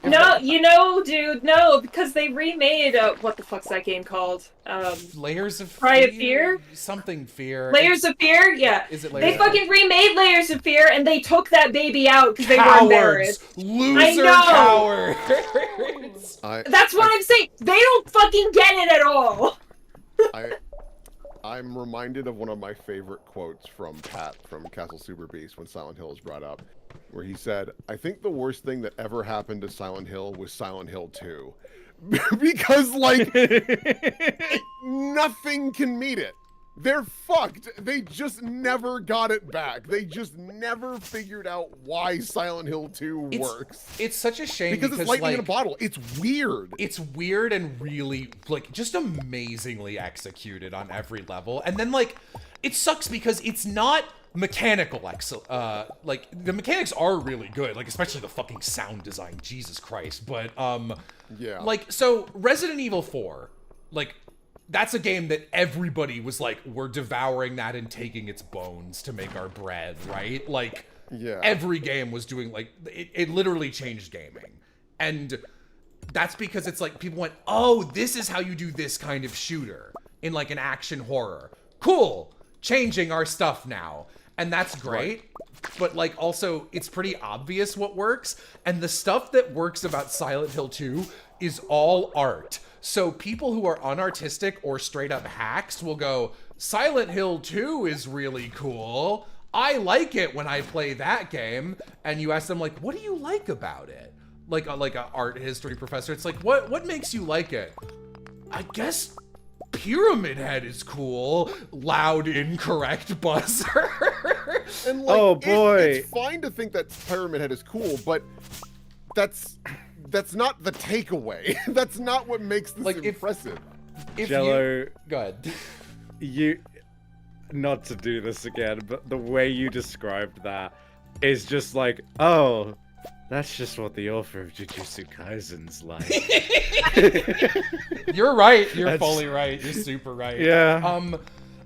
No, you know, dude, no, because they remade what the fuck's that game called? Layers of Cry of Fear? Something Fear. Layers of Fear? Yeah. Is it They Layers? fucking remade Layers of Fear and they took that baby out because they were Cowards! embarrassed. Loser know! cowards! That's what I'm saying. They don't fucking get it at all. I'm reminded of one of my favorite quotes from Pat from Castle Super Beast when Silent Hill is brought up, where he said, "I think the worst thing that ever happened to Silent Hill was Silent Hill 2." Because, like, nothing can meet it. They're fucked. They just never got it back. They just never figured out why Silent Hill 2 works. It's such a shame because it's lightning in a bottle. It's weird. It's weird and really, like, just amazingly executed on every level. And then, like, it sucks because it's not mechanical like, the mechanics are really good, like, especially the fucking sound design, Jesus Christ. But, yeah. Like, so, Resident Evil 4, like, that's a game that everybody was like, we're devouring that and taking its bones to make our bread, right? Like, yeah. Every game was doing, like, it literally changed gaming. And that's because it's like, people went, oh, this is how you do this kind of shooter in, like, an action horror. Cool! Changing our stuff now. And that's great. Right. But, like, also, it's pretty obvious what works. And the stuff that works about Silent Hill 2 is all art. So people who are unartistic or straight up hacks will go, Silent Hill 2 is really cool. I like it when I play that game. And you ask them, like, what do you like about it? Like a art history professor. It's like, what makes you like it? I guess Pyramid Head is cool. Loud, incorrect buzzer. And, like, oh boy. It's fine to think that Pyramid Head is cool, but that's not the takeaway. That's not what makes this like impressive. If Jello, go ahead. You, not to do this again, but the way you described that is just like, oh, that's just what the author of Jujutsu Kaisen's like. You're right. You're fully right. You're super right. Yeah.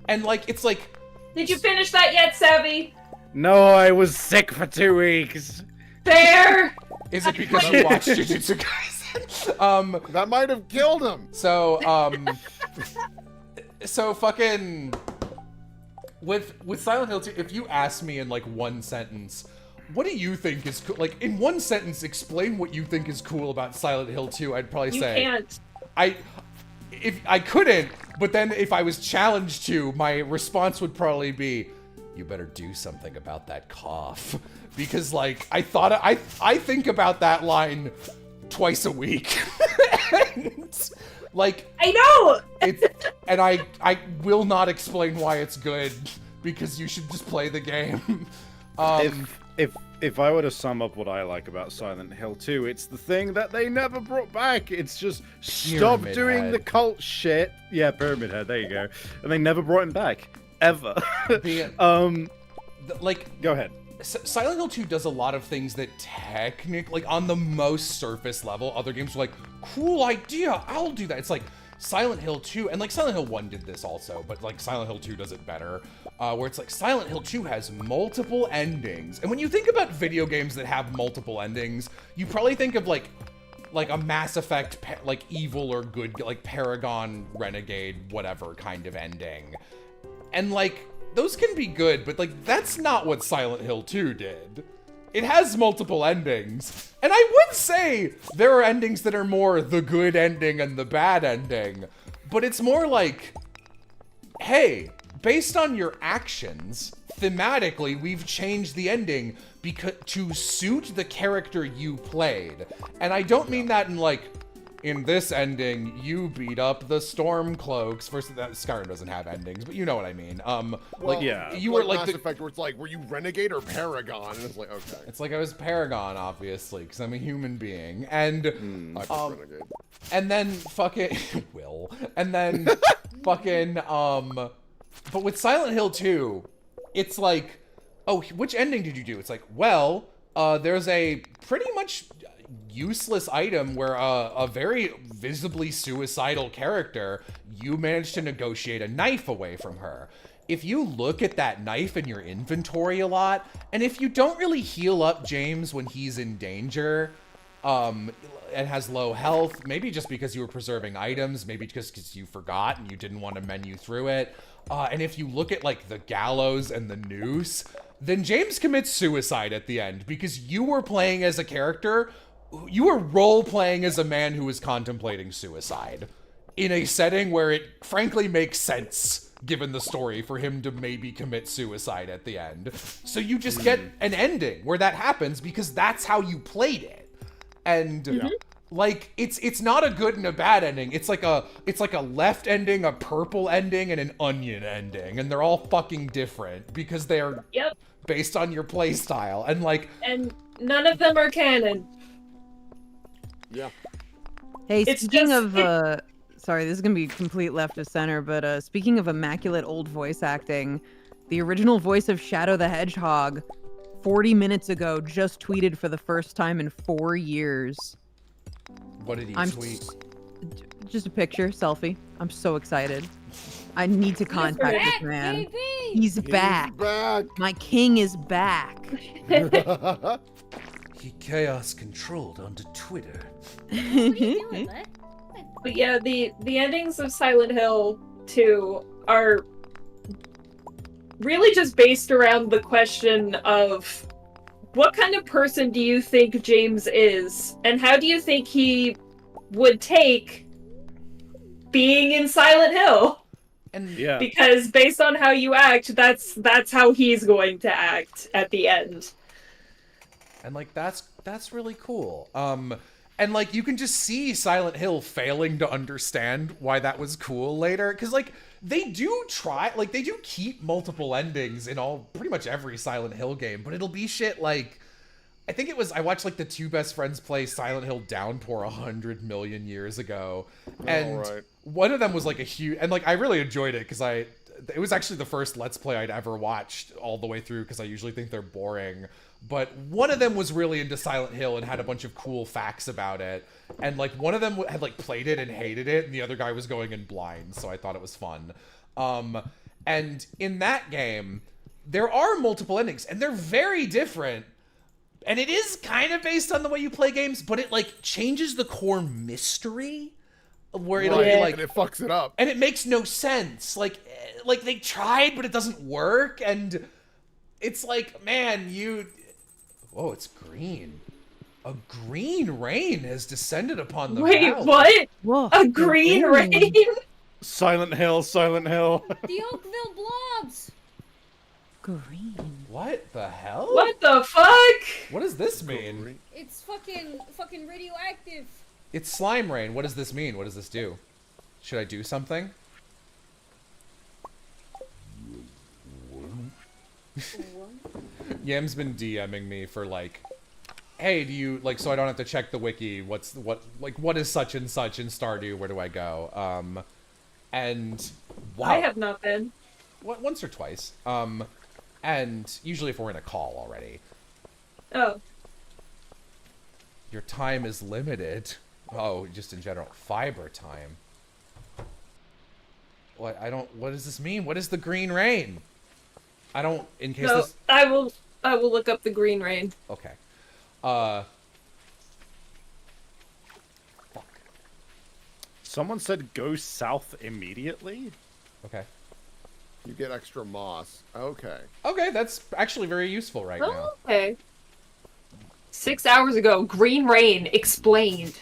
And like, it's like. Did you finish that yet, Savvy? No, I was sick for 2 weeks. Fair. Is it because you watched Jujutsu Kaisen? That might have killed him. So, so fucking with Silent Hill 2, if you ask me in like one sentence, what do you think is cool? Like, in one sentence, explain what you think is cool about Silent Hill 2. I'd probably say you can't. If I couldn't, but then if I was challenged to, my response would probably be, you better do something about that cough. Because, like, I think about that line twice a week. And, like, I know! And I will not explain why it's good, because you should just play the game. If I were to sum up what I like about Silent Hill 2, it's the thing that they never brought back. It's just stop Pyramid doing Head. the cult shit. Yeah, Pyramid Head, there you go. And they never brought him back. Ever. Like, go ahead. Silent Hill 2 does a lot of things that technically, like, on the most surface level, other games are like, cool idea, I'll do that. It's like, Silent Hill 2, and like Silent Hill 1 did this also, but like Silent Hill 2 does it better, where it's like Silent Hill 2 has multiple endings. And when you think about video games that have multiple endings, you probably think of like a Mass Effect, like evil or good, like Paragon, Renegade, whatever kind of ending. And like, those can be good, but like, that's not what Silent Hill 2 did. It has multiple endings. And I would say there are endings that are more the good ending and the bad ending. But it's more like, hey, based on your actions, thematically, we've changed the ending to suit the character you played. And I don't mean that in like, in this ending, you beat up the Stormcloaks. First, Skyrim doesn't have endings, but you know what I mean. Well, yeah, you like were like Mass Effect, where it's like, were you Renegade or Paragon? And it's like, okay. It's like I was Paragon, obviously, because I'm a human being, and I was Renegade. And then fucking Will, and then fucking but with Silent Hill 2, it's like, oh, which ending did you do? It's like, well, there's a pretty much useless item where a very visibly suicidal character, you managed to negotiate a knife away from her. If you look at that knife in your inventory a lot, and if you don't really heal up James when he's in danger, It has low health, maybe just because you were preserving items, maybe just because you forgot and you didn't want to menu through it. And if you look at like the gallows and the noose, then James commits suicide at the end because you were playing as a character, you were role-playing as a man who was contemplating suicide in a setting where it frankly makes sense, given the story, for him to maybe commit suicide at the end. So you just get an ending where that happens because that's how you played it. And like it's not a good and a bad ending. It's like a left ending, a purple ending, and an onion ending, and they're all fucking different because they're based on your play style. And none of them are canon. Yeah. Hey, It's speaking just- of sorry, this is gonna be complete left of center, but speaking of immaculate old voice acting, the original voice of Shadow the Hedgehog 40 minutes ago just tweeted for the first time in 4 years. what did he I'm tweet? Just a picture, selfie. I'm so excited. I need to contact back, this man. baby! He's back. Back. My king is back. He chaos controlled onto Twitter. What are you doing, bud? But yeah, the endings of Silent Hill 2 are really just based around the question of what kind of person do you think James is, and how do you think he would take being in Silent Hill? And Yeah. Because based on how you act, that's how he's going to act at the end. And like that's really cool. And like you can just see Silent Hill failing to understand why that was cool later, because like they do try, like they do keep multiple endings in pretty much every Silent Hill game, but it'll be shit like, I think I watched like the two best friends play Silent Hill Downpour 100 million years ago, and right. one of them was like a huge, and like I really enjoyed it because it was actually the first Let's Play I'd ever watched all the way through, because I usually think they're boring. But one of them was really into Silent Hill and had a bunch of cool facts about it. And like one of them had like played it and hated it, and the other guy was going in blind, so I thought it was fun. And in that game, there are multiple endings, and they're very different. And it is kind of based on the way you play games, but it like changes the core mystery, where it'll be like, and it fucks it up. and it makes no sense. Like they tried, but it doesn't work, and it's like, man, whoa, it's green. A green rain has descended upon the Wait, valley. what? Whoa. A green rain? Silent Hill, Silent Hill. The Oakville Blobs! Green. What the hell? What the fuck? What does this mean? It's fucking radioactive. It's slime rain. What does this mean? What does this do? Should I do something? Yam's been DMing me for like, hey, do you like, so I don't have to check the wiki, what is such and such in Stardew, where do I go? And wow, I have not been. once or twice. And usually if we're in a call already. Oh. Your time is limited. Oh, just in general. Fiber time. What does this mean? What is the green rain? I don't, in case No, this... I will look up the green rain. Okay. Fuck. Someone said go south immediately? Okay. You get extra moss. Okay. Okay, that's actually very useful right now. Oh, okay. 6 hours ago, green rain explained.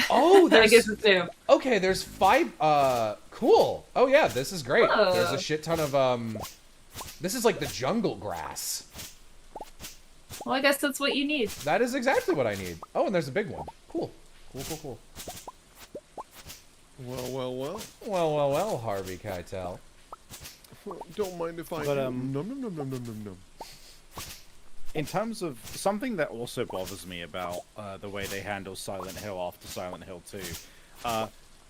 Oh, I there's... guess it's new. Okay, there's 5, cool. Oh yeah, this is great. Oh. There's a shit ton of, this is like the jungle grass. Well, I guess that's what you need. That is exactly what I need. Oh, and there's a big one. Cool. Cool. Well. Well, Harvey Keitel. Don't mind if I But, Nom. In terms of something that also bothers me about the way they handle Silent Hill after Silent Hill 2,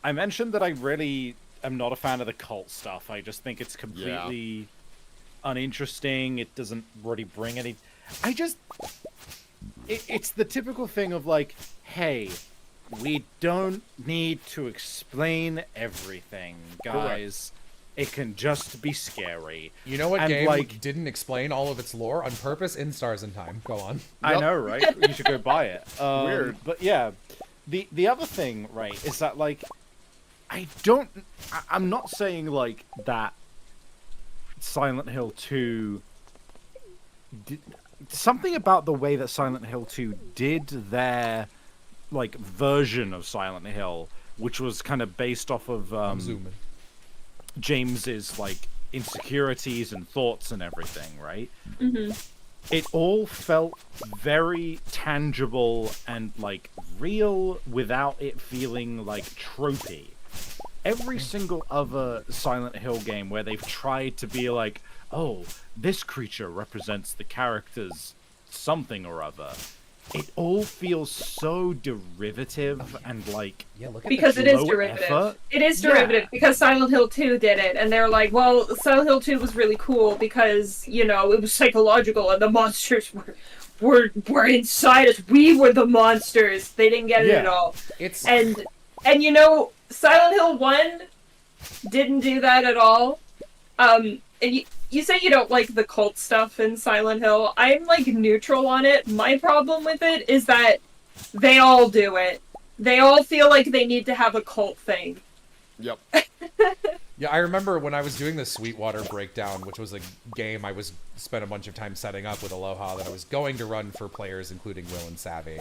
I mentioned that I really am not a fan of the cult stuff. I just think it's completely uninteresting. It doesn't really bring any... It's the typical thing of like, hey, we don't need to explain everything, guys. It can just be scary. You know what And, game like- didn't explain all of its lore on purpose? In Stars in Time. Go on. I know, right? You should go buy it. Weird. But yeah, the other thing, right, is that like, I'm not saying like that Silent Hill 2 something about the way that Silent Hill 2 did their like version of Silent Hill, which was kind of based off of I'm zooming. James's like insecurities and thoughts and everything, right? Mm-hmm. It all felt very tangible and like real without it feeling like tropey. Every single other Silent Hill game where they've tried to be like, oh, this creature represents the character's something or other, it all feels so derivative and like Yeah, look at Because it is low derivative. effort. It is derivative Yeah. because Silent Hill 2 did it, and they're like, well, Silent Hill 2 was really cool because, you know, it was psychological and the monsters were inside us. We were the monsters. They didn't get it at Yeah. all. It's And you know, Silent Hill 1 didn't do that at all. And you say you don't like the cult stuff in Silent Hill. I'm like neutral on it. My problem with it is that they all do it. They all feel like they need to have a cult thing. Yep. Yeah, I remember when I was doing the Sweetwater breakdown, which was a game I spent a bunch of time setting up with Aloha that I was going to run for players, including Will and Savvy.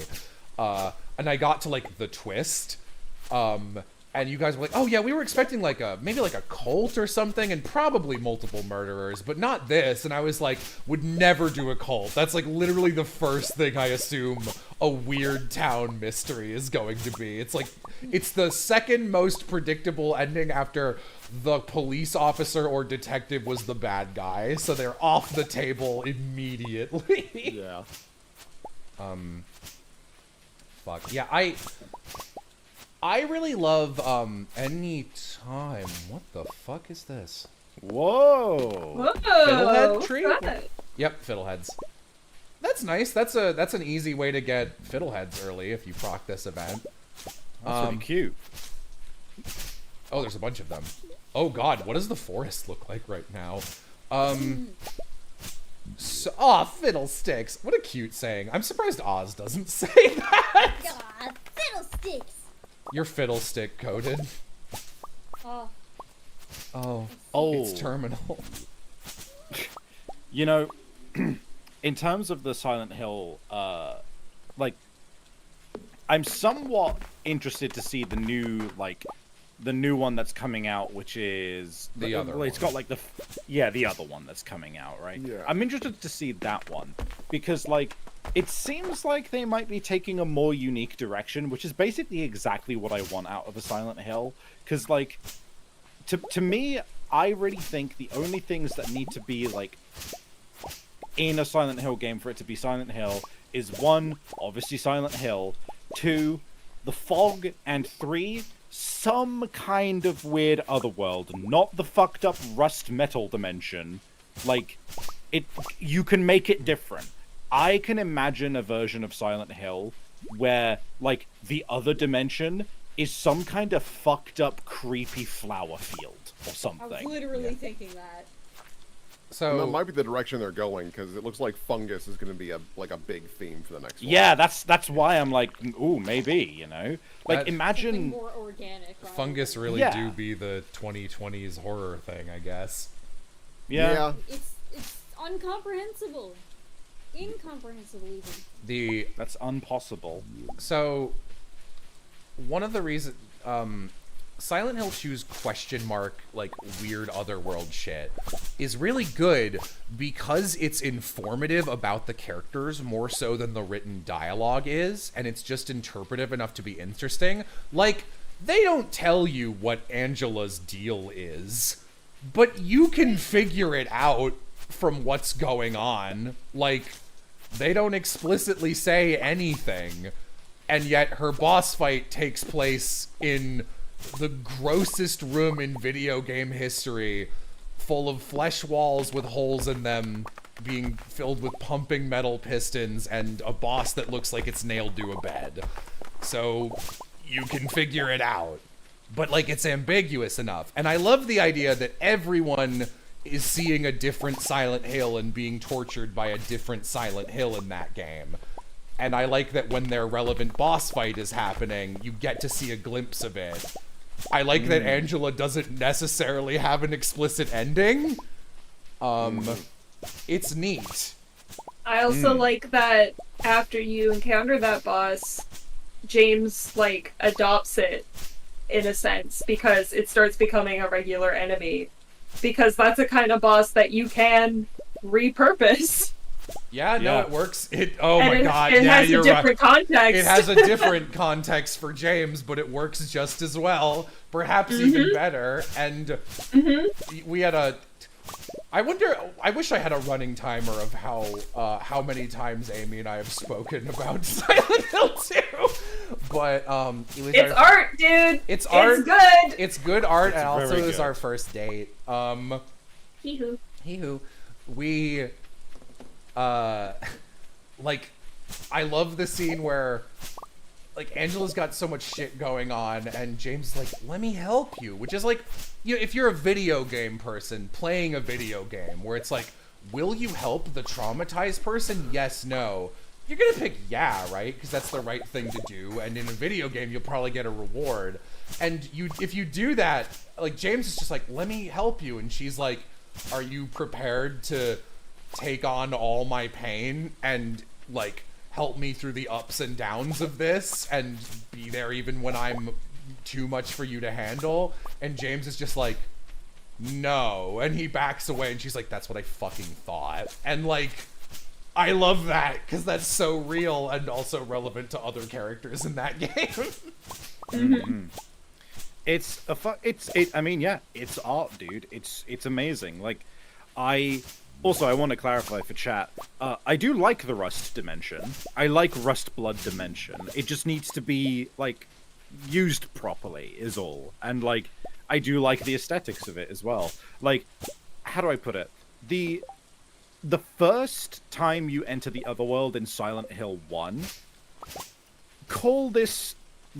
And I got to like the twist. And you guys were like, oh yeah, we were expecting like maybe like a cult or something and probably multiple murderers, but not this. And I was like, would never do a cult. That's like literally the first thing I assume a weird town mystery is going to be. It's like, it's the second most predictable ending after the police officer or detective was the bad guy. So they're off the table immediately. Yeah. Fuck. Yeah, I really love any time. What the fuck is this? Whoa. Whoa! Fiddlehead what's tree? that? Yep, fiddleheads. That's nice. That's an easy way to get fiddleheads early if you proc this event. That's pretty cute. Oh, there's a bunch of them. Oh god, what does the forest look like right now? So, aw, fiddlesticks. What a cute saying. I'm surprised Oz doesn't say that. God, fiddlesticks! You're fiddlestick coded. Oh, Oh, Oh. it's terminal. You know, in terms of the Silent Hill, like, I'm somewhat interested to see the new one that's coming out, which is The other It's got like the other one that's coming out, right? Yeah. I'm interested to see that one because like it seems like they might be taking a more unique direction, which is basically exactly what I want out of a Silent Hill. Because like, to me, I really think the only things that need to be like in a Silent Hill game for it to be Silent Hill is 1, obviously Silent Hill, 2, the fog, and 3, some kind of weird otherworld, not the fucked up rust metal dimension. Like, you can make it different. I can imagine a version of Silent Hill where, like, the other dimension is some kind of fucked up, creepy flower field or I was something. literally thinking that. And that So, might be the direction they're going because it looks like fungus is going to be a big theme for the next one. Yeah, that's why I'm like, ooh, maybe, you know? Like, That- Something imagine... more organic. rather fungus than- really Yeah. do be the 2020s horror thing, I guess. Yeah. It's incomprehensible. Incomprehensible even. That's impossible. So, one of the reasons, Silent Hill 2's like weird otherworld shit is really good because it's informative about the characters more so than the written dialogue is, and it's just interpretive enough to be interesting. Like, they don't tell you what Angela's deal is, but you can figure it out from what's going on. Like, they don't explicitly say anything, and yet her boss fight takes place in the grossest room in video game history, full of flesh walls with holes in them, being filled with pumping metal pistons, and a boss that looks like it's nailed to a bed. So, you can figure it out. but like it's ambiguous enough. And I love the idea that everyone is seeing a different Silent Hill and being tortured by a different Silent Hill in that game. And I like that when their relevant boss fight is happening, you get to see a glimpse of it. I like that Angela doesn't necessarily have an explicit ending. It's neat. I also like that after you encounter that boss, James, like, adopts it, in a sense, because it starts becoming a regular enemy. Because that's a kind of boss that you can repurpose. Yeah, no, it works. Oh And my god, it yeah, has you're a different right. context. It has a different context for James, but it works just as well, perhaps even better. And we had a... I wish I had a running timer of how many times Amy and I have spoken about Silent Hill 2. But it's art, dude. It's art. It's good. It's good art, It's and also very it was good. our first date. Hee-hoo. We like, I love the scene where like Angela's got so much shit going on and James is like, let me help you, which is like, you know, if you're a video game person playing a video game where it's like, will you help the traumatized person? Yes, no. You're gonna pick yeah, right? Because that's the right thing to do. And in a video game, you'll probably get a reward. And if you do that, like James is just like, let me help you. And she's like, are you prepared to take on all my pain and like help me through the ups and downs of this and be there even when I'm too much for you to handle? And James is just like, no. And he backs away and she's like, that's what I fucking thought. And like, I love that because that's so real and also relevant to other characters in that game. I mean, yeah, it's art, dude. It's amazing. Like, I want to clarify for chat. I do like the Rust dimension. I like Rust Blood dimension. It just needs to be like used properly, is all. And like, I do like the aesthetics of it as well. Like, how do I put it? The first time you enter the Otherworld in Silent Hill 1, call this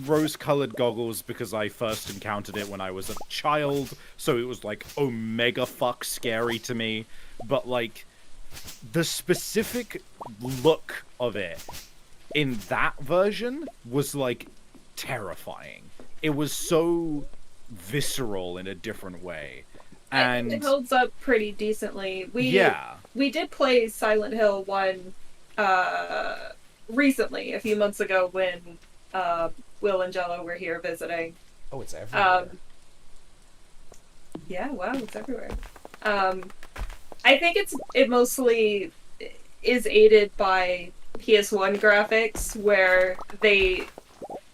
rose-colored goggles because I first encountered it when I was a child, so it was like omega fuck scary to me. But like, the specific look of it in that version was like terrifying. It was so visceral in a different way. And it holds up pretty decently. yeah. We did play Silent Hill 1 recently, a few months ago, when Will and Jello were here visiting. Oh, it's everywhere. Yeah, wow, it's everywhere. I think it mostly is aided by PS1 graphics, where they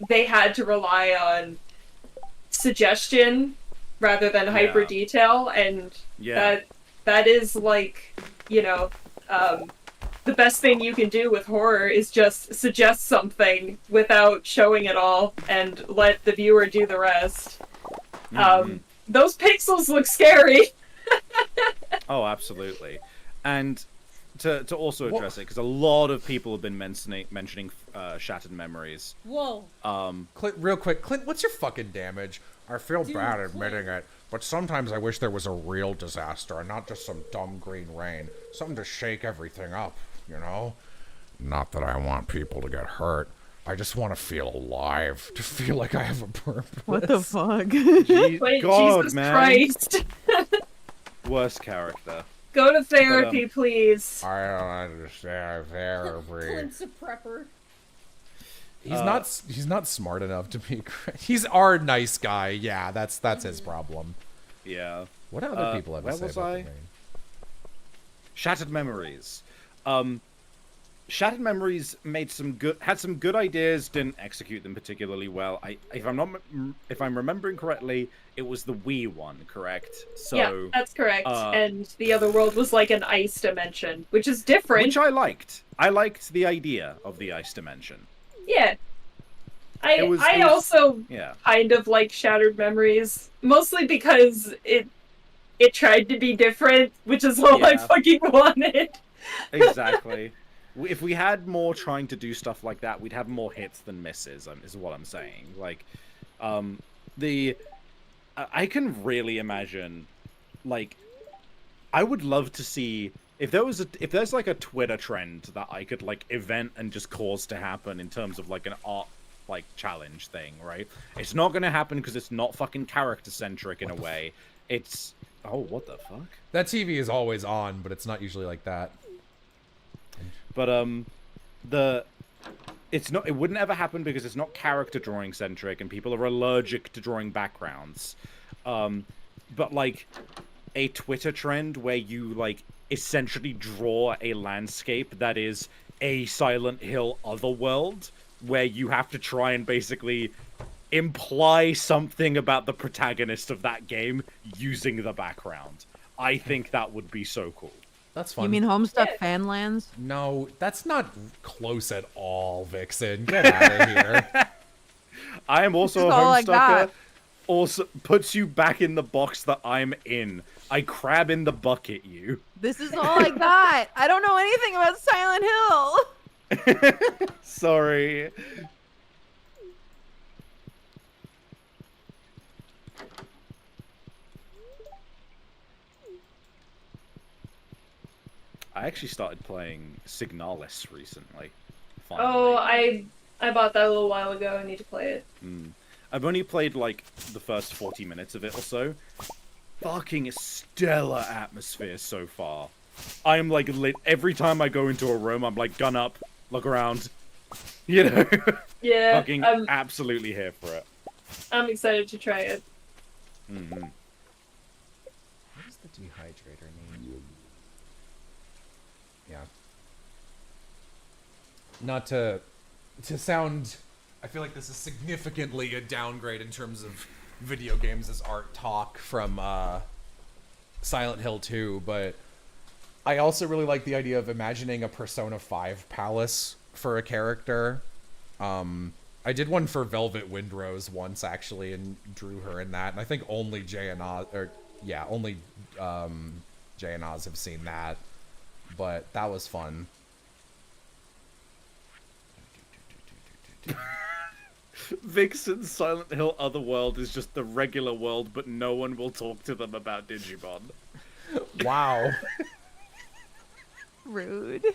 had to rely on suggestion rather than hyper detail, and that is like, you know, the best thing you can do with horror is just suggest something without showing it all and let the viewer do the rest. Those pixels look scary. Oh, absolutely. And to also address it, because a lot of people have been mentioning Shattered Memories. Whoa. Clint, real quick, Clint, what's your fucking damage? I feel Dude, bad admitting it, but sometimes I wish there was a real disaster and not just some dumb green rain. Something to shake everything up, you know? Not that I want people to get hurt. I just want to feel alive, to feel like I have a purpose. What the fuck? Wait, God, Jesus man. Christ. Worst character. Go to therapy, please. I don't understand therapy. Clint's a prepper. He's not smart enough to be. He's our nice guy. Yeah, that's his problem. Yeah. What other people have to where say was about I? the game? Shattered Memories. Shattered Memories had some good ideas, didn't execute them particularly well. If I'm remembering correctly, it was the Wii one, correct? So, yeah, that's correct. And the other world was like an ice dimension, which is different. which I liked. I liked the idea of the ice dimension. Yeah. I It was- also Yeah. kind of like Shattered Memories, mostly because it tried to be different, which is all I Yeah. fucking wanted. Exactly. If we had more trying to do stuff like that, we'd have more hits than misses, is what I'm saying. Like, I can really imagine, like, I would love to see if there's like a Twitter trend that I could like event and just cause to happen in terms of like an art like challenge thing, right? It's not gonna happen because it's not fucking character centric in a way. It's what the fuck? That TV is always on, but it's not usually like that. But it wouldn't ever happen because it's not character drawing centric and people are allergic to drawing backgrounds. But like a Twitter trend where you like essentially draw a landscape that is a Silent Hill otherworld where you have to try and basically imply something about the protagonist of that game using the background. I think that would be so cool. That's fun. You mean Homestuck Fanlands? No, that's not close at all, Vixen. Get out of here. I am also a Homestucker. Also puts you back in the box that I'm in. I crab in the bucket, you. This is all I got. I don't know anything about Silent Hill. Sorry. I actually started playing Signalis recently. Finally. Oh, I bought that a little while ago. I need to play it. I've only played like the first 40 minutes of it or so. Fucking stellar atmosphere so far. I'm like every time I go into a room, I'm like gun up, look around. You know? Yeah. Fucking absolutely here for it. I'm excited to try it. What does the dehydrator need? Yeah. Not to sound, I feel like this is significantly a downgrade in terms of video games as art talk from Silent Hill 2, but I also really like the idea of imagining a Persona 5 palace for a character. I did one for Velvet Windrose once, actually, and drew her in that, and I think only Jay and Oz have seen that, but that was fun. Vixen's Silent Hill Otherworld is just the regular world, but no one will talk to them about Digimon. Wow. Rude.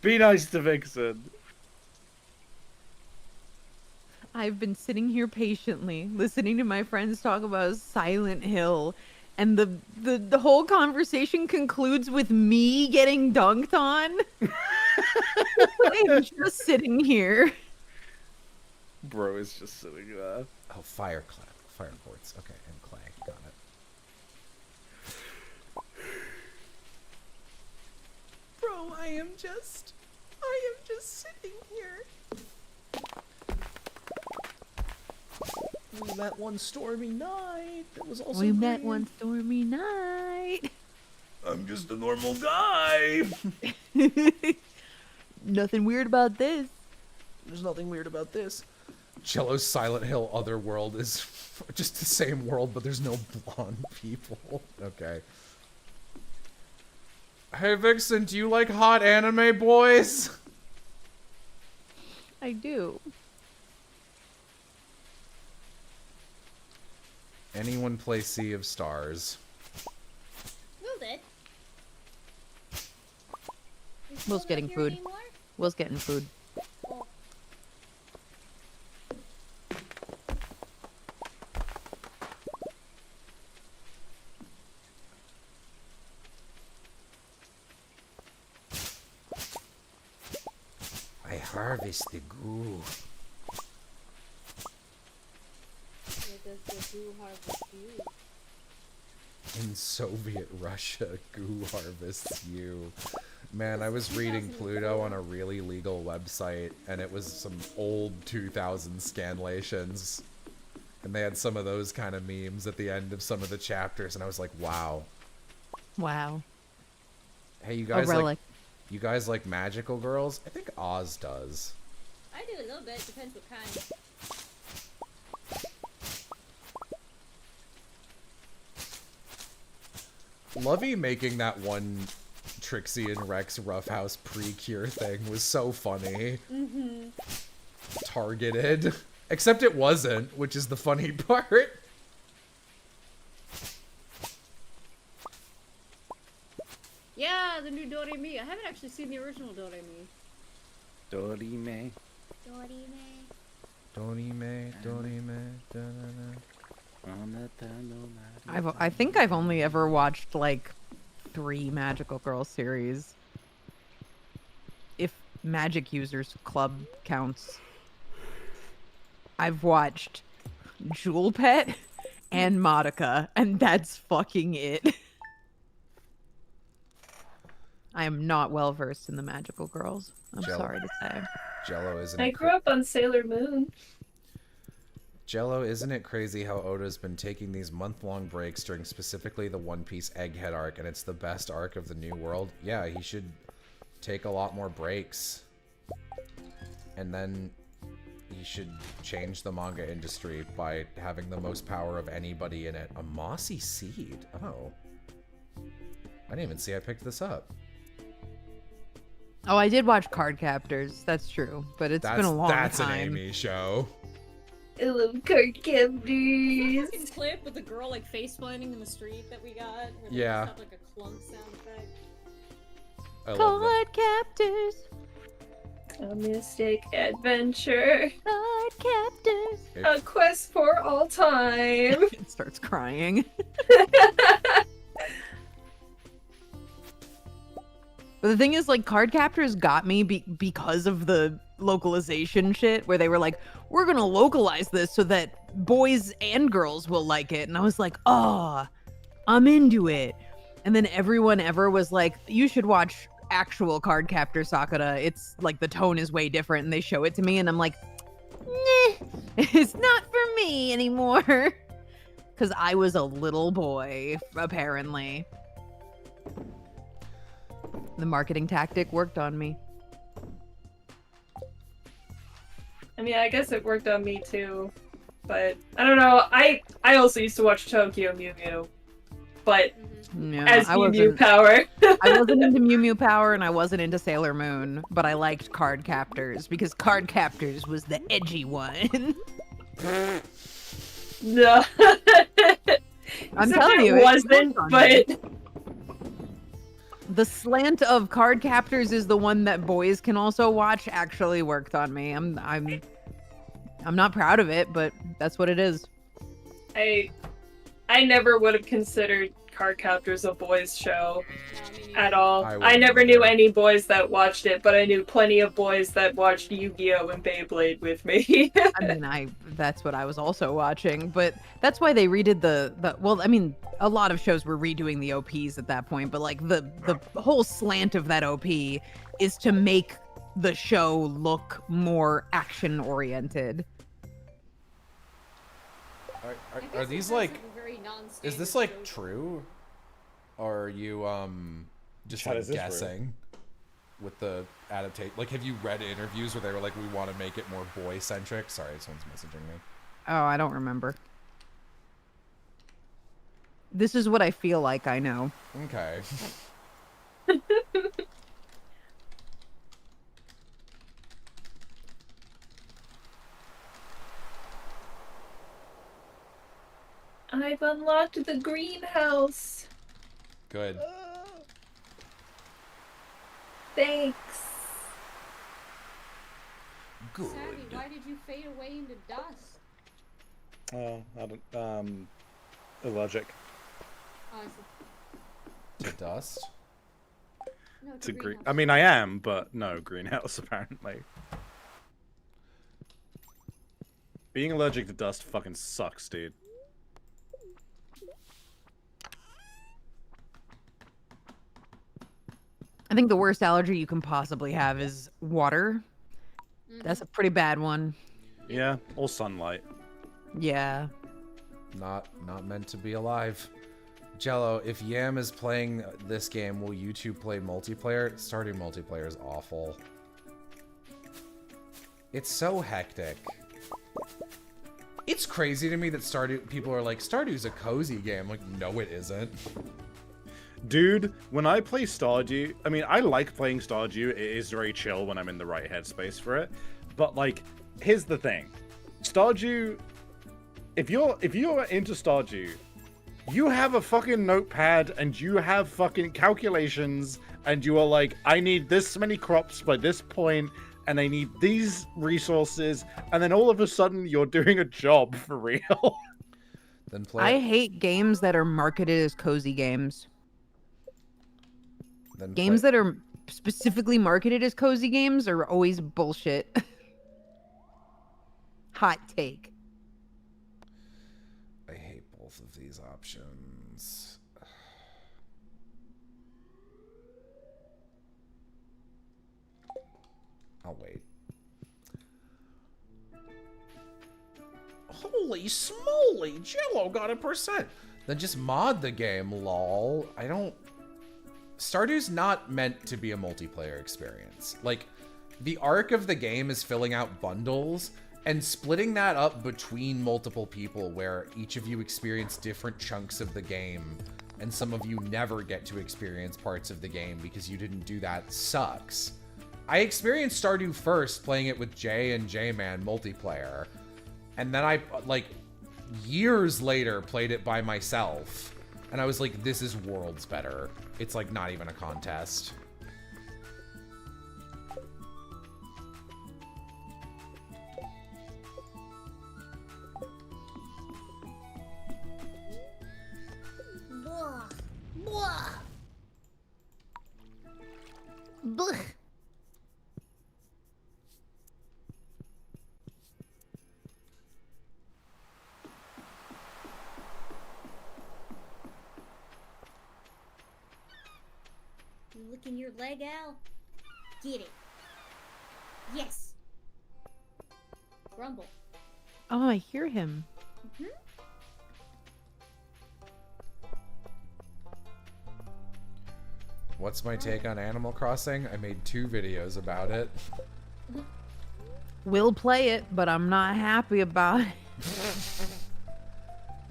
Be nice to Vixen. I've been sitting here patiently, listening to my friends talk about Silent Hill, and the whole conversation concludes with me getting dunked on. I'm just sitting here. Bro is just sitting there. Oh, fire quartz. Okay, and clay. Got it. Bro, I am just sitting here. We met one stormy night. That was also met one stormy night. I'm just a normal guy. Nothing weird about this. There's nothing weird about this. Jello's Silent Hill Otherworld is just the same world, but there's no blonde people. Okay. Hey, Vixen, do you like hot anime boys? I do. Anyone play Sea of Stars? Will did. Will's getting food. Will's getting food. Oh. I harvest the goo. Where does the goo harvest you? In Soviet Russia, goo harvests you. Man, I was reading Pluto on a really legal website, and it was some old 2000 scanlations. And they had some of those kind of memes at the end of some of the chapters, and I was like, wow. Wow. Hey, you guys relic. you guys like magical girls? I think Oz does. I do a little bit. Depends what kind. Lovey making that one Trixie and Rex Roughhouse pre-cure thing was so funny. targeted. Except it wasn't, which is the funny part. Yeah, the new Doremi. I haven't actually seen the original Doremi. Dorime. Dorime, I think I've only ever watched like 3 Magical Girl series. If Magic Users Club counts. I've watched Jewel Pet and Madoka, and that's fucking it. I am not well versed in the Magical Girls. I'm Jello. sorry to say. Jello, isn't I it? grew up on Sailor Moon. Jello, isn't it crazy how Oda's been taking these month-long breaks during specifically the One Piece Egghead arc, and it's the best arc of the New World? Yeah, he should take a lot more breaks. And then he should change the manga industry by having the most power of anybody in it. A mossy seed? Oh. I didn't even see I picked this up. Oh, I did watch Card Captors. That's true, but it's been a long time. That's an Amy show. I love card captors. Fucking clip with the girl like face planting in the street that we got. Where they Yeah. just have like a clunk sound effect. I love that. Card Captors. A mystic adventure. Card Captors. A quest for all time. It starts crying. But the thing is, like, Card Captors got me because of the localization shit, where they were like, we're gonna localize this so that boys and girls will like it. And I was like, oh, I'm into it. And then everyone ever was like, you should watch actual Card Captor Sakura. It's like the tone is way different, and they show it to me, and I'm like, nah, it's not for me anymore. Because I was a little boy, apparently. The marketing tactic worked on me. I mean, I guess it worked on me too. But I don't know. I also used to watch Tokyo Mew Mew. But Yeah, as I Mew Mew wasn't, Power. I wasn't into Mew Mew Power, and I wasn't into Sailor Moon, but I liked Card Captors because Card Captors was the edgy one. No. I'm Except telling you, it it wasn't, worked on but me. The slant of Card Captors is the one that boys can also watch. Actually worked on me. I'm not proud of it, but that's what it is. I never would have considered Card Captors a boys' show at all. I never knew any boys that watched it, but I knew plenty of boys that watched Yu-Gi-Oh! And Beyblade with me. I mean, that's what I was also watching, but that's why they redid the well, I mean, a lot of shows were redoing the OPs at that point, but like the whole slant of that OP is to make the show look more action oriented. Are these like, is this like true? Or are you just Chat, like is this guessing with the adaptation? Like, have you read interviews where they were like, we want to make it more boy centric? Sorry, someone's messaging me. Oh, I don't remember. This is what I feel like I know. Okay. I've unlocked the greenhouse. Good. Thanks. Good. Savvy, why did you fade away into dust? Oh, I don't. Allergic. Oh, I see. To dust? No, To green. greenhouse. I mean, I am, but no greenhouse apparently. Being allergic to dust fucking sucks, dude. I think the worst allergy you can possibly have is water. That's a pretty bad one. Yeah, or sunlight. Yeah. Not meant to be alive. Jello, if Yam is playing this game, will you two play multiplayer? Stardew multiplayer is awful. It's so hectic. It's crazy to me that Stardew people are like, Stardew's a cozy game. Like, no, it isn't. Dude, when I play Stardew, I mean, I like playing Stardew. It is very chill when I'm in the right headspace for it. But, like, here's the thing. Stardew, if you're into Stardew, you have a fucking notepad and you have fucking calculations and you are like, I need this many crops by this point and I need these resources, and then all of a sudden you're doing a job for real. Then play. I hate games that are marketed as cozy games. Then Games play. that are specifically marketed as cozy games are always bullshit. Hot take. I hate both of these options. I'll wait. Holy smoly, Jello got a %. Then just mod the game, lol. I don't... Stardew's not meant to be a multiplayer experience. Like, the arc of the game is filling out bundles and splitting that up between multiple people where each of you experience different chunks of the game and some of you never get to experience parts of the game because you didn't do that sucks. I experienced Stardew first playing it with Jay and J-Man multiplayer, and then I, like, years later played it by myself, and I was like, this is worlds better. It's, like, not even a contest. Blah. Blah. Blech. You licking your leg, Al? Get it. Yes. Grumble. Oh, I hear him. Hmm? What's my take on Animal Crossing? I made 2 videos about it. Will play it, but I'm not happy about it.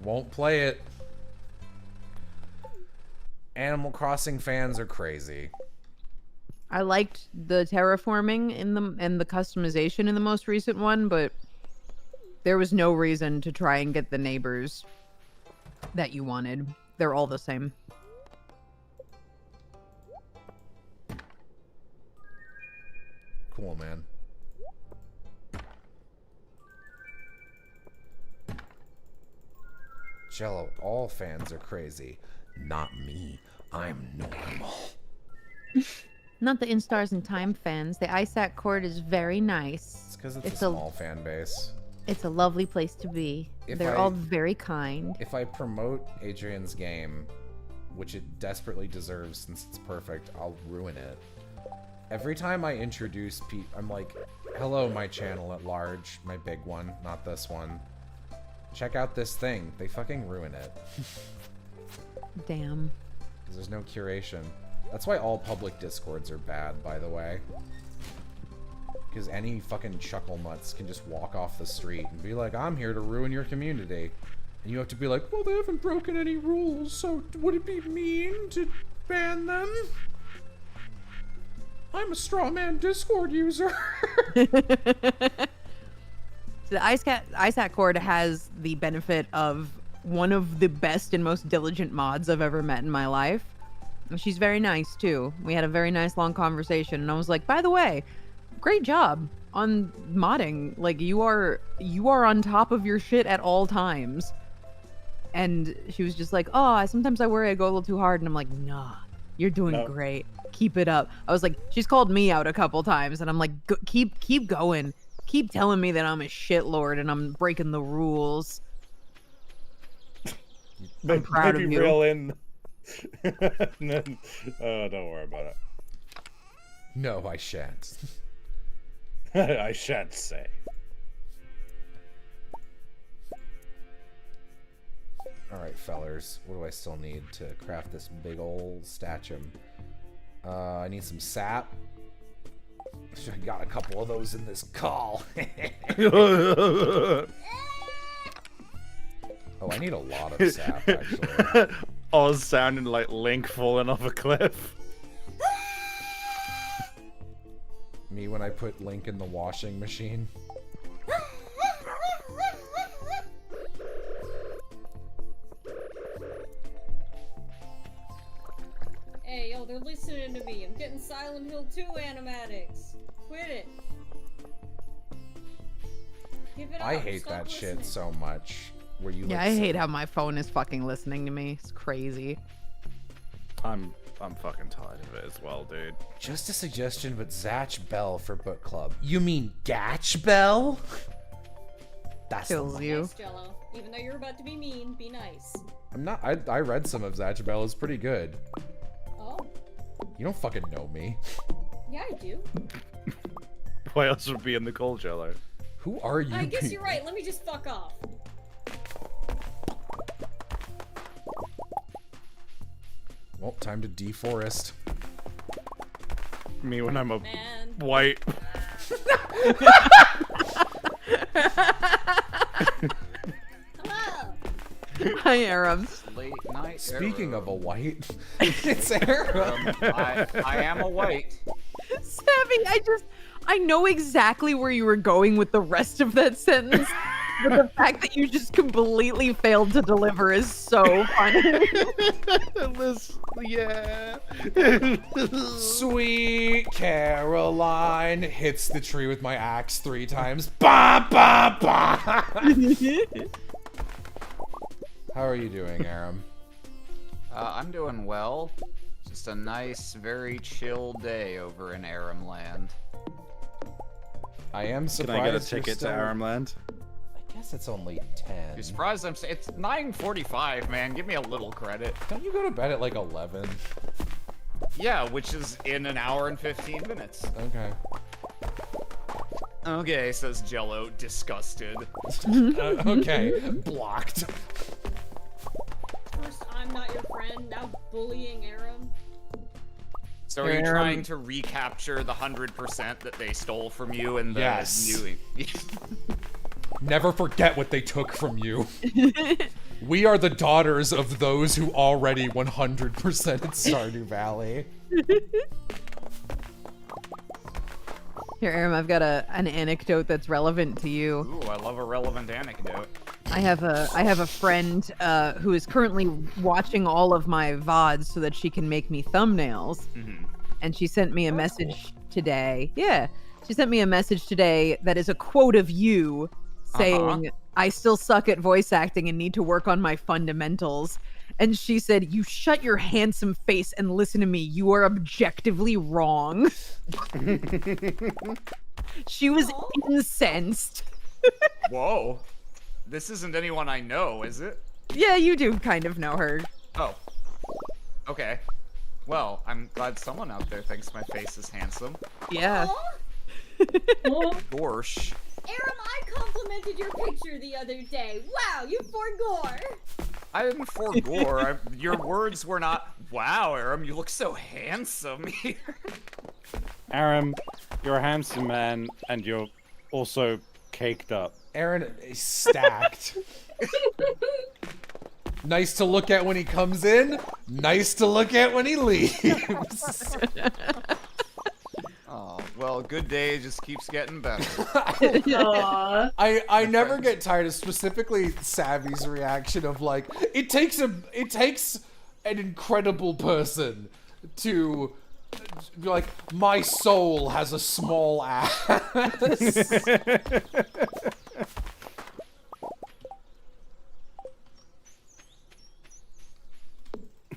Won't play it. Animal Crossing fans are crazy. I liked the terraforming in the and the customization in the most recent one, but there was no reason to try and get the neighbors that you wanted. They're all the same. Cool, man. Jello, all fans are crazy. Not me. I'm normal. Not the In Stars and Time fans. The ISAC court is very nice. It's because it's a small fan base. It's a lovely place to be. If They're I- all very kind. If I promote Adrian's game, which it desperately deserves since it's perfect, I'll ruin it. Every time I introduce I'm like, hello, my channel at large, my big one, not this one. Check out this thing. They fucking ruin it. Damn. Because there's no curation. That's why all public discords are bad, by the way. Because any fucking chuckle mutts can just walk off the street and be like, I'm here to ruin your community. And you have to be like, well, they haven't broken any rules, so would it be mean to ban them? I'm a straw man Discord user. So the ISAC court has the benefit of one of the best and most diligent mods I've ever met in my life. And she's very nice too. We had a very nice long conversation, and I was like, by the way, great job on modding. Like you are on top of your shit at all times. And she was just like, oh, sometimes I worry I go a little too hard, and I'm like, nah, you're doing great. Keep it up. I was like, she's called me out a couple times, and I'm like, keep going. Keep telling me that I'm a shitlord and I'm breaking the rules. I'm proud of you. Reel in. Then, oh, don't worry about it. No, I shan't. I shan't say. Alright, fellers. What do I still need to craft this big old statchum? I need some sap. I got a couple of those in this call. Oh, I need a lot of sap, actually. Oz sounding like Link falling off a cliff. Me when I put Link in the washing machine. happening to me? I'm getting Silent Hill 2 animatics. Quit it. Give it I up. hate Stop that listening. shit so much. Where you Yeah, like, I sit- hate how my phone is fucking listening to me. It's crazy. I'm fucking tired of it as well, dude. Just a suggestion, but Zatch Bell for book club. You mean Gatch Bell? That's the Kills one. you. Nice, Jello. Even though you're about to be mean, be nice. I'm not. I read some of Zatch Bell. It's pretty good. Oh, You don't fucking know me. yeah, I do. Why else would be in the call, Jello? Who are you? I guess you're people? right. Let me just fuck off. Well, time to deforest. Me when I'm a Man. white. Hello. Hi, Aram. Late night. Speaking of a white, it's Aaron. I am a white. Savvy, I know exactly where you were going with the rest of that sentence, but the fact that you just completely failed to deliver is so funny. Yeah. Sweet Caroline hits the tree with my axe 3 times. Ba ba ba. How are you doing, Aram? I'm doing well. Just a nice, very chill day over in Aram Land. I am Can surprised. I get a you're ticket still... to Aramland? I guess it's only 10. You're surprised it's 9:45, man. Give me a little credit. Don't you go to bed at like 11? Yeah, which is in an hour and 15 minutes. Okay. Okay, says Jello, disgusted. Okay, blocked. First, I'm not your friend. Now bullying Aram. So are you Aram. trying to recapture the 100% that they stole from you in the Yes. new... Never forget what they took from you. We are the daughters of those who already 100% at Stardew Valley. Here, Aram, I've got an anecdote that's relevant to you. Ooh, I love a relevant anecdote. I have a friend who is currently watching all of my VODs so that she can make me thumbnails. Mm-hmm. And she sent me a message today. Yeah. She sent me a message today that is a quote of you saying, I still suck at voice acting and need to work on my fundamentals. And she said, you shut your handsome face and listen to me. You are objectively wrong. She was incensed. Whoa. This isn't anyone I know, is it? Yeah, you do kind of know her. Oh. Okay. Well, I'm glad someone out there thinks my face is handsome. Yeah. Gorsh. Aram, I complimented your picture the other day. Wow, you forgore. I didn't forgore. Your words were not, wow, Aram, you look so handsome here. Aram, you're a handsome man, and you're also caked up. Aaron is stacked. Nice to look at when he comes in. Nice to look at when he leaves. Oh, well, good day just keeps getting better. Aw. I never get tired of specifically Savvy's reaction of like it takes an incredible person to be like my soul has a small ass.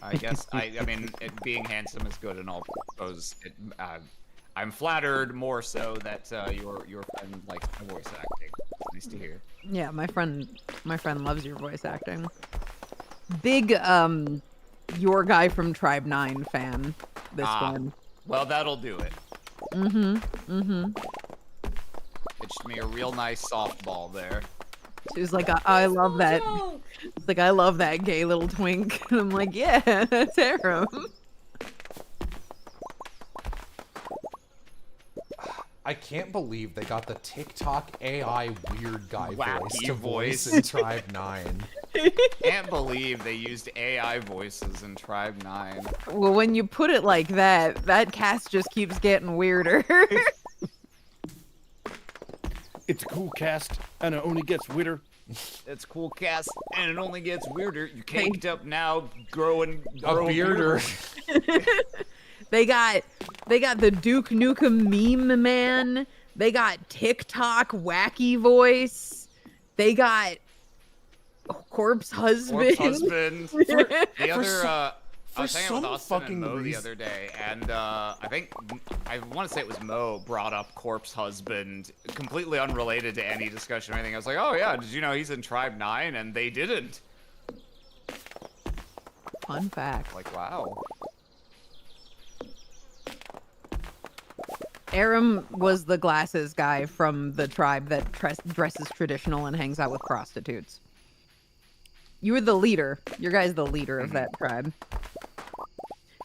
I guess, I mean, being handsome is good and all those. I'm flattered more so that your friend likes my voice acting. Nice to hear. Yeah, my friend loves your voice acting. Big your guy from Tribe 9 fan. This one. Well, that'll do it. Mm-hmm. Pitched me a real nice softball there. She was like, I love that. Joke. It's like, I love that gay little twink. And I'm like, yeah, that's Aram. I can't believe they got the TikTok AI weird guy Wacky voice to voice voice. in Tribe 9. Can't believe they used AI voices in Tribe 9. Well, when you put it like that, that cast just keeps getting weirder. It's a cool cast, and it only gets weirder. It's cool cast, and it only gets weirder. You caked up now, growing A bearder. They got the Duke Nukem meme man. They got TikTok wacky voice. They got corpse husband. Corpse husband. The other, I was hanging with Austin and Mo the other day, and I want to say it was Mo brought up Corpse Husband, completely unrelated to any discussion or anything. I was like, oh yeah, did you know he's in Tribe 9? And they didn't. Fun fact. Like, wow. Aram was the glasses guy from the tribe that dresses traditional and hangs out with prostitutes. You were the leader. Your guy's the leader of that tribe.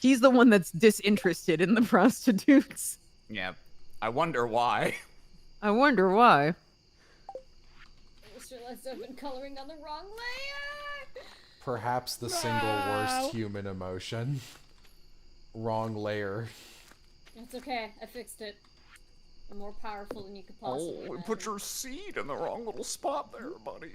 He's the one that's disinterested in the prostitutes. Yeah. I wonder why. I wonder why. I just realized I've been coloring on the wrong layer! Perhaps the single worst human emotion. Wrong layer. It's okay, I fixed it. I'm more powerful than you could possibly imagine. Put your seed in the wrong little spot there, buddy.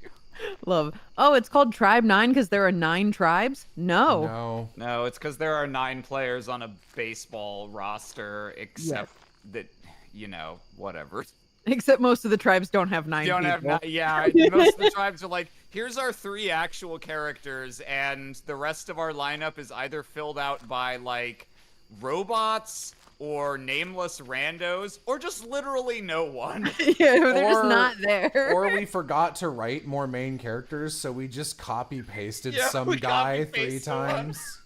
Love. Oh, it's called Tribe 9 because there are 9 tribes? No. No, it's because there are 9 players on a baseball roster, except that, you know, whatever. Except most of the tribes don't have 9 people. Yeah, most of the tribes are like, here's our 3 actual characters, and the rest of our lineup is either filled out by, like, robots, or nameless randos, or just literally no one. Yeah, they're just not there. Or we forgot to write more main characters, so we just copy-pasted some guy 3 times.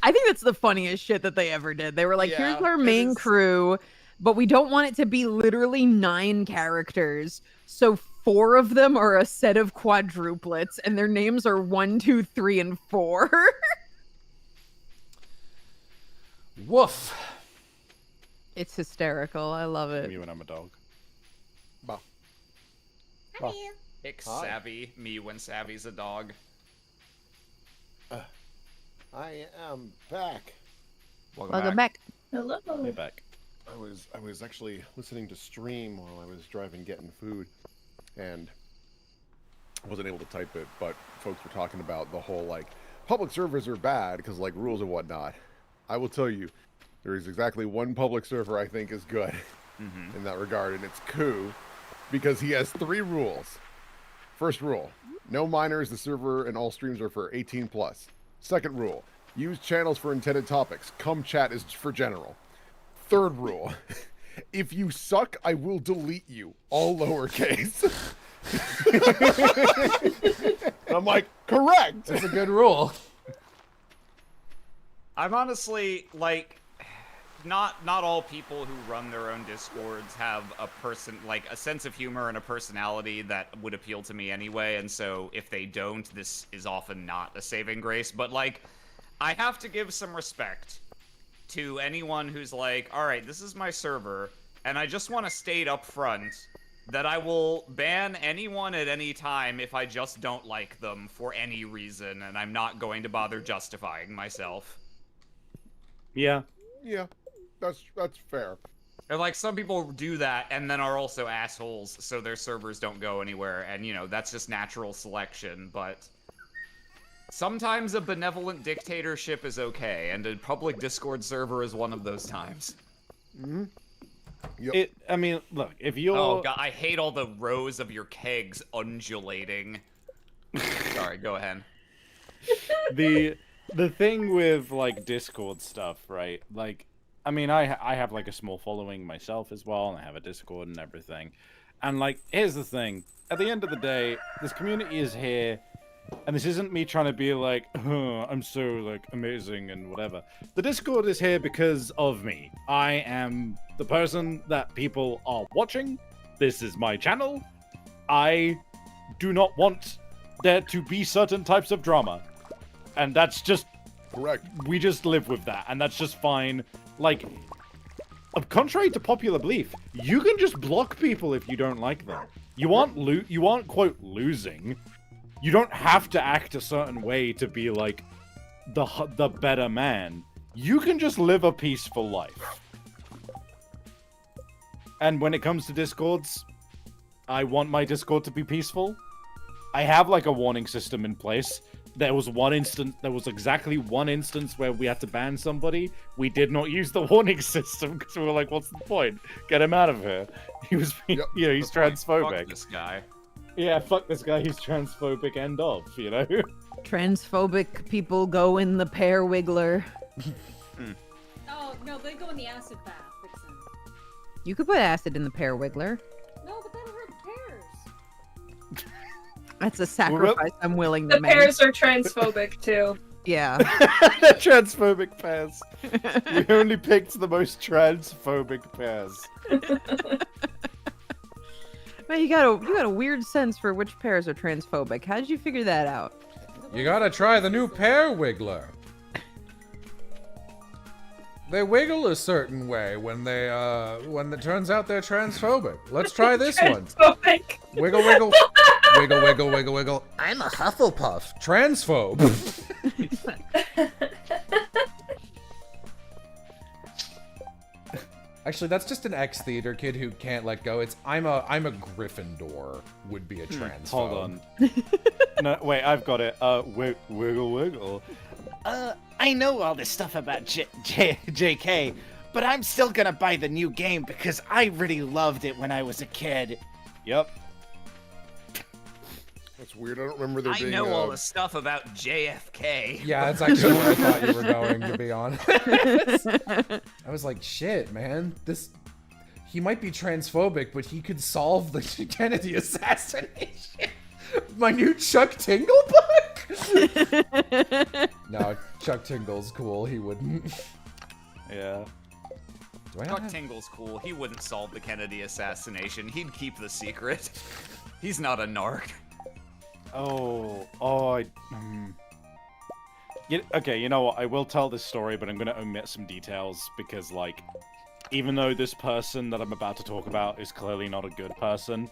I think that's the funniest shit that they ever did. They were like, here's our main crew, but we don't want it to be literally 9 characters. So 4 of them are a set of quadruplets, and their names are 1, 2, 3, and 4. Woof. It's hysterical. I love it. Me when I'm a dog. Bah. Hi. Hick Savvy, me when Savvy's a dog. I am back. Welcome back. Hello. Hey, back. I was actually listening to stream while I was driving getting food, and I wasn't able to type it, but folks were talking about the whole, like, public servers are bad because, like, rules and whatnot. I will tell you, there is exactly one public server I think is good in that regard, and it's Koo, because he has 3 rules. First rule, no minors, the server and all streams are for 18 plus. Second rule, use channels for intended topics. Come chat is for general. Third rule, if you suck, I will delete you. All lowercase. And I'm like, correct. That's a good rule. I'm honestly, like, not all people who run their own Discords have a sense of humor and a personality that would appeal to me anyway, and so if they don't, this is often not a saving grace, but, like, I have to give some respect to anyone who's like, alright, this is my server, and I just want to state up front that I will ban anyone at any time if I just don't like them for any reason, and I'm not going to bother justifying myself. Yeah. Yeah, that's fair. And, like, some people do that and then are also assholes, so their servers don't go anywhere, and, you know, that's just natural selection, but sometimes a benevolent dictatorship is okay, and a public Discord server is one of those times. Mm-hmm. Yep. I mean, look, if you're... Oh, God, I hate all the rows of your kegs undulating. Sorry, go ahead. The thing with, like, Discord stuff, right? Like, I mean, I have, like, a small following myself as well, and I have a Discord and everything. And, like, here's the thing. At the end of the day, this community is here, and this isn't me trying to be like, oh, I'm so, like, amazing and whatever. The Discord is here because of me. I am the person that people are watching. This is my channel. I do not want there to be certain types of drama. And that's just... Correct. We just live with that, and that's just fine. Like, contrary to popular belief, you can just block people if you don't like them. You aren't, quote, losing. You don't have to act a certain way to be, like, the better man. You can just live a peaceful life. And when it comes to Discords, I want my Discord to be peaceful. I have, like, a warning system in place There was exactly one instance where we had to ban somebody. We did not use the warning system because we were like, what's the point? Get him out of here. He was, he's transphobic. Fuck this guy. Yeah, fuck this guy. He's transphobic. End of. Transphobic people go in the pear wiggler. Oh, no, they go in the acid bath, Vixen. You could put acid in the pear wiggler. No, but that'll hurt the pears. That's a sacrifice I'm willing to The make. pears are transphobic too. Yeah. Transphobic pears. We only picked the most transphobic pears. Man, you got a weird sense for which pears are transphobic. How did you figure that out? You gotta try the new pear wiggler. They wiggle a certain way when it turns out they're transphobic. Let's try this one. Transphobic. Wiggle, wiggle. Wiggle, wiggle, wiggle, wiggle. I'm a Hufflepuff. Transphobe. Actually, that's just an ex-theater kid who can't let go. I'm a Gryffindor would be a transphobe. Hold on. No, wait, I've got it. Wiggle, wiggle. I know all this stuff about JK, but I'm still gonna buy the new game because I really loved it when I was a kid. Yep. That's weird. I don't remember there I being. know all the stuff about JFK. Yeah, that's actually where I thought you were going, to be honest. I was like, shit, man. He might be transphobic, but he could solve the Kennedy assassination. My new Chuck Tingle book? No, Chuck Tingle's cool. He wouldn't. Yeah. Chuck Tingle's cool. He wouldn't solve the Kennedy assassination. He'd keep the secret. He's not a narc. Okay, you know what? I will tell this story, but I'm going to omit some details because, like, even though this person that I'm about to talk about is clearly not a good person,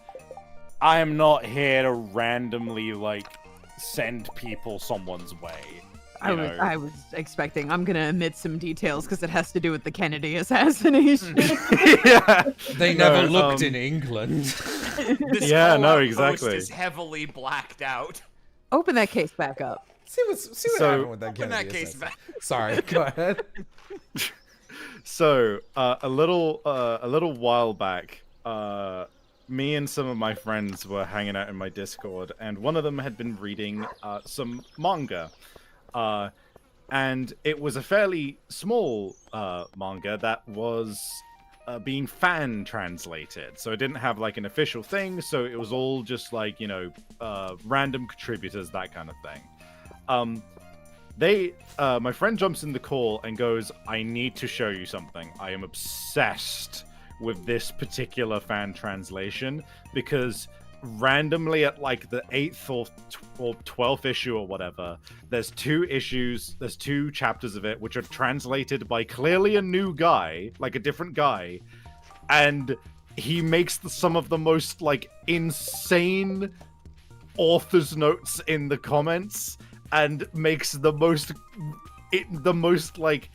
I am not here to randomly, like, send people someone's way. I was expecting. I'm gonna omit some details because it has to do with the Kennedy assassination. Yeah. They never looked in England. This Yeah, no, Fallout exactly. post is heavily blacked out. Open that case back up. See what happened with that Open Kennedy that case assassination. back. Sorry, go ahead. So, a little while back, me and some of my friends were hanging out in my Discord, and one of them had been reading some manga. And it was a fairly small manga that was being fan translated. So it didn't have like an official thing, so it was all just like, random contributors, that kind of thing. My friend jumps in the call and goes, I need to show you something. I am obsessed with this particular fan translation because randomly at like the 8th or 12th issue or whatever, there's two chapters of it which are translated by clearly a new guy, like a different guy, and he makes some of the most like insane author's notes in the comments and makes the most like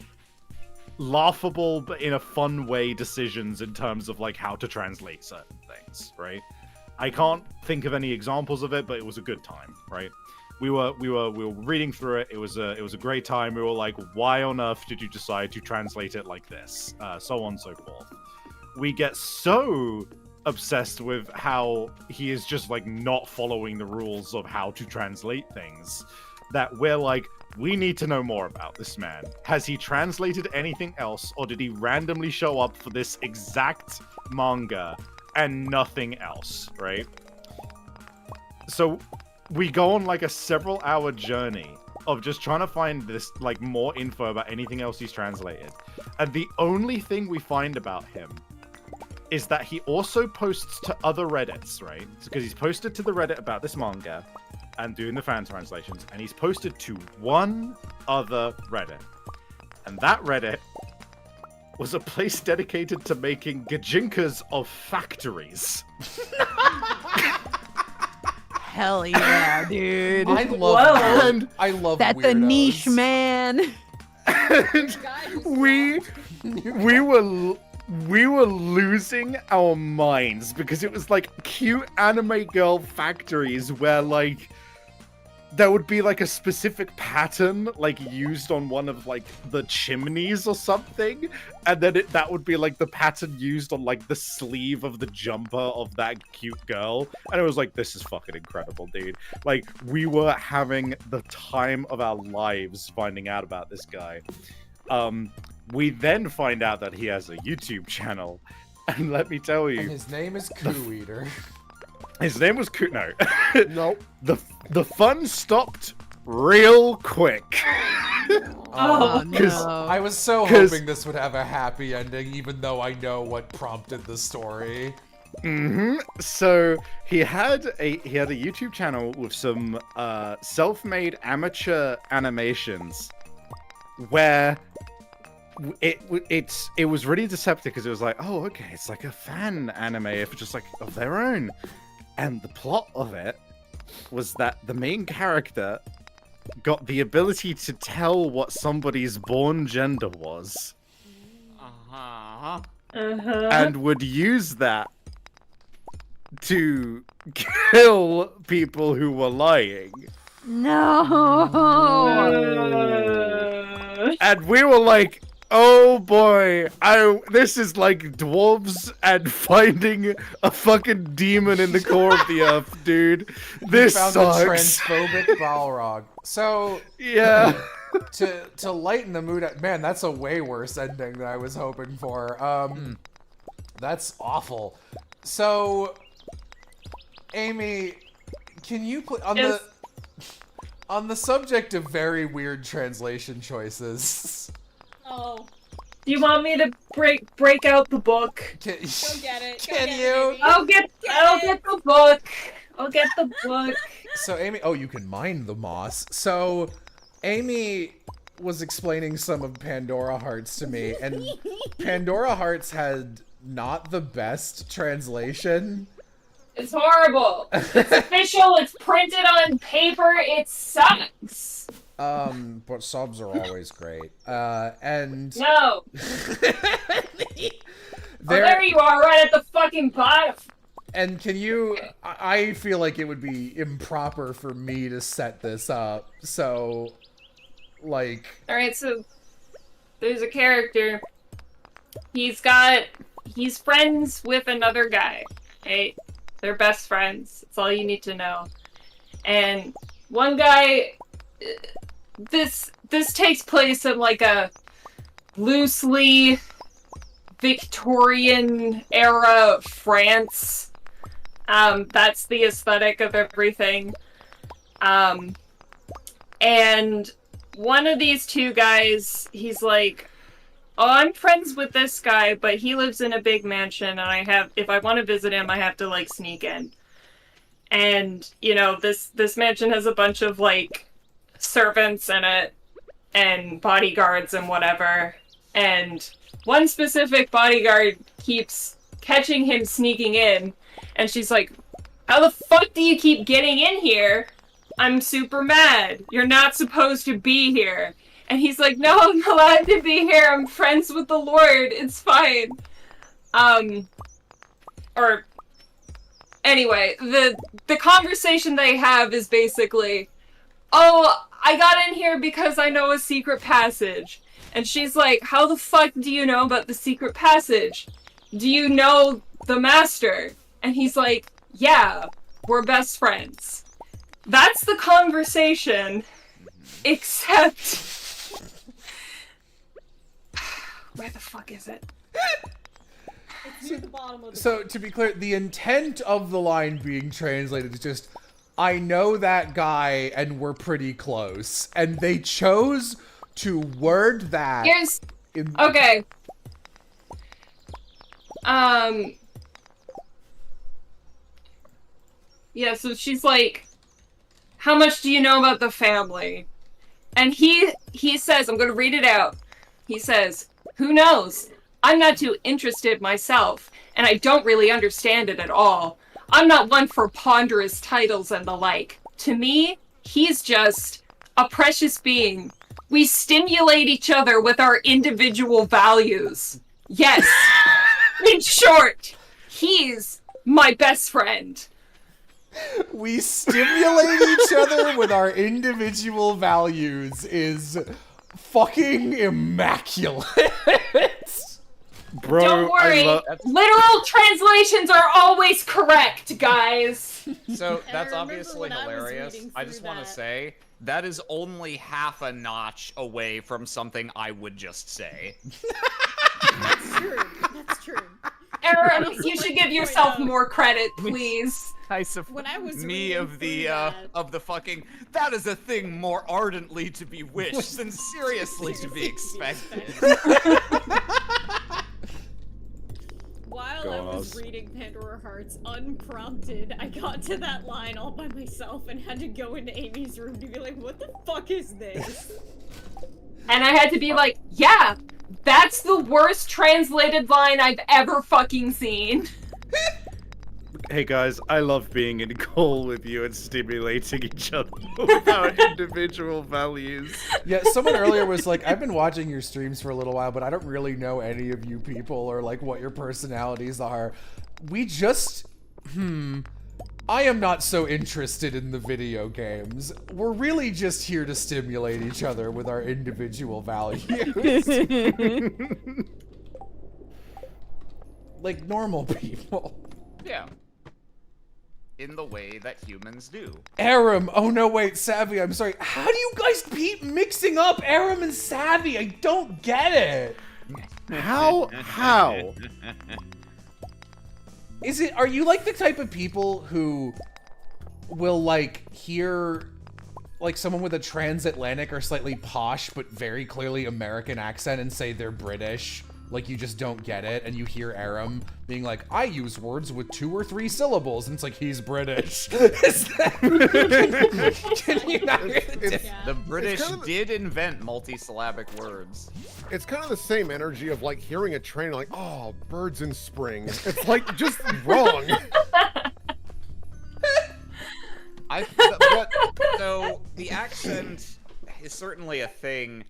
laughable but in a fun way decisions in terms of like how to translate certain things, right? I can't think of any examples of it, but it was a good time, right? We were reading through it. It was a great time. We were like, why on earth did you decide to translate it like this? So on and so forth. We get so obsessed with how he is just like not following the rules of how to translate things that we're like, we need to know more about this man. Has he translated anything else, or did he randomly show up for this exact manga and nothing else, right? So we go on like a several-hour journey of just trying to find this like more info about anything else he's translated. And the only thing we find about him is that he also posts to other Reddits, right? Because he's posted to the Reddit about this manga and doing the fan translations, and he's posted to one other Reddit. And that Reddit was a place dedicated to making gajinkas of factories. Hell yeah, dude. I love That's weirdos. a niche, man. And we were losing our minds because it was like cute anime girl factories where like there would be like a specific pattern like used on one of like the chimneys or something, and then that would be like the pattern used on like the sleeve of the jumper of that cute girl, and it was like, this is fucking incredible, dude. Like, we were having the time of our lives finding out about this guy. We then find out that he has a YouTube channel, and let me tell you, And his name is Coo Eater. his name was No. Nope. The fun stopped real quick. Oh, Because no. I was so 'Cause- hoping this would have a happy ending, even though I know what prompted the story. So he had a YouTube channel with some self-made amateur animations where it was really deceptive, because it was like, oh, okay, it's like a fan anime if just like of their own. And the plot of it was that the main character got the ability to tell what somebody's born gender was, Uh-huh. and would use that to kill people who were lying. No. And we were like, oh boy, this is like dwarves and finding a fucking demon in the core of the earth, dude. This Found sucks. a transphobic Balrog. So Yeah. to lighten the mood, man, that's a way worse ending than I was hoping for. That's awful. So, Amy, can you Yes. on the subject of very weird translation choices? Oh, Do you want me to break out the book? Can, go get it. Can you? I'll get the book. I'll get the book. So Amy, oh, you can mine the moss. So Amy was explaining some of Pandora Hearts to me, and Pandora Hearts had not the best translation. It's horrible. It's official. It's printed on paper. It sucks. But subs are always great. And No. there, There you are, right at the fucking bottom. and can you? I feel like it would be improper for me to set this up. So, like, All right, so there's a character. He's friends with another guy. Right? They're best friends. That's all you need to know. And one guy, this takes place in like a loosely Victorian era France. That's the aesthetic of everything. And one of these two guys, he's like, oh, I'm friends with this guy, but he lives in a big mansion, and if I want to visit him, I have to, like, sneak in. And, you know, this mansion has a bunch of, like, servants in it, and bodyguards and whatever. And one specific bodyguard keeps catching him sneaking in, and she's like, how the fuck do you keep getting in here? I'm super mad. You're not supposed to be here. And he's like, no, I'm allowed to be here. I'm friends with the Lord. It's fine. Or anyway, the conversation they have is basically, oh, I got in here because I know a secret passage. And she's like, how the fuck do you know about the secret passage? Do you know the master? And he's like, yeah, we're best friends. That's the conversation, except... Where the fuck is it? It's near the bottom of the so to be clear, the intent of the line being translated is just, I know that guy and we're pretty close. And they chose to word that. Here's... in- Okay. Yeah, so she's like, how much do you know about the family? And he says, I'm gonna read it out. He says, who knows? I'm not too interested myself, and I don't really understand it at all. I'm not one for ponderous titles and the like. To me, he's just a precious being. We stimulate each other with our individual values. Yes. In short, he's my best friend. We stimulate each other with our individual values is fucking immaculate. Bro, Don't worry. That's- Literal translations are always correct, guys. So And I that's remember obviously when I was hilarious. reading I through just want to that- say that is only half a notch away from something I would just say. That's true. That's true. Aaron, you should give yourself more credit, please. When I was Me reading of the through that, of the fucking that is a thing more ardently to be wished than seriously to be expected. While I was reading Pandora Hearts unprompted, I got to that line all by myself and had to go into Amy's room to be like, what the fuck is this? And I had to be like, yeah, that's the worst translated line I've ever fucking seen. Hey guys, I love being in call with you and stimulating each other with our individual values. Yeah, someone earlier was like, I've been watching your streams for a little while, but I don't really know any of you people or like what your personalities are. We just, I am not so interested in the video games. We're really just here to stimulate each other with our individual values. Like normal people. Yeah. In the way that humans do. Aram, oh no wait, Savvy, I'm sorry. How do you guys keep mixing up Aram and Savvy? I don't get it. How? Are you like the type of people who will like hear like someone with a transatlantic or slightly posh but very clearly American accent and say they're British? Like you just don't get it, and you hear Aram being like, I use words with 2 or 3 syllables, and it's like, he's British. Is that... Can you not hear The British kind of- did invent multisyllabic words. It's kind of the same energy of like hearing a train like, oh, birds in spring. It's like just wrong. So the accent is certainly a thing.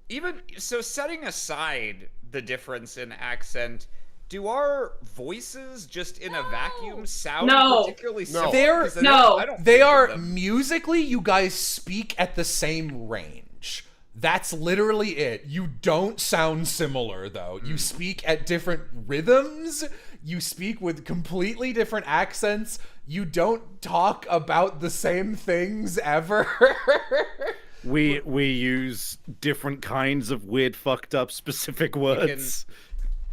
Even so, setting aside the difference in accent, do our voices just in a vacuum sound particularly similar? They're, 'Cause I don't they think of are them. musically, you guys speak at the same range. That's literally it. You don't sound similar though. You speak at different rhythms. You speak with completely different accents. You don't talk about the same things ever. We use different kinds of weird, fucked up, specific words.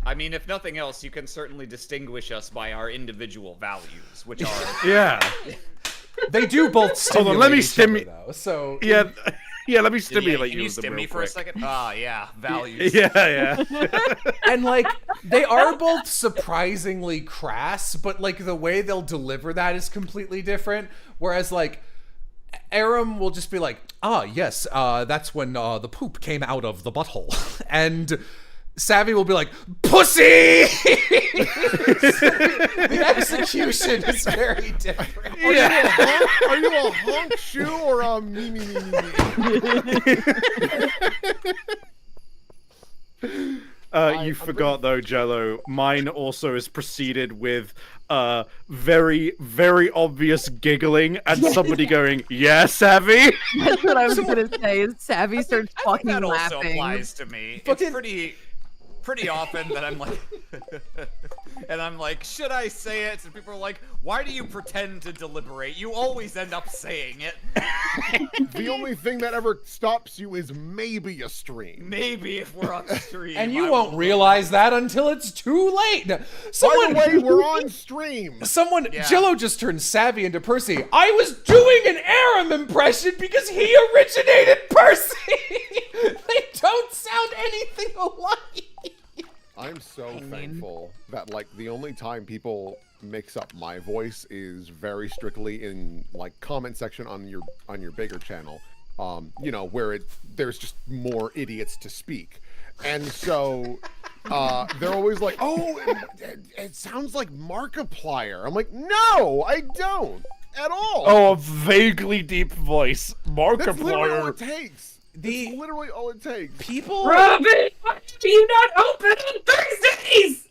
I mean, if nothing else, you can certainly distinguish us by our individual values, which are Yeah. They do both stimulate Hold on, let me each other, though. So Yeah, yeah. Let me stimulate Can you with them stim me real for a quick. second? Ah, yeah, values. Yeah. and like they are both surprisingly crass, but like the way they'll deliver that is completely different. Whereas like Aram will just be like, ah, yes, that's when the poop came out of the butthole. And Savvy will be like, pussy! The execution is very different. Are you a honk shoe or a me? You forgot though, Jello. Mine also is preceded with very, very obvious giggling and somebody going, "Yeah, Savvy." That's what I was gonna say. Is Savvy starts I think fucking that also laughing. applies to me. Fucking- It's pretty often that I'm like, and I'm like, should I say it? And people are like, why do you pretend to deliberate? You always end up saying it. The only thing that ever stops you is maybe a stream. Maybe if we're on stream. And you I won't will- realize that until it's too late. By Someone, the way, we're on stream. Yeah. Jello just turned Savvy into Percy. I was doing an Aram impression because he originated Percy. They don't sound anything alike. I'm so thankful that like the only time people mix up my voice is very strictly in like comment section on your bigger channel, you know, where there's just more idiots to speak, and so they're always like, oh, it sounds like Markiplier. I'm like, no, I don't at all. Oh, a vaguely deep voice, That's literally all Markiplier. it takes. The That's literally all it takes. people. Robin, why do you not open on Thursdays?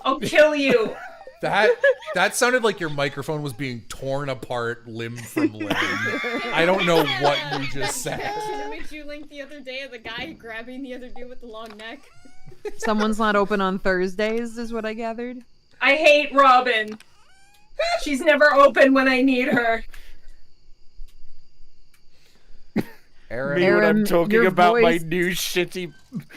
I'll kill you. That sounded like your microphone was being torn apart limb from limb. I don't know what you just said. That image you linked the other day of the guy grabbing the other dude with the long neck. Someone's not open on Thursdays, is what I gathered. I hate Robin. She's never open when I need her. Me when I'm talking about my voice- new shitty...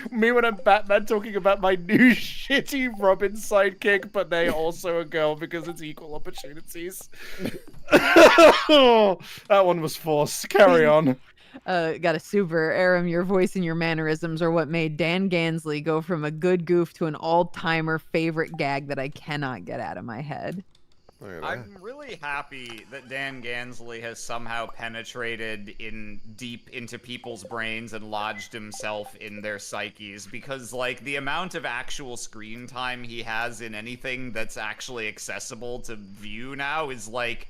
Me when I'm Batman talking about my new shitty Robin sidekick, but they also a girl because it's equal opportunities. That one was forced. Carry on. Got a super. Aram, your voice and your mannerisms are what made Dan Gansley go from a good goof to an all-timer favorite gag that I cannot get out of my head. I'm really happy that Dan Gansley has somehow penetrated deep into people's brains and lodged himself in their psyches, because, like, the amount of actual screen time he has in anything that's actually accessible to view now is, like,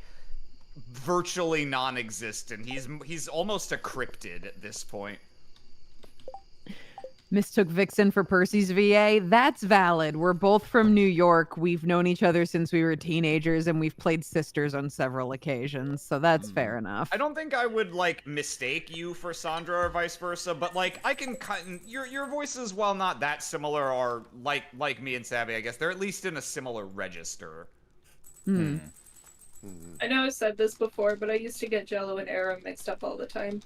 virtually non-existent. He's almost a cryptid at this point. Mistook Vixen for Percy's VA. That's valid. We're both from New York. We've known each other since we were teenagers, and we've played sisters on several occasions, so that's fair enough. I don't think I would, like, mistake you for Sandra or vice versa, but, like, I can your voices, while not that similar, are like me and Savvy, I guess. They're at least in a similar register. I know I've said this before, but I used to get Jello and Aram mixed up all the time.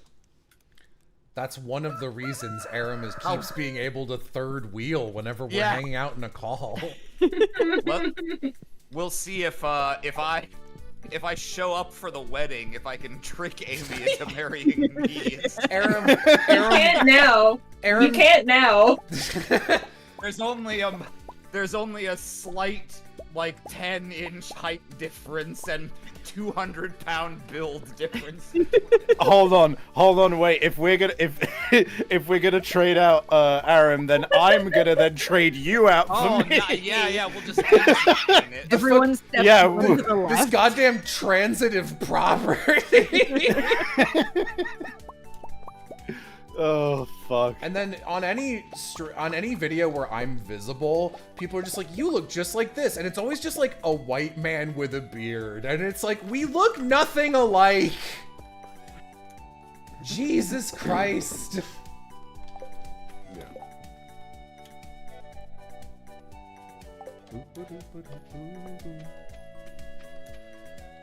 That's one of the reasons Aram keeps being able to third wheel whenever we're hanging out in a call. We'll see if I show up for the wedding, if I can trick Amy into marrying me. Aram, You can't now. Aram, You can't now. There's only a slight, like, 10-inch height difference and 200-pound build difference. Hold on, wait. If we're gonna trade out Aram, then I'm gonna then trade you out for me. Yeah, we'll just it. Everyone steps to the left. This goddamn transitive property. Oh fuck. And then on any video where I'm visible, people are just like, you look just like this, and it's always just like a white man with a beard, and it's like, we look nothing alike. Jesus Christ.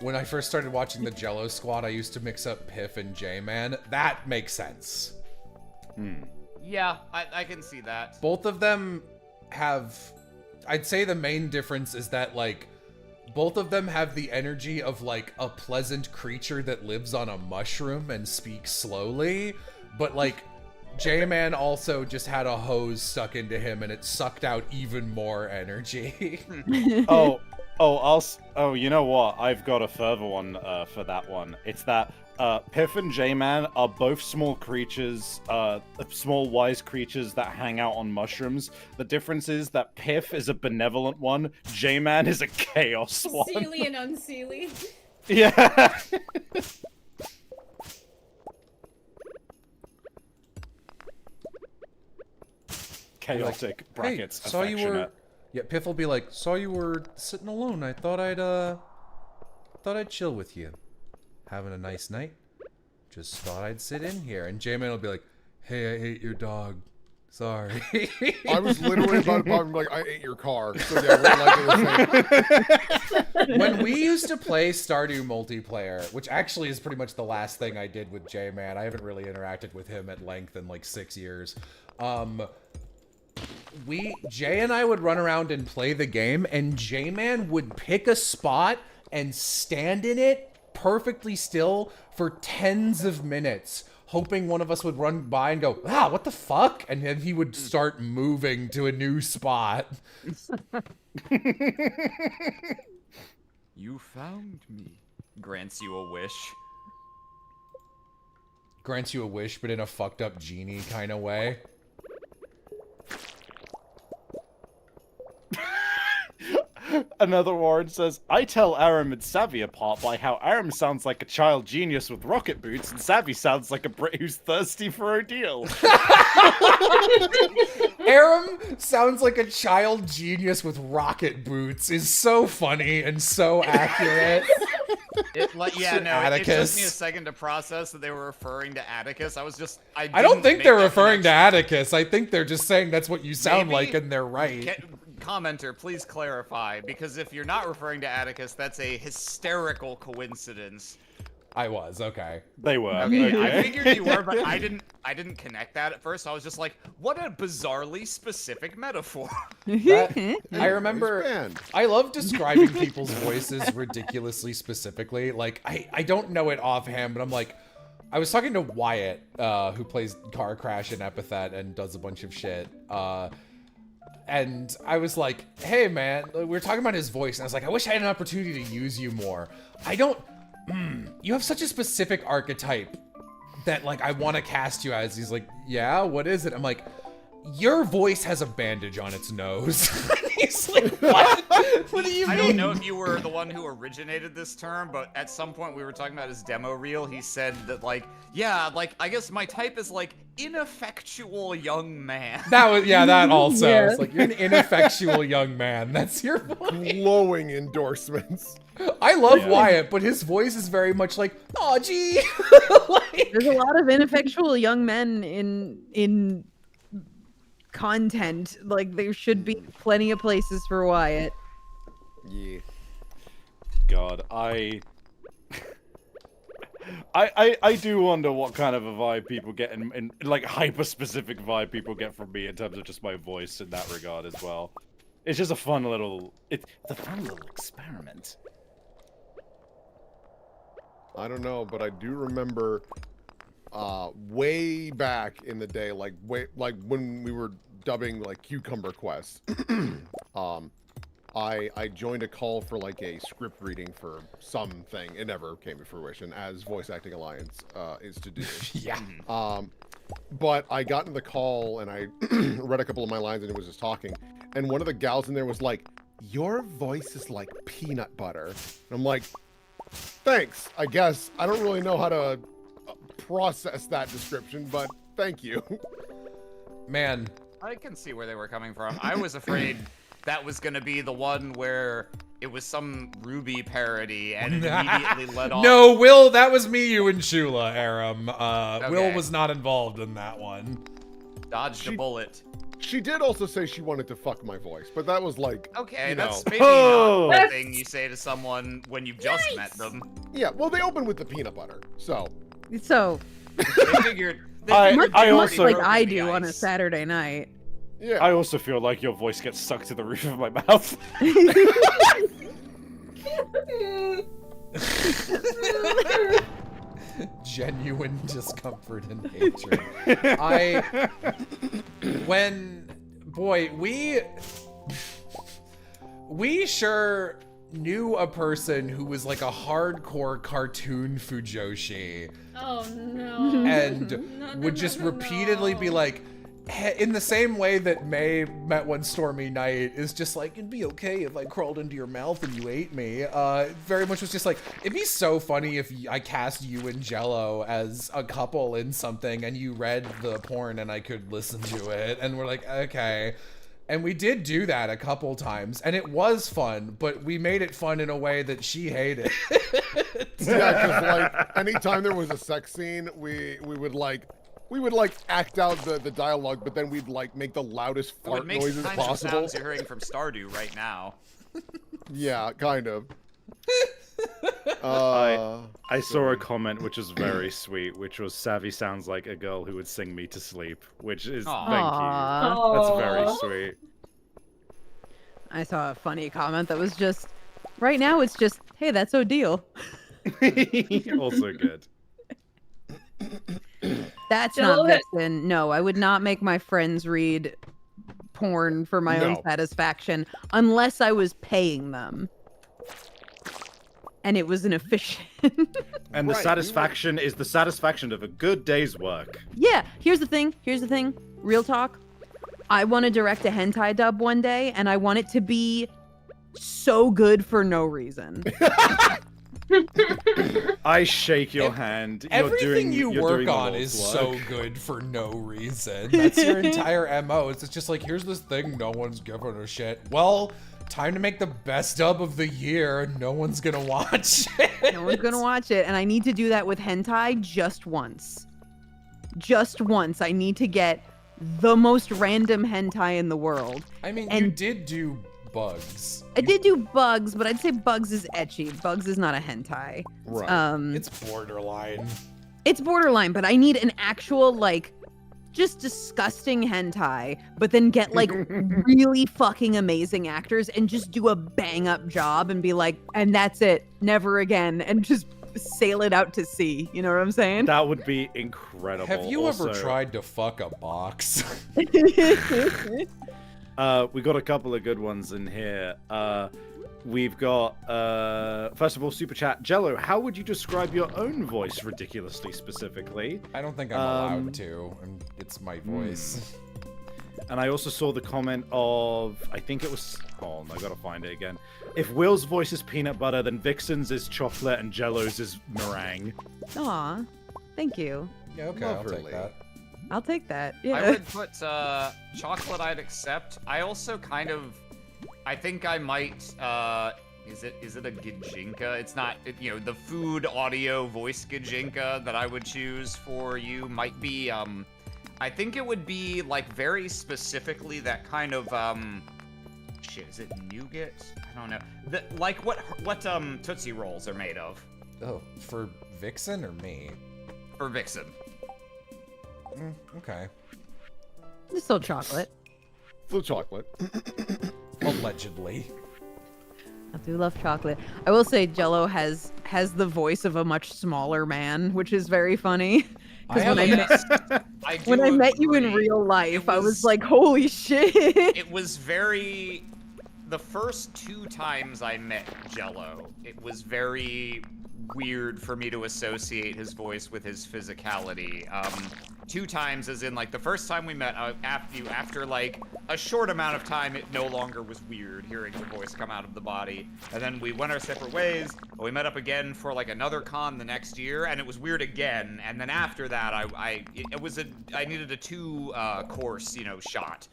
When I first started watching the Jello Squad, I used to mix up Piff and J-Man. That makes sense. Yeah, I can see that. Both of them have... I'd say the main difference is that, like, both of them have the energy of, like, a pleasant creature that lives on a mushroom and speaks slowly. But, like, J-Man also just had a hose stuck into him and it sucked out even more energy. You know what? I've got a further one for that one. It's that Piff and J-Man are both small creatures, small wise creatures that hang out on mushrooms. The difference is that Piff is a benevolent one, J-Man is a chaos one. Sealy and unsealy. Yeah. Chaotic Hey, brackets. saw you were... affectionate. Yeah, Piff will be like, saw you were sitting alone. I thought I'd chill with you. Having a nice night. Just thought I'd sit in here. And J-Man will be like, hey, I ate your dog. Sorry. I was literally about to be like, I ate your car. So yeah, we're like the same. When we used to play Stardew multiplayer, which actually is pretty much the last thing I did with J-Man. I haven't really interacted with him at length in like 6 years. Jay and I would run around and play the game, and J-Man would pick a spot and stand in it perfectly still for tens of minutes, hoping one of us would run by and go, wow, what the fuck? And then he would start moving to a new spot. You found me. Grants you a wish. Grants you a wish, but in a fucked up genie kind of way. Another Warren says, I tell Aram and Savvy apart by how Aram sounds like a child genius with rocket boots, and Savvy sounds like a Brit who's thirsty for ordeal. Aram sounds like a child genius with rocket boots is so funny and so accurate. It took me a Atticus. second to process that they were referring to Atticus. I don't think they're referring to Atticus. I think they're just saying that's what you sound Maybe. like, and they're right. Commenter, please clarify, because if you're not referring to Atticus, that's a hysterical coincidence. I was, okay. They were. Okay, Okay. I figured you were, but I didn't connect that at first. I was just like, what a bizarrely specific metaphor. I remember, I love describing people's voices ridiculously specifically. Like, I don't know it offhand, but I'm like, I was talking to Wyatt, who plays Car Crash in Epithet and does a bunch of shit. And I was like, hey man, we were talking about his voice, and I was like, I wish I had an opportunity to use you more. You have such a specific archetype that, like, I want to cast you as. He's like, yeah, what is it? I'm like, your voice has a bandage on its nose. He's like, what? What do you mean? I don't know if you were the one who originated this term, but at some point we were talking about his demo reel. He said that, like, yeah, like, I guess my type is, like, ineffectual young man. That was, yeah, that also. Yeah. It's like, you're an ineffectual young man. That's your voice. Glowing endorsements. I love Wyatt, but his voice is very much like, oh, gee. Like, There's a lot of ineffectual young men in content. Like, there should be plenty of places for Wyatt. Yeah. God, I do wonder what kind of a vibe people get in like hyper-specific vibe people get from me in terms of just my voice in that regard as well. It's just a fun little, it's a fun little experiment. I don't know, but I do remember way back in the day, like when we were dubbing like Cucumber Quest. I joined a call for like a script reading for something. It never came to fruition, as Voice Acting Alliance is to do. yeah. But I got into the call and I read a couple of my lines and it was just talking. And one of the gals in there was like, your voice is like peanut butter. And I'm like, thanks, I guess. I don't really know how to process that description, but thank you. Man. I can see where they were coming from. I was afraid that was going to be the one where it was some Ruby parody and it immediately led off. No, Will, that was me, you, and Shula, Aram. Okay. Will was not involved in that one. Dodged a bullet. She did also say she wanted to fuck my voice, but that was like, Okay, you that's know. maybe not the thing you say to someone when you've just met them. Yeah, well, they opened with the peanut butter, so. So, They figured. much also- like I do on a Saturday night. Yeah. I also feel like your voice gets sucked to the roof of my mouth. Genuine discomfort and hatred. we sure knew a person who was like a hardcore cartoon Fujoshi. Oh no. And would just repeatedly be like, in the same way that May met one stormy night is just like, it'd be okay if I crawled into your mouth and you ate me. Very much was just like, it'd be so funny if I cast you and Jello as a couple in something and you read the porn and I could listen to it. And we're like, okay. And we did do that a couple times and it was fun, but we made it fun in a way that she hated. Yeah, because like anytime there was a sex scene, we would act out the dialogue, but then we'd like make the loudest It fart would make noises the kinds of possible. sounds you're hearing from Stardew right now. Yeah, kind of. I saw a comment which was very sweet, which was Savvy sounds like a girl who would sing me to sleep, which is Aw. thank Aw. you. That's very sweet. I saw a funny comment that was just, right now it's just, hey, that's Odile. Also good. That's Jill, not Vixen. No, I would not make my friends read porn for my own No. satisfaction unless I was paying them. And it was an efficient. And the Right, satisfaction is the satisfaction of a good day's work. Yeah, here's the thing. Real talk. I want to direct a hentai dub one day, and I want it to be so good for no reason. I shake your hand. Everything you're you work doing the on Lord's is work. so good for no reason. That's your entire MO. It's just like, here's this thing no one's giving a shit. Well, time to make the best dub of the year. No one's gonna watch it. No one's gonna watch it, and I need to do that with hentai just once. Just once. I need to get the most random hentai in the world. I mean, And- you did do Bugs. I did do Bugs, but I'd say Bugs is ecchi. Bugs is not a hentai. Right. It's borderline. It's borderline, but I need an actual, like, just disgusting hentai, but then get, like, really fucking amazing actors and just do a bang-up job and be like, and that's it, never again, and just sail it out to sea. You know what I'm saying? That would be incredible. Have you ever Also, tried to fuck a box? We got a couple of good ones in here. We've got, first of all, Super Chat. Jello, how would you describe your own voice ridiculously specifically? I don't think I'm allowed to. It's my voice. And I also saw the comment of, I think it was, hold on, I gotta find it again. If Will's voice is peanut butter, then Vixen's is chocolate and Jello's is meringue. Aw, thank you. Yeah, okay, I'll take that. I'll take that. I Yeah. would put chocolate. I'd accept. I also kind of, I think I might. Is it a gijinka? It's not. The food audio voice gijinka that I would choose for you might be. I think it would be like very specifically that kind of. Shit, is it nougat? I don't know. Like what Tootsie Rolls are made of. Oh, for Vixen or me? For Vixen. Okay. It's still chocolate. Full chocolate. Allegedly. I do love chocolate. I will say Jello has the voice of a much smaller man, which is very funny. Because when I met you in real life, I was like, holy shit. It was very. The first 2 times I met Jello, it was very weird for me to associate his voice with his physicality. 2 times, as in, like, the first time we met, after like a short amount of time, it no longer was weird hearing the voice come out of the body. And then we went our separate ways. We met up again for like another con the next year, and it was weird again. And then after that, I needed a 2 course, shot.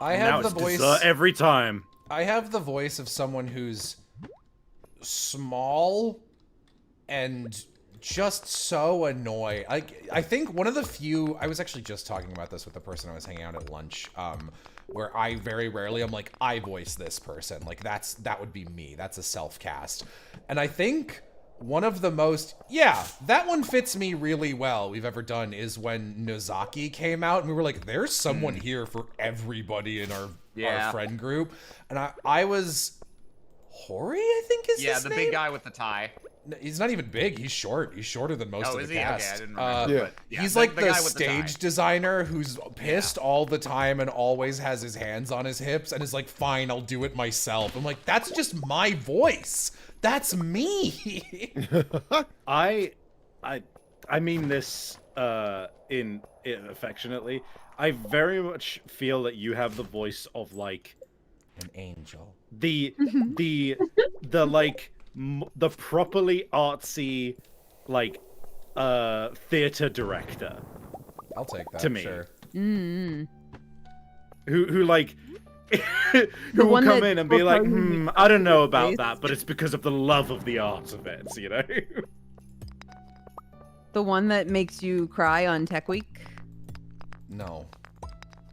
I have the it's voice dessert every time. I have the voice of someone who's small and just so annoying. I think one of the few, I was actually just talking about this with the person I was hanging out at lunch, where I very rarely, I'm like, I voice this person. Like, that would be me. That's a self-cast. And I think one of the most, that one fits me really well we've ever done is when Nozaki came out, and we were like, there's someone here for everybody in our friend group. And I was Hori, I think is his name? Yeah, the big guy with the tie. He's not even big. He's short. He's shorter than most of the cast. Okay, I didn't remember. But He's like the guy with stage tie. designer who's pissed all the time and always has his hands on his hips and is like, fine, I'll do it myself. I'm like, that's just my voice. That's me. I mean this in affectionately. I very much feel that you have the voice of like an angel. The like the properly artsy like theater director. I'll take that to me. Sure. Who like who will come in and be like, I don't know about that, but it's because of the love of the art of it, you know? The one that makes you cry on Tech Week? No.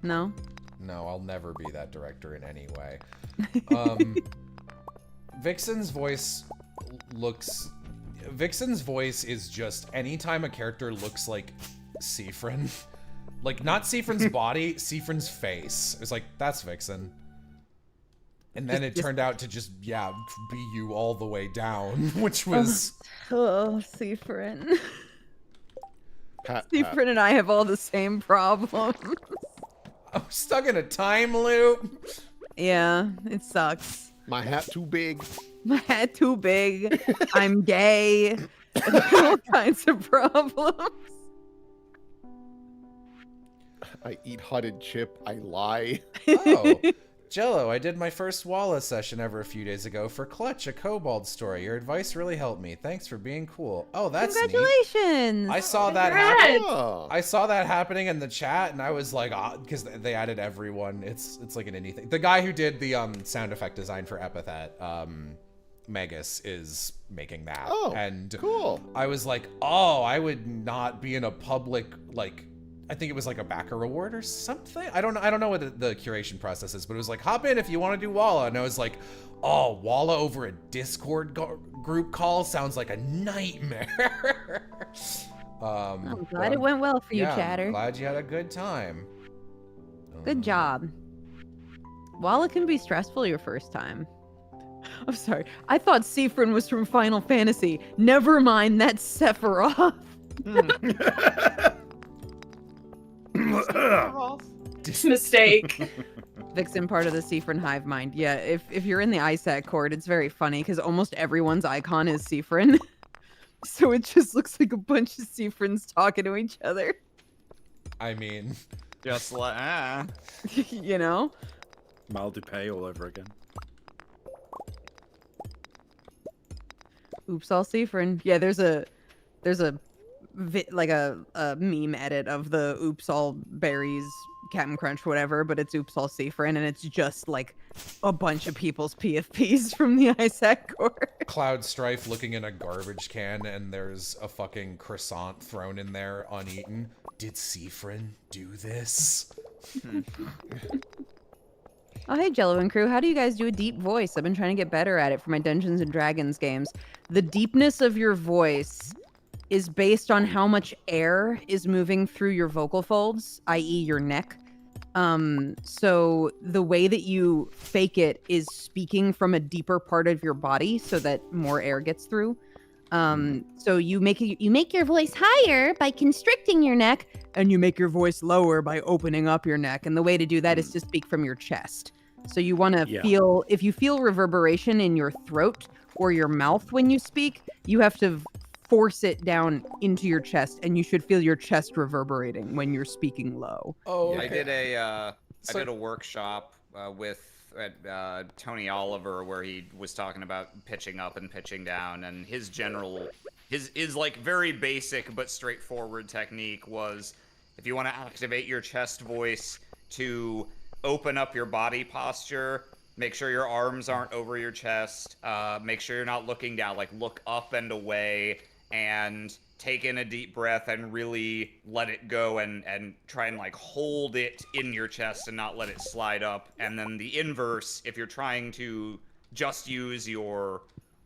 No? No, I'll never be that director in any way. Vixen's voice is just anytime a character looks like Seafrin. Like, not Seafrin's body, Seafrin's face. It's like, that's Vixen. And then it turned out to just, be you all the way down, which was... Oh, Seafrin. Seafrin and I have all the same problems. I'm stuck in a time loop. Yeah, it sucks. My hat too big. My hat too big. I'm gay. All kinds of problems. I eat hutted chip. I lie. Oh, Jello, I did my first Walla session ever a few days ago for Clutch, a Kobold story. Your advice really helped me. Thanks for being cool. Oh, that's neat. Congratulations! I saw that Congrats! happen. Oh. I saw that happening in the chat, and I was like, because they added everyone. It's like an indie thing. The guy who did the sound effect design for Epithet, Megas, is making that. Oh, and cool. I was like, oh, I would not be in a public, like, I think it was like a backer reward or something. I don't know what the curation process is, but it was like, hop in if you want to do Walla. And I was like, oh, Walla over a Discord group call sounds like a nightmare. I'm glad it went well for you, yeah, Chatter. I'm glad you had a good time. Good job. Walla can be stressful your first time. I'm sorry. I thought Siffrin was from Final Fantasy. Never mind, that's Sephiroth. Mistake. Vixen, part of the Siffrin hive mind. Yeah, if you're in the ISAC court, it's very funny because almost everyone's icon is Siffrin. So it just looks like a bunch of Siffrins talking to each other. I mean, just like You know? Mal Dupay all over again. Oops, all Siffrin. Yeah, there's a meme edit of the Oops all berries, Captain Crunch, whatever, but it's Oops all Siffrin, and it's just like a bunch of people's PFPs from the ISAC core. Cloud Strife looking in a garbage can, and there's a fucking croissant thrown in there uneaten. Did Siffrin do this? Oh, hey, Jello and crew. How do you guys do a deep voice? I've been trying to get better at it for my Dungeons and Dragons games. The deepness of your voice is based on how much air is moving through your vocal folds, i.e. your neck. So the way that you fake it is speaking from a deeper part of your body so that more air gets through. So you make your voice higher by constricting your neck, and you make your voice lower by opening up your neck. And the way to do that is to speak from your chest. So you want to feel, if you feel reverberation in your throat or your mouth when you speak, you have to force it down into your chest, and you should feel your chest reverberating when you're speaking low. Oh, okay. I did a workshop with Tony Oliver where he was talking about pitching up and pitching down, and his like very basic but straightforward technique was, if you want to activate your chest voice to open up your body posture, make sure your arms aren't over your chest, make sure you're not looking down, like look up and away, and take in a deep breath and really let it go and try and like hold it in your chest and not let it slide up. And then the inverse, if you're trying to just use your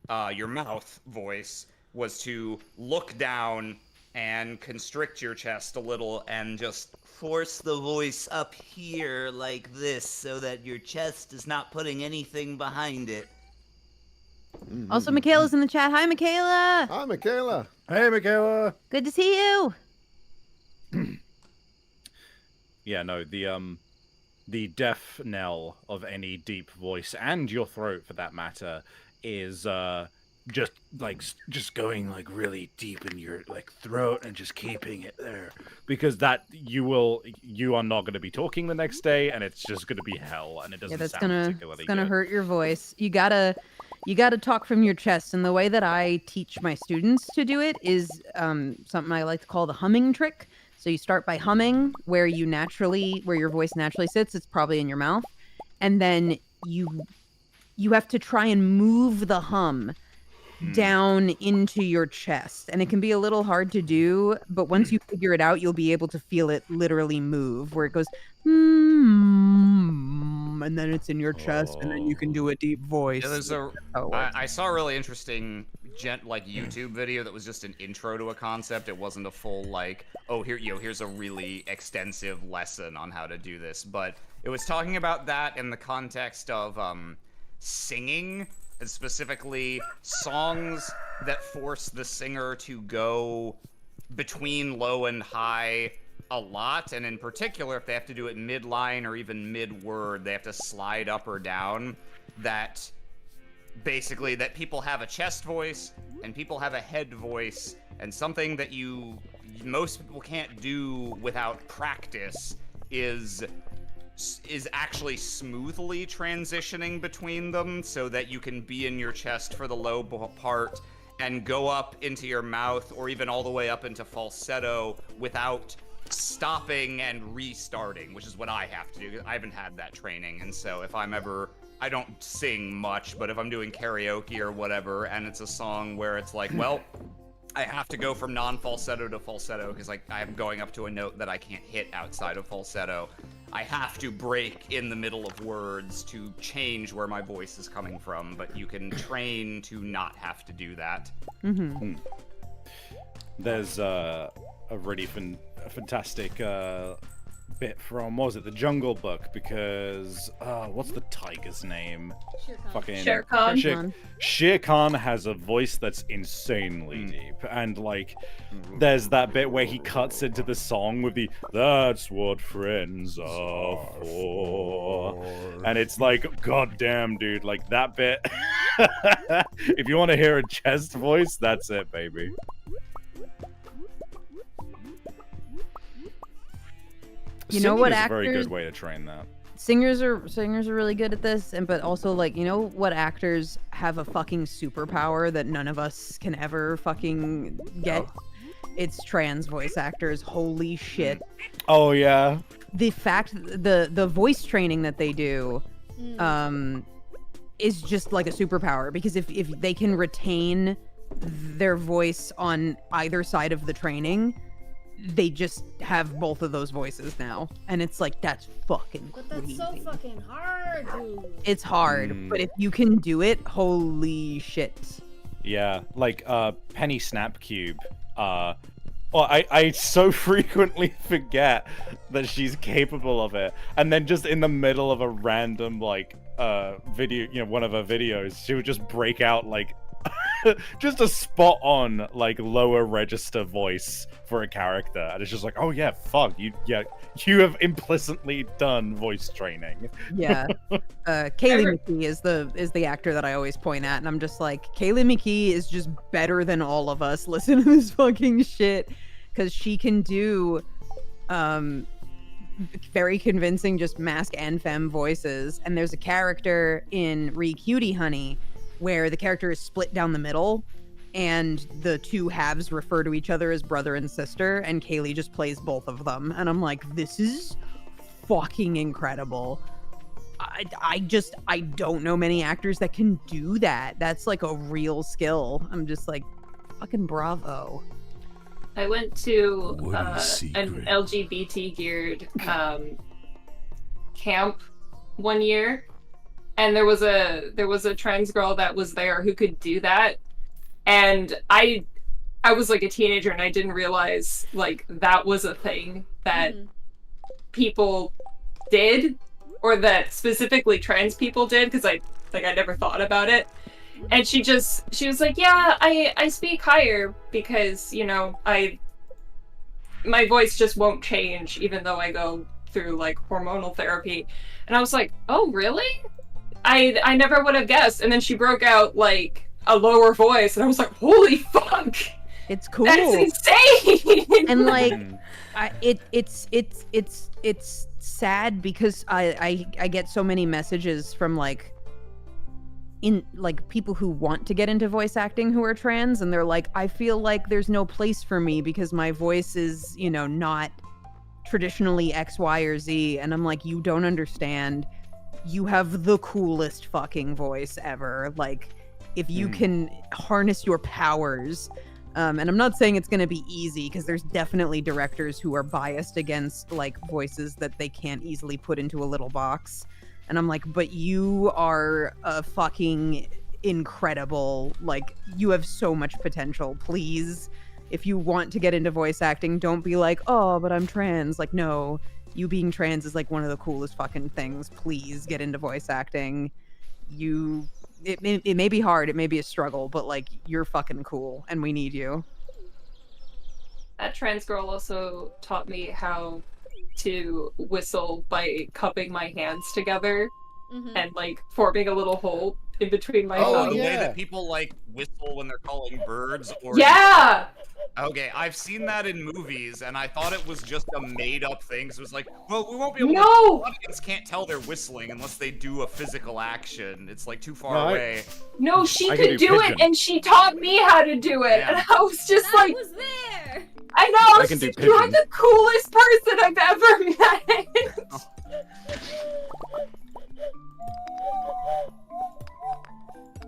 mouth voice, was to look down and constrict your chest a little and just force the voice up here like this so that your chest is not putting anything behind it. Also, Michaela's in the chat. Hi, Michaela. Hi, Michaela. Hey, Michaela. Good to see you. Yeah, no, the death knell of any deep voice, and your throat for that matter, is just going like really deep in your like throat and just keeping it there, because that you are not going to be talking the next day, and it's just going to be hell, and it doesn't that's sound particularly it's gonna good. hurt your voice. You gotta talk from your chest, and the way that I teach my students to do it is something I like to call the humming trick. So you start by humming where your voice naturally sits. It's probably in your mouth, and then you have to try and move the hum down into your chest, and it can be a little hard to do, but once you figure it out, you'll be able to feel it literally move, where it goes and then it's in your chest, and then you can do a deep voice. Yeah, I saw a really interesting YouTube video that was just an intro to a concept. It wasn't a full like, oh, here's a really extensive lesson on how to do this, but it was talking about that in the context of singing, and specifically songs that force the singer to go between low and high a lot, and in particular if they have to do it mid-line or even mid-word, they have to slide up or down. That basically that people have a chest voice and people have a head voice, and something that most people can't do without practice is actually smoothly transitioning between them so that you can be in your chest for the low part and go up into your mouth or even all the way up into falsetto without stopping and restarting, which is what I have to do. I haven't had that training, and so if I'm ever, I don't sing much, but if I'm doing karaoke or whatever and it's a song where it's like, well, I have to go from non-falsetto to falsetto because like I'm going up to a note that I can't hit outside of falsetto. I have to break in the middle of words to change where my voice is coming from, but you can train to not have to do that. Mm-hmm. There's a really fantastic bit from, what was it, the Jungle Book, because what's the tiger's name? Shere Khan. Shere Khan has a voice that's insanely deep, and like there's that bit where he cuts into the song with the "That's what friends are for," and it's like, goddamn, dude, like that bit. If you want to hear a chest voice, that's it, baby. You know what Singing is actors? a very good way to train that. Singers are really good at this, but also like, you know what actors have a fucking superpower that none of us can ever fucking get? It's trans voice actors. Holy shit. Oh yeah. The fact the voice training that they do is just like a superpower, because if they can retain their voice on either side of the training, they just have both of those voices now, and it's like, that's fucking But that's crazy. so fucking hard, dude. It's hard, but if you can do it, holy shit. Yeah, like Penny Snapcube. Well, I so frequently forget that she's capable of it, and then just in the middle of a random like video, you know, one of her videos, she would just break out like just a spot on like lower register voice for a character, and it's just like, oh yeah, fuck you, yeah, you have implicitly done voice training. Yeah. Kaylee McKee is the actor that I always point at, and I'm just like, Kaylee McKee is just better than all of us. Listen to this fucking shit, because she can do very convincing just mask and femme voices. And there's a character in Re Cutie Honey where the character is split down the middle, and the two halves refer to each other as brother and sister, and Kaylee just plays both of them. And I'm like, this is fucking incredible. I don't know many actors that can do that. That's like a real skill. I'm just like, fucking bravo. I went to an LGBT geared camp one year, and there was a trans girl that was there who could do that, and I was like a teenager, and I didn't realize like that was a thing that people did, or that specifically trans people did, because I never thought about it. And she was like, yeah, I speak higher because, you know, my voice just won't change even though I go through like hormonal therapy. And I was like, oh really? I never would have guessed. And then she broke out like a lower voice, and I was like, holy fuck, it's cool. That's insane. And like, it's sad because I get so many messages from like people who want to get into voice acting who are trans, and they're like, I feel like there's no place for me because my voice is, you know, not traditionally X, Y, or Z. And I'm like, you don't understand. You have the coolest fucking voice ever. Like, if you can harness your powers, and I'm not saying it's going to be easy, because there's definitely directors who are biased against like voices that they can't easily put into a little box. And I'm like, but you are a fucking incredible, like, you have so much potential. Please, if you want to get into voice acting, don't be like, oh, but I'm trans. Like, no, you being trans is like one of the coolest fucking things. Please get into voice acting. It may be hard, it may be a struggle, but like, you're fucking cool, and we need you. That trans girl also taught me how to whistle by cupping my hands together and like forming a little hole in between my Oh, phone. The way yeah. that people like whistle when they're calling birds, or Yeah! okay, I've seen that in movies, and I thought it was just a made-up thing. So it's like, well, we won't be able to. No! The audience can't tell they're whistling unless they do a physical action. It's like too far No, away. No, she I can could do do it, pigeon. and she taught me how to do it. Damn. And I was just I like, was there. I know, I I was can just do like, you're pigeon. the coolest person I've ever met.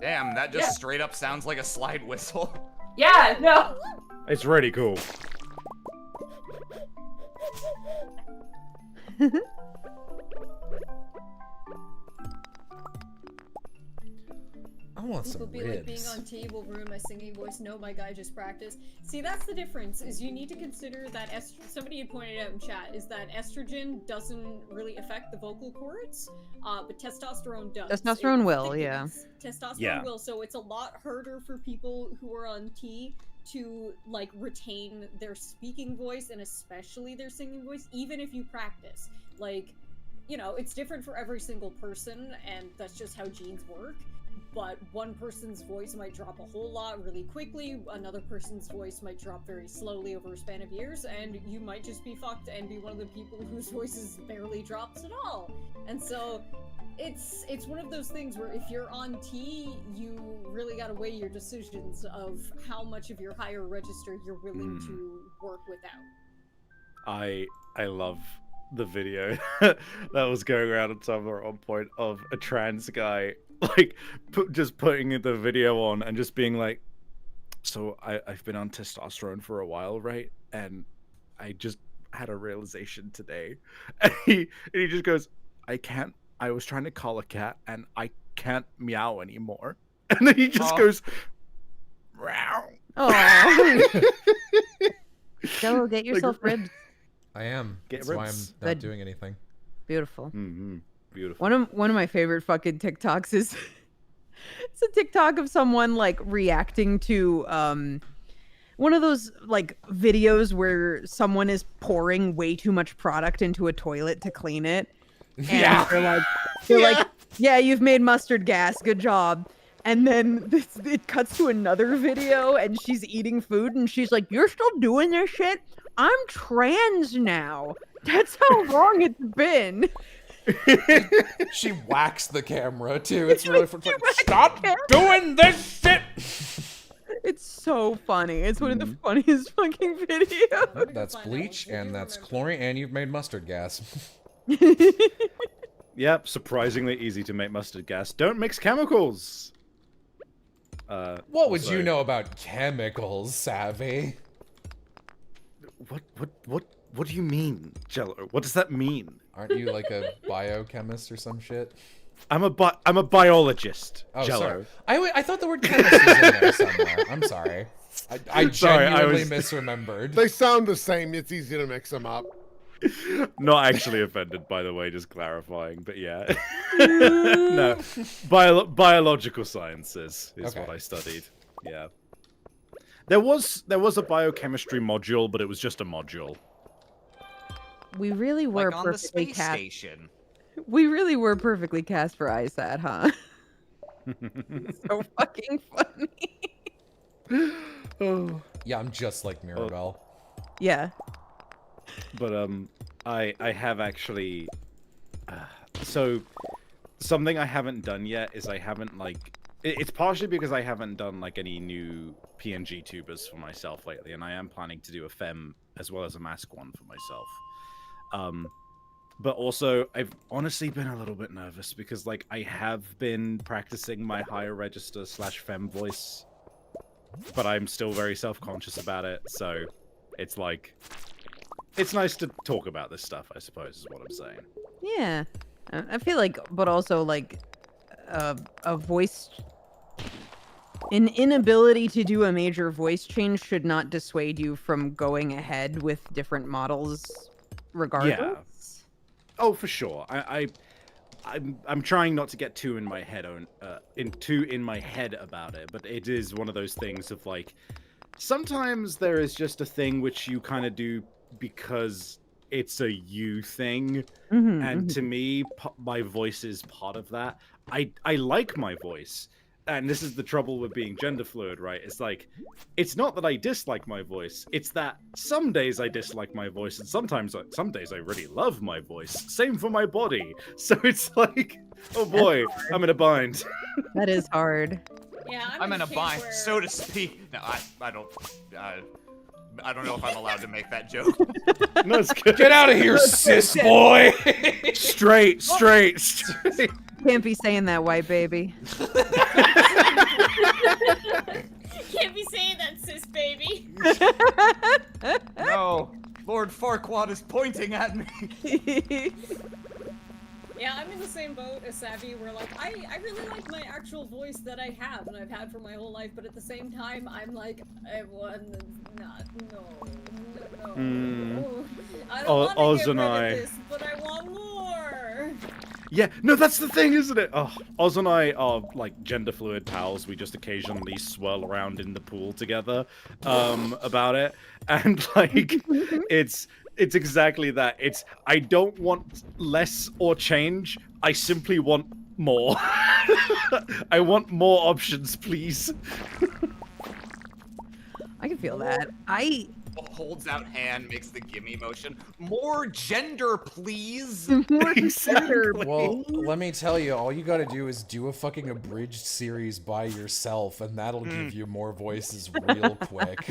Damn, that just Yeah. straight up sounds like a slide whistle. Yeah, no. It's really cool. I want People some be like, being ribs. on T will ruin my singing voice. No, my guy just practiced. See, that's the difference, is you need to consider that somebody had pointed out in chat, is that estrogen doesn't really affect the vocal cords, but testosterone does. Testosterone It will, yeah. thickens. Testosterone Yeah. will, so it's a lot harder for people who are on T to, like, retain their speaking voice, and especially their singing voice, even if you practice. Like, you know, it's different for every single person, and that's just how genes work. But one person's voice might drop a whole lot really quickly, another person's voice might drop very slowly over a span of years, and you might just be fucked and be one of the people whose voices barely drops at all. And so it's one of those things where if you're on T, you really gotta weigh your decisions of how much of your higher register you're willing to work without. I love the video that was going around on somewhere on point of a trans guy like just putting the video on and just being like, so I've been on testosterone for a while, right? And I just had a realization today. And he just goes, I was trying to call a cat and I can't meow anymore. And then he just goes, meow. Oh. Jello, get yourself ribs. I am. Get That's why I'm ribs. not Good. doing anything. Beautiful. Mm-hmm. Beautiful. One of my favorite fucking TikToks is it's a TikTok of someone like reacting to one of those like videos where someone is pouring way too much product into a toilet to clean it. And they're like, yeah, you've made mustard gas. Good job. And then it cuts to another video and she's eating food and she's like, you're still doing this shit? I'm trans now. That's how long it's been. She whacks the camera too. It's really like, stop doing this shit. It's so funny. It's one of the funniest fucking videos. That's bleach and that's chlorine, and you've made mustard gas. Yep, surprisingly easy to make mustard gas. Don't mix chemicals. What would you know about chemicals, Savvy? What do you mean, Jello? What does that mean? Aren't you like a biochemist or some shit? I'm a biologist, Oh, Jello. sorry. I thought the word chemist was in there somewhere. I'm sorry. I genuinely misremembered. They sound the same. It's easy to mix them up. Not actually offended, by the way, just clarifying. But yeah, no, biological sciences is what I studied. Yeah, there was a biochemistry module, but it was just a module. We really were Like on the perfectly space cast. station. We really were perfectly cast for ISAT, huh? So fucking funny. Oh. Yeah, I'm just like Mirabelle. Yeah. But I have actually. So something I haven't done yet is I haven't like. It's partially because I haven't done like any new PNG tubers for myself lately, and I am planning to do a fem as well as a mask one for myself. But also I've honestly been a little bit nervous because like I have been practicing my higher register / fem voice, but I'm still very self-conscious about it. So it's like. It's nice to talk about this stuff, I suppose, is what I'm saying. Yeah. I feel like, but also like a voice. An inability to do a major voice change should not dissuade you from going ahead with different models regardless. Yeah. Oh, for sure. I'm trying not to get too in my head in my head about it, but it is one of those things of like sometimes there is just a thing which you kind of do because it's a you thing, Mhm, and mhm. to me, my voice is part of that. I like my voice, and this is the trouble with being gender fluid, right? It's like, it's not that I dislike my voice, it's that some days I dislike my voice, and some days I really love my voice. Same for my body. So it's like, oh boy, I'm in a bind. That is hard. Yeah, I'm in a camp bind, where- so to speak. No, I don't know if I'm allowed to make that joke. No, it's good. Get out of here, cis boy! Straight. Can't be saying that, white baby. Can't be saying that, cis baby. No, Lord Farquaad is pointing at me. Yeah, I'm in the same boat as Savvy, where like I really like my actual voice that I have and I've had for my whole life, but at the same time I'm like, I want not no. I don't want to get rid of this, but I want more. Yeah, no, that's the thing, isn't it? Oh, Oz and I are like gender fluid pals. We just occasionally swirl around in the pool together about it, and like it's exactly that. It's, I don't want less or change. I simply want more. I want more options, please. I can feel that. Holds out hand, makes the gimme motion. More gender, please. More gender. Well, let me tell you, all you gotta do is do a fucking abridged series by yourself, and that'll give you more voices real quick.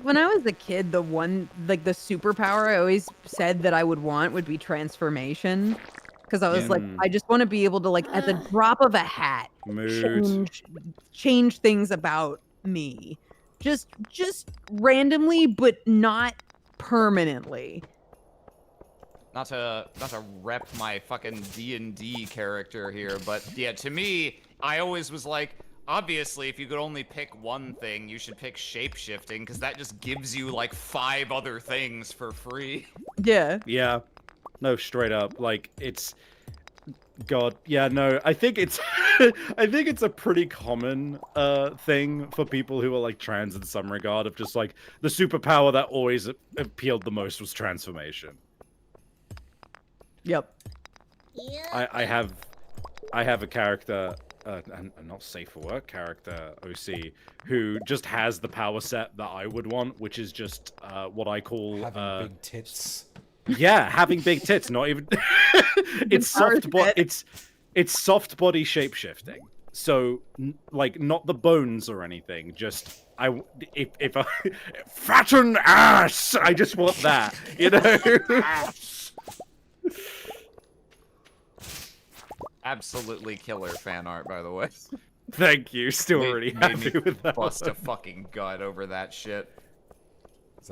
When I was a kid, the superpower I always said that I would want would be transformation. Because I was like, I just want to be able to, like, at the drop of a hat, change things about me. Just randomly, but not permanently. Not to rep my fucking D&D character here, but yeah, to me, I always was like, obviously, if you could only pick one thing, you should pick shapeshifting, because that just gives you like 5 other things for free. Yeah. Yeah. No, straight up. Like, it's... God, yeah, no, I think it's I think it's a pretty common thing for people who are like trans in some regard, of just like the superpower that always appealed the most was transformation. Yep. Yeah. I have a character, a not safe for work character, OC, who just has the power set that I would want, which is just what I call Having big tits. Yeah, having big tits, not even. It's soft body shapeshifting. So, like, not the bones or anything. Just if I fatten ass, I just want that. You know. Absolutely killer fan art, by the way. Thank you. Still really happy with that. Bust a fucking gut over that shit.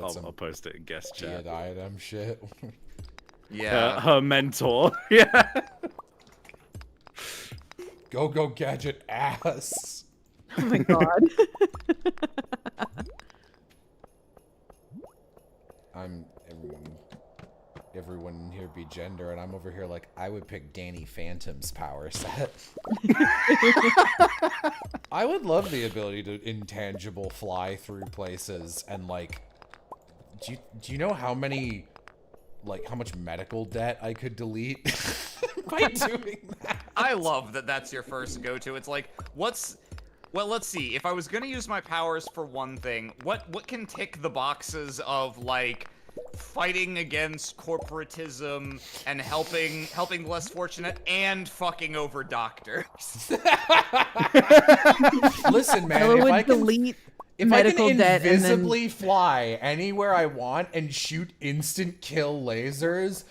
I'll post it in guest chat. Item shit. Yeah. Her mentor. Yeah. Go gadget ass. Oh my god. Everyone here be gender, and I'm over here like, I would pick Danny Phantom's power set. I would love the ability to intangible fly through places, and like, do you know how many, like, how much medical debt I could delete by doing that? I love that that's your first go-to. It's like, well, let's see. If I was gonna use my powers for one thing, what can tick the boxes of, like, fighting against corporatism and helping the less fortunate and fucking over doctors? Listen, man, Jello if would I can delete if I medical can debt and then invisibly fly anywhere I want and shoot instant kill lasers,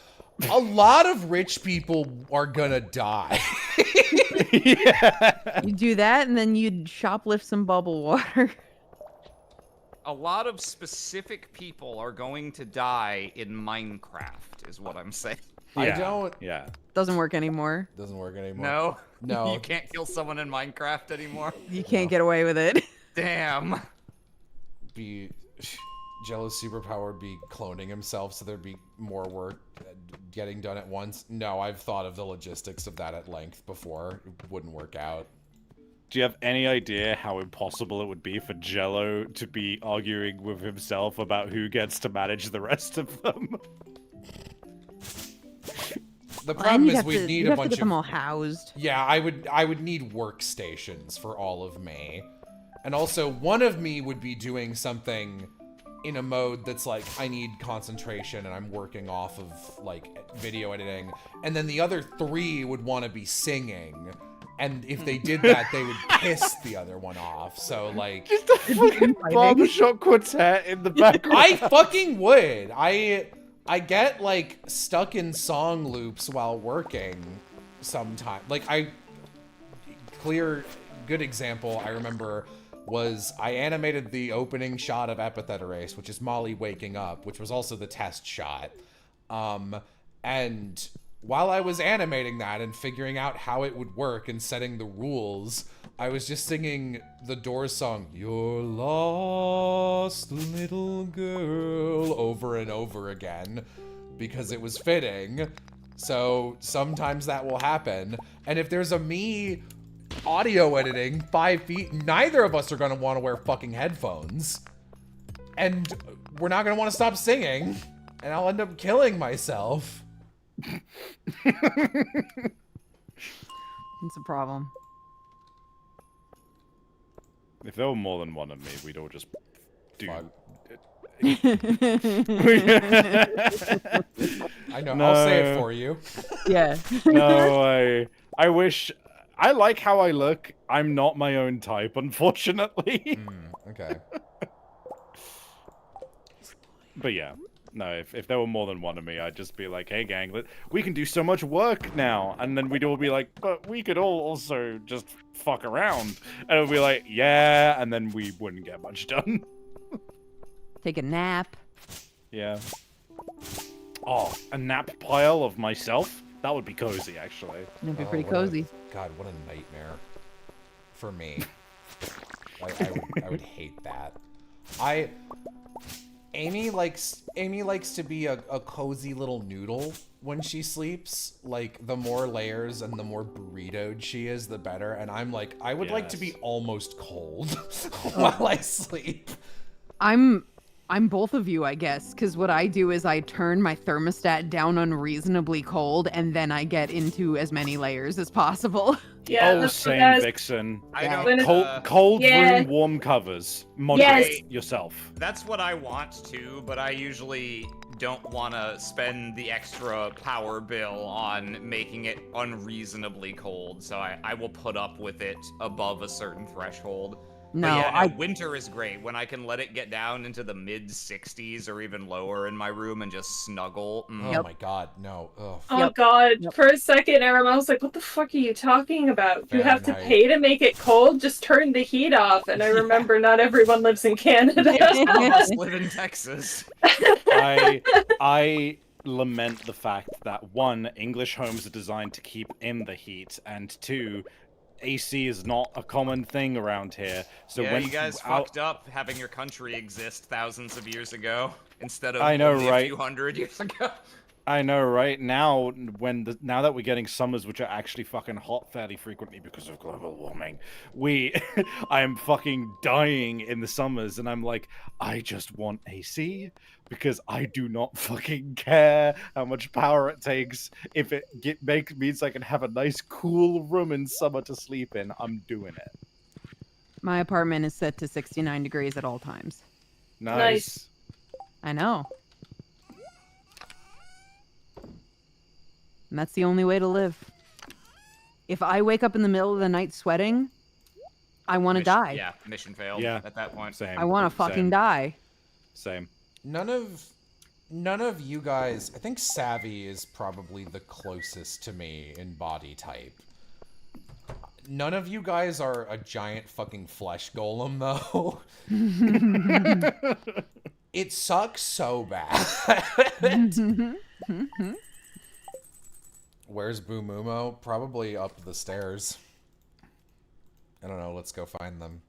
a lot of rich people are gonna die. Yeah. you do that and then you'd shoplift some bubble water. A lot of specific people are going to die in Minecraft, is what I'm saying. I don't. Yeah. Doesn't work anymore. Doesn't work anymore. No? No. You can't kill someone in Minecraft anymore? You can't get away with it. Damn. Jello's superpower would be cloning himself, so there'd be more work getting done at once. No, I've thought of the logistics of that at length before. It wouldn't work out. Do you have any idea how impossible it would be for Jello to be arguing with himself about who gets to manage the rest of them? The Well, problem and is we'd need you'd a have to bunch get them of all housed. yeah. I would need workstations for all of me, and also one of me would be doing something in a mode that's like I need concentration and I'm working off of like video editing, and then the other 3 would want to be singing. And if they did that, they would piss the other one off. So, like... Just a fucking barbershop quartet in the background. I fucking would. I get, like, stuck in song loops while working sometimes. Like, good example I remember was I animated the opening shot of Epithet Erase, which is Molly waking up, which was also the test shot. And... while I was animating that and figuring out how it would work and setting the rules, I was just singing the Doors song, "You're Lost, Little Girl," over and over again because it was fitting. So sometimes that will happen. And if there's a me audio editing 5 feet, neither of us are going to want to wear fucking headphones. And we're not going to want to stop singing. And I'll end up killing myself. It's a problem. If there were more than one of me, we'd all just do. I know. No. I'll say it for you. Yeah. No, I wish. I like how I look. I'm not my own type, unfortunately. Okay. But yeah. No, if there were more than one of me, I'd just be like, hey gang, we can do so much work now. And then we'd all be like, but we could all also just fuck around. And it would be like, yeah, and then we wouldn't get much done. Take a nap. Yeah. Oh, a nap pile of myself? That would be cozy, actually. It'd be pretty cozy. God, what a nightmare for me. I would hate that. Amy likes to be a cozy little noodle when she sleeps. Like, the more layers and the more burritoed she is, the better. And I'm like, I would like to be almost cold while I sleep. I'm both of you, I guess, because what I do is I turn my thermostat down unreasonably cold, and then I get into as many layers as possible. Yeah, oh, same, Vixen. I know. Cold Yeah. room, warm covers. Moderate yourself. That's what I want to, but I usually don't want to spend the extra power bill on making it unreasonably cold, so I will put up with it above a certain threshold. No, but yeah, winter is great when I can let it get down into the mid 60s or even lower in my room and just snuggle. Oh my god, no. Ugh. Oh god, for a second I was like, what the fuck are you talking about? You have to Fahrenheit. pay to make it cold? Just turn the heat off. And I remember not everyone lives in Canada. Some of us live in Texas. I lament the fact that 1, English homes are designed to keep in the heat, and 2, AC is not a common thing around here. So yeah, when you guys fucked up having your country exist thousands of years ago instead of I know, only right? a few hundred years ago. I know, right? Now, now that we're getting summers which are actually fucking hot fairly frequently because of global warming, I am fucking dying in the summers, and I'm like, I just want AC because I do not fucking care how much power it takes. If it means I can have a nice cool room in summer to sleep in, I'm doing it. My apartment is set to 69 degrees at all times. Nice. I know. And that's the only way to live. If I wake up in the middle of the night sweating, I want to die. Yeah, mission failed at that point. Same. I want to fucking die. Same. None of you guys, I think Savvy is probably the closest to me in body type. None of you guys are a giant fucking flesh golem, though. It sucks so bad. Where's Bumumo? Probably up the stairs. I don't know, let's go find them.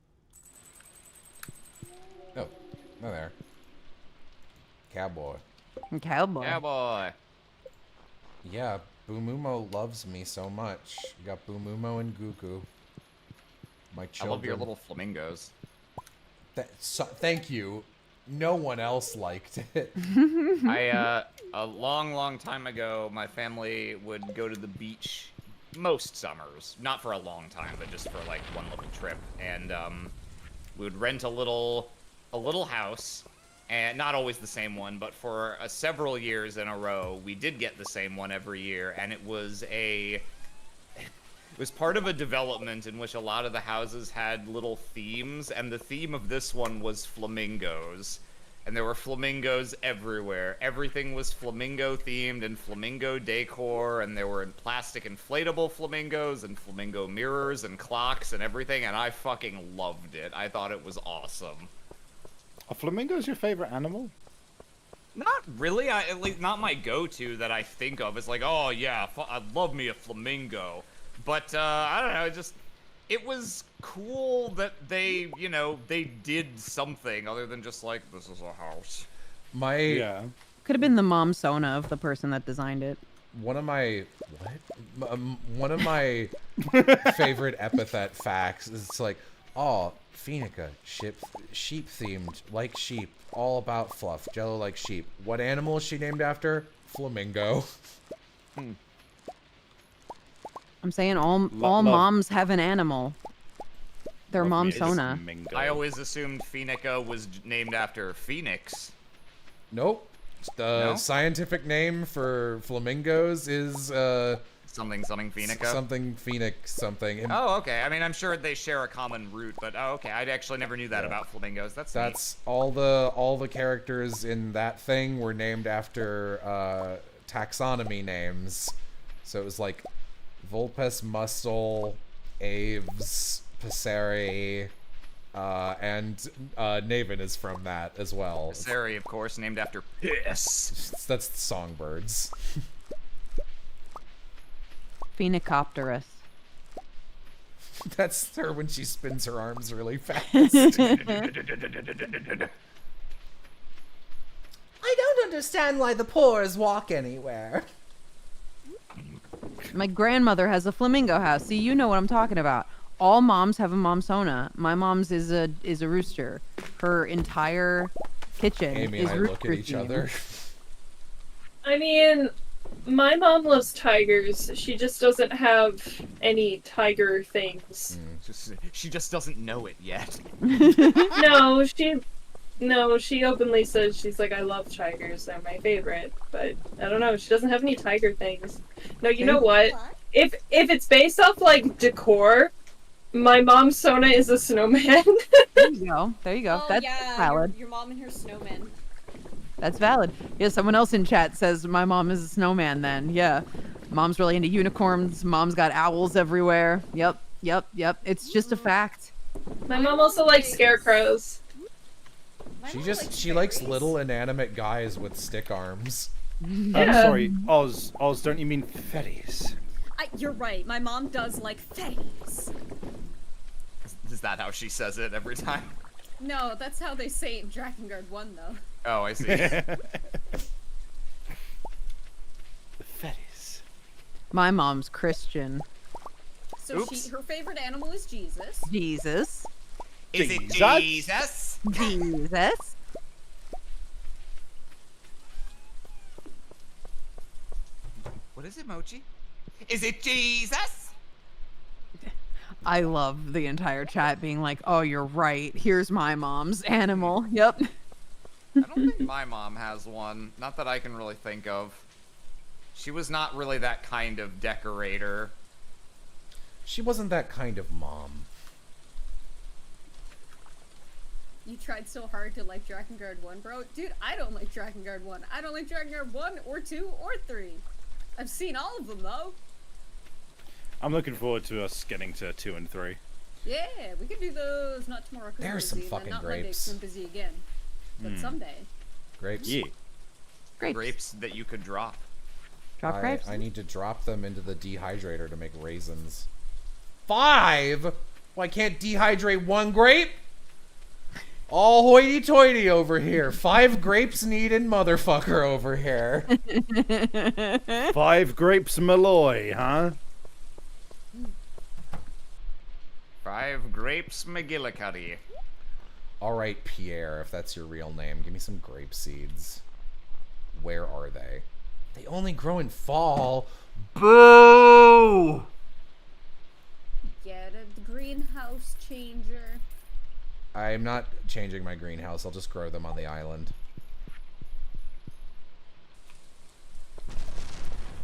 Oh, they're there. Cowboy. Cowboy. Cowboy. Yeah, Bumumo loves me so much. We got Bumumo and Gugu. My I children. love your little flamingos. Thank you. No one else liked it. A long time ago, my family would go to the beach most summers. Not for a long time, but just for like one little trip. And we would rent a little house, and not always the same one, but for several years in a row, we did get the same one every year, and it was part of a development in which a lot of the houses had little themes, and the theme of this one was flamingos. And there were flamingos everywhere. Everything was flamingo themed and flamingo decor, and there were plastic inflatable flamingos and flamingo mirrors and clocks and everything, and I fucking loved it. I thought it was awesome. Are flamingos your favorite animal? Not really. At least not my go-to that I think of. It's like, oh yeah, I love me a flamingo. But I don't know. It was cool that they did something other than just like, this is a house. Could have been the mom Sona of the person that designed it. One of my favorite epithet facts is it's like, oh, Phoenica, sheep themed, like sheep, all about fluff. Jello like sheep. What animal is she named after? Flamingo. I'm saying all moms have an animal. Their mom Sona. I always assumed Phoenica was named after Phoenix. Nope. The No? scientific name for flamingos is something Phoenica. Something Phoenix something. Oh, okay. I mean, I'm sure they share a common root, but okay. I actually never knew that about flamingos. That's neat. all the characters in that thing were named after taxonomy names. So it was like Vulpes, Muscle, Aves, Passeri, and Naven is from that as well. Passeri, of course, named after piss. That's the songbirds. Phoenicopterus. That's her when she spins her arms really fast. I don't understand why the pores walk anywhere. My grandmother has a flamingo house. See, you know what I'm talking about. All moms have a mom Sona. My mom's is a rooster. Her entire kitchen Amy is and I rooster look at each themed. other. I mean, my mom loves tigers. She just doesn't have any tiger things. She just doesn't know it yet. No, she openly says, she's like, I love tigers. They're my favorite. But I don't know. She doesn't have any tiger things. No, you know what? If it's based off like decor, my mom's Sona is a snowman. There you go. There you go. Oh, That's yeah, valid. Your mom and her snowman. That's valid. Yeah, someone else in chat says my mom is a snowman then. Yeah. Mom's really into unicorns. Mom's got owls everywhere. Yep. It's just a fact. My mom also likes scarecrows. She likes little inanimate guys with stick arms. I'm sorry, Oz, don't you mean fetties? You're right. My mom does like fetties. Is that how she says it every time? No, that's how they say it in Drakengard 1, though. Oh, I see. The fetties. My mom's Christian. So her favorite animal is Jesus. Jesus. Is it Jesus? Jesus. What is it, Mochi? Is it Jesus? I love the entire chat being like, oh, you're right. Here's my mom's animal. Yep. I don't think my mom has one. Not that I can really think of. She was not really that kind of decorator. She wasn't that kind of mom. You tried so hard to like Drakengard 1, bro. Dude, I don't like Drakengard 1. I don't like Drakengard 1 or 2 or 3. I've seen all of them, though. I'm looking forward to us getting to 2 and 3. Yeah, we can do those. Not tomorrow because I'm There's busy, some and then fucking not Monday grapes. 'cause I'm busy again. But someday. Grapes? Yeah. Grapes that you could drop. Drop grapes. I need to drop them into the dehydrator to make raisins. 5? Well, I can't dehydrate 1 grape? All hoity-toity over here. 5 grapes needed motherfucker over here. 5 grapes Malloy, huh? 5 grapes McGillicuddy. All right, Pierre, if that's your real name, give me some grape seeds. Where are they? They only grow in fall. Boo! Get a greenhouse changer. I'm not changing my greenhouse. I'll just grow them on the island.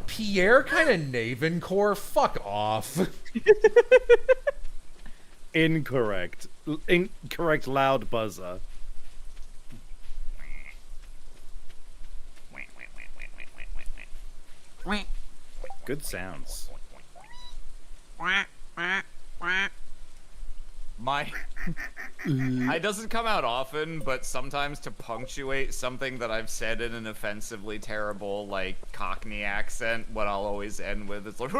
Pierre kind of Navencore? Fuck off. Incorrect. Incorrect loud buzzer. Good sounds. My it doesn't come out often, but sometimes to punctuate something that I've said in an offensively terrible, like, Cockney accent, what I'll always end with is like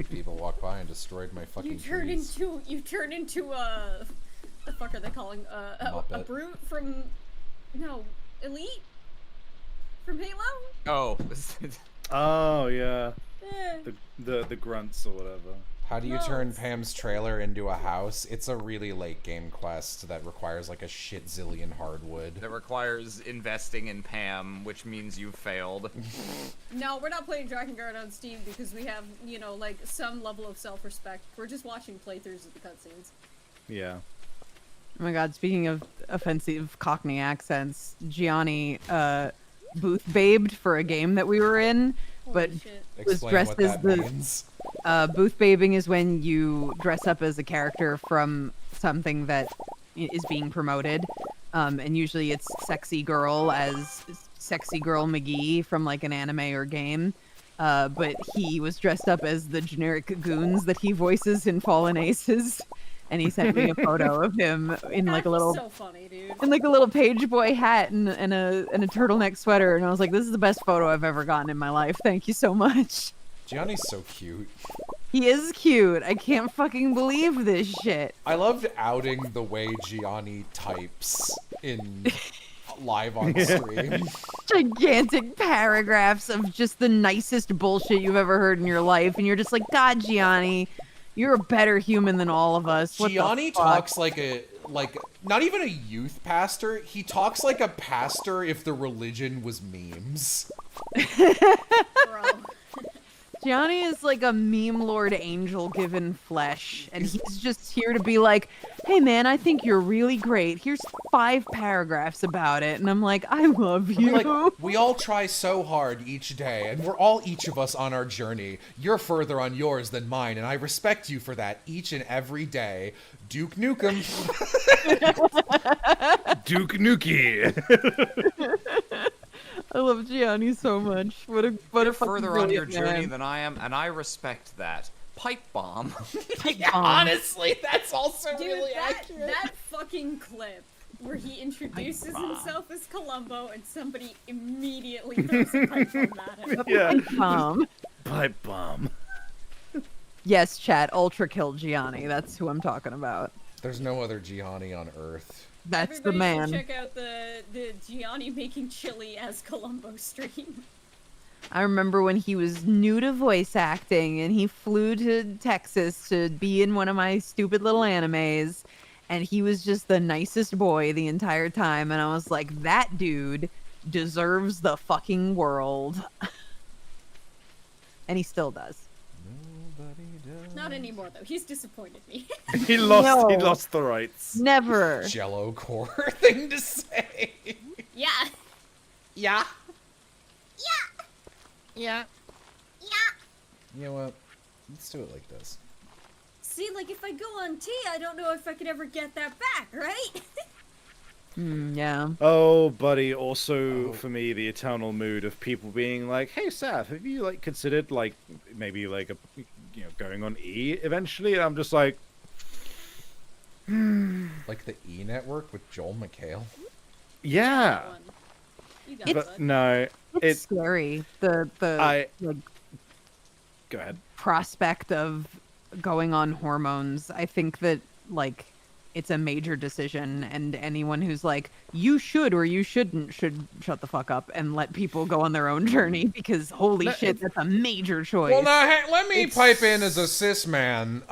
People walked by and destroyed my fucking You turn trees. into the fuck are they calling a Muppet. brute from Elite from Halo? Oh. Oh yeah. Eh. The grunts or whatever. How do you No, turn it's- Pam's trailer into a house? It's a really late game quest that requires like a shit zillion hardwood. That requires investing in Pam, which means you've failed. No, we're not playing Drakengard on Steam because we have, like, some level of self-respect. We're just watching playthroughs of the cutscenes. Yeah. Oh my god, speaking of offensive Cockney accents, Gianni booth babed for a game that we were in, but Holy shit. was Explain dressed what as that the means. booth babing is when you dress up as a character from something that is being promoted, and usually it's sexy girl as sexy girl McGee from like an anime or game, but he was dressed up as the generic goons that he voices in Fallen Aces, and he sent me a photo of him in like a little So funny, dude. in like a little page boy hat and a turtleneck sweater, and I was like, this is the best photo I've ever gotten in my life. Thank you so much. Gianni's so cute. He is cute. I can't fucking believe this shit. I loved outing the way Gianni types in live on stream. Gigantic paragraphs of just the nicest bullshit you've ever heard in your life, and you're just like, God, Gianni, you're a better human than all of us. What the Gianni fuck?" talks like not even a youth pastor. He talks like a pastor if the religion was memes. Bro. Gianni is like a meme lord angel given flesh, and he's just here to be like, hey man, I think you're really great. Here's 5 paragraphs about it. And I'm like, I love you. Like, we all try so hard each day, and we're all each of us on our journey. You're further on yours than mine, and I respect you for that each and every day. Duke Nukem. Duke Nukem. I love Gianni so much. What a You're fucking further on your brilliant journey man. than I am, and I respect that. Pipe bomb. Honestly, that's also Dude, really that accurate. that fucking clip where he introduces himself as Columbo and somebody immediately throws a pipe bomb at him. Yeah. Bomb. Pipe bomb. Yes, chat. Ultra kill Gianni. That's who I'm talking about. There's no other Gianni on Earth. That's Everybody the man. should check out the Gianni making chili as Columbo stream. I remember when he was new to voice acting and he flew to Texas to be in one of my stupid little animes, and he was just the nicest boy the entire time, and I was like, that dude deserves the fucking world. And he still does. Not anymore though. He's disappointed me. He lost. He No. lost the rights. Never. Jello core thing to say. Yeah. Yeah. Yeah. You know what? Let's do it like this. See, like if I go on T, I don't know if I could ever get that back, right? Yeah. Oh, buddy. Also, for me, the eternal mood of people being like, "Hey, Saf, have you like considered like maybe like going on E eventually?" And I'm just like, Like the E Network with Joel McHale. yeah, You got It's- it. no, It's it. scary. The like, Go ahead. prospect of going on hormones. I think that like it's a major decision, and anyone who's like, you should or you shouldn't, should shut the fuck up and let people go on their own journey, because holy shit, that's a major choice. Well, now, hey, let me pipe in as a cis man.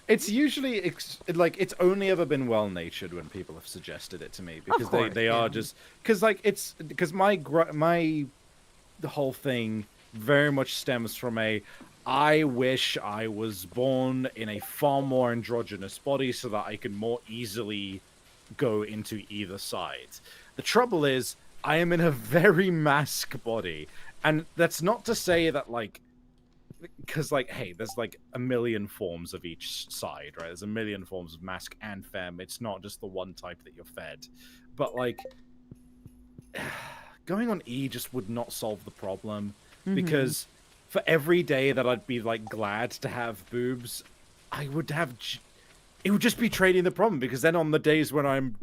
It's usually it's only ever been well natured when people have suggested it to me, because they are just because the whole thing very much stems from I wish I was born in a far more androgynous body so that I could more easily go into either side. The trouble is, I am in a very mask body, and that's not to say that because hey, there's a million forms of each side, right? There's a million forms of mask and femme. It's not just the one type that you're fed. But going on E just would not solve the problem, because for every day that I'd be glad to have boobs, I would have it would just be trading the problem, because then on the days when I'm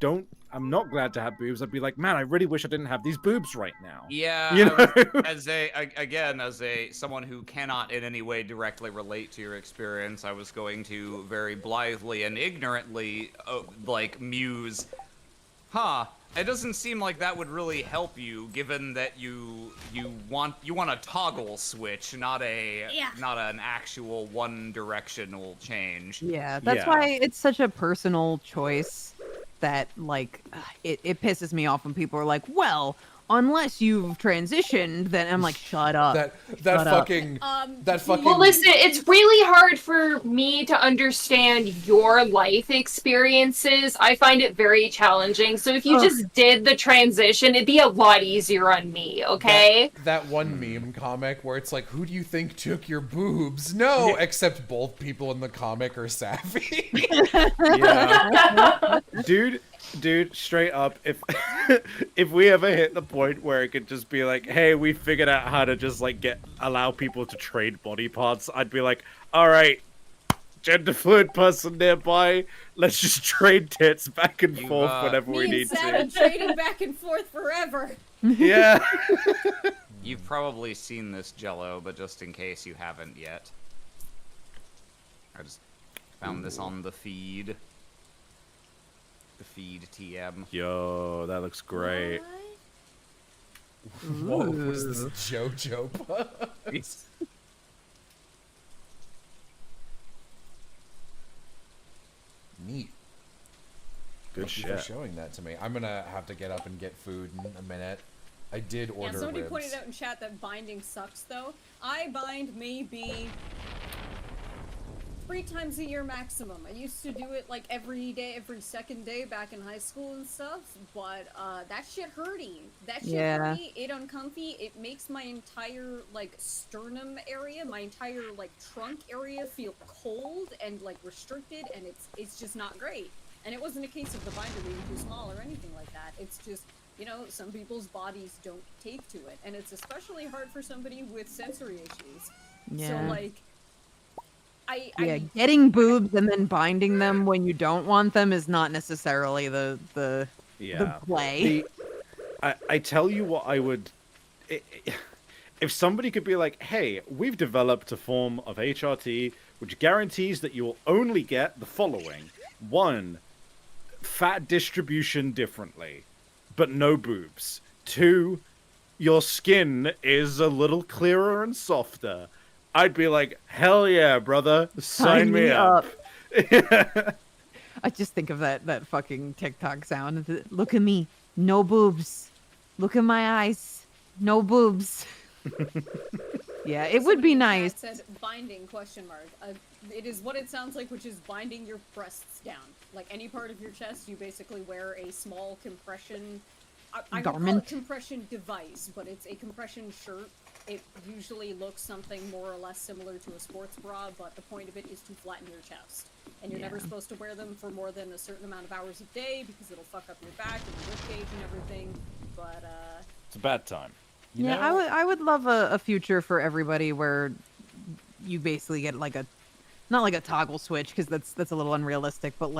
not glad to have boobs, I'd be like, man, I really wish I didn't have these boobs right now. Yeah, you know? as someone who cannot in any way directly relate to your experience, I was going to very blithely and ignorantly muse, it doesn't seem like that would really help you, given that you want a toggle switch, not an actual one-directional change. Yeah, that's why it's such a personal choice that it pisses me off when people are like, well, unless you've transitioned, then I'm like, shut up. That fucking. Well, listen, it's really hard for me to understand your life experiences. I find it very challenging. So if you just did the transition, it'd be a lot easier on me, okay? That one meme comic where it's like, who do you think took your boobs? No, except both people in the comic are sappy. Yeah. Dude, straight up, if we ever hit the point where it could just be like, hey, we figured out how to just allow people to trade body parts, I'd be like, all right, gender fluid person nearby, let's just trade tits back and forth whenever we need to. Me and Sam trading back and forth forever. Yeah. You've probably seen this, Jello, but just in case you haven't yet, I just found this on the feed. The feed TM. Yo, that looks great. Whoa, was this JoJo puss? Neat. Good Thank you for showing that to me. I'm gonna have to get up and get food in a minute. I did order somebody ribs. pointed out in chat that binding sucks, though. I bind maybe 3 times a year maximum. I used to do it every day, every second day back in high school and stuff, but that shit hurty. That shit hurty, it uncomfy, it makes my entire sternum area, my entire trunk area feel cold and restricted, and it's just not great. And it wasn't a case of the binder being too small or anything like that. It's just, some people's bodies don't take to it, and it's especially hard for somebody with sensory issues. Yeah. So getting boobs and then binding them when you don't want them is not necessarily the play. I tell you what, I would, if somebody could be like, hey, we've developed a form of HRT which guarantees that you will only get the following: 1, fat distribution differently, but no boobs. 2, your skin is a little clearer and softer. I'd be like, hell yeah, brother, sign me up. I just think of that fucking TikTok sound. Look at me, no boobs. Look at my eyes, no boobs. Yeah, it would be nice. Said binding ? It is what it sounds like, which is binding your breasts down. Any part of your chest, you basically wear a small compression. I would call it compression device, but it's a compression shirt. It usually looks something more or less similar to a sports bra, but the point of it is to flatten your chest. And you're never supposed to wear them for more than a certain amount of hours a day, because it'll fuck up your back and your ribcage and everything. But it's a bad time. I would love a future for everybody where you basically get not a toggle switch, because that's a little unrealistic, but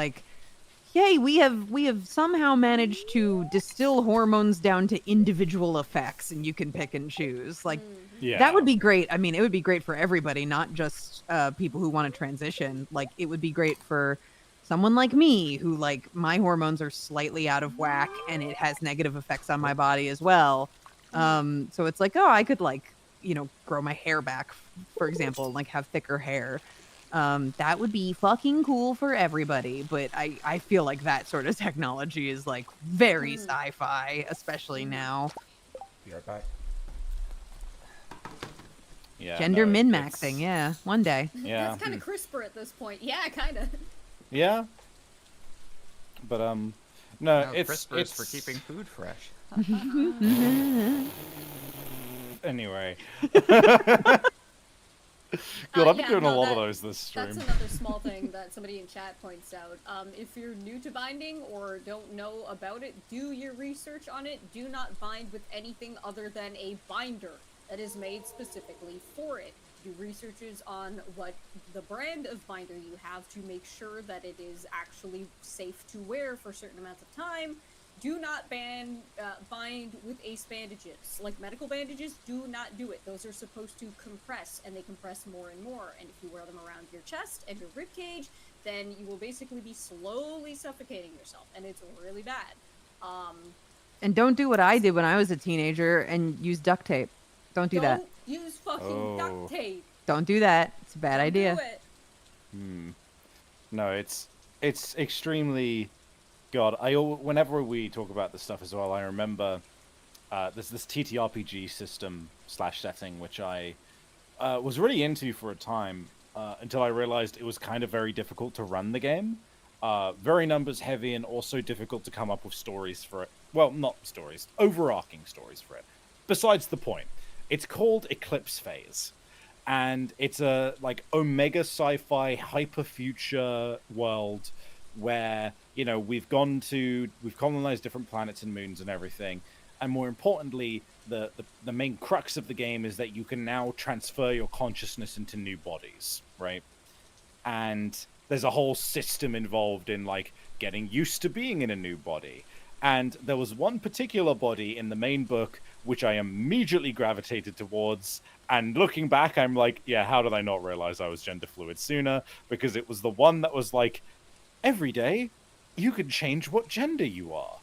yay, we have somehow managed to distill hormones down to individual effects, and you can pick and choose. Like, Yeah. that would be great. I mean, it would be great for everybody, not just people who want to transition. Like, it would be great for someone like me, who, like, my hormones are slightly out of whack, and it has negative effects on my body as well. So it's like, oh, I could, like, grow my hair back, for example, and, like, have thicker hair. That would be fucking cool for everybody, but I feel like that sort of technology is, like, very sci-fi, especially now. Be right back. Yeah, Gender no, min-maxing, it's- yeah, one day. Yeah. That's kind of CRISPR at this point. Yeah, kind of. Yeah. But no, it's CRISPR is for keeping food fresh. Anyway. God, I've been Yeah, doing a no, lot that- of those this stream. That's another small thing that somebody in chat points out. If you're new to binding or don't know about it, do your research on it. Do not bind with anything other than a binder that is made specifically for it. Do researches on what the brand of binder you have to make sure that it is actually safe to wear for certain amounts of time. Do not bind with ace bandages. Like medical bandages, do not do it. Those are supposed to compress, and they compress more and more. And if you wear them around your chest and your rib cage, then you will basically be slowly suffocating yourself, and it's really bad. And don't do what I did when I was a teenager and use duct tape. Don't do that. Don't use fucking duct tape. Don't do that. It's a bad Don't idea. do it. No, it's extremely. God, whenever we talk about this stuff as well, I remember there's this TTRPG system / setting which I was really into for a time until I realized it was kind of very difficult to run the game. Very numbers heavy and also difficult to come up with stories for it. Well, not stories, overarching stories for it. Besides the point, it's called Eclipse Phase. And it's a like omega sci-fi hyper future world where we've colonized different planets and moons and everything, and more importantly, the main crux of the game is that you can now transfer your consciousness into new bodies, right? And there's a whole system involved in like getting used to being in a new body. And there was one particular body in the main book which I immediately gravitated towards. And looking back, I'm like, yeah, how did I not realize I was gender fluid sooner? Because it was the one that was like, every day you can change what gender you are.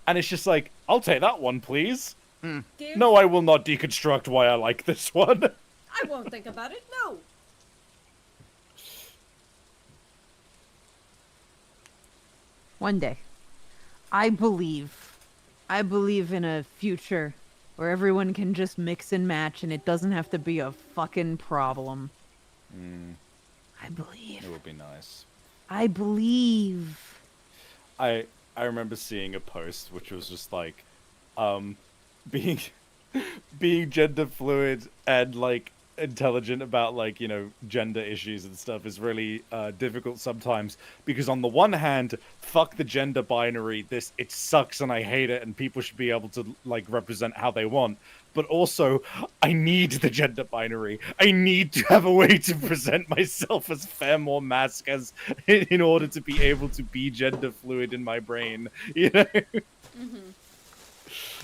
And it's just like, I'll take that one, please. No, I will not deconstruct why I like this one. I won't think about it. No. One day. I believe in a future where everyone can just mix and match and it doesn't have to be a fucking problem. I believe. It would be nice. I believe. I remember seeing a post which was just like, being gender fluid and like intelligent about like gender issues and stuff is really difficult sometimes, because on the one hand, fuck the gender binary, it sucks and I hate it, and people should be able to like represent how they want. But also, I need the gender binary. I need to have a way to present myself as femme or masc in order to be able to be gender fluid in my brain.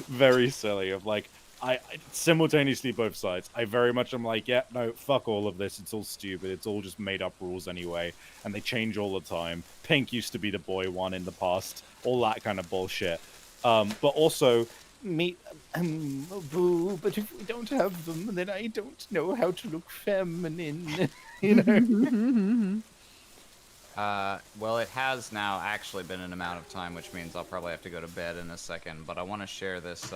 Very silly. Of like, I simultaneously both sides. I very much am like, yeah, no, fuck all of this. It's all stupid. It's all just made up rules anyway, and they change all the time. Pink used to be the boy one in the past. All that kind of bullshit. But also, boo, but if we don't have them, then I don't know how to look feminine. Well, it has now actually been an amount of time, which means I'll probably have to go to bed in a second. But I want to share this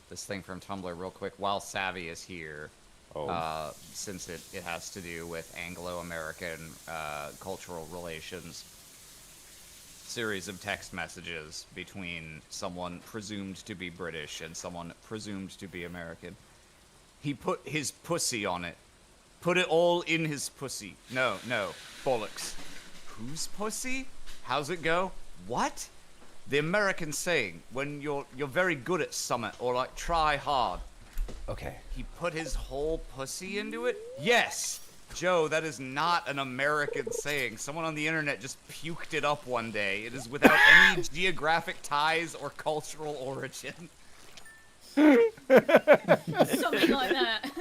this thing from Tumblr real quick while Savvy is here, since it has to do with Anglo-American cultural relations. Series of text messages between someone presumed to be British and someone presumed to be American. He put his pussy on it. Put it all in his pussy. No, bollocks. Whose pussy? How's it go? What? The American saying when you're very good at something or like try hard. Okay. He put his whole pussy into it? Yes. Joe, that is not an American saying. Someone on the internet just puked it up one day. It is without any geographic ties or cultural origin. Something like that.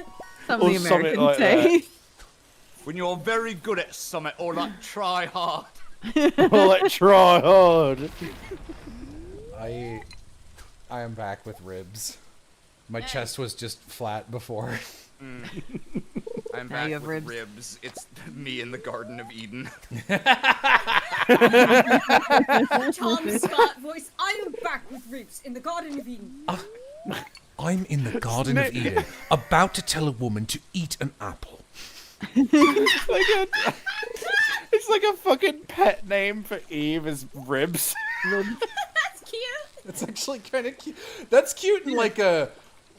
Something the Or something Americans like say. When you're very good at something or like try hard. Well, like, try hard. I am back with ribs. My chest was just flat before. I'm Now back you have with ribs. ribs. It's me in the Garden of Eden. Tom Scott voice. I am back with ribs in the Garden of Eden. I'm in the Garden of Eden, about to tell a woman to eat an apple. It's like a fucking pet name for Eve is Ribs. That's cute. That's actually kind of cute. That's cute in like a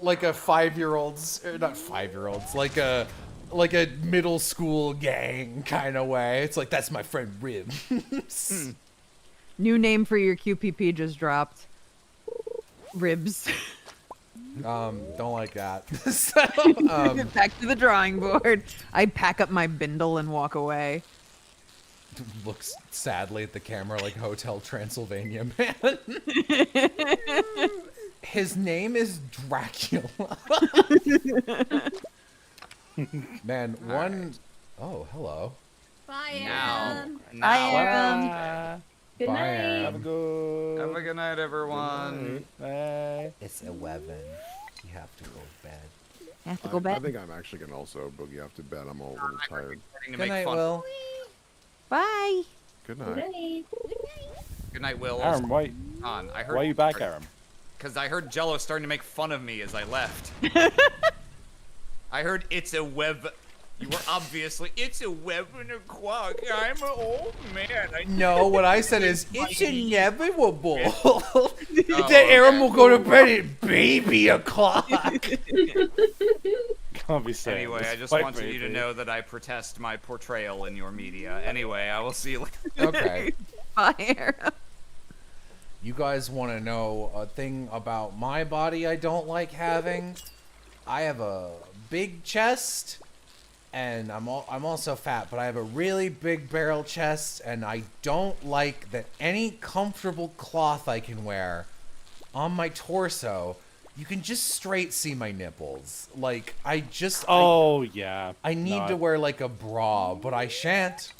5-year-old's, or not 5-year-olds, like a middle school gang kind of way. It's like, that's my friend Ribs. New name for your QPP just dropped. Ribs. Don't like that. Back to the drawing board. I pack up my bindle and walk away. Looks sadly at the camera like Hotel Transylvania Man. His name is Dracula. Man, one... Oh, hello. Bye, Now. Aaron. Now. Good Bye, night. Aaron. Have a good. Have a good night, everyone. Bye. It's 11. You have to go to bed. Have to go I back. think I'm actually gonna also boogie off to bed. I'm a little tired. Starting to Good make night, fun. Will. Bye. Good Good night. night. Good night, Will. Aaron, why I heard. are you back, Aaron? Because I heard Jello starting to make fun of me as I left. I heard it's a web. You were obviously it's a web and a quack. I'm an old man. No, what I said is, it's inevitable Oh, that Aaron will go to bed at baby o'clock. Can't be saying Anyway, this, I just fight wanted you to baby. know that I protest my portrayal in your media. Anyway, I will see you later. Okay. Bye, Aaron. You guys want to know a thing about my body I don't like having? I have a big chest, and I'm also fat, but I have a really big barrel chest, and I don't like that any comfortable cloth I can wear on my torso, you can just straight see my nipples. Like, Oh yeah. I need No, to wear like a bra, but I shan't.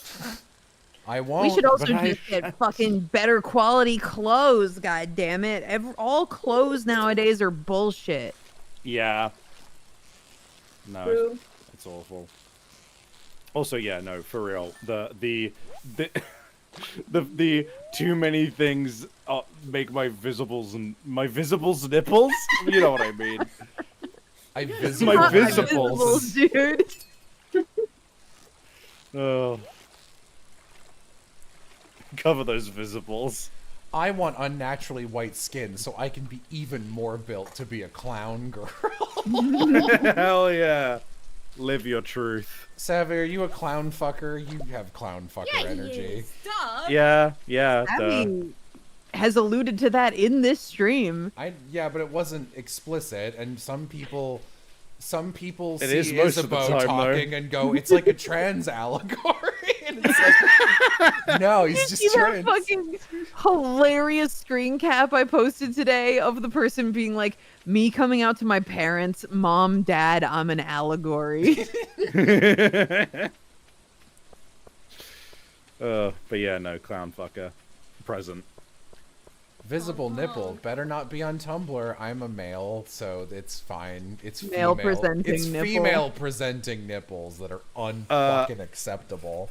I won't. We should also but I- just get fucking better quality clothes, god damn it. All clothes nowadays are bullshit. Yeah. No, True. it's awful. Also, yeah, no, for real. The too many things make my visibles nipples. You know what I mean? I My visible. visibles. dude. Oh. Cover those visibles. I want unnaturally white skin so I can be even more built to be a clown girl. Hell yeah. Live your truth. Savvy, are you a clown fucker? You have clown fucker Yeah, he energy. is. Duh. Yeah, duh. Abby has alluded to that in this stream. Yeah, but it wasn't explicit, and some people It see is most of the Isabeau time, though. talking and go, it's like a trans allegory. And it's like, no, he's just See that trans. fucking hilarious screen cap I posted today of the person being like, me coming out to my parents, mom, dad, I'm an allegory. But yeah, no, clown fucker. Present. Visible nipple better not be on Tumblr. I'm a male, so it's fine. It's Male female. presenting It's nipple. female presenting nipples that are unfucking acceptable.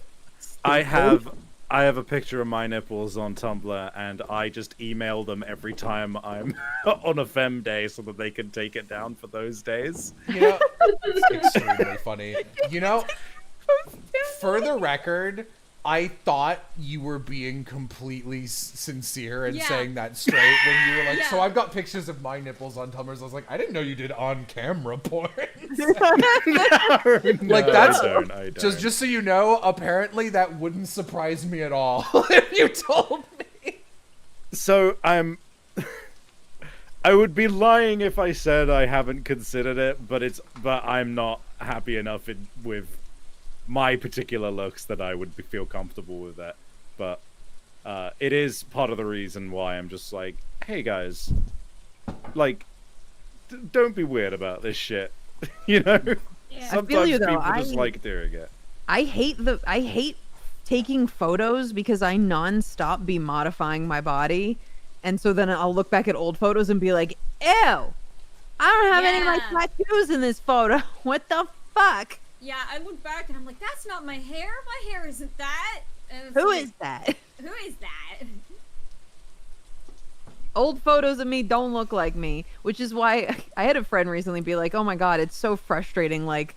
I have a picture of my nipples on Tumblr, and I just email them every time I'm on a fem day so that they can take it down for those days. You know, it's extremely funny. You know, for the record, I thought you were being completely sincere and Yeah. saying that straight when you were like, Yeah. so I've got pictures of my nipples on Tumblr. So I was like, I didn't know you did on-camera porn. Like, that's I don't. just so you know, apparently that wouldn't surprise me at all if you told me. So I would be lying if I said I haven't considered it, but I'm not happy enough with my particular looks that I would feel comfortable with that. But it is part of the reason why I'm just like, hey guys, like, don't be weird about this shit. You know? Yeah. Sometimes I feel you, though. people just like doing it. I hate taking photos because I non-stop be modifying my body, and so then I'll look back at old photos and be like, ew, I don't have any of my tattoos in this photo. What the fuck? Yeah, I look back and I'm like, that's not my hair. My hair isn't that. And it's Who like, is that? Who is that? Old photos of me don't look like me, which is why I had a friend recently be like, oh my god, it's so frustrating, like,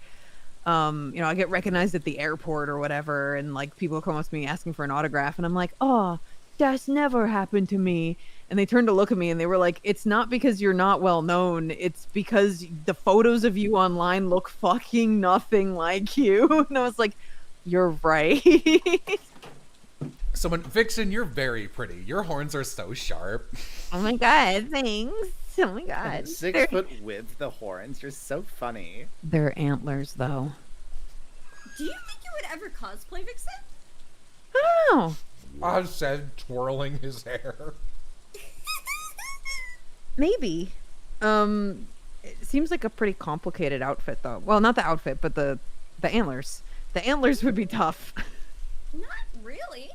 I get recognized at the airport or whatever, and like people come up to me asking for an autograph, and I'm like, oh, that's never happened to me. And they turned to look at me and they were like, it's not because you're not well known, it's because the photos of you online look fucking nothing like you. And I was like, you're right. Vixen, you're very pretty. Your horns are so sharp. Oh my god, thanks. Oh my god. 6 foot with the horns. You're so funny. They're antlers, though. Do you think you would ever cosplay Vixen? I don't know. I said twirling his hair. Maybe. It seems like a pretty complicated outfit, though. Well, not the outfit, but the antlers. The antlers would be tough. Not really.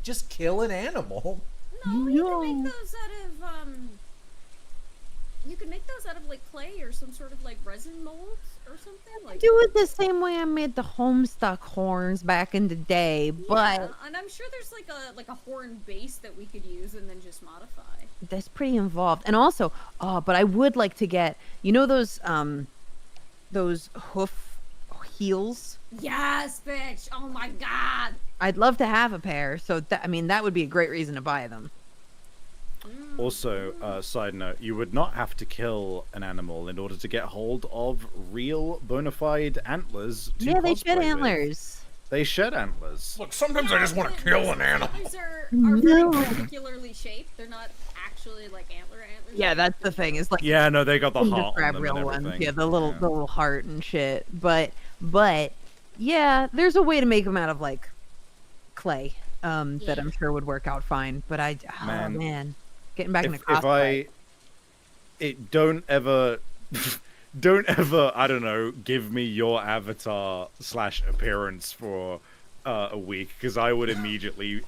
Just kill an animal. No, you can make those out of you can make those out of like clay or some sort of like resin molds or something. Like Do it the same way I made the Homestuck horns back in the day, but yeah, and I'm sure there's like a horn base that we could use and then just modify. that's pretty involved. And also, but I would like to get, those hoof heels. Yes, bitch! Oh my god! I'd love to have a pair, so that would be a great reason to buy them. Also, side note, you would not have to kill an animal in order to get hold of real bona fide antlers to Yeah, they cosplay shed with. antlers. They shed antlers. Look, sometimes I just want to kill an animal. Antlers are very particularly shaped. They're not actually like antlers. Yeah, that's the thing. Is like Yeah, no, they got the heart grab on them real and ones. everything. Yeah, the little heart and shit. But yeah, there's a way to make them out of like clay that I'm sure would work out fine. But man, getting back into cosplay. Don't ever, I don't know, give me your avatar / appearance for a week, because I would immediately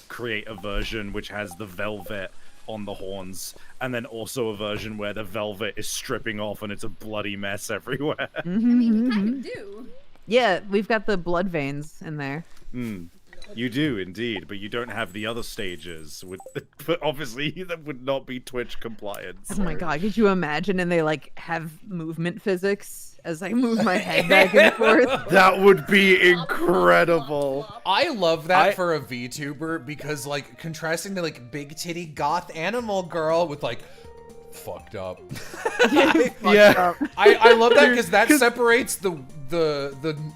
create a version which has the velvet on the horns, and then also a version where the velvet is stripping off and it's a bloody mess everywhere. I mean, we kind of do. Yeah, we've got the blood veins in there. You do indeed, but you don't have the other stages. But obviously, that would not be Twitch compliant. Oh my god, could you imagine? And they like have movement physics as I move my head back and forth. That would be incredible. I love that for a VTuber, because like contrasting to like big titty goth animal girl with like fucked up. I love that, because that separates the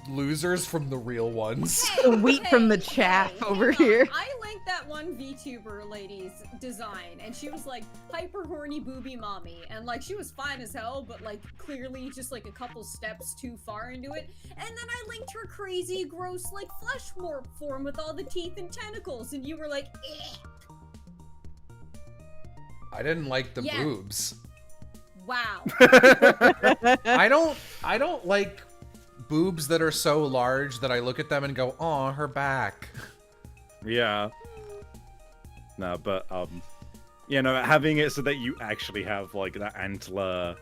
losers from the real ones. The wheat from the chaff over here. I linked that one VTuber lady's design, and she was like hyper horny booby mommy, and like she was fine as hell, but like clearly just like a couple steps too far into it. And then I linked her crazy, gross, like flesh morph form with all the teeth and tentacles, and you were like, eh. I didn't like the boobs. Wow. I don't like boobs that are so large that I look at them and go, "Aw, her back." Yeah. No, but having it so that you actually have like that antler,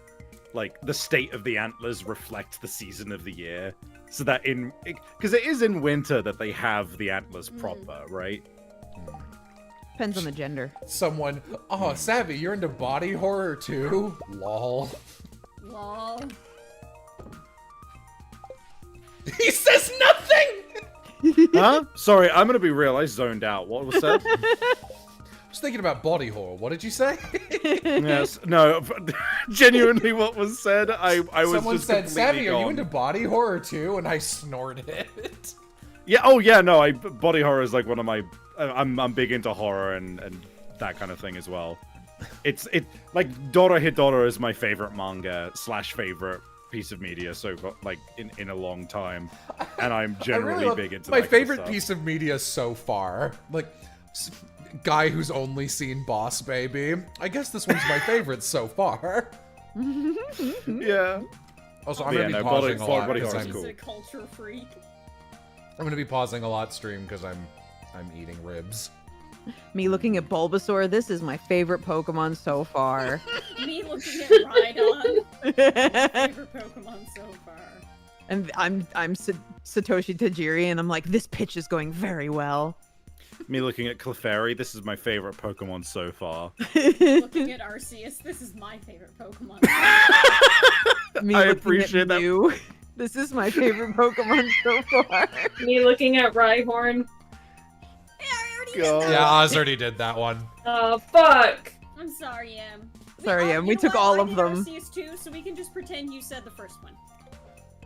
like the state of the antlers reflects the season of the year, so that because it is in winter that they have the antlers proper, right? Depends on the gender. Someone, Savvy, you're into body horror too? Lol. Lol. He says nothing! Huh? Sorry, I'm gonna be real, I zoned out. What was said? I was thinking about body horror. What did you say? Yes. No, genuinely what was said, I was Someone just said, Savvy, gone. are you into body horror too? And I snorted it. Yeah, oh yeah, no, body horror is like one of my... I'm big into horror and that kind of thing as well. It like Dora Hidora is my favorite manga / favorite piece of media so far, like in a long time, and I'm I generally really love big into my that kind of favorite stuff. piece of media so far. Like, guy who's only seen Boss Baby. I guess this one's my favorite so far. Yeah. Also, But I'm yeah, gonna be no, pausing a lot body because horror's I'm, cool. He's a culture freak. I'm gonna be pausing a lot stream because I'm eating ribs. Me looking at Bulbasaur, this is my favorite Pokemon so far. Me looking at Rhydon. Favorite Pokemon so far. And I'm Satoshi Tajiri, and I'm like, this pitch is going very well. Me looking at Clefairy, this is my favorite Pokemon so far. Looking at Arceus, this is my favorite Pokemon. Me I looking appreciate at that. Mew. This is my favorite Pokemon so far. Me looking at Rhyhorn. God. Yeah, Oz already did that one. Oh, fuck! I'm sorry, Em. Sorry, Em, you we know took what? all I of did them. Arceus too, so we can just pretend you said the first one.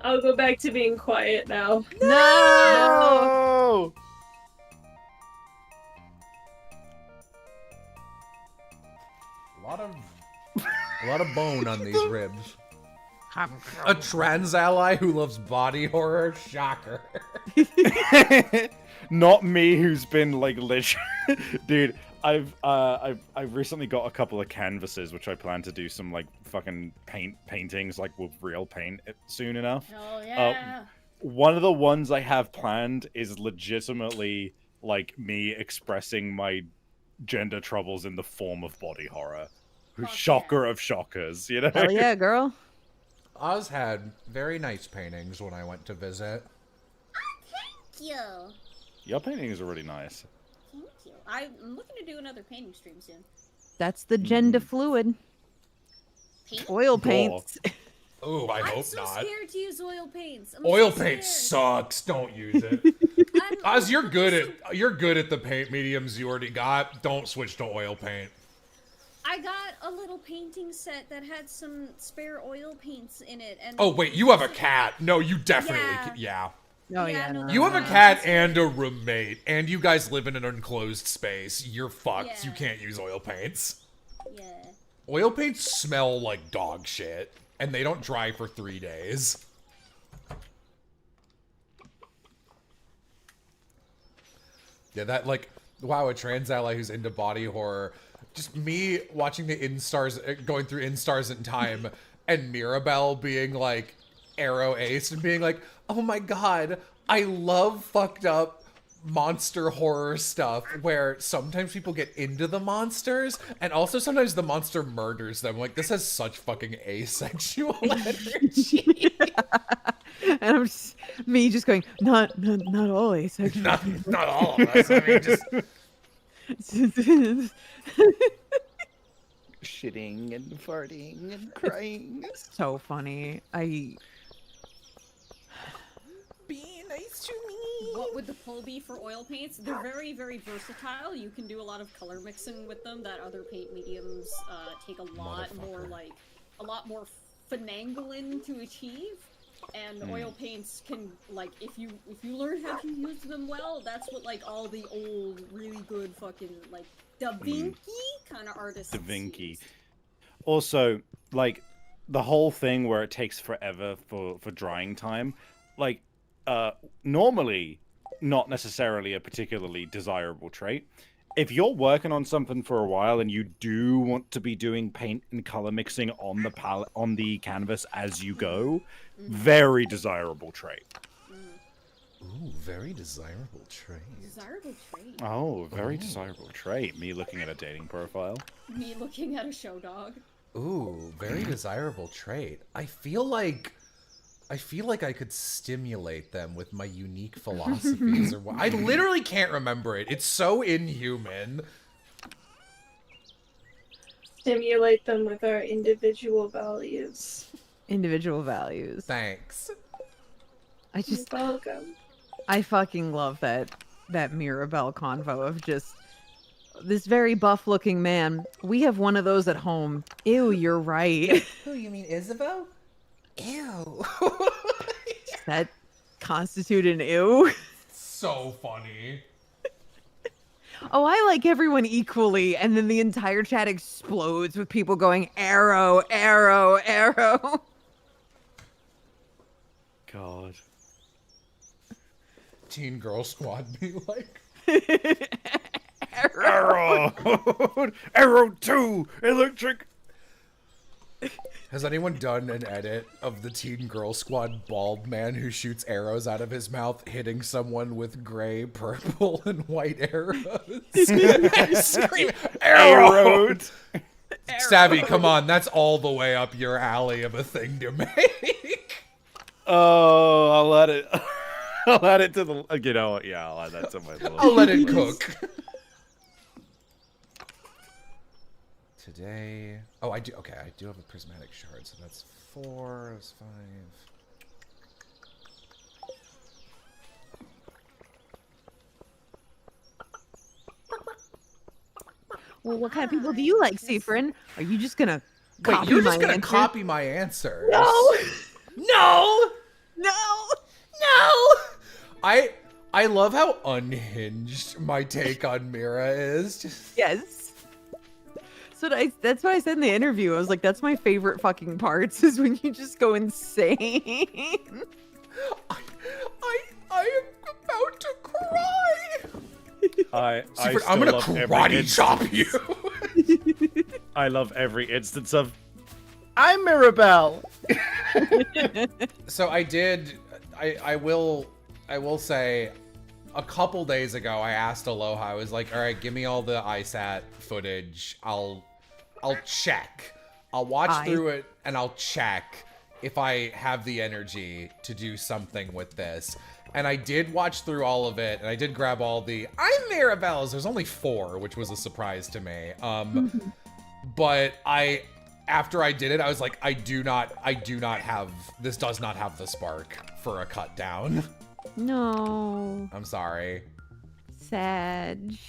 I'll go back to being quiet now. No! Oh! A lot of bone on these ribs. A trans ally who loves body horror? Shocker. Not me, who's been like literally, dude. I've recently got a couple of canvases which I plan to do some like fucking paintings like with real paint soon enough. Oh yeah. One of the ones I have planned is legitimately like me expressing my gender troubles in the form of body horror. Fuck Shocker of shockers, you know? Hell yeah, girl. Oz had very nice paintings when I went to visit. Thank you. Your paintings are really nice. Thank you. I'm looking to do another painting stream soon. That's the gender fluid. Paint? Oil Gore. paints. Ooh, I I'm hope so not. scared to use oil paints. I'm Oil so paint scared. sucks. Don't use it. Oz, you're good at the paint mediums you already got. Don't switch to oil paint. I got a little painting set that had some spare oil paints in it, and Oh wait, you have a cat. No, you definitely Yeah. Oh Yeah, yeah, no, no. You have a cat and a roommate, and you guys live in an enclosed space. You're fucked. You Yeah. can't use oil paints. yeah. Oil paints smell like dog shit, and they don't dry for 3 days. Yeah, that, like, wow, a trans ally who's into body horror. Just me watching the Instars, going through Instars in time, and Mirabelle being like, Arrow Ace, and being like, oh my god, I love fucked up monster horror stuff where sometimes people get into the monsters and also sometimes the monster murders them. Like, this has such fucking asexual energy. And I'm just, me just going, not all asexual. not all of us. I mean, just Shitting and farting and crying. so funny. be nice to me. What would the pull be for oil paints? They're very, very versatile. You can do a lot of color mixing with them that other paint mediums take a lot more finagling to achieve. And oil paints can, like, if you learn how to use them well, that's what like all the old really good fucking like Da Vinci kind of artists. Da Vinci. use. Also, like the whole thing where it takes forever for drying time, like normally not necessarily a particularly desirable trait. If you're working on something for a while and you do want to be doing paint and color mixing on the palette on the canvas as you go, very desirable trait. Ooh, very desirable trait. Desirable trait. Oh, very desirable trait. Me looking at a dating profile. Me looking at a show dog. Ooh, very desirable trait. I feel like I could stimulate them with my unique philosophies or what. I literally can't remember it. It's so inhuman. Stimulate them with our individual values. Individual values. Thanks. I just, You're welcome. I fucking love that Mirabelle convo of just this very buff looking man. We have one of those at home. Ew, you're right. Oh, you mean Isabel? Ew. Does that constitute an ew? So funny. Oh, I like everyone equally, and then the entire chat explodes with people going arrow, arrow, arrow. Teen Girl Squad be like? Arrow! Arrow 2! Electric! Has anyone done an edit of the Teen Girl Squad bald man who shoots arrows out of his mouth, hitting someone with gray, purple, and white arrows? Scream, arrow! Savvy, come on, that's all the way up your alley of a thing to make. Oh, I'll let it. I'll add it to the. You know what? Yeah, I'll add that to my little. I'll let it cook. Today. Oh, I do. Okay, I do have a prismatic shard, so that's 4. That's 5. Well, what kind of people do you like, Seafrin? Are you just gonna Wait, copy you're my just gonna answer? copy my answer? No! No! No! I love how unhinged my take on Mira is. Just Yes. So that's what I said in the interview. I was like, that's my favorite fucking parts is when you just go insane. I am about to cry. I'm gonna karate chop you. I love every instance of. I'm Mirabelle. So I did. I will say, a couple days ago, I asked Aloha. I was like, "All right, give me all the ISAT footage. I'll check. I'll watch through it, and I'll check if I have the energy to do something with this." And I did watch through all of it, and I did grab all the I'm Mirabelle's. There's only 4, which was a surprise to me. But after I did it, I was like, I do not have, this does not have the spark for a cut down. No. I'm sorry. Sag.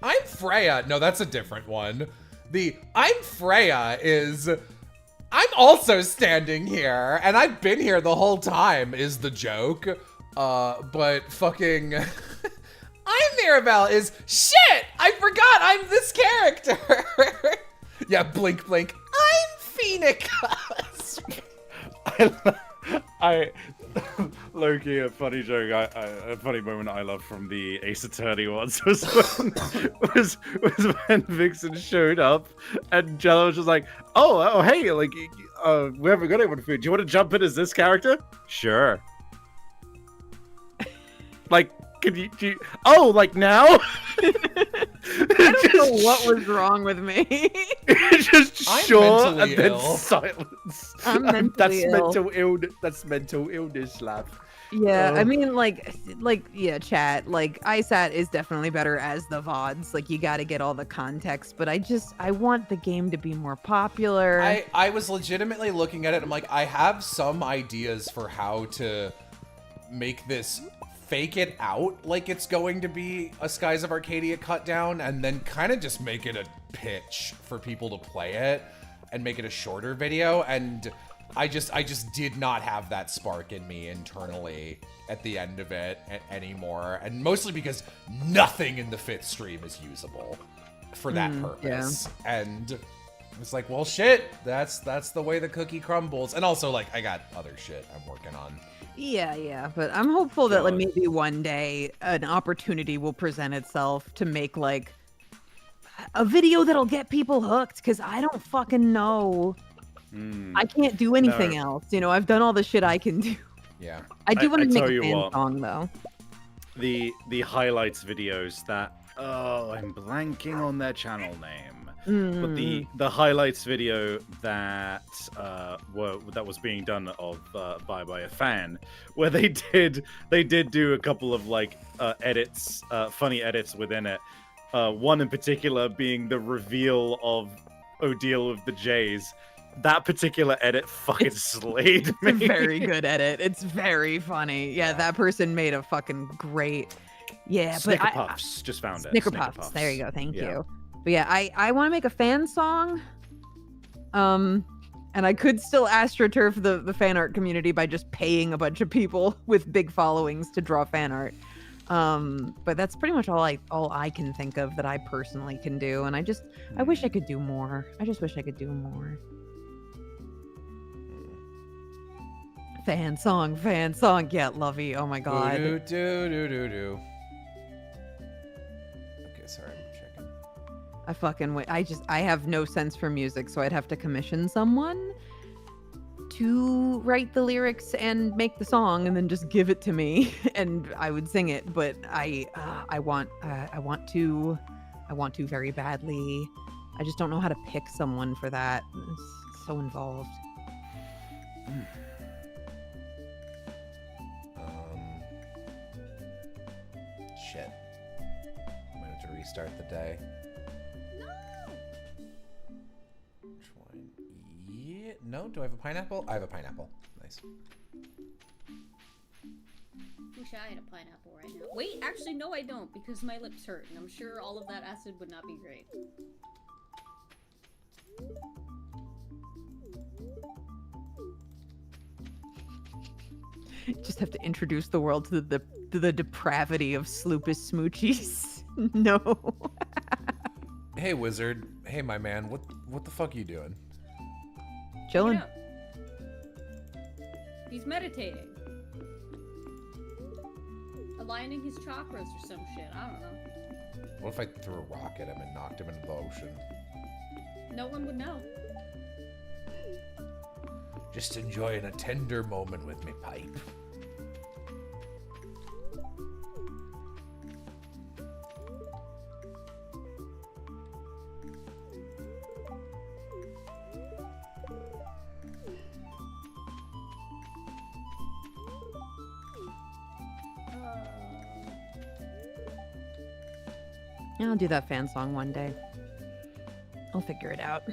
I'm Freya. No, that's a different one. The I'm Freya is, I'm also standing here, and I've been here the whole time is the joke. But fucking I'm Mirabelle is shit! I forgot I'm this character! Yeah, blink, blink. I'm Phoenix! I Loki, a funny joke, a funny moment I love from the Ace Attorney once was when Vixen showed up and Jello was just like, oh hey, like we haven't got anyone food. Do you want to jump in as this character? Sure. Like, can you oh, like now? I don't know what was wrong with me. Just I'm sure mentally and then ill. I'm silence. mentally ill. That's mental illness, lab. Yeah, I mean, like, yeah, chat. Like, ISAT is definitely better as the VODs. Like, you got to get all the context. But I want the game to be more popular. I was legitimately looking at it. I'm like, I have some ideas for how to make this fake it out like it's going to be a Skies of Arcadia cut down, and then kind of just make it a pitch for people to play it and make it a shorter video. And I just did not have that spark in me internally at the end of it anymore, and mostly because nothing in the 5th stream is usable for that purpose. Yeah. And it's like, well, shit, that's the way the cookie crumbles. And also, like, I got other shit I'm working on. Yeah, but I'm hopeful that like maybe one day an opportunity will present itself to make like a video that'll get people hooked, because I don't fucking know. I can't do anything else. You know, I've done all the shit I can do. Yeah. I do want to make a fan song though. The highlights videos that I'm blanking on their channel name. But the highlights video that was being done of by a fan, where they did do a couple of like edits, funny edits within it. One in particular being the reveal of Odile of the Jays. That particular edit fucking slayed me. It's a very good edit. It's very funny. Yeah, that person made a fucking great. Yeah, Snicker Puffs just found it. Snicker Puffs. There you go. Thank you. But yeah, I want to make a fan song. And I could still astroturf the fan art community by just paying a bunch of people with big followings to draw fan art. But that's pretty much all I can think of that I personally can do, and I wish I could do more. I just wish I could do more. Fan song, yeah, Lovey. Oh my god. Do do do do do. Okay, sorry, I'm checking. I fucking wait. I have no sense for music, so I'd have to commission someone to write the lyrics and make the song, and then just give it to me, and I would sing it. But I want to very badly. I just don't know how to pick someone for that. It's so involved. Shit. I'm gonna have to restart the day. Which one? Yeah. No, do I have a pineapple? I have a pineapple. Nice. Wish I had a pineapple right now. Wait, actually, no, I don't, because my lips hurt, and I'm sure all of that acid would not be great. Just have to introduce the world to the depravity of Sloopus Smoochies. No. Hey, wizard. Hey, my man. What the fuck are you doing? Chilling. Yeah. He's meditating. Aligning his chakras or some shit. I don't know. What if I threw a rock at him and knocked him into the ocean? No one would know. Just enjoying a tender moment with me, pipe. Yeah, I'll do that fan song one day. I'll figure it out.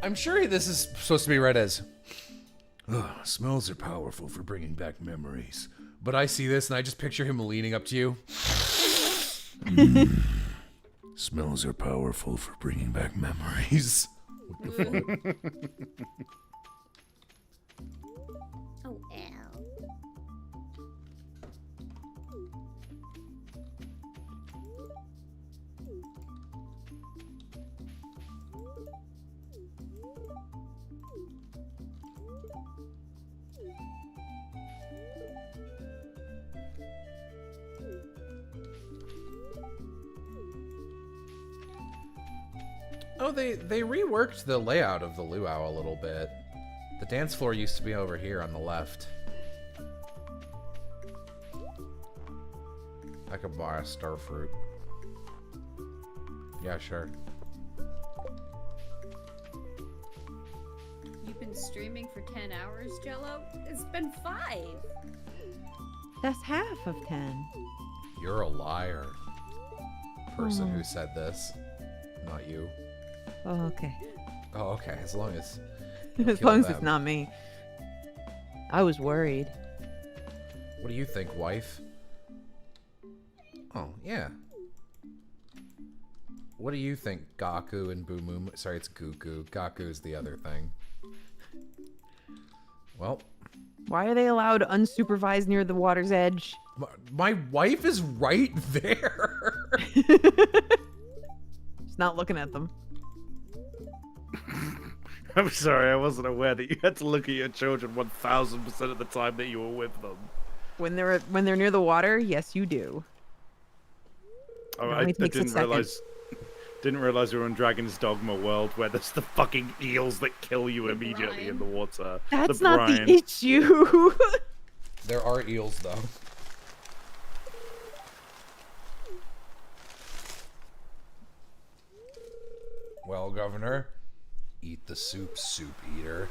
I'm sure this is supposed to be read as, smells are powerful for bringing back memories. But I see this and I just picture him leaning up to you. Smells are powerful for bringing back memories. What the fuck? Oh, ow. Oh, they reworked the layout of the luau a little bit. The dance floor used to be over here on the left. I could buy a starfruit. Yeah, sure. You've been streaming for 10 hours, Jello? It's been 5. That's half of 10. You're a liar. Person who said this. Not you. Oh, okay. Oh, okay. As long as... As long as it's not me. I was worried. What do you think, wife? Oh, yeah. What do you think, Gaku and Bumumo? Sorry, it's Gugu. Gaku is the other thing. Well... Why are they allowed unsupervised near the water's edge? My wife is right there! Just not looking at them. I'm sorry, I wasn't aware that you had to look at your children 1000% of the time that you were with them. When they're near the water, yes, you do. Oh, I didn't realize we were on Dragon's Dogma world where there's the fucking eels that kill you immediately in the water. That's not the issue. There are eels, though. Well, Governor, eat the soup, soup eater.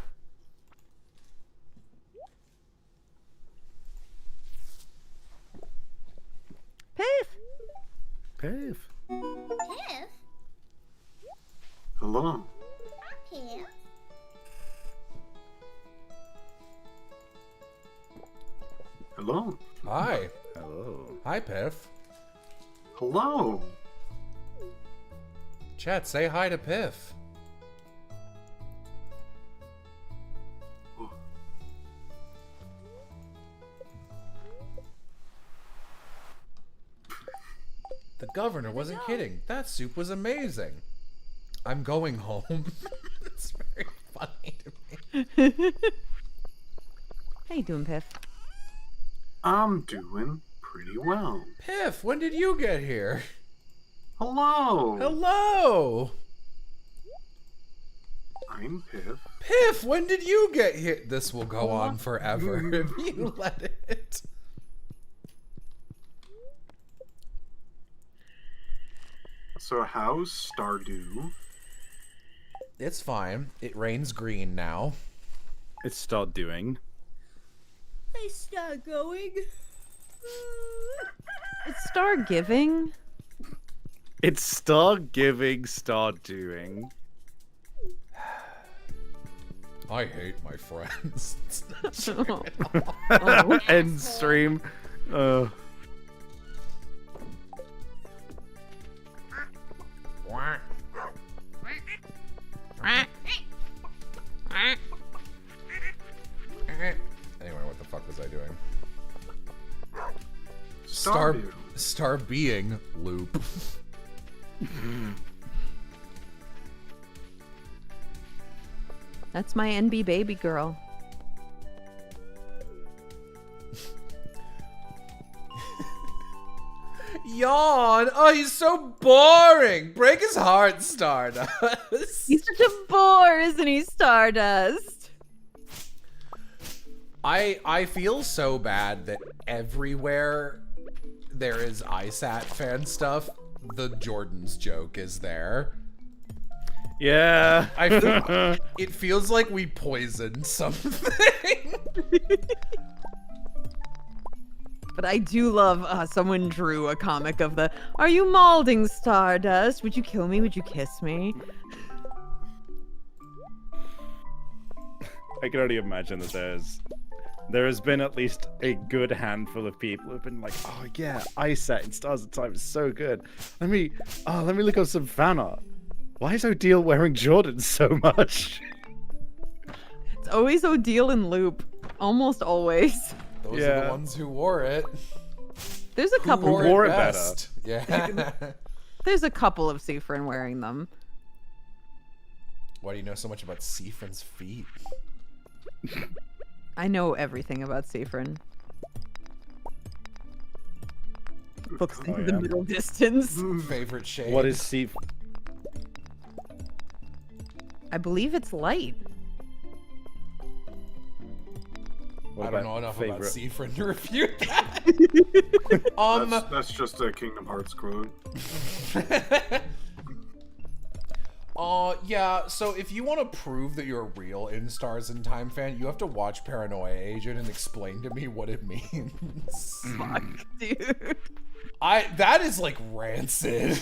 Piff! Piff. Piff? Hello. Piff? Hello. Hi. Hello. Hi, Piff. Hello. Chat, say hi to Piff. The governor wasn't kidding. That soup was amazing. I'm going home. It's very funny to me. How you doing, Piff? I'm doing pretty well. Piff, when did you get here? Hello. Hello. I'm Piff. Piff, when did you get here? This will go on forever if you let it. So how's Stardew? It's fine. It rains green now. It's start doing. I start going. It's star giving. It's start giving, start doing. I hate my friends. End stream. Anyway, what the fuck was I doing? Stardew. Star being loop. That's my NB baby girl. Yawn! Oh, he's so boring! Break his heart, Stardust! He's such a bore, isn't he, Stardust? I feel so bad that everywhere there is ISAT fan stuff, the Jordan's joke is there. Yeah. It feels like we poisoned something. But I do love someone drew a comic of the, are you malding Stardust? Would you kill me? Would you kiss me? I can only imagine that there has been at least a good handful of people who've been like, oh yeah, ISAT in Stars of Time is so good. Let me look up some fan art. Why is Odile wearing Jordans so much? It's always Odile and Loop. Almost always. Those are the ones who wore it. There's a couple who wore it best. better. Yeah. There's a couple of Seafrin wearing them. Why do you know so much about Seafrin's feet? I know everything about Seafrin. Looks into the middle distance. Favorite shade. What is Seaf? I believe it's light. I don't know enough about Seafrin to refute that. That's just a Kingdom Hearts quote. Yeah, so if you want to prove that you're a real In Stars in Time fan, you have to watch Paranoia Agent and explain to me what it means. Fuck, dude. That is like rancid.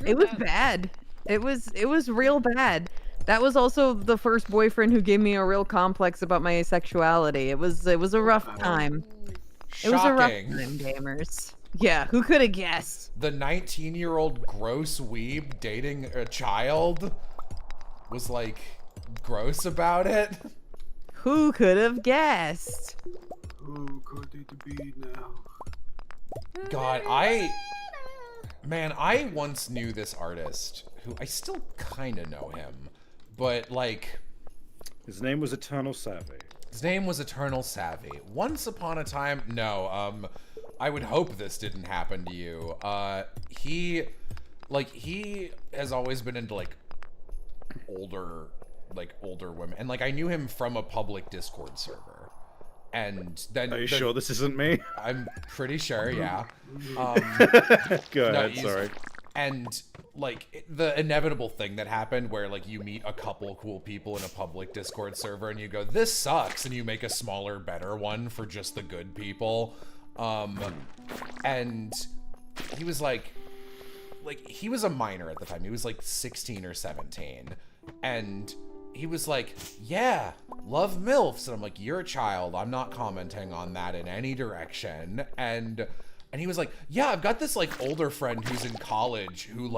It was bad. It was real bad. That was also the first boyfriend who gave me a real complex about my asexuality. It was a rough time. Shocking. It was a rough time, gamers. Yeah, who could have guessed? The 19-year-old gross weeb dating a child was like gross about it. Who could have guessed? Who could it be now? God, I once knew this artist who I still kind of know him, but like His name was Eternal Savvy. His name was Eternal Savvy. Once upon a time, I would hope this didn't happen to you. He has always been into older women, and I knew him from a public Discord server. And then Are you sure this isn't me? I'm pretty sure, yeah. Go ahead, sorry. And the inevitable thing that happened where you meet a couple cool people in a public Discord server and you go, this sucks, and you make a smaller, better one for just the good people. And he was he was a minor at the time. He was 16 or 17. And he was like, yeah, love MILFs. And I'm like, you're a child. I'm not commenting on that in any direction. And he was like, yeah, I've got this older friend who's in college who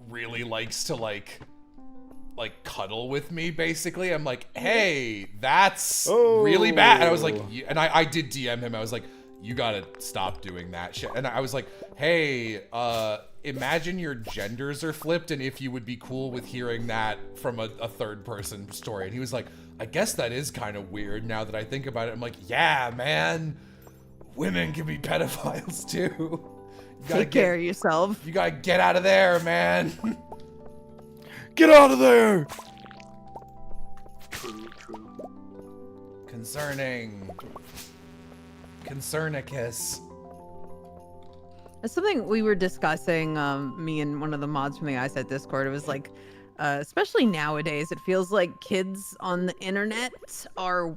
really likes to cuddle with me, basically. I'm like, hey, that's really bad. And I was like, and I did DM him. I was like, you gotta stop doing that shit. And I was like, hey, imagine your genders are flipped and if you would be cool with hearing that from a third person story. And he was like, I guess that is kind of weird now that I think about it. I'm like, yeah, man, women can be pedophiles too. You gotta Take care of yourself. You gotta get out of there, man. Get out of there! True, true. Concernicus. That's something we were discussing, me and one of the mods from the iSet Discord. It was like, especially nowadays, it feels like kids on the internet are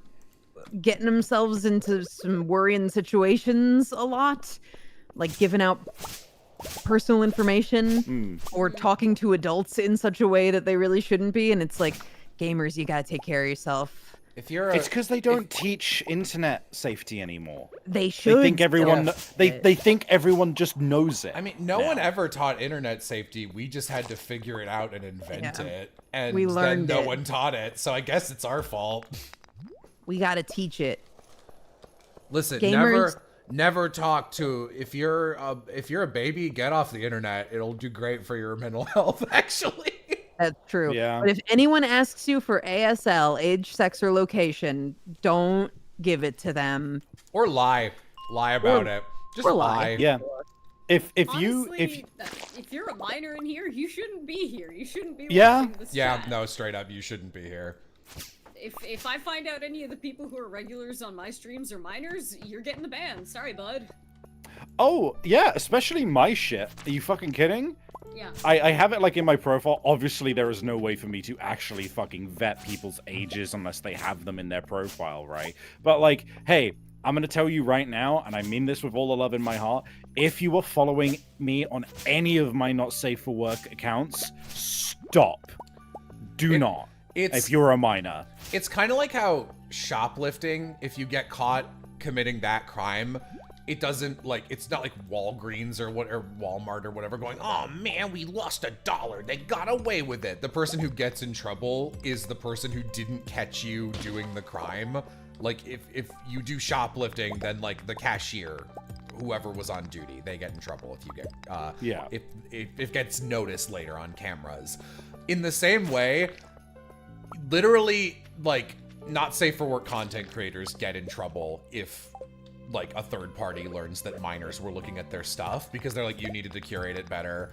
getting themselves into some worrying situations a lot, like giving out personal information or talking to adults in such a way that they really shouldn't be. And it's like, gamers, you gotta take care of yourself. If you're It's because they don't teach internet safety anymore. They should. They think everyone. They think everyone just knows it. I mean, no one ever taught internet safety. We just had to figure it out and invent it, and We learned then no it. one taught it. So I guess it's our fault. We gotta teach it. Listen, Gamers- never talk to if you're a baby. Get off the internet. It'll do great for your mental health. Actually. That's true. Yeah. But if anyone asks you for ASL, age, sex, or location, don't give it to them. Or lie about it. Just or lie. Yeah. If Honestly, if you're a minor in here, you shouldn't be here. You shouldn't be Yeah. watching this Yeah. chat. No, straight up, you shouldn't be here. If I find out any of the people who are regulars on my streams are minors, you're getting the ban. Sorry, bud. Oh yeah, especially my shit. Are you fucking kidding? Yeah. I have it like in my profile. Obviously, there is no way for me to actually fucking vet people's ages unless they have them in their profile, right? But like, hey, I'm gonna tell you right now, and I mean this with all the love in my heart. If you are following me on any of my not safe for work accounts, stop. Do not. If you're a minor. It's kind of like how shoplifting, if you get caught committing that crime, it doesn't like, it's not like Walgreens or Walmart or whatever going, oh man, we lost $1. They got away with it. The person who gets in trouble is the person who didn't catch you doing the crime. Like if you do shoplifting, then like the cashier, whoever was on duty, they get in trouble if you get, if it gets noticed later on cameras. In the same way, literally, like, not safe for work content creators get in trouble if, like, a third party learns that minors were looking at their stuff because they're like, you needed to curate it better.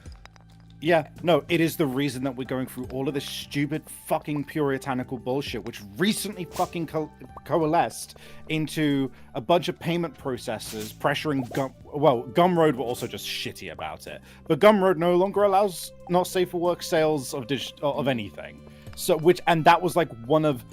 Yeah, no, it is the reason that we're going through all of this stupid fucking puritanical bullshit, which recently fucking coalesced into a bunch of payment processors pressuring Gumroad were also just shitty about it. But Gumroad no longer allows not safe for work sales of anything. So, and that was like one of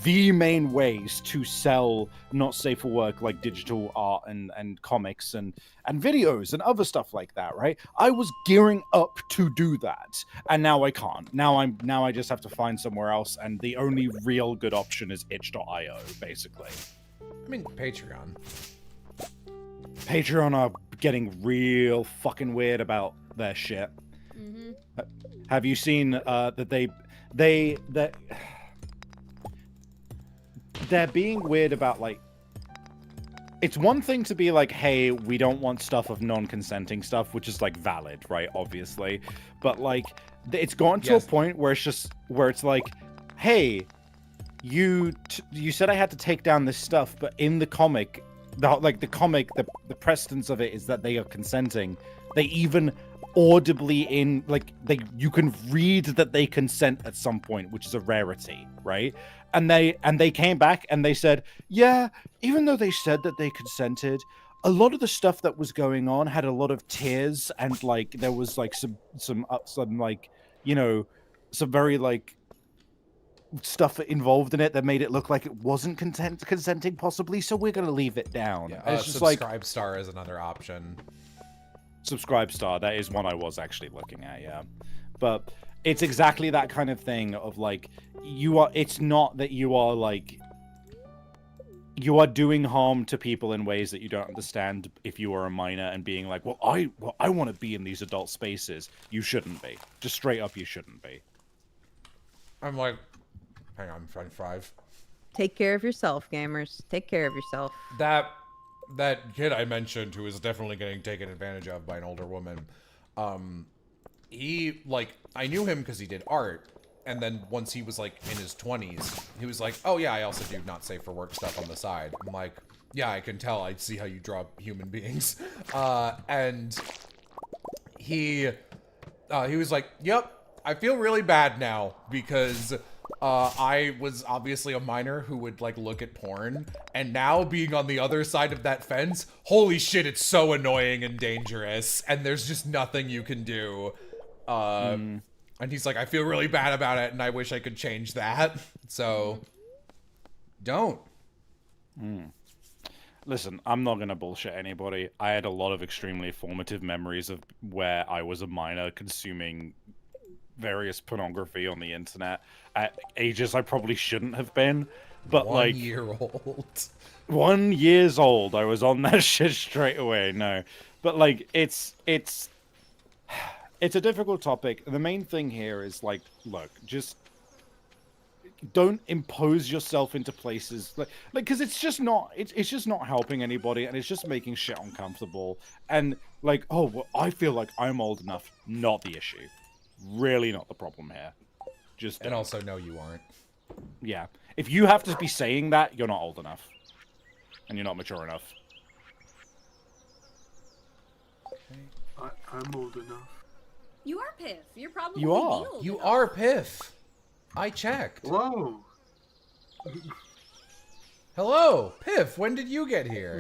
the main ways to sell not safe for work, like digital art and comics and videos and other stuff like that, right? I was gearing up to do that, and now I can't. Now I just have to find somewhere else, and the only real good option is itch.io, basically. I mean, Patreon. Patreon are getting real fucking weird about their shit. Mm-hmm. Have you seen that they're being weird about, like, it's one thing to be like, hey, we don't want stuff of non-consenting stuff, which is like valid, right? Obviously, but like it's gotten to a point where it's like, hey, you said I had to take down this stuff, but in the comic, the precedence of it is that they are consenting. They even audibly you can read that they consent at some point, which is a rarity, right? And they came back and they said, yeah, even though they said that they consented, a lot of the stuff that was going on had a lot of tears and like there was like some like, you know, some very like stuff involved in it that made it look like it wasn't consenting possibly, so we're gonna leave it down. Yeah, And it's just like Subscribe is another option. Subscribe Star, that is one I was actually looking at, yeah. But it's exactly that kind of thing of like, it's not that you are like, you are doing harm to people in ways that you don't understand if you are a minor and being like, well, I want to be in these adult spaces. You shouldn't be. Just straight up, you shouldn't be. I'm like, hang on, 5. Take care of yourself, gamers. Take care of yourself. That that kid I mentioned who is definitely getting taken advantage of by an older woman, he, like, I knew him because he did art, and then once he was, like, in his 20s, he was like, oh yeah, I also do not safe for work stuff on the side. I'm like, yeah, I can tell. I see how you draw human beings. And he was like, yep, I feel really bad now because I was obviously a minor who would, like, look at porn, and now being on the other side of that fence, holy shit, it's so annoying and dangerous, and there's just nothing you can do. And he's like, I feel really bad about it, and I wish I could change that. So, don't. Listen, I'm not gonna bullshit anybody. I had a lot of extremely formative memories of where I was a minor consuming various pornography on the internet at ages I probably shouldn't have been. But 1 year old. 1 years old, I was on that shit straight away. No, but like it's a difficult topic. The main thing here is like, look, just don't impose yourself into places like because it's just not helping anybody, and it's just making shit uncomfortable. And like, oh, well, I feel like I'm old enough. Not the issue. Really not the problem here. Just And also, no, you aren't. yeah. If you have to be saying that, you're not old enough, and you're not mature enough. I'm old enough. You are Piff. You're probably You are. old You enough. are Piff. I checked. Whoa. Hello, Piff. When did you get here?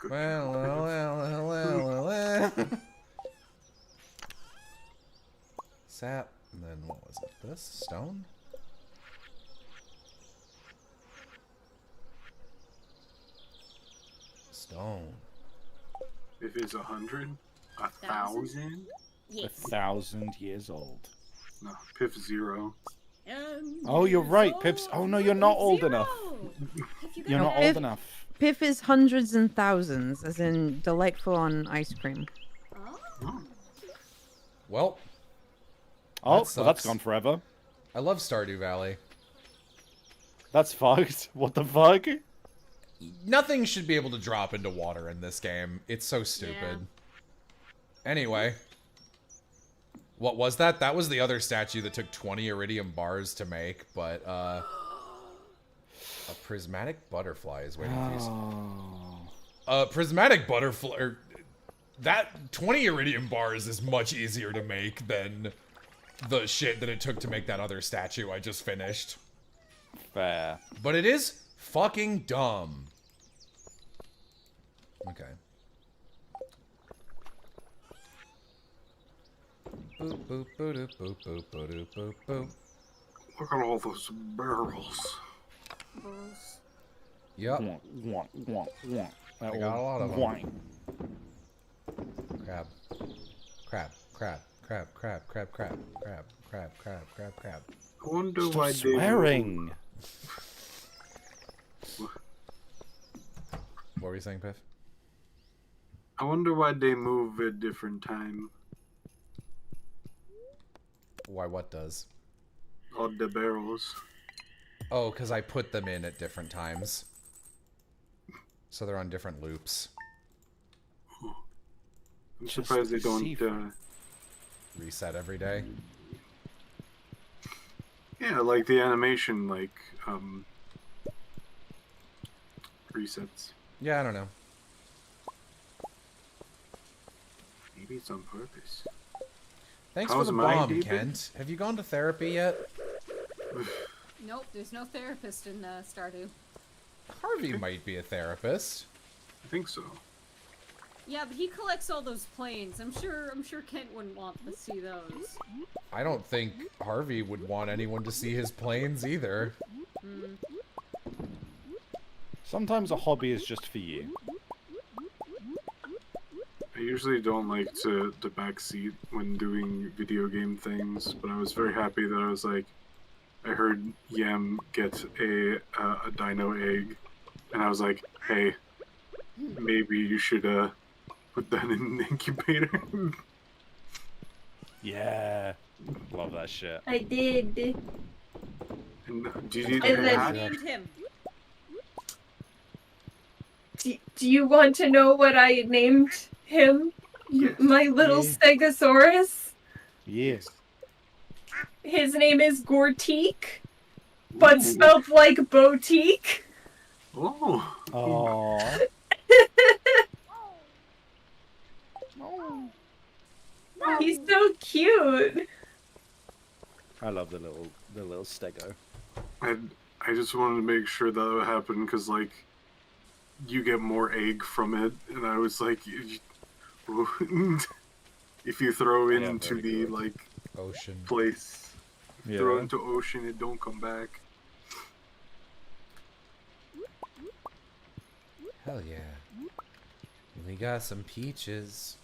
Good. Well. Sap. And then what was it? This stone? Stone. If it's 100, 1,000. Yes. 1,000 years old. No, Piff 0. Oh, you're right, Pips. Oh no, you're not old enough. You're not old Piff- enough. Piff is hundreds and thousands, as in delightful on ice cream. Well, Oh, That well, that's sucks. gone forever. I love Stardew Valley. That's fucked. What the fuck? Nothing should be able to drop into water in this game. It's so stupid. Anyway. What was that? That was the other statue that took 20 iridium bars to make, but, a prismatic butterfly is waiting for you. Oh. Prismatic butterfly... that 20 iridium bars is much easier to make than the shit that it took to make that other statue I just finished. Fair. But it is fucking dumb. Okay. Boop, boop, boop, boop, boop, boop, boop, boop. Look at all those barrels. Yep. I I got a lot of them. Wine. Crab. Crab. Crab. Crab. Crab. Crab. Crab. Crab. Crab. Crab. Crab. Crab. I wonder Stop why swearing. What were you saying, Piff? I wonder why they move at different time. Why, what does? All the barrels. Oh, because I put them in at different times. So they're on different loops. I'm Just surprised they don't. see- Reset every day. Yeah, like the animation, like resets. Yeah, I don't know. Maybe it's on purpose. Thanks How's for the mine, bomb, David? Kent. Have you gone to therapy yet? Nope, there's no therapist in Stardew. Harvey might be a therapist. I think so. Yeah, but he collects all those planes. I'm sure Kent wouldn't want to see those. I don't think Harvey would want anyone to see his planes either. Sometimes a hobby is just for you. I usually don't like to backseat when doing video game things, but I was very happy that I was like, I heard Yam get a dino egg, and I was like, hey, maybe you should put that in the incubator. Yeah. Love that shit. I did. And did you And then- I named him. Do you want to know what I named him? Yes. My little Yeah. Stegosaurus? Yes. His name is Gortique, but Ooh. spelled like boutique. Oh. Oh. He's so cute. I love the little stego. I just wanted to make sure that would happen because, like, you get more egg from it, and I was like, if you throw it Yeah, into very the good. like Ocean. place, Yeah. throw it into ocean, it don't come back. Hell yeah. We got some peaches.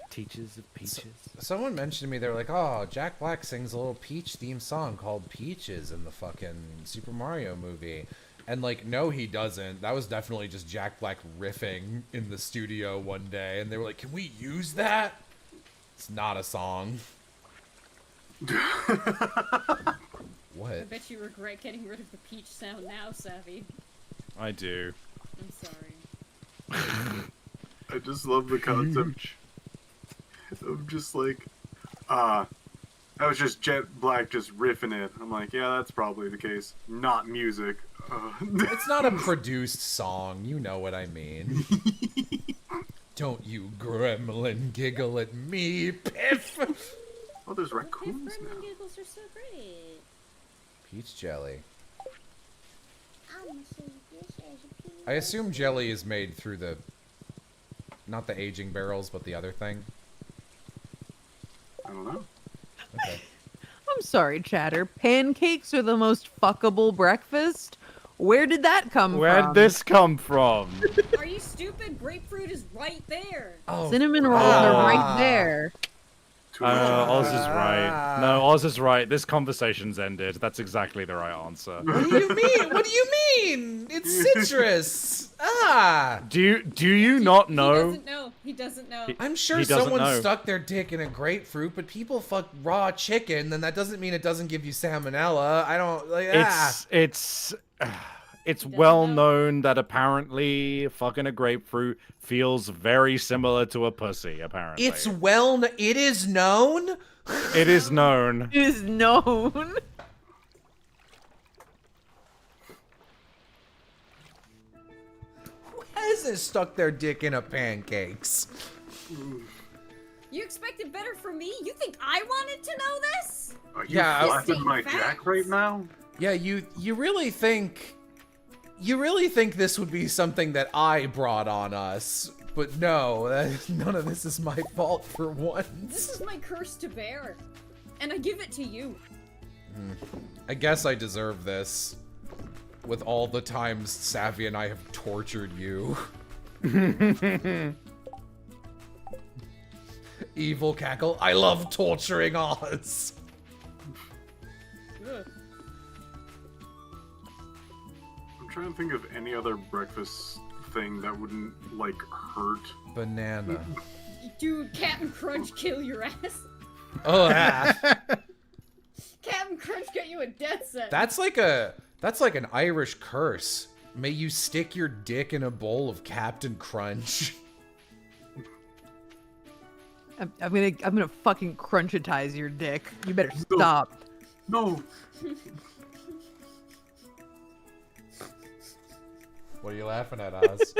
Teaches of peaches. Someone mentioned to me, they were like, oh, Jack Black sings a little Peach theme song called Peaches in the fucking Super Mario movie. And, like, no, he doesn't. That was definitely just Jack Black riffing in the studio one day. And they were like, can we use that? It's not a song. I What? bet you regret getting rid of the peach sound now, Savvy. I do. I'm sorry. I just love the concept of just like, that was just Jet Black just riffing it. I'm like, yeah, that's probably the case. Not music. It's not a produced song. You know what I mean. Don't you gremlin giggle at me, Piff! Oh, there's raccoons Gremlin now. giggles are so great. Peach jelly. I assume jelly is made through the... Not the aging barrels, but the other thing. I don't know. Okay. I'm sorry, Chatter. Pancakes are the most fuckable breakfast? Where did that come from? Where'd this come from? Are you stupid? Grapefruit is right there. Oh, Cinnamon rolls are right there. Oz is right. No, Oz is right. This conversation's ended. That's exactly the right answer. What do you mean? What do you mean? It's citrus. Ah. Do you not He know? doesn't know. He doesn't know. I'm sure He doesn't someone know. stuck their dick in a grapefruit, but people fuck raw chicken, then that doesn't mean it doesn't give you salmonella. I don't like It's well known that apparently fucking a grapefruit feels very similar to a pussy. Apparently, It is known. It is known. It is known. Who hasn't stuck their dick in a pancakes? You expected better from me? You think I wanted to know this? Are you Yeah, flapping my jack right now? Yeah, you really think this would be something that I brought on us? But no, none of this is my fault for once. This is my curse to bear. And I give it to you. I guess I deserve this. With all the times Savvy and I have tortured you. Evil cackle. I love torturing Oz. I'm trying to think of any other breakfast thing that wouldn't, like, hurt. Banana. Dude, Captain Crunch kill your ass. Oh, yeah. Captain Crunch get you a death sentence. That's like an Irish curse. May you stick your dick in a bowl of Captain Crunch. I'm gonna fucking crunchitize your dick. You better stop. No. What are you laughing at, Oz?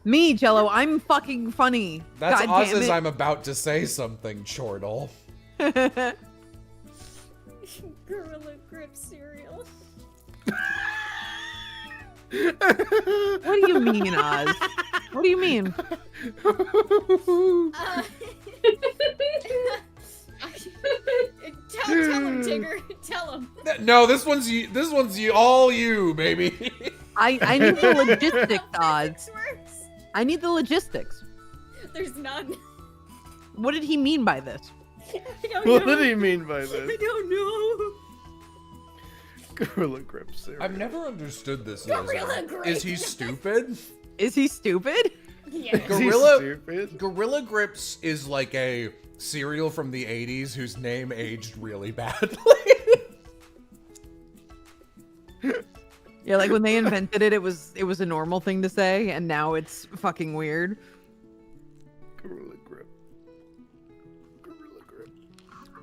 Me, Jello, I'm fucking funny. That's God damn Oz's it. I'm about to say something, chortle. Gorilla Grip cereal. What do you mean, Oz? What do you mean? Tell him, Tigger. Tell him. No, this one's you, all you, baby. I need the logistics, Oz. This works. I need the logistics. There's none. What did he mean by this? I don't What know. did he mean by I this? don't know. Gorilla Grip cereal. I've never understood this. Gorilla Lizzo. Grip. Is he stupid? Is he stupid? Yes. Gorilla Grips is like a cereal from the 80s whose name aged really badly. Yeah, like when they invented it, it was a normal thing to say, and now it's fucking weird. Gorilla grip. Gorilla grip.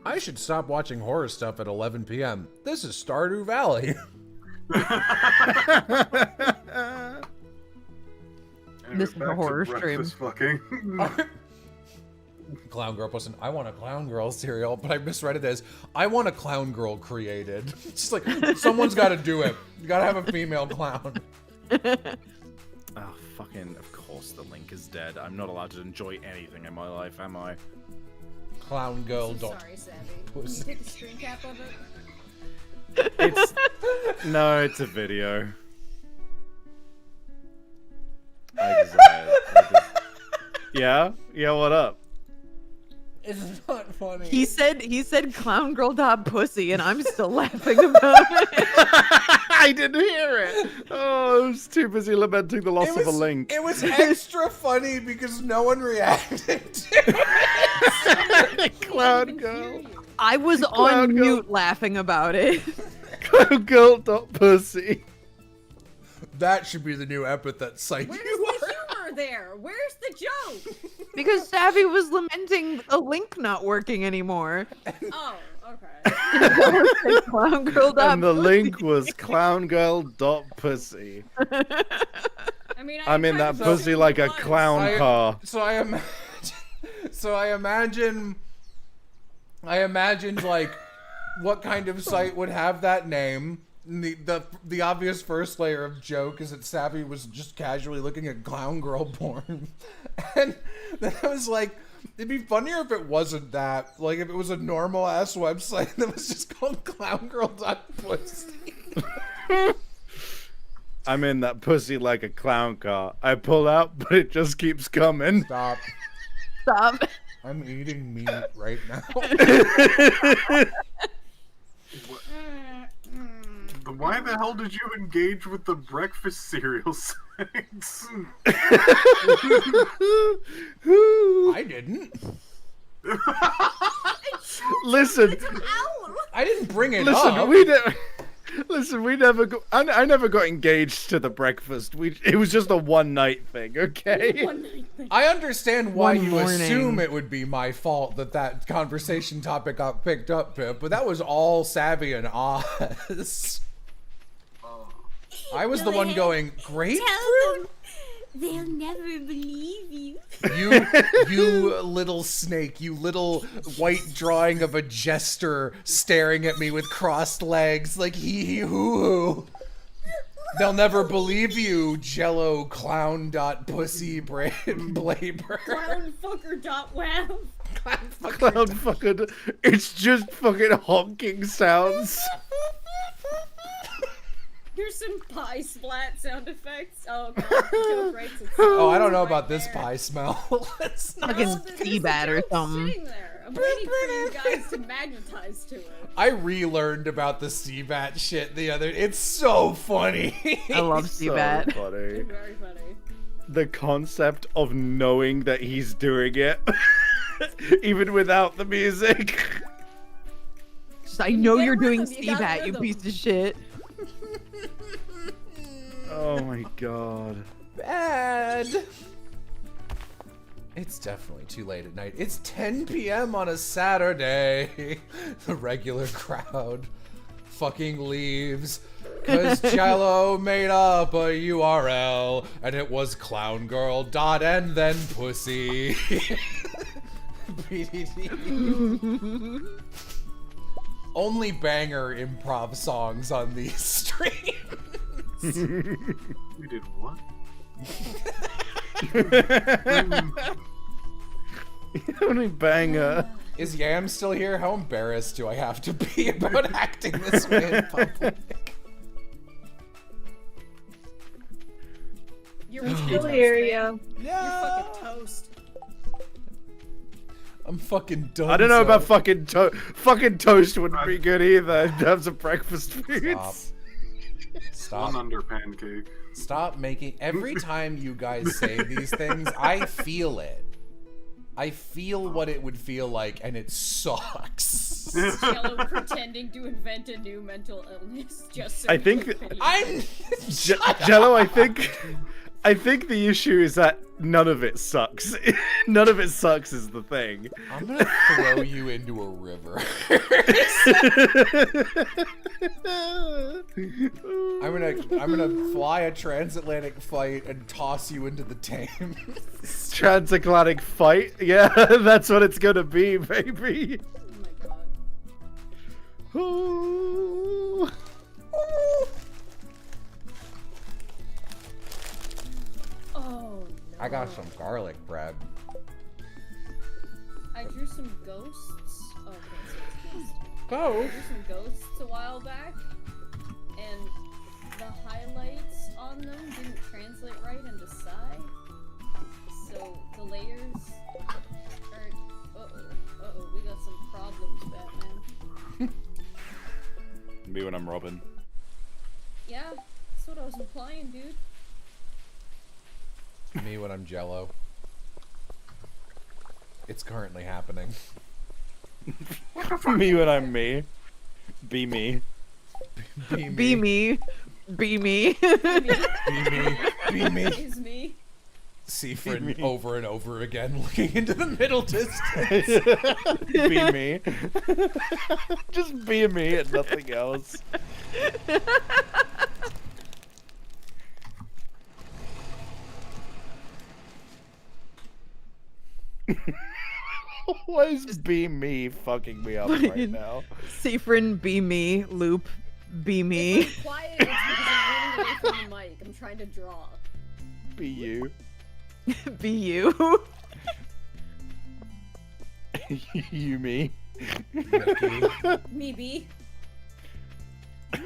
I should stop watching horror stuff at 11 p.m. This is Stardew Valley. This is a horror stream. Fucking. Clown girl posted, I want a clown girl cereal, but I misread it as, I want a clown girl created. It's just like, someone's got to do it. You got to have a female clown. Oh, fucking, of course the link is dead. I'm not allowed to enjoy anything in my life, am I? Clown girl. I'm so sorry, Savvy. Can you take a screen cap of it? It's... No, it's a video. Yeah? Yeah, what up? It's not funny. He said clown girl dot pussy, and I'm still laughing about it. I didn't hear it. Oh, I was too busy lamenting the loss of a link. It was extra funny because no one reacted to it. Clown girl. I was on mute laughing about it. Clown girl dot pussy. That should be the new epithet site. Where's the humor there? Where's the joke? Because Savvy was lamenting a link not working anymore. Oh, okay. Clown girl dot And the pussy. link was clown girl dot pussy. I mean, I'm in that pussy like a clown car. So I imagine like what kind of site would have that name. The obvious first layer of joke is that Savvy was just casually looking at clown girl porn. And then I was like, it'd be funnier if it wasn't that. Like if it was a normal ass website that was just called clowngirl.pussy. I'm in that pussy like a clown car. I pull out, but it just keeps coming. Stop. I'm eating meat right now. Why the hell did you engage with the breakfast cereal sites? I didn't. Listen. I didn't bring it Listen, up. we never got. I never got engaged to the breakfast. It was just a one night thing, okay? I understand why One you morning. assume it would be my fault that conversation topic got picked up, Pip, but that was all Savvy and Oz. I was the one going, grapefruit? They'll never believe you. You little snake, you little white drawing of a jester staring at me with crossed legs like hee hoo hoo. They'll never believe you, Jello clown dot pussy blaber. Clownfucker.web. Clown fucking. It's just fucking honking sounds. Here's some pie splat sound effects. Oh god, joke rates it. Oh, I don't know about this pie smell. It's not. Fucking Seabat or something. Sitting there. I'm waiting for you guys to magnetize to it. I relearned about the Seabat shit the other. It's so funny. I love Seabat. So funny. It's very funny. The concept of knowing that he's doing it, even without the music. Just, I know get you're doing rhythm, you got Seabat, you rhythm. piece of shit. Oh my god. Bad. It's definitely too late at night. It's 10 p.m. on a Saturday. The regular crowd fucking leaves. Cause Jello made up a URL and it was clowngirl dot and then pussy. BDD. Only banger improv songs on these streams. We did what? Only banger. Is Yam still here? How embarrassed do I have to be about acting this way in public? You're Still toast, here, man. yeah. You're fucking toast. I'm fucking done. I don't know about fucking toast wouldn't be good either in terms of breakfast foods. Stop. One under pancake. Stop making. Every time you guys say these things, I feel it. I feel what it would feel like, and it sucks. Jello pretending to invent a new mental illness just so I he think could pity I'm Jello, I think the issue is that none of it sucks. None of it sucks is the thing. I'm gonna throw you into a river. I'm gonna fly a transatlantic flight and toss you into the Thames. Transatlantic fight? Yeah, that's what it's gonna be, baby. Oh my god. Ooh. Oh no. I got some garlic bread. I drew some ghosts. Oh, okay, so it's ghosts. I Go. drew some ghosts a while back, and the highlights on them didn't translate right into Psy. So the layers are. We got some problems, Batman. Me when I'm Robin. Yeah, that's what I was implying, dude. Me when I'm Jello. It's currently happening. Me when I'm me. Be me. Be Be me. Be me. Be me. Be me. Is me. Seafrin over and over again, looking into the middle distance. Be me. Just be me and nothing else. Why is be me fucking me up right now? Seafrin, be me. Loop, be me. If I'm quiet, it's because I'm leaning away from the mic. I'm trying to draw. Be you. Be you. You me. Me be.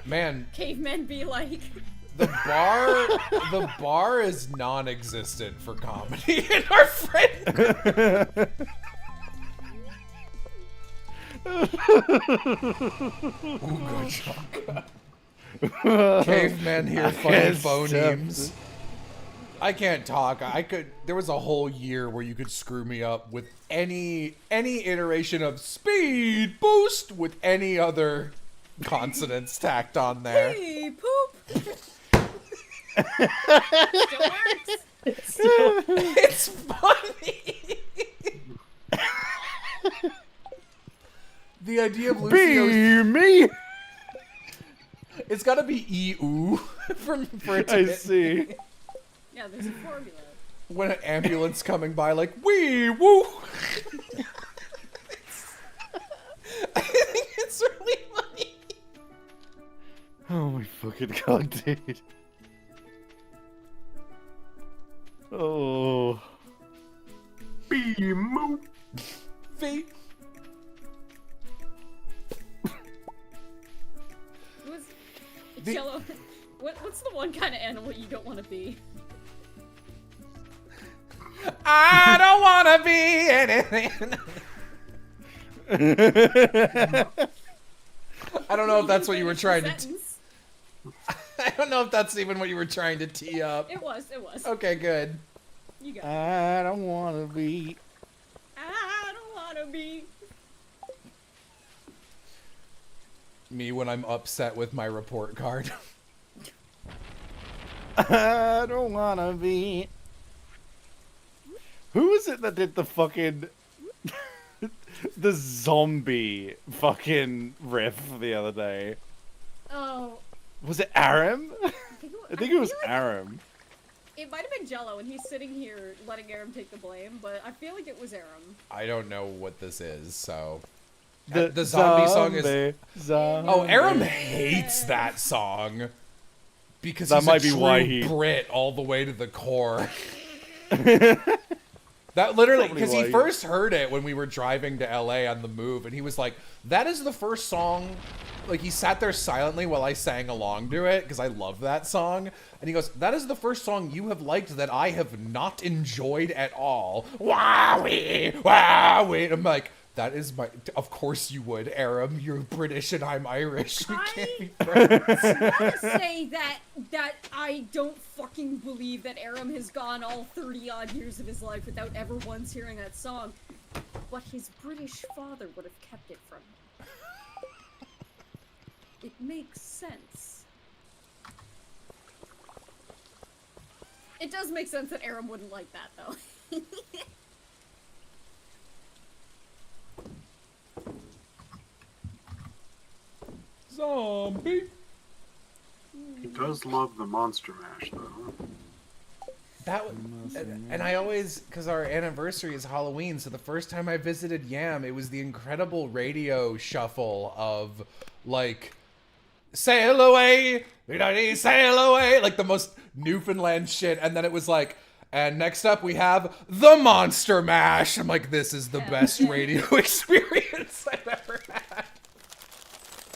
Man, Cavemen be like. the bar is non-existent for comedy in our friend. Ooga chaka. Cavemen hear funny phonemes. I can't talk. There was a whole year where you could screw me up with any iteration of speed boost with any other consonants tacked on there. Hey, poop. Still works. It's funny. The idea of Lucio's... Be me. It's gotta be E-oo for it to I hit see. me. Yeah, there's a formula. When an ambulance coming by like, wee woo. I think it's really funny. Oh my fucking god, dude. Oh. Be moo. Feet. Jello, what's the one kind of animal you don't want to be? I don't want to be anything. I don't know if that's what you were trying to... I don't know if that's even what you were trying to tee up. It was. Okay, good. You got it. I don't want to be. I don't want to be. Me when I'm upset with my report card. I don't want to be. Who was it that did the fucking... the zombie fucking riff the other day? Oh. Was it Aram? I think it was Aram. It might have been Jello, and he's sitting here letting Aram take the blame, but I feel like it was Aram. I don't know what this is, so... The zombie song is... Zombie. Oh, Aram hates that song. Because That he's might a be true why he- Brit all the way to the core. That literally... Because he first heard it when we were driving to LA on the move, and he was like, that is the first song like he sat there silently while I sang along to it because I love that song. And he goes, "That is the first song you have liked that I have not enjoyed at all." Wowee, wowee. I'm like, that is my. Of course you would, Aram. You're British and I'm Irish. We can't be friends. I want to say that I don't fucking believe that Aram has gone all 30-odd years of his life without ever once hearing that song. But his British father would have kept it from him. It makes sense. It does make sense that Aram wouldn't like that, though. Zombie. He does love the Monster Mash, though. That and I always, because our anniversary is Halloween, so the first time I visited Yam, it was the incredible radio shuffle of like sail away, sail away, like the most Newfoundland shit, and then it was like, and next up we have the Monster Mash. I'm like, this is the best radio experience I've ever had.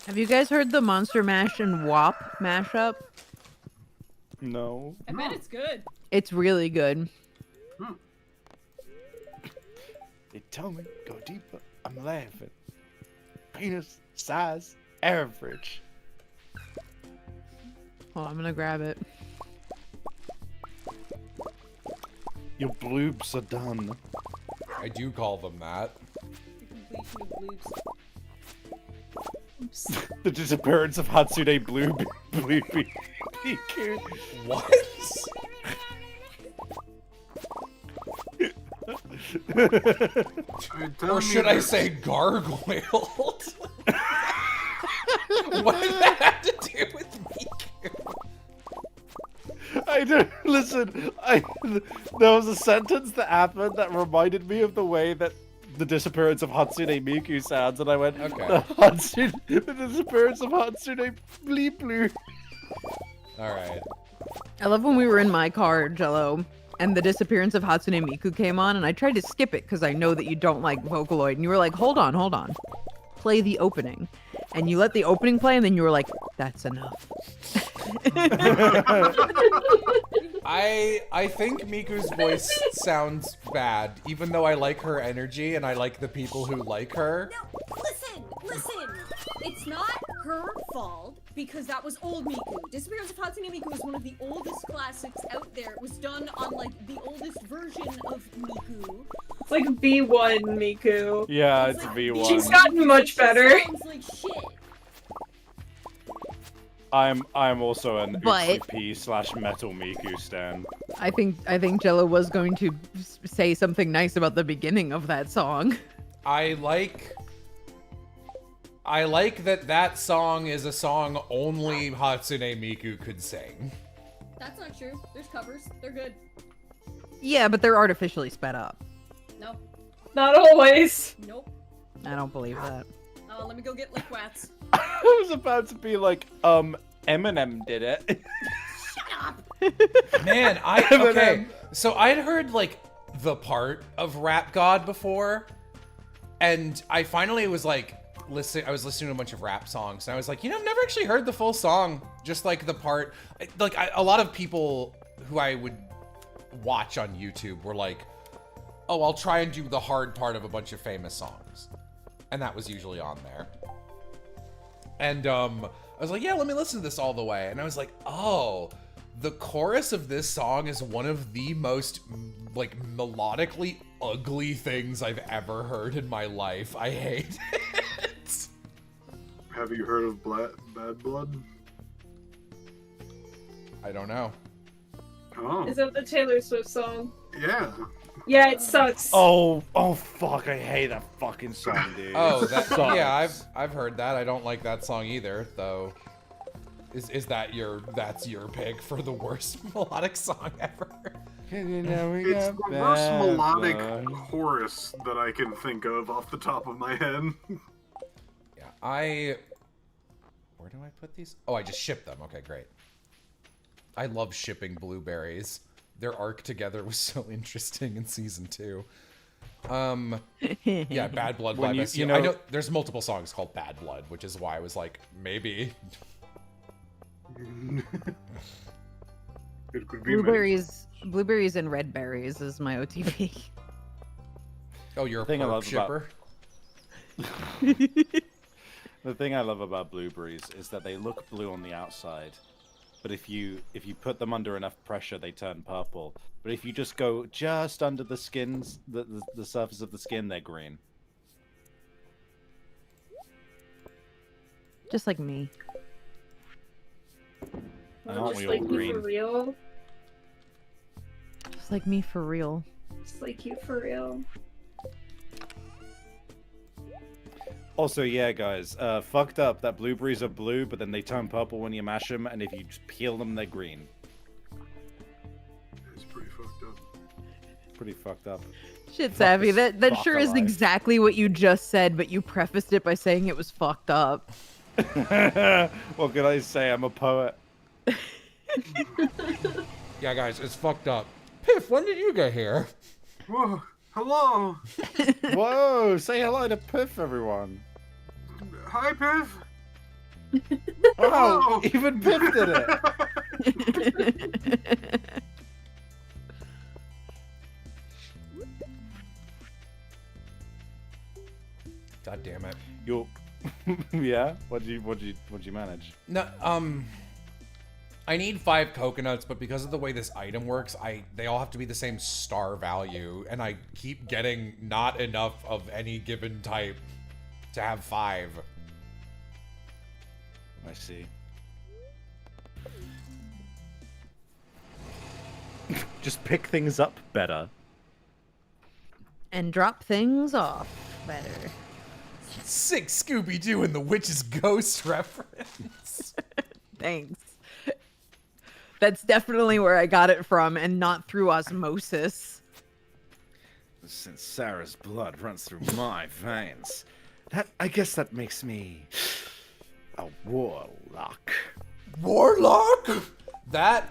Have you guys heard the Monster Mash and WAP mashup? No. I bet it's good. It's really good. They tell me go deeper. I'm laughing. Penis size average. Oh, I'm gonna grab it. Your bloobs are done. I do call them that. The completion of bloobs. The disappearance of Hatsune Blooby. What? Or should I say gargoyled? What did that have to do with Miku? I don't listen. There was a sentence that happened that reminded me of the way that the disappearance of Hatsune Miku sounds, and I went, okay. The disappearance of Hatsune Blue. Alright. I love when we were in my car, Jello, and the disappearance of Hatsune Miku came on, and I tried to skip it because I know that you don't like Vocaloid, and you were like, hold on. Play the opening. And you let the opening play, and then you were like, that's enough. I think Miku's voice sounds bad, even though I like her energy and I like the people who like her. No, listen. It's not her fault because that was old Miku. Disappearance of Hatsune Miku is one of the oldest classics out there. It was done on like the oldest version of Miku. It's like V1 Miku. Yeah, it's V1. She's gotten much better. Sounds like shit. I'm also an But- UCP/Metal Miku stan. I think Jello was going to say something nice about the beginning of that song. I like that song is a song only Hatsune Miku could sing. That's not true. There's covers. They're good. Yeah, but they're artificially sped up. No. Not always. Nope. I don't believe that. Let me go get liquats. I was about to be like, Eminem did it. Shut up. Man, okay. So I'd heard like the part of Rap God before, and I finally was like, I was listening to a bunch of rap songs, and I was like, I've never actually heard the full song, just like the part. Like a lot of people who I would watch on YouTube were like, oh, I'll try and do the hard part of a bunch of famous songs, and that was usually on there. And I was like, yeah, let me listen to this all the way, and I was like, oh, the chorus of this song is one of the most like melodically ugly things I've ever heard in my life. I hate it. Have you heard of Bad Blood? I don't know. Oh. Is that the Taylor Swift song? Yeah. Yeah, it sucks. Oh fuck! I hate that fucking song, dude. Oh, It that, sucks. yeah, I've heard that. I don't like that song either, though. Is that's your pick for the worst melodic song ever? It's the worst melodic chorus that I can think of off the top of my head. Yeah, where do I put these? Oh, I just shipped them. Okay, great. I love shipping blueberries. Their arc together was so interesting in season 2. Yeah, Bad Blood When by you- Bessie. you know- I know there's multiple songs called Bad Blood, which is why I was like, maybe. It could be many. Blueberries and red berries is my OTP. Oh, you're a Thing I perp love shipper? The thing I love about blueberries is that they look blue on the outside, but if you put them under enough pressure, they turn purple. But if you just go just under the skins, the surface of the skin, they're green. Just like me. And aren't Just we like all you for green? real. Just like me for real. Just like you for real. Also, yeah, guys, fucked up that blueberries are blue, but then they turn purple when you mash them, and if you just peel them, they're green. It's pretty fucked up. Pretty fucked up. Shit, Fuck Savvy, this that fuck sure isn't alive. exactly what you just said, but you prefaced it by saying it was fucked up. What can I say? I'm a poet. Yeah, guys, it's fucked up. Piff, when did you get here? Whoa, hello. Whoa, say hello to Piff, everyone. Hi, Piff. Wow, Hello. even Piff did it. God damn it. You, yeah. What'd you manage? No, I need 5 coconuts, but because of the way this item works, they all have to be the same star value, and I keep getting not enough of any given type to have 5. I see. Just pick things up better. And drop things off better. Sick Scooby-Doo and the Witch's Ghost reference. Thanks. That's definitely where I got it from, and not through osmosis. Since Sarah's blood runs through my veins, I guess that makes me a warlock. Warlock? That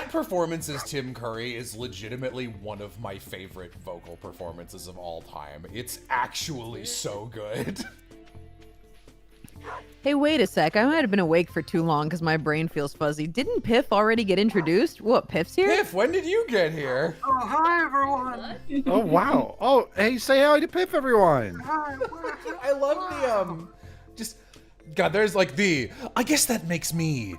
performance as Tim Curry is legitimately one of my favorite vocal performances of all time. It's actually so good. Hey, wait a sec. I might have been awake for too long because my brain feels fuzzy. Didn't Piff already get introduced? What, Piff's here? Piff, when did you get here? Oh, hi, everyone. Oh wow! Oh, hey, say hi to Piff, everyone. Hi. I love the just God. There's like I guess that makes me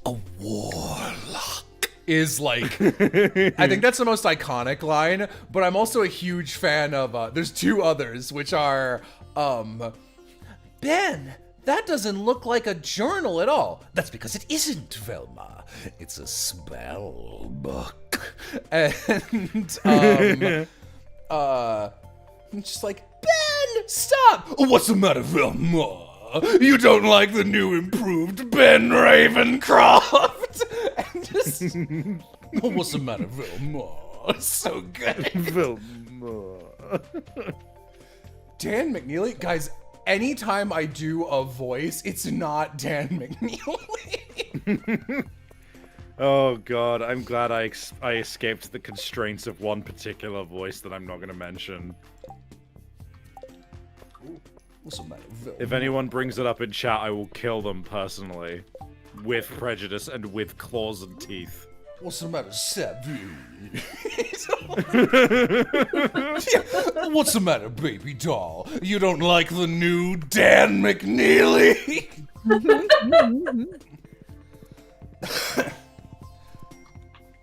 a warlock. Is like I think that's the most iconic line. But I'm also a huge fan of. There's 2 others, which are Ben. That doesn't look like a journal at all. That's because it isn't, Velma. It's a spell book. And just like, Ben, stop! What's the matter, Velma? You don't like the new improved Ben Ravencroft? And just, what's the matter, Velma? So good. Velma. Dan McNeely, guys. Anytime I do a voice, it's not Dan McNeely. Oh god, I'm glad I escaped the constraints of one particular voice that I'm not going to mention. What's the matter, Velma? If anyone brings it up in chat, I will kill them personally. With prejudice and with claws and teeth. What's the matter, Savvy? What's the matter, baby doll? You don't like the new Dan McNeely?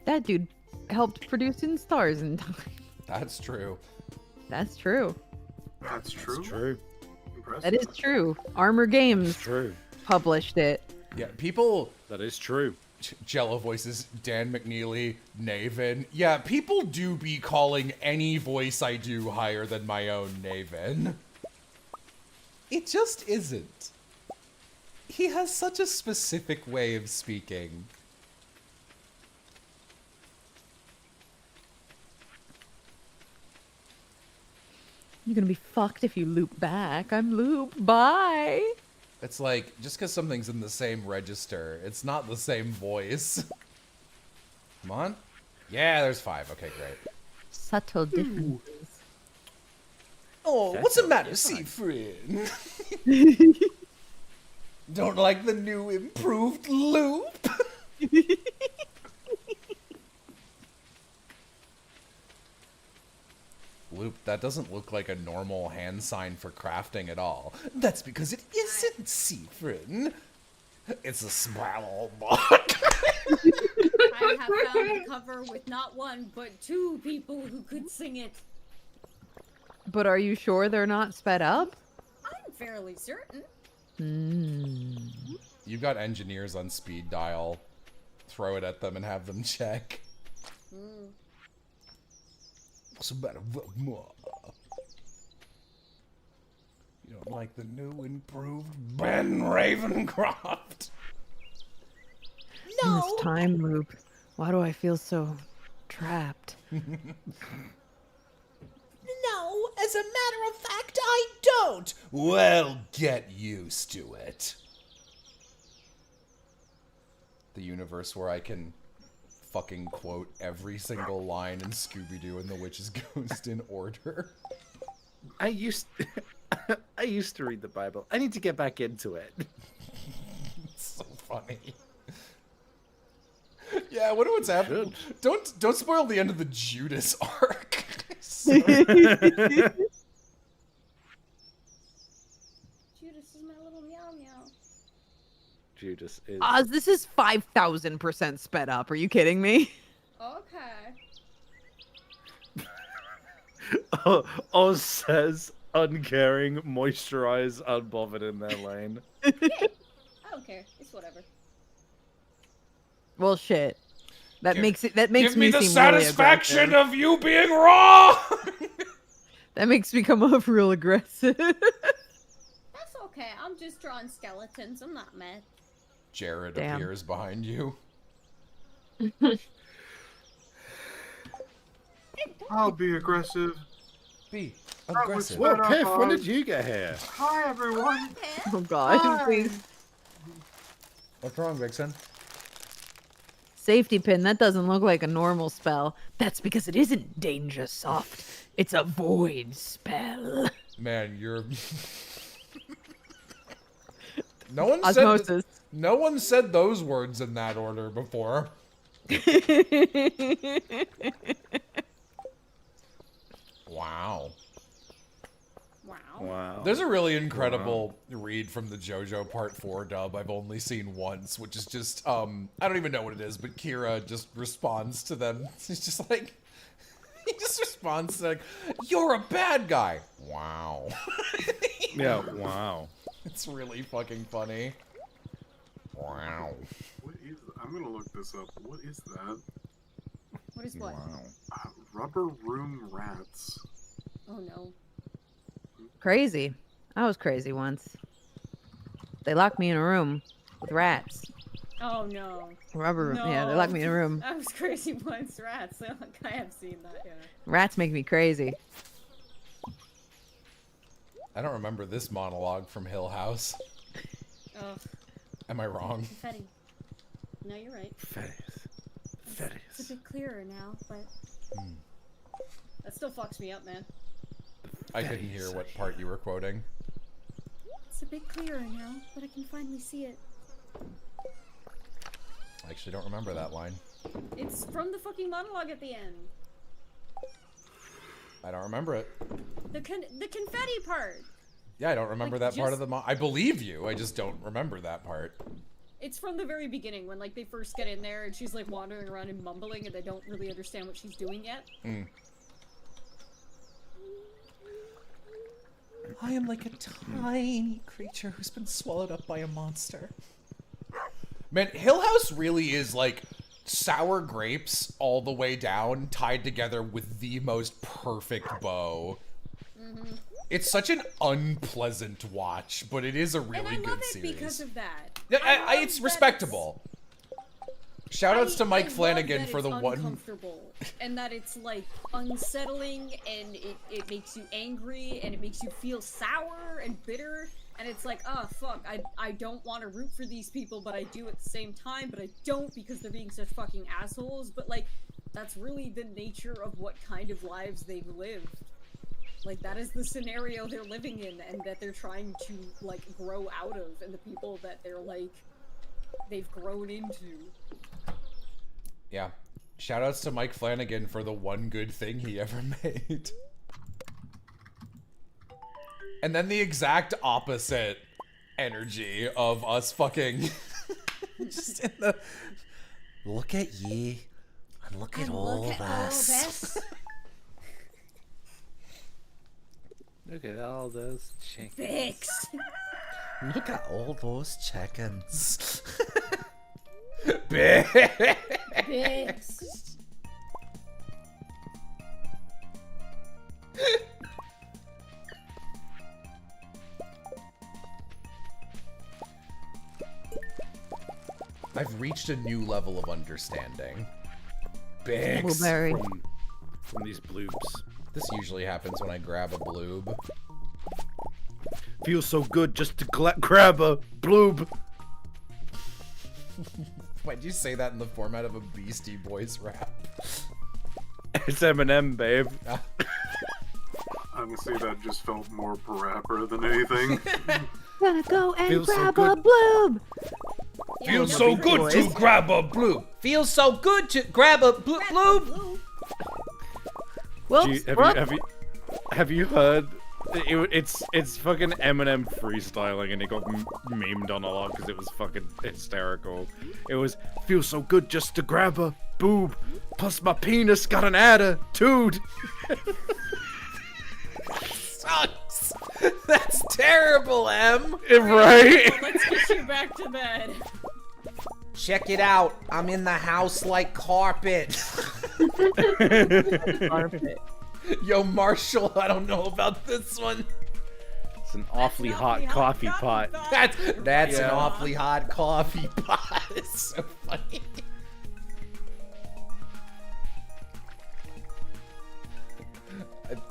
That dude helped produce In Stars in time. That's true. That's true. That's true. It's true. Impressive. That is true. Armor Games It's true. published it. Yeah, people... That is true. Jello voices Dan McNeely, Naven. Yeah, people do be calling any voice I do higher than my own Naven. It just isn't. He has such a specific way of speaking. You're gonna be fucked if you loop back. I'm loop. Bye. It's like, just because something's in the same register, it's not the same voice. Come on. Yeah, there's 5. Okay, great. Subtle differences. Oh, what's the matter, Seafrin? Don't like the new improved loop? Loop, that doesn't look like a normal hand sign for crafting at all. That's because it isn't, Seafrin. It's a small bot. I have found a cover with not one, but two people who could sing it. But are you sure they're not sped up? I'm fairly certain. You've got engineers on speed dial. Throw it at them and have them check. What's the matter? You don't like the new improved Ben Ravencroft? In this time loop, why do I feel so trapped? No, as a matter of fact, I don't. Well, get used to it. The universe where I can fucking quote every single line in Scooby-Doo and the Witch's Ghost in order. I used to read the Bible. I need to get back into it. It's so funny. Yeah, I wonder what's happening. Don't spoil the end of the Judas arc. Judas is my little meow meow. Judas is. Oz, this is 5,000% sped up. Are you kidding me? Okay. Oz says, uncaring, moisturize, unbothered in their lane. I don't care. It's whatever. Well, shit. That makes me Give me the seem satisfaction really aggressive. of you being wrong. That makes me come off real aggressive. That's okay. I'm just drawing skeletons. I'm not mad. Jared Damn. appears behind you. I'll be aggressive. Be That was aggressive. Well, Well, Piff, Piff, when when did did you get here? Hi, everyone. Oh god, Hi. please. What's wrong, Vixen? Safety pin, that doesn't look like a normal spell. That's because it isn't danger soft. It's a void spell. Man, you're... No one Osmosis. no one said those words in that order before. Wow. Wow. There's a really incredible read from the JoJo Part 4 dub I've only seen once, which is just, I don't even know what it is, but Kira just responds to them. He's just like, he just responds to like, you're a bad guy. Wow. Yeah, wow. It's really fucking funny. Wow. What is? I'm gonna look this up. What is that? What is what? Rubber room rats. Oh no. Crazy. I was crazy once. They locked me in a room with rats. Oh no. Rubber room. No. Yeah, they locked me in a room. I was crazy once. Rats. I have seen that. Yeah. Rats make me crazy. I don't remember this monologue from Hill House. Ugh. Am I wrong? Confetti. No, you're right. It's a bit clearer now, but that still fucks me up, man. I couldn't hear what part you were quoting. It's a bit clearer now, but I can finally see it. I actually don't remember that line. It's from the fucking monologue at the end. I don't remember it. The confetti part. Yeah, I don't remember Like, that part just- of the I believe you, I just don't remember that part. It's from the very beginning when like they first get in there and she's like wandering around and mumbling and they don't really understand what she's doing yet. I am like a tiny creature who's been swallowed up by a monster. Man, Hill House really is like sour grapes all the way down, tied together with the most perfect bow. It's such an unpleasant watch, but it is a really And I good love it series. because of that. Yeah, I love it's that respectable. Shoutouts to Mike I Flanagan love for that the it's one. uncomfortable, and that it's like unsettling, and it makes you angry, and it makes you feel sour and bitter, and it's like, oh fuck, I don't want to root for these people, but I do at the same time, but I don't because they're being such fucking assholes. But like, That's really the nature of what kind of lives they've lived. Like, that is the scenario they're living in and that they're trying to, like, grow out of, and the people that they're, like, they've grown into. Yeah. Shoutouts to Mike Flanagan for the one good thing he ever made. And then the exact opposite energy of us fucking just in the look at ye and look at all this. Look at all those chickens. Fix. Look at all those chickens. Fix. I've reached a new level of understanding. Bix. Blueberry. From these bloobs. This usually happens when I grab a bloob. Feels so good just to grab a bloob. Why'd you say that in the format of a Beastie Boys rap? It's Eminem, babe. Honestly, that just felt more rapper than anything. Gonna go and Feels so grab a good. bloob. Yeah, Feels no so big good boys. to grab a bloob. Feels so good to grab a bloob. Whoops, Have you heard? It's fucking Eminem freestyling, and it got memed on a lot because it was fucking hysterical. It was feels so good just to grab a boob, plus my penis got an attitude. Sucks. That's terrible, Em. Right? Let's get you back to bed. Check it out. I'm in the house like carpet. Carpet. Yo, Marshall, I don't know about this one. It's an awfully hot coffee pot. That's an Yeah. awfully hot coffee pot. It's so funny.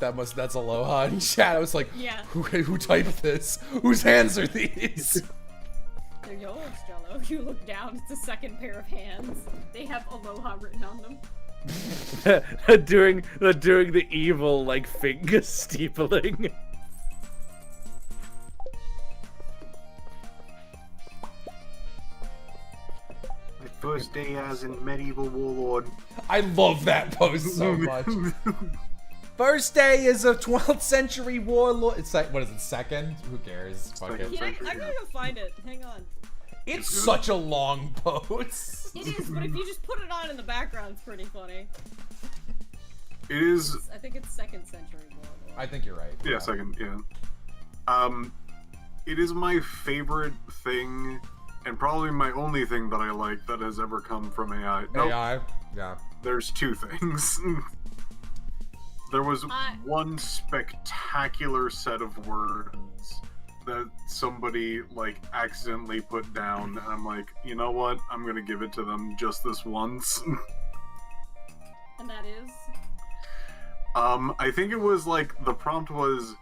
That's Aloha in chat. I was like, Yeah. who typed this? Whose hands are these? They're yours, Jello. You look down, it's a second pair of hands. They have Aloha written on them. they're doing the evil like finger steepling. My first day as a medieval warlord. I love that post so much. First day is a 12th century warlord. It's like, what is it, second? Who cares? Fuck it. Yeah, I'm gonna go find it. Hang on. It's such a long post. It is, but if you just put it on in the background, it's pretty funny. It is. I think it's 2nd century warlord. I think you're right. Yeah, second. Yeah. It is my favorite thing, and probably my only thing that I like that has ever come from AI. Nope, AI? Yeah. there's two things. There was one spectacular set of words that somebody like accidentally put down, and I'm like, you know what? I'm gonna give it to them just this once. And that is? I think it was like the prompt was,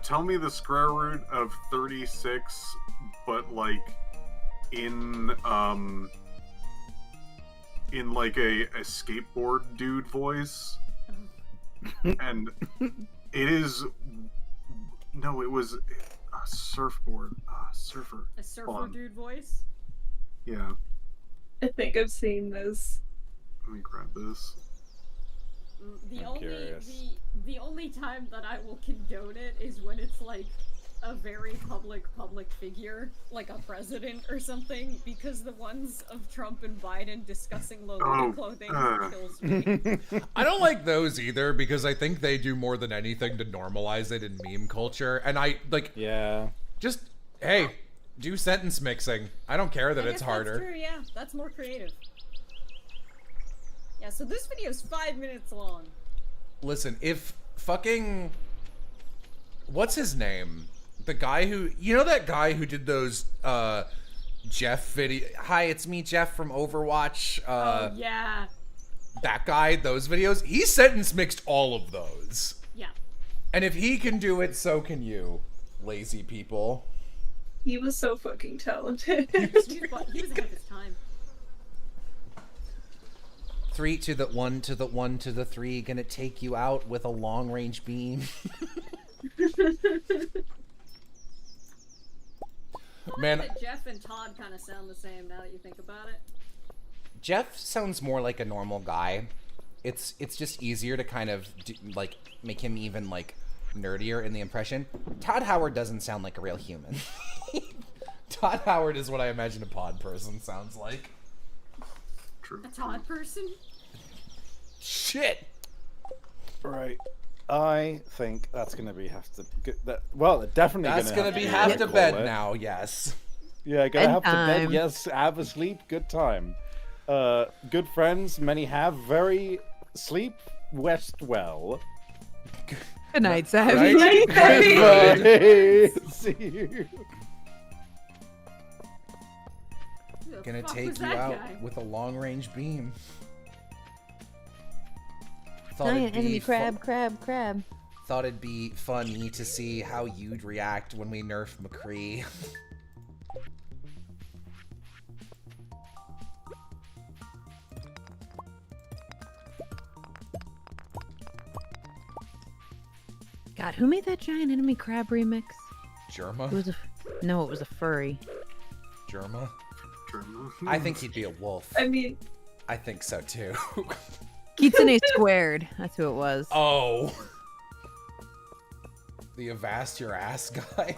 tell me the square root of 36, but like in like a skateboard dude voice. And it is no, it was a surfboard, surfer. A surfer Hold on. dude voice? Yeah, I think I've seen this. let me grab this. The only time that I will condone it is when it's like a very public figure, like a president or something, because the ones of Trump and Biden discussing Lolita clothing kills me. I don't like those either because I think they do more than anything to normalize it in meme culture. And I like, yeah, just hey, do sentence mixing. I don't care that I it's guess harder. That's true, yeah. That's more creative. Yeah, so this video is 5 minutes long. Listen, if fucking what's his name? The guy who, you know, that guy who did those Jeff video. Hi, it's me, Jeff from Overwatch. Oh yeah. That guy, those videos. He sentence mixed all of those. Yeah. And if he can do it, so can you, lazy people. He was so fucking talented. He was ahead of his time. 3 to the 1 to the 1 to the 3, gonna take you out with a long range beam. Man, that Jeff and Todd kind of sound the same now that you think about it. Jeff sounds more like a normal guy. It's just easier to kind of like make him even like nerdier in the impression. Todd Howard doesn't sound like a real human. Todd Howard is what I imagine a pod person sounds like. True. A Todd person? Shit. Right. I think that's gonna be well, definitely That's gonna be have to bed now. Yes. Yeah, gonna have to bed. Bedtime. Yes, have a sleep. Good time. Good friends. Many have. Very sleep. Rest well. Good night, Savvy. Right? Night, Savvy. Bye. See you. Who the Gonna fuck take was you that out guy? with a long range beam. Thought it'd Giant be enemy fu- crab. Thought it'd be funny to see how you'd react when we nerf McCree. God, who made that giant enemy crab remix? Germa? It was no, it was a furry. Germa? German. I think he'd be a wolf. I mean, I think so too. Kitsune Squared. That's who it was. Oh. The Avast Your Ass guy?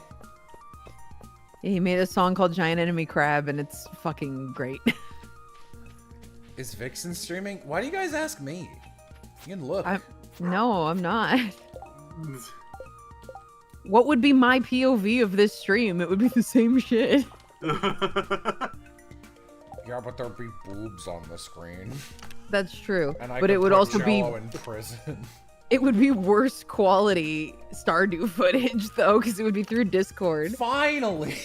Yeah, he made a song called Giant Enemy Crab, and it's fucking great. Is Vixen streaming? Why do you guys ask me? You can look. No, I'm not. What would be my POV of this stream? It would be the same shit. Yeah, but there'd be boobs on the screen. That's true. And I But could it would put also be Jello in prison. it would be worse quality Stardew footage though, because it would be through Discord. Finally!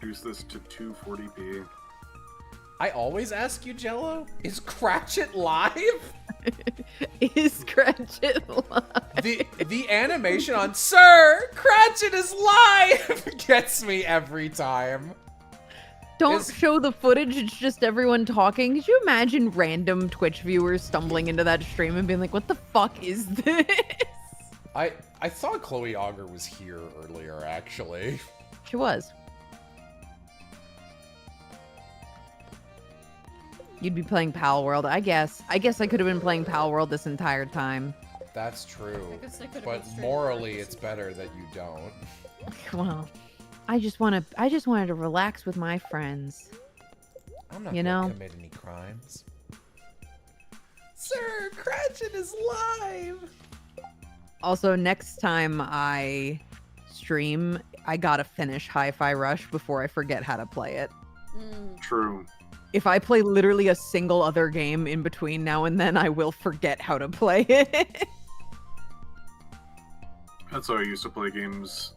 Reduce this to 240p. I always ask you, Jello, is Cratchit live? Is Cratchit live? The animation on Sir Cratchit is live gets me every time. Don't show the footage, it's just everyone talking. Could you imagine random Twitch viewers stumbling into that stream and being like, what the fuck is this? I saw Chloe Auger was here earlier, actually. She was. You'd be playing Pal World, I guess. I guess I could have been playing Pal World this entire time. That's true. I guess they could've But been straight morally, up. it's better that you don't. Well, I just wanted to relax with my friends. I'm not You gonna know? commit any crimes. Sir Cratchit is live! Also, next time I stream, I gotta finish Hi-Fi Rush before I forget how to play it. True. If I play literally a single other game in between now and then, I will forget how to play it. That's how I used to play games.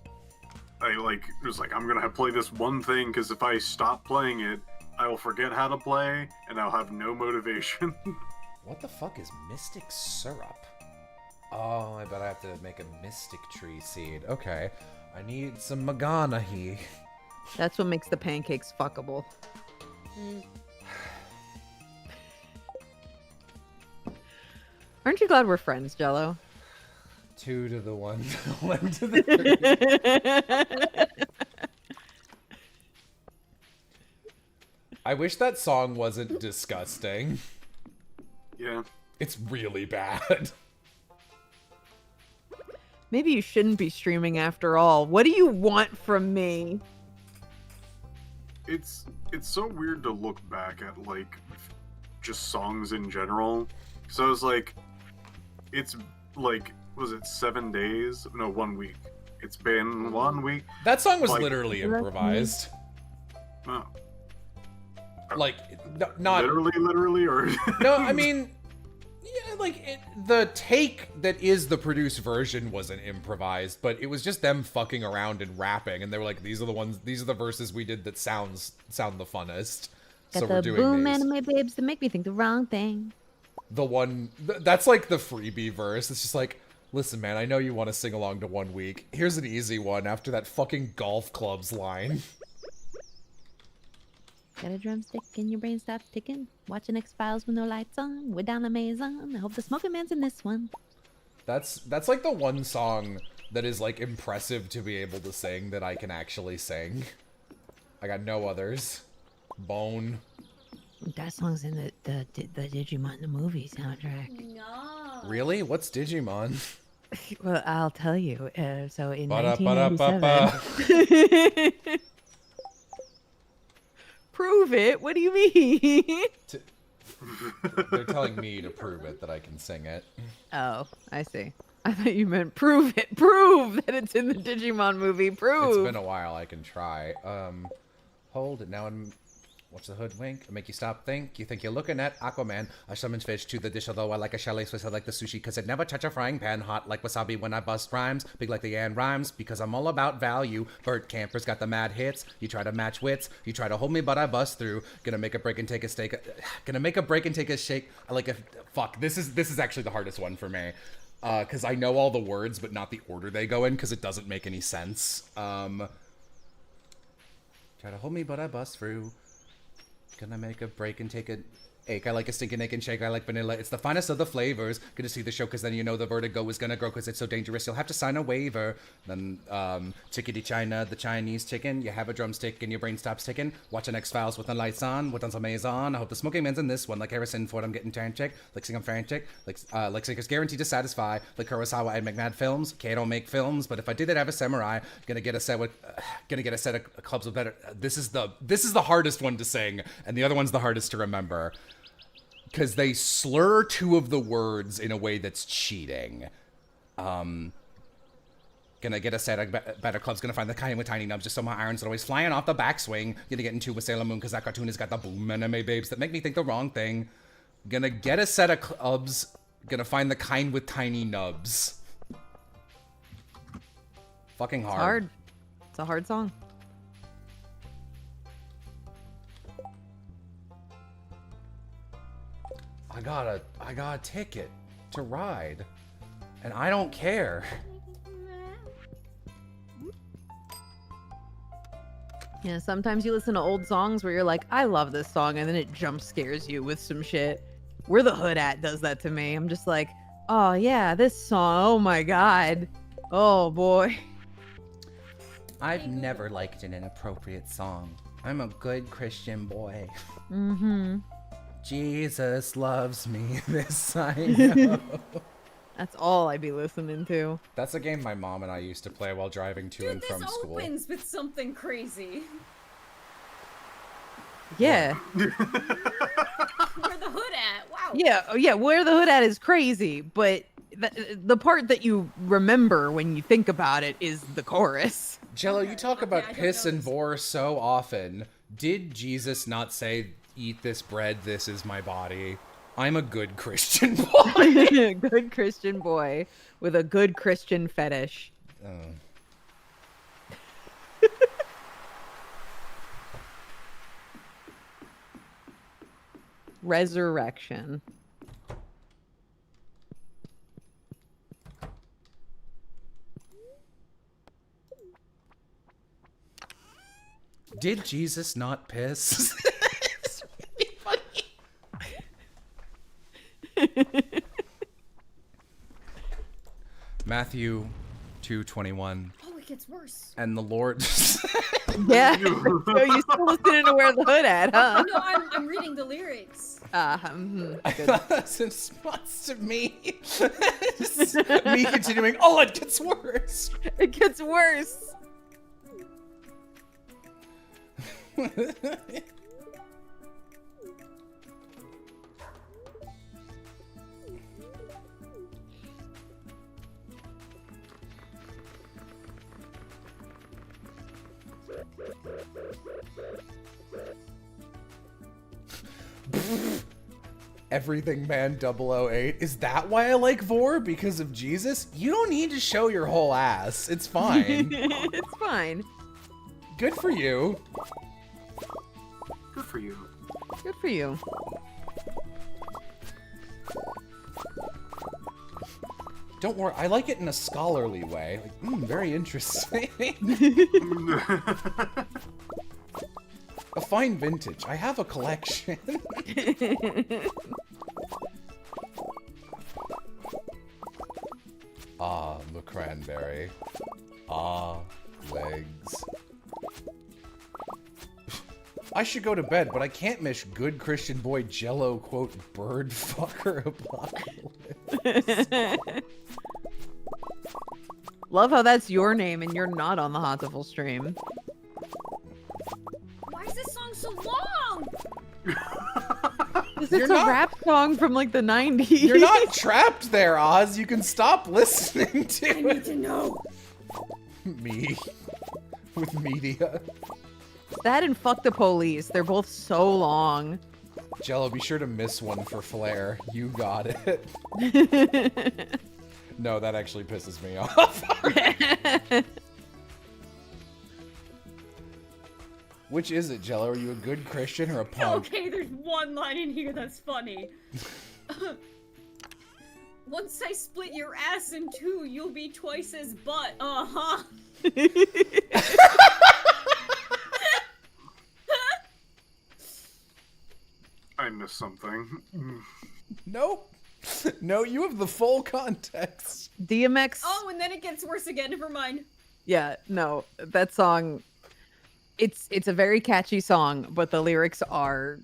It was like, I'm gonna play this one thing, because if I stop playing it, I will forget how to play, and I'll have no motivation. What the fuck is Mystic Syrup? Oh, I bet I have to make a Mystic Tree seed. Okay. I need some Maganahi. That's what makes the pancakes fuckable. Aren't you glad we're friends, Jello? 2 to the 1 to the 1 to the 3. I wish that song wasn't disgusting. Yeah. It's really bad. Maybe you shouldn't be streaming after all. What do you want from me? It's so weird to look back at, like, just songs in general. So I was like, it's like, was it 7 days? No, 1 week. It's been 1 week. That song was Like- literally improvised. Oh. Like, not literally, or no. I mean, yeah, like the take that is the produced version wasn't improvised, but it was just them fucking around and rapping, and they were like, "These are the verses we did that sound the funnest." Got So the we're doing boom these. anime babes that make me think the wrong thing. The one that's like the freebie verse. It's just like, listen, man, I know you want to sing along to 1 week. Here's an easy one after that fucking golf clubs line. Got a drumstick and your brain stops ticking. Watching X-Files with no lights on. We're down the maison. I hope the smoking man's in this one. That's like the one song that is like impressive to be able to sing that I can actually sing. I got no others. Bone. That song's in the Digimon the movie soundtrack. No. Really? What's Digimon? Well, I'll tell you. So in Ba-da-ba-da-ba-ba. 1997... Prove it? What do you mean? They're telling me to prove it that I can sing it. Oh, I see. I thought you meant prove it. Prove that it's in the Digimon movie. Prove. It's been a while. I can try. Hold it now and watch the hoodwink. Make you stop think. You think you're looking at Aquaman. I summon fish to the dish, although I like a chalet Swiss. I like the sushi because it never touch a frying pan. Hot like wasabi when I bust rhymes. Big like the and rhymes because I'm all about value. Bert Camper's got the mad hits. You try to match wits. You try to hold me, but I bust through. Gonna make a break and take a stake. Gonna make a break and take a shake. I like a fuck. This is actually the hardest one for me. Because I know all the words, but not the order they go in, because it doesn't make any sense. Try to hold me, but I bust through. Gonna make a break and take a ache. I like a stinking ache and shake. I like vanilla. It's the finest of the flavors. Gonna see the show, because then you know the vertigo is gonna grow, because it's so dangerous. You'll have to sign a waiver. Then, chickadee China, the Chinese chicken. You have a drumstick and your brain stops ticking. Watching X-Files with the lights on. With on maison. I hope the smoking man's in this one. Like Harrison Ford, I'm getting frantic. Like sing, I'm frantic. Like Sinker's guaranteed to satisfy. Like Kurosawa, I'd make mad films. Okay, I don't make films, but if I did, I'd have a samurai. Gonna get a set of clubs with better. This is the hardest one to sing, and the other one's the hardest to remember. Because they slur two of the words in a way that's cheating. Gonna get a set of better clubs. Gonna find the kind with tiny nubs just so my irons are always flying off the backswing. Gonna get into with Sailor Moon because that cartoon has got the boom anime babes that make me think the wrong thing. Gonna get a set of clubs. Gonna find the kind with tiny nubs. Fucking hard. It's hard. It's a hard song. I got a ticket to ride, and I don't care. Yeah, sometimes you listen to old songs where you're like, I love this song, and then it jump scares you with some shit. Where the Hood At does that to me. I'm just like, oh yeah, this song, oh my god. Oh boy. I've never liked an inappropriate song. I'm a good Christian boy. Mm-hmm. Jesus loves me, this I know. That's all I'd be listening to. That's a game my mom and I used to play while driving to and from school. This opens with something crazy. Yeah. Where the Hood At? Wow. Yeah, oh yeah, Where the Hood At is crazy, but the part that you remember when you think about it is the chorus. Jello, you talk about piss and vor so often. Did Jesus not say, eat this bread, this is my body? I'm a good Christian boy. Good Christian boy with a good Christian fetish. Resurrection. Did Jesus not piss? It's really funny. Matthew 2:21. Oh, it gets worse. And the Lord. Yeah. So you still listening to Where the Hood At, huh? No, I'm reading the lyrics. I thought that's in response to me. Me continuing, oh, it gets worse. It gets worse. Everything Man 008. Is that why I like Vor? Because of Jesus? You don't need to show your whole ass. It's fine. It's fine. Good for you. Good for you. Good for you. Don't worry, I like it in a scholarly way. Like, very interesting. fine vintage. I have a collection. Ah, the cranberry. Ah, legs. I should go to bed, but I can't miss good Christian boy Jello quote bird fucker apocalypse. Love how that's your name and you're not on the Hauntiful stream. Why is this song so long? It's You're a not- rap song from like the 90s. You're not trapped there, Oz. You can stop listening to I it. need to know. Me. With media. That and Fuck the Police. They're both so long. Jello, be sure to miss one for Flair. You got it. No, that actually pisses me off. Which is it, Jello? Are you a good Christian or a punk? Okay, there's one line in here that's funny. Once I split your ass in two, you'll be twice as butt. Uh-huh. I missed something. Nope. No, you have the full context. DMX. Oh, and then it gets worse again. Never mind. Yeah, no, that song. It's a very catchy song, but the lyrics are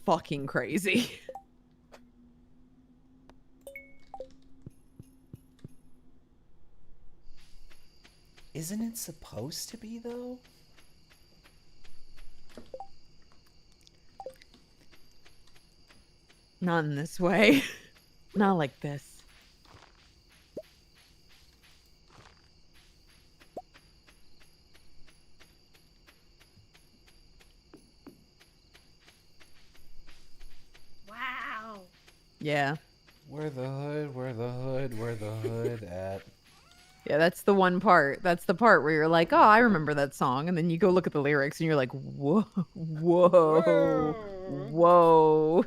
fucking crazy. Isn't it supposed to be, though? Not in this way. Not like this. Wow. Yeah. Where the hood, where the hood, where the hood at? Yeah, that's the one part. That's the part where you're like, oh, I remember that song. And then you go look at the lyrics and you're like, whoa, whoa, whoa.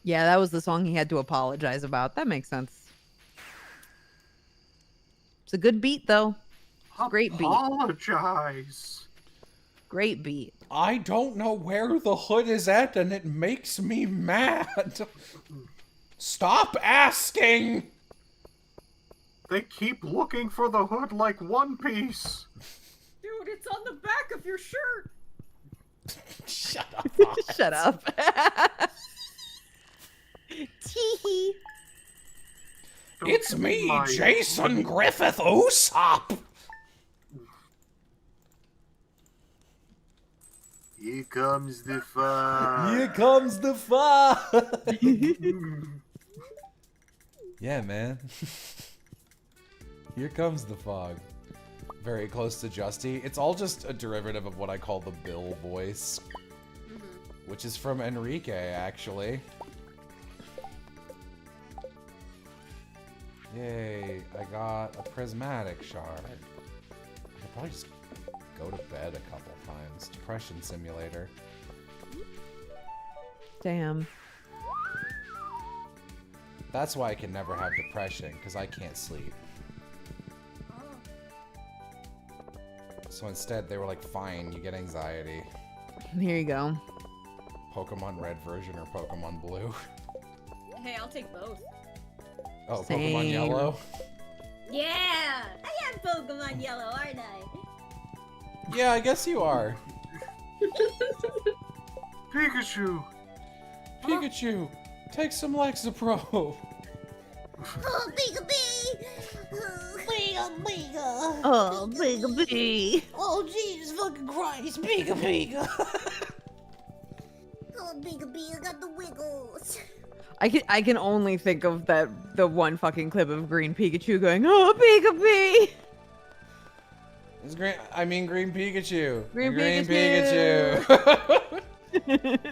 Yeah, that was the song he had to apologize about. That makes sense. It's a good beat, though. Great beat. Apologize. Great beat. I don't know where the hood is at, and it makes me mad. Stop asking! They keep looking for the hood like One Piece. Dude, it's on the back of your shirt. Shut up. Shut up. Tee. It's me, My- Jason Griffith Usopp. Here comes the fire. Here comes the fire. Yeah, man. Here comes the fog. Very close to Justy. It's all just a derivative of what I call the Bill voice. Which is from Enrique, actually. Yay, I got a prismatic shard. I could probably just go to bed a couple times. Depression simulator. Damn. That's why I can never have depression, because I can't sleep. So instead, they were like, fine, you get anxiety. Here you go. Pokemon Red version or Pokemon Blue? Hey, I'll take both. Oh, Same. Pokemon Yellow? Yeah! I am Pokemon Yellow, aren't I? Yeah, I guess you are. Pikachu. Pikachu, take some Lexapro. Oh, Pika Bee! Pika Pika! Oh, big bee. Oh, Jesus fucking Christ! Pika Pika! Oh, Pika Bee, I got the wiggles! I can only think of the one fucking clip of Green Pikachu going, oh, Pika-Pee! It's green. I mean, Green Pikachu. Green Pikachu. Pikachu.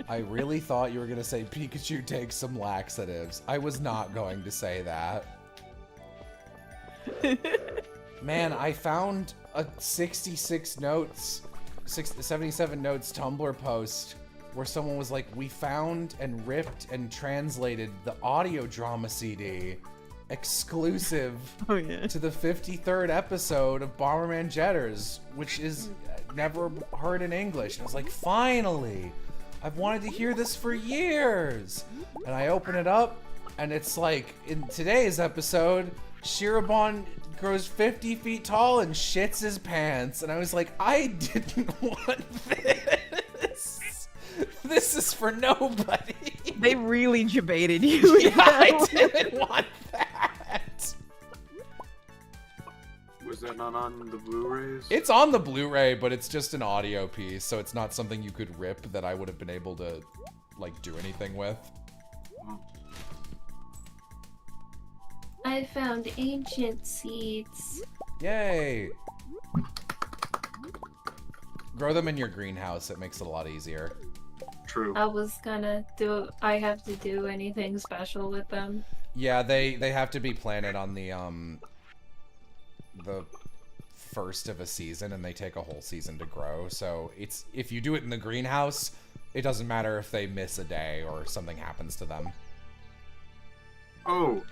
I really thought you were gonna say Pikachu takes some laxatives. I was not going to say that. Man, I found a 77 notes Tumblr post where someone was like, we found and ripped and translated the audio drama CD exclusive Oh yeah. to the 53rd episode of Bomberman Jetters, which is never heard in English. And I was like, finally! I've wanted to hear this for years! And I open it up, and it's like, in today's episode, Shirobon grows 50 feet tall and shits his pants. And I was like, I didn't want this! This is for nobody! They really debated you. Yeah, I didn't want that! Was that not on the Blu-rays? It's on the Blu-ray, but it's just an audio piece, so it's not something you could rip that I would have been able to, like, do anything with. I found ancient seeds. Yay! Grow them in your greenhouse, it makes it a lot easier. True. I was gonna do. I have to do anything special with them. Yeah, they have to be planted on the first of a season, and they take a whole season to grow. So it's if you do it in the greenhouse, it doesn't matter if they miss a day or something happens to them. Oh,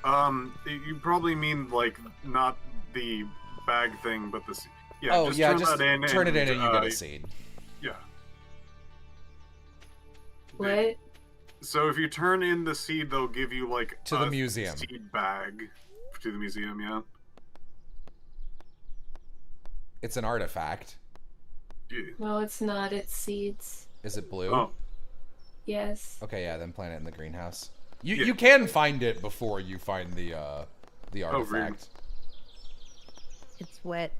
you probably mean like not the bag thing, but the yeah. Oh just yeah, turn just that in turn it in and you get a seed. Yeah. What? So if you turn in the seed, they'll give you like To the museum. seed bag to the museum. Yeah. It's an artifact. Yeah. No, it's not. It's seeds. Is it blue? Oh. Yes. Okay, yeah, then plant it in the greenhouse. You Yeah. you can find it before you find the artifact. really? It's wet.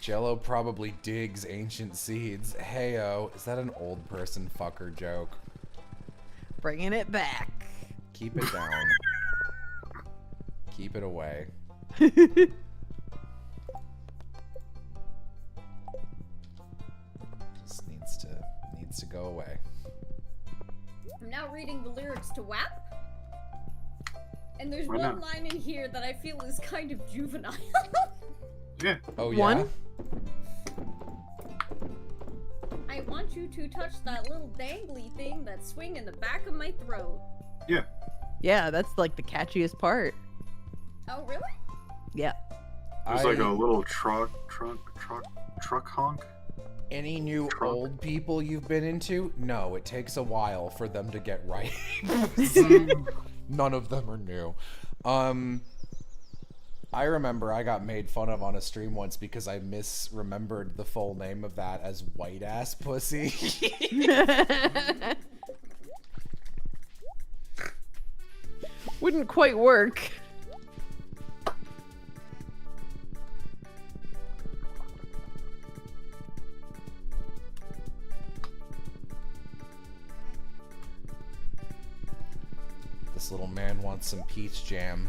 Jello probably digs ancient seeds. Heyo, is that an old person fucker joke? Bringing it back. Keep it down. Keep it away. Just needs to go away. I'm now reading the lyrics to WAP. And there's Why one not? line in here that I feel is kind of juvenile. Yeah. Oh yeah. One? I want you to touch that little dangly thing that's swinging in the back of my throat. Yeah. Yeah, that's like the catchiest part. Oh, really? Yeah. There's like a little truck honk. Any new Trunk. old people you've been into? No, it takes a while for them to get right. None of them are new. I remember I got made fun of on a stream once because I misremembered the full name of that as white ass pussy. Wouldn't quite work. This little man wants some peach jam.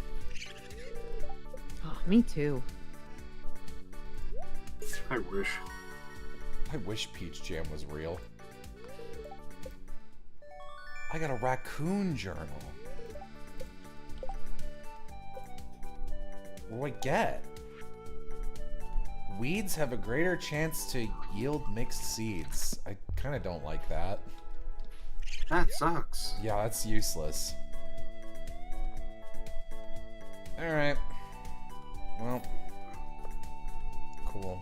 Oh, me too. I wish. I wish peach jam was real. I got a raccoon journal. What do I get? Weeds have a greater chance to yield mixed seeds. I kind of don't like that. That sucks. Yeah, that's useless. Alright. Well. Cool.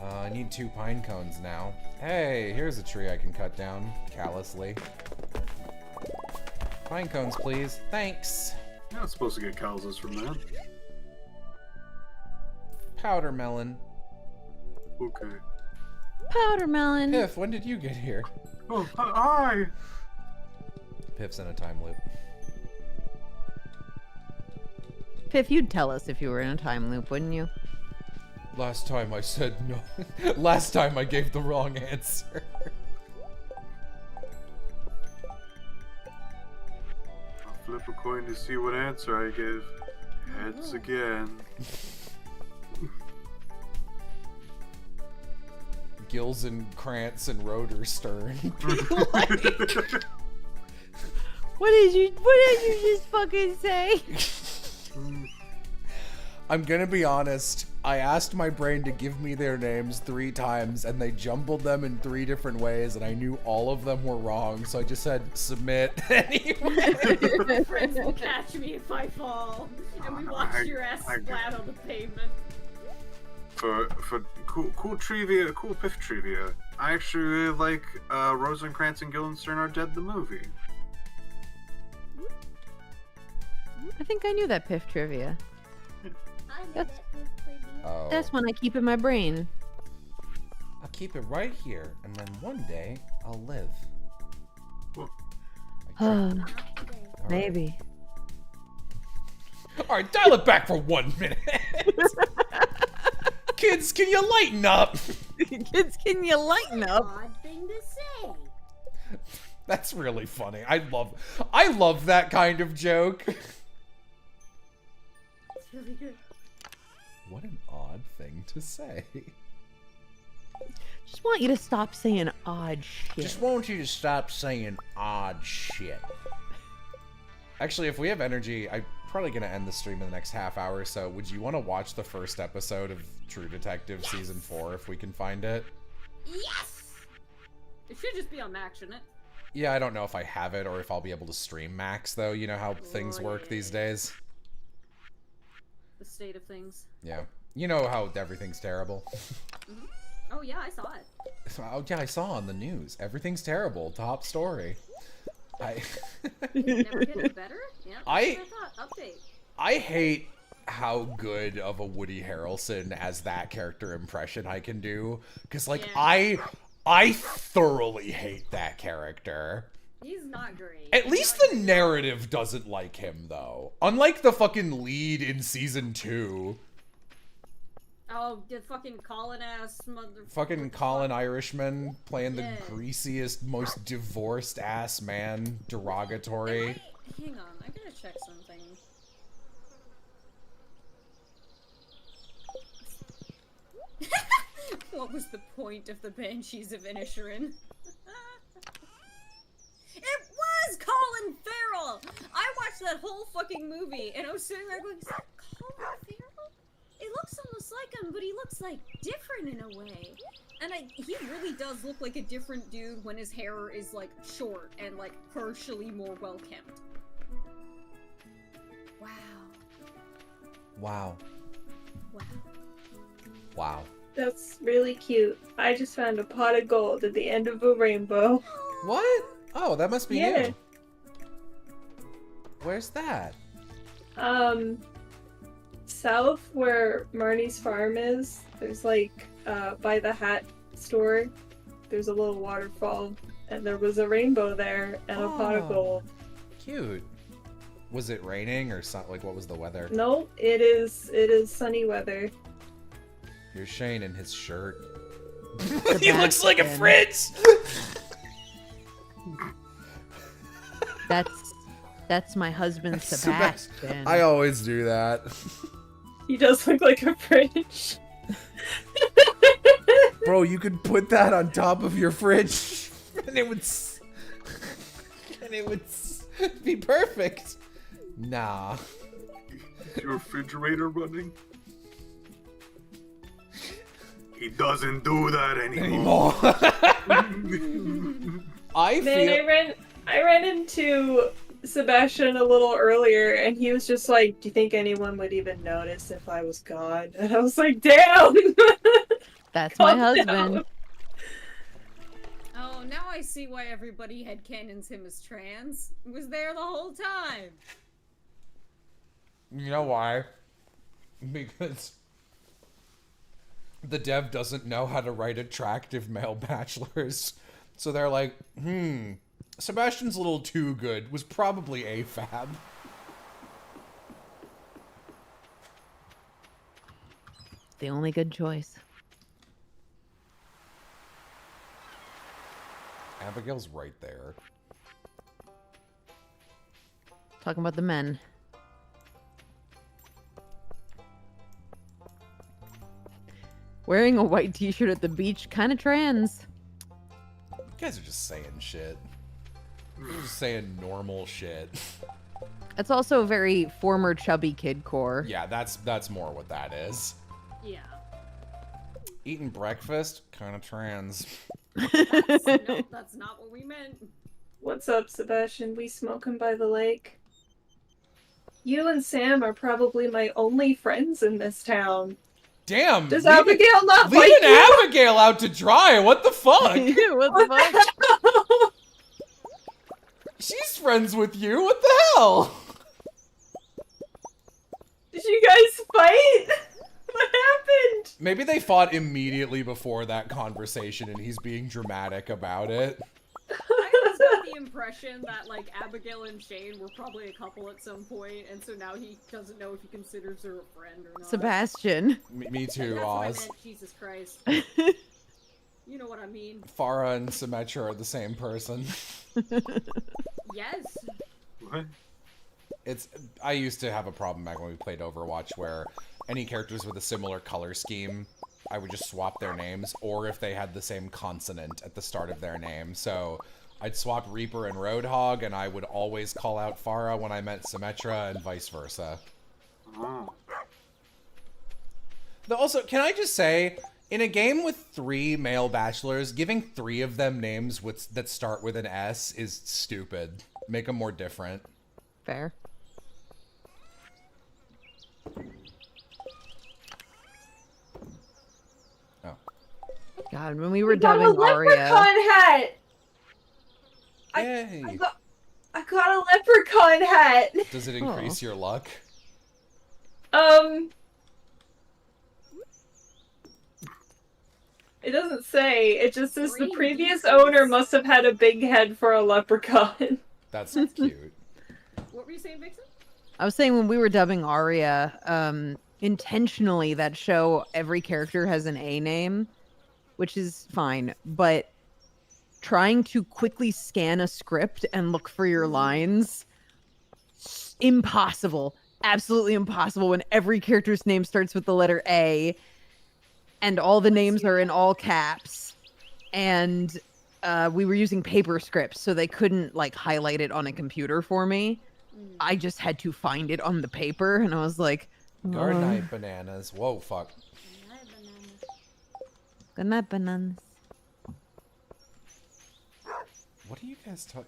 I need 2 pine cones now. Hey, here's a tree I can cut down callously. Pine cones, please. Thanks. You're not supposed to get calluses from that. Powder melon. Okay. Powder melon. Piff, when did you get here? Oh, hi! Piff's in a time loop. Piff, you'd tell us if you were in a time loop, wouldn't you? Last time I said no. Last time I gave the wrong answer. I'll flip a coin to see what answer I give. Heads again. Gills and Krantz and Rotor Stern. What did you just fucking say? I'm gonna be honest. I asked my brain to give me their names 3 times, and they jumbled them in 3 different ways, and I knew all of them were wrong, so I just said, submit anyway. My friends will catch me if I fall, and we watch your ass splat on the pavement. For cool trivia, cool piff trivia, I actually really like Rosencrantz and Guildenstern Are Dead the movie. I think I knew that piff trivia. Oh. That's one I keep in my brain. I'll keep it right here, and then one day I'll live. Maybe. Alright, dial it back for 1 minute. Kids, can you lighten up? Kids, can you lighten up? Odd thing to say. That's really funny. I love that kind of joke. It's really good. What an odd thing to say. Just want you to stop saying odd shit. Just want you to stop saying odd shit. Actually, if we have energy, I'm probably going to end the stream in the next half hour or so. Would you want to watch the first episode of True Detective Season 4 if we can find it? Yes! It should just be on Max, shouldn't it? Yeah, I don't know if I have it or if I'll be able to stream Max, though. You know how things work these days. The state of things. Yeah. You know how everything's terrible. Mm-hmm. Oh yeah, I saw it. Oh yeah, I saw on the news. Everything's terrible. Top story. Never getting better? Yeah, that's what I thought. Update. I hate how good of a Woody Harrelson as that character impression I can do. Because, like, Yeah. I thoroughly hate that character. He's not great. At least the narrative doesn't like him, though. Unlike the fucking lead in Season 2. Oh, the fucking Colin-ass mother... Fucking Colin Irishman playing Yeah. the greasiest, most divorced-ass man, derogatory. Hang on, I gotta check something. What was the point of the Banshees of Inisherin? It was Colin Farrell! I watched that whole fucking movie, and I was sitting there going, is that Colin Farrell? It looks almost like him, but he looks, like, different in a way. And he really does look like a different dude when his hair is, like, short and, like, partially more well-kept. Wow. Wow. Wow. Wow. That's really cute. I just found a pot of gold at the end of a rainbow. What? Oh, that must be Yeah. you. Where's that? South where Marnie's farm is, there's like, by the hat store, there's a little waterfall, and there was a rainbow there, and a pot of gold. Cute. Was it raining or something? Like, what was the weather? No, it is sunny weather. Here's Shane in his shirt. He looks like a Fritz! That's my husband, Sebastian. I always do that. He does look like a fridge. Bro, you could put that on top of your fridge, and it would be perfect. Nah. Is your refrigerator running? He doesn't do that anymore. I ran into Sebastian a little earlier, and he was just like, "Do you think anyone would even notice if I was gone?" And I was like, "Damn." That's my Calm husband. down. Oh, now I see why everybody had canons him as trans. He was there the whole time. You know why? Because the dev doesn't know how to write attractive male bachelors. So they're like, Sebastian's a little too good. Was probably AFAB. The only good choice. Abigail's right there. Talking about the men. Wearing a white t-shirt at the beach, kind of trans. You guys are just saying shit. You're just saying normal shit. That's also very former chubby kid core. Yeah, that's more what that is. Yeah. Eating breakfast? Kind of trans. No, that's not what we meant. What's up, Sebastian? We smoking by the lake? You and Sam are probably my only friends in this town. Damn! Does Abigail not like leaving you? Abigail out to dry. What the fuck? What the fuck? She's friends with you. What the hell? Did you guys fight? What happened? Maybe they fought immediately before that conversation, and he's being dramatic about it. I always got the impression that, like, Abigail and Shane were probably a couple at some point, and so now he doesn't know if he considers her a friend or not. Sebastian. Me too, That's what I Oz. meant, Jesus Christ. You know what I mean. Farah and Symmetra are the same person. Yes. What? I used to have a problem back when we played Overwatch where any characters with a similar color scheme, I would just swap their names, or if they had the same consonant at the start of their name. So I'd swap Reaper and Roadhog, and I would always call out Farah when I meant Symmetra, and vice versa. Oh. Though also, can I just say, in a game with 3 male bachelors, giving 3 of them names that start with an S is stupid. Make them more different. Fair. Oh. God, when we were got a dubbing leprechaun Arya. hat! Yay! I got a leprechaun hat! Does it increase your luck? It doesn't say. It just says the previous owner must have had a big head for a leprechaun. That's cute. What were you saying, Vixen? I was saying when we were dubbing Arya, intentionally that show every character has an A name, which is fine, but trying to quickly scan a script and look for your lines, impossible. Absolutely impossible when every character's name starts with the letter A and all the names are in all caps. And we were using paper scripts, so they couldn't like highlight it on a computer for me. I just had to find it on the paper, and I was like, Good night, bananas. Whoa, fuck. Good night, bananas. What are you guys talking?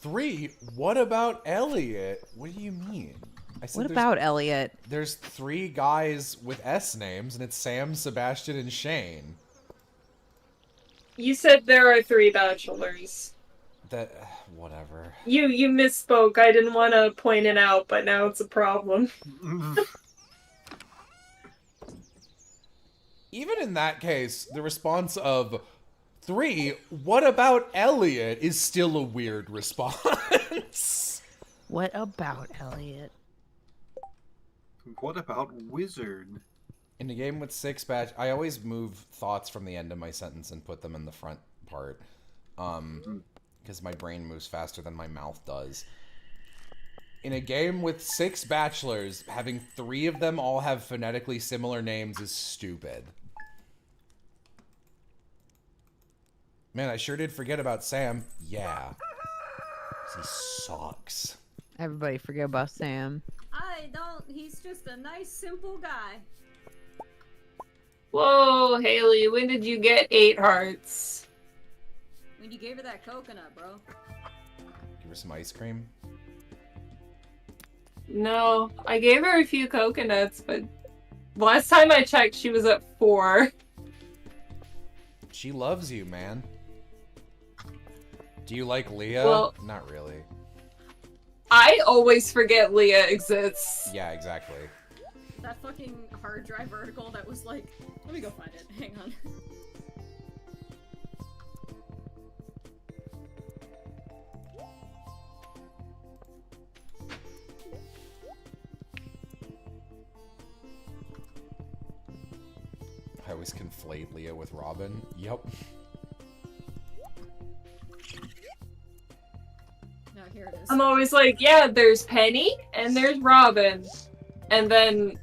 3? What about Elliot? What do you mean? I said What about Elliot? There's 3 guys with S names, and it's Sam, Sebastian, and Shane. You said there are 3 bachelors. That, whatever. You misspoke. I didn't want to point it out, but now it's a problem. Even in that case, the response of 3, what about Elliot, is still a weird response. What about Elliot? What about Wizard? In a game with 6 batch, I always move thoughts from the end of my sentence and put them in the front part. Because my brain moves faster than my mouth does. In a game with 6 bachelors, having 3 of them all have phonetically similar names is stupid. Man, I sure did forget about Sam. Yeah. He sucks. Everybody forget about Sam. I don't. He's just a nice, simple guy. Whoa, Haley, when did you get 8 hearts? When you gave her that coconut, bro. Give her some ice cream. No, I gave her a few coconuts, but last time I checked, she was at 4. She loves you, man. Do you like Leah? Well, not really. I always forget Leah exists. Yeah, exactly. That fucking hard drive article that was like, let me go find it. Hang on. I always conflate Leah with Robin. Yep. No, here it is. I'm always like, yeah, there's Penny and there's Robin. And then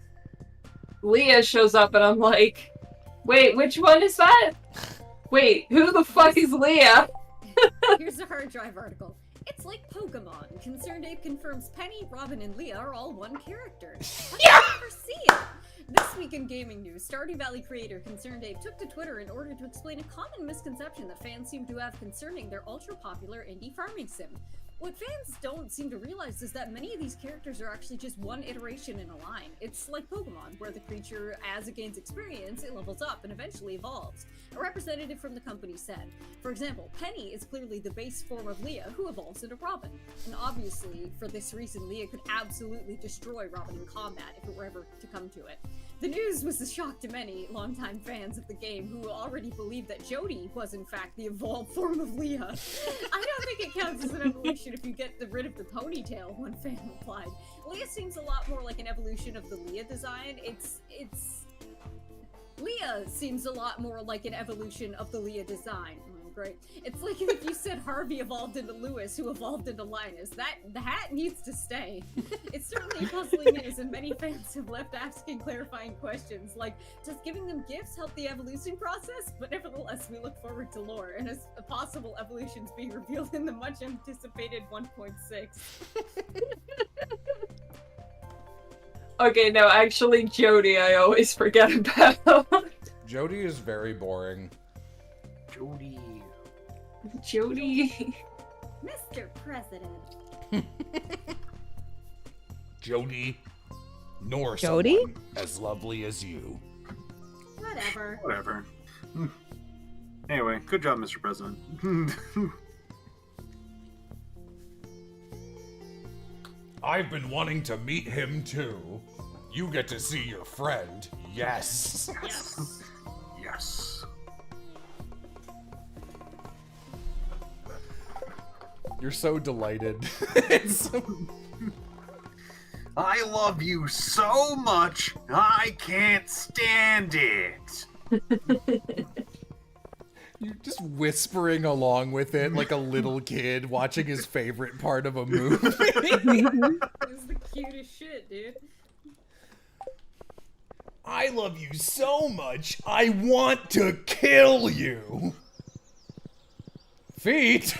Leah shows up and I'm like, wait, which one is that? Wait, who the fuck is Leah? Here's a hard drive article. It's like Pokemon. Concerned Ape confirms Penny, Robin, and Leah are all one character. How did you ever see it? This week in gaming news, Stardew Valley creator Concerned Ape took to Twitter in order to explain a common misconception that fans seem to have concerning their ultra-popular indie farming sim. What fans don't seem to realize is that many of these characters are actually just one iteration in a line. It's like Pokemon, where the creature, as it gains experience, it levels up and eventually evolves. A representative from the company said, for example, Penny is clearly the base form of Leah, who evolves into Robin. And obviously, for this reason, Leah could absolutely destroy Robin in combat if it were ever to come to it. The news was a shock to many longtime fans of the game who already believed that Jody was in fact the evolved form of Leah. I don't think it counts as an evolution if you get rid of the ponytail, one fan replied. Leah seems a lot more like an evolution of the Leah design. Leah seems a lot more like an evolution of the Leah design. Great. It's like if you said Harvey evolved into Lewis, who evolved into Linus. The hat needs to stay. It's certainly a puzzling news, and many fans have left asking clarifying questions, like, does giving them gifts help the evolution process? But nevertheless, we look forward to lore, and as possible evolutions being revealed in the much anticipated 1.6. Okay, no, actually, Jody, I always forget about. Jody is very boring. Jody. Jody. Mr. President. Jody, nor Jody? someone as lovely as you. Whatever. Whatever. Anyway, good job, Mr. President. I've been wanting to meet him too. You get to see your friend. Yes. Yes. Yes. You're so delighted. I love you so much, I can't stand it. You're just whispering along with it like a little kid watching his favorite part of a movie. It's the cutest shit, dude. I love you so much, I want to kill you. Feet.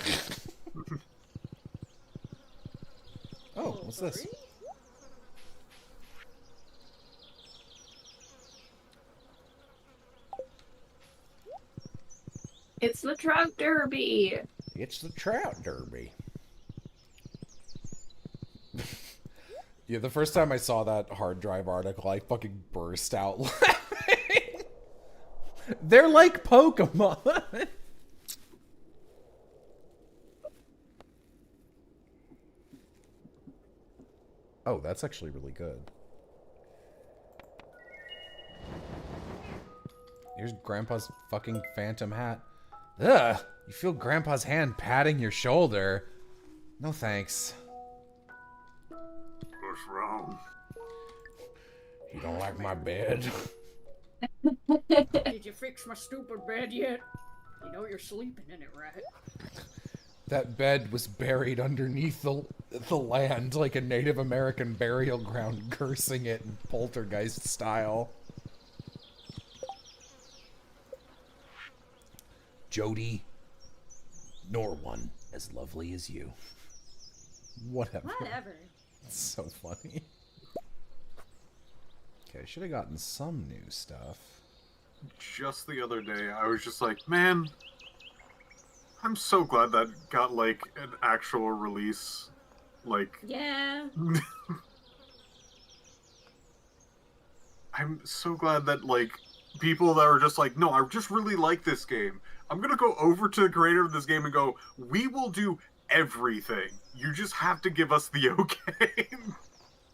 Oh, what's this? It's the trout derby. It's the trout derby. Yeah, the first time I saw that hard drive article, I fucking burst out laughing. They're like Pokemon. Oh, that's actually really good. Here's Grandpa's fucking phantom hat. Ugh! You feel Grandpa's hand patting your shoulder. No thanks. What's wrong? You don't like my bed? Did you fix my stupid bed yet? You know you're sleeping in it, right? That bed was buried underneath the land like a Native American burial ground, cursing it in poltergeist style. Jody, nor one as lovely as you. Whatever. Whatever. It's so funny. Okay, I should have gotten some new stuff. Just the other day, I was just like, man, I'm so glad that got, like, an actual release. Like... Yeah. I'm so glad that, like, people that are just like, no, I just really like this game. I'm gonna go over to the creator of this game and go, we will do everything. You just have to give us the okay.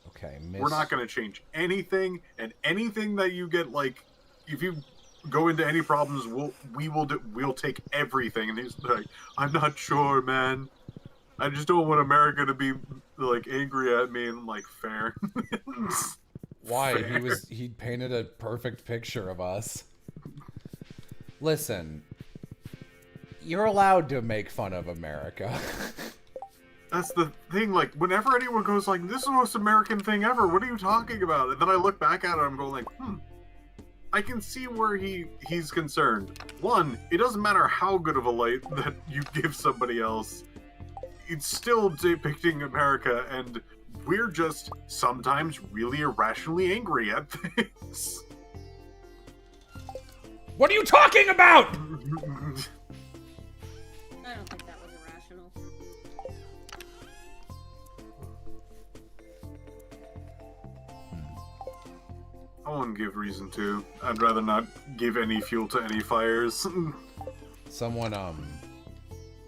Okay, We're not gonna change anything, and anything that you get, like, if you go into any problems, we'll take everything. And he's like, I'm not sure, man. I just don't want America to be, like, angry at me. And I'm like, fair. Why? Fair. He painted a perfect picture of us. Listen, you're allowed to make fun of America. That's the thing, like, whenever anyone goes like, this is the most American thing ever, what are you talking about? And then I look back at it and I'm going like, I can see where he's concerned. One, it doesn't matter how good of a light that you give somebody else, it's still depicting America, and We're just sometimes really irrationally angry at things. What are you talking about? I don't think that was irrational. I won't give reason to. I'd rather not give any fuel to any fires. Someone,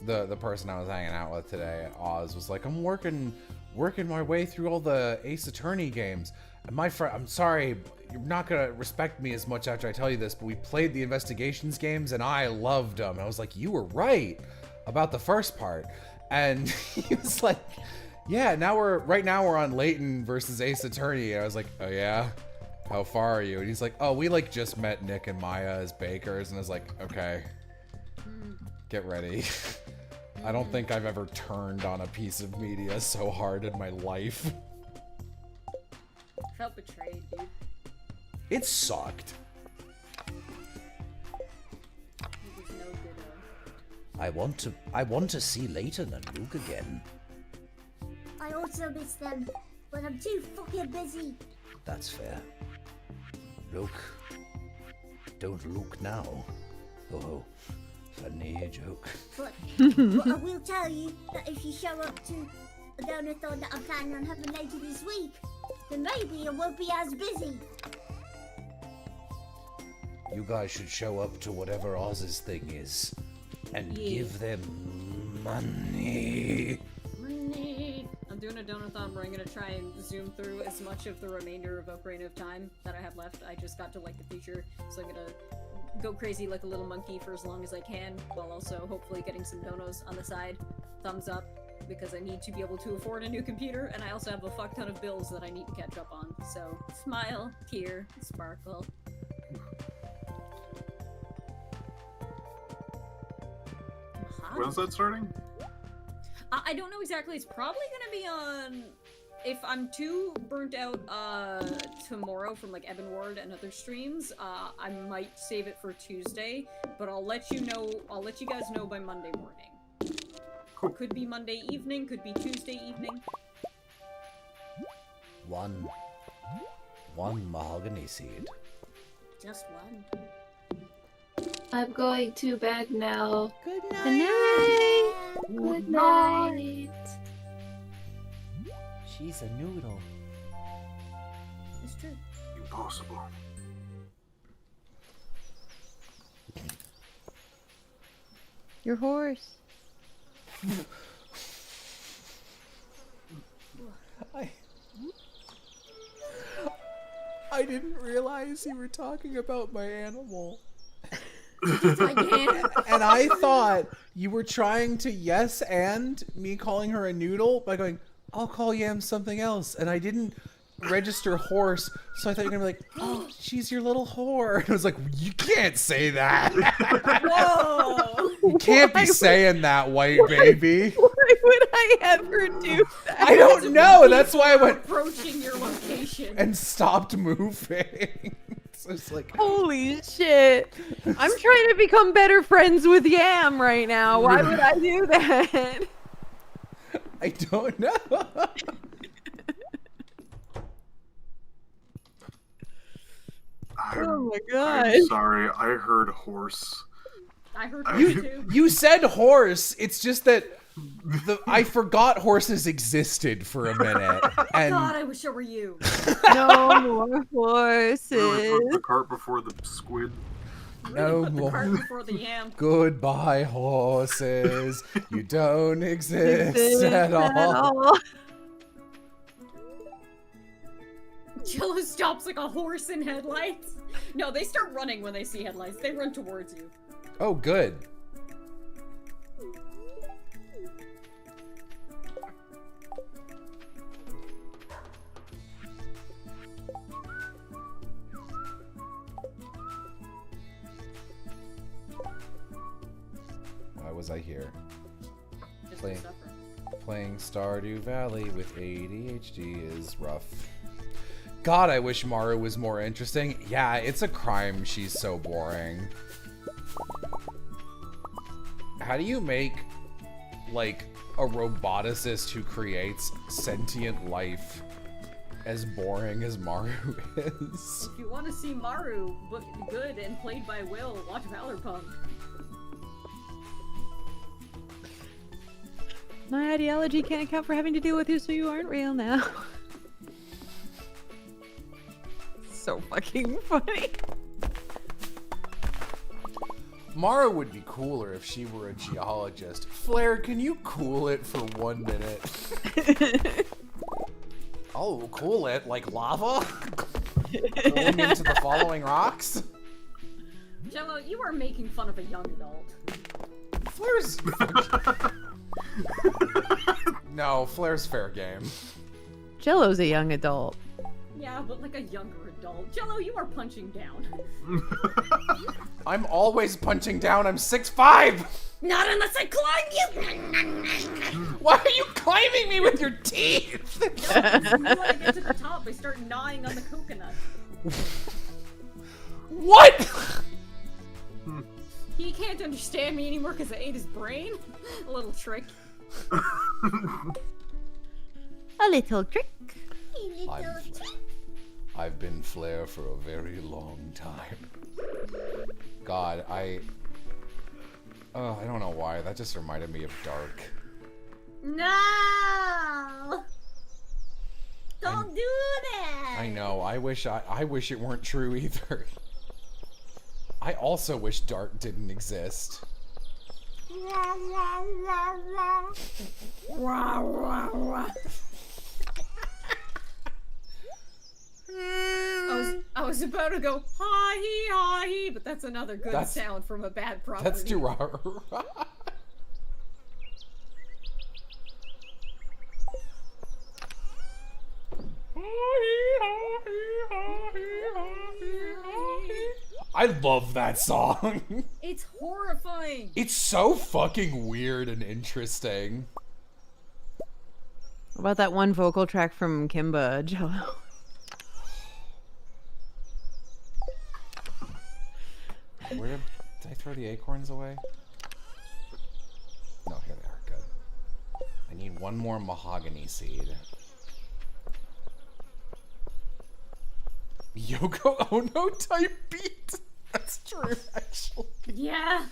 the person I was hanging out with today, Oz, was like, I'm working my way through all the Ace Attorney games. And my friend, I'm sorry, you're not gonna respect me as much after I tell you this, but we played the investigations games and I loved them. And I was like, you were right about the first part. And he was like, yeah, right now we're on Layton versus Ace Attorney. And I was like, oh yeah? How far are you? And he's like, oh, we like just met Nick and Maya as bakers. And I was like, okay, get ready. I don't think I've ever turned on a piece of media so hard in my life. I felt betrayed, dude. It sucked. It was no good. I want to see Layton and Luke again. I also miss them, but I'm too fucking busy. That's fair. Look. Don't look now. Oh, funny joke. But I will tell you that if you show up to a donathon that I'm planning on having later this week, then maybe I won't be as busy. You guys should show up to whatever Oz's thing is and give them money. Money. I'm doing a donathon where I'm gonna try and zoom through as much of the remainder of Ocarina of Time that I have left. I just got to like the future, so I'm gonna go crazy like a little monkey for as long as I can, while also hopefully getting some donos on the side. Thumbs up, because I need to be able to afford a new computer, and I also have a fuck ton of bills that I need to catch up on. So, smile, tear, sparkle. When's that starting? I don't know exactly. It's probably gonna be on... If I'm too burnt out tomorrow from like Evan Ward and other streams, I might save it for Tuesday, but I'll let you know. I'll let you guys know by Monday morning. Cool. Could be Monday evening, could be Tuesday evening. One mahogany seed. Just one. I'm going to bed now. Good night. Good night. Good night. She's a noodle. It's true. Impossible. Your horse. I didn't realize you were talking about my animal. And I thought you were trying to yes and me calling her a noodle by going, I'll call Yam something else. And I didn't register horse, so I thought you were going to be like, oh, she's your little whore. And I was like, you can't say that. Whoa! You can't be saying that, white baby. Why would I ever do that? I don't know. That's why I went Approaching your location. and stopped moving. So it's like, Holy shit. I'm trying to become better friends with Yam right now. Why would I do that? I don't know. Oh my god. I'm sorry, I heard horse. I heard you too. You said horse. It's just that I forgot horses existed for a minute. And God, I wish it were you. No more horses. Put the cart before the squid. no Put the more. cart before the yam. Goodbye, horses. You don't exist at all. Jello stops like a horse in headlights. No, they start running when they see headlights. They run towards you. Oh, good. Why was I here? Just Playing- suffer. Playing Stardew Valley with ADHD is rough. God, I wish Maru was more interesting. Yeah, it's a crime she's so boring. How do you make, like, a roboticist who creates sentient life as boring as Maru is. If you want to see Maru but good and played by Will, watch Valorpunk. My ideology can't account for having to deal with you, so you aren't real now. So fucking funny. Mara would be cooler if she were a geologist. Flair, can you cool it for 1 minute? Oh, cool it like lava? Going into the following rocks? Jello, you are making fun of a young adult. Flair's... No, Flair's fair game. Jello's a young adult. Yeah, but like a younger adult. Jello, you are punching down. I'm always punching down, I'm 6'5"! Not unless I climb you! Why are you climbing me with your teeth? When I get to the top, I start gnawing on the coconut. What?! He can't understand me anymore because I ate his brain? A little trick. A little trick. I've been Flair for a very long time. God, I don't know why. That just reminded me of Dark. No! Don't do that! I know. I wish it weren't true either. I also wish Dark didn't exist. I was about to go ha-hee, ha-hee, but that's another good sound from a bad property. That's too raw. I love that song. It's horrifying. It's so fucking weird and interesting. What about that one vocal track from Kimba, Jello? Where did I throw the acorns away? No, here they are. Good. I need one more mahogany seed. Yoko Ono type beat. That's true, actually. Yeah.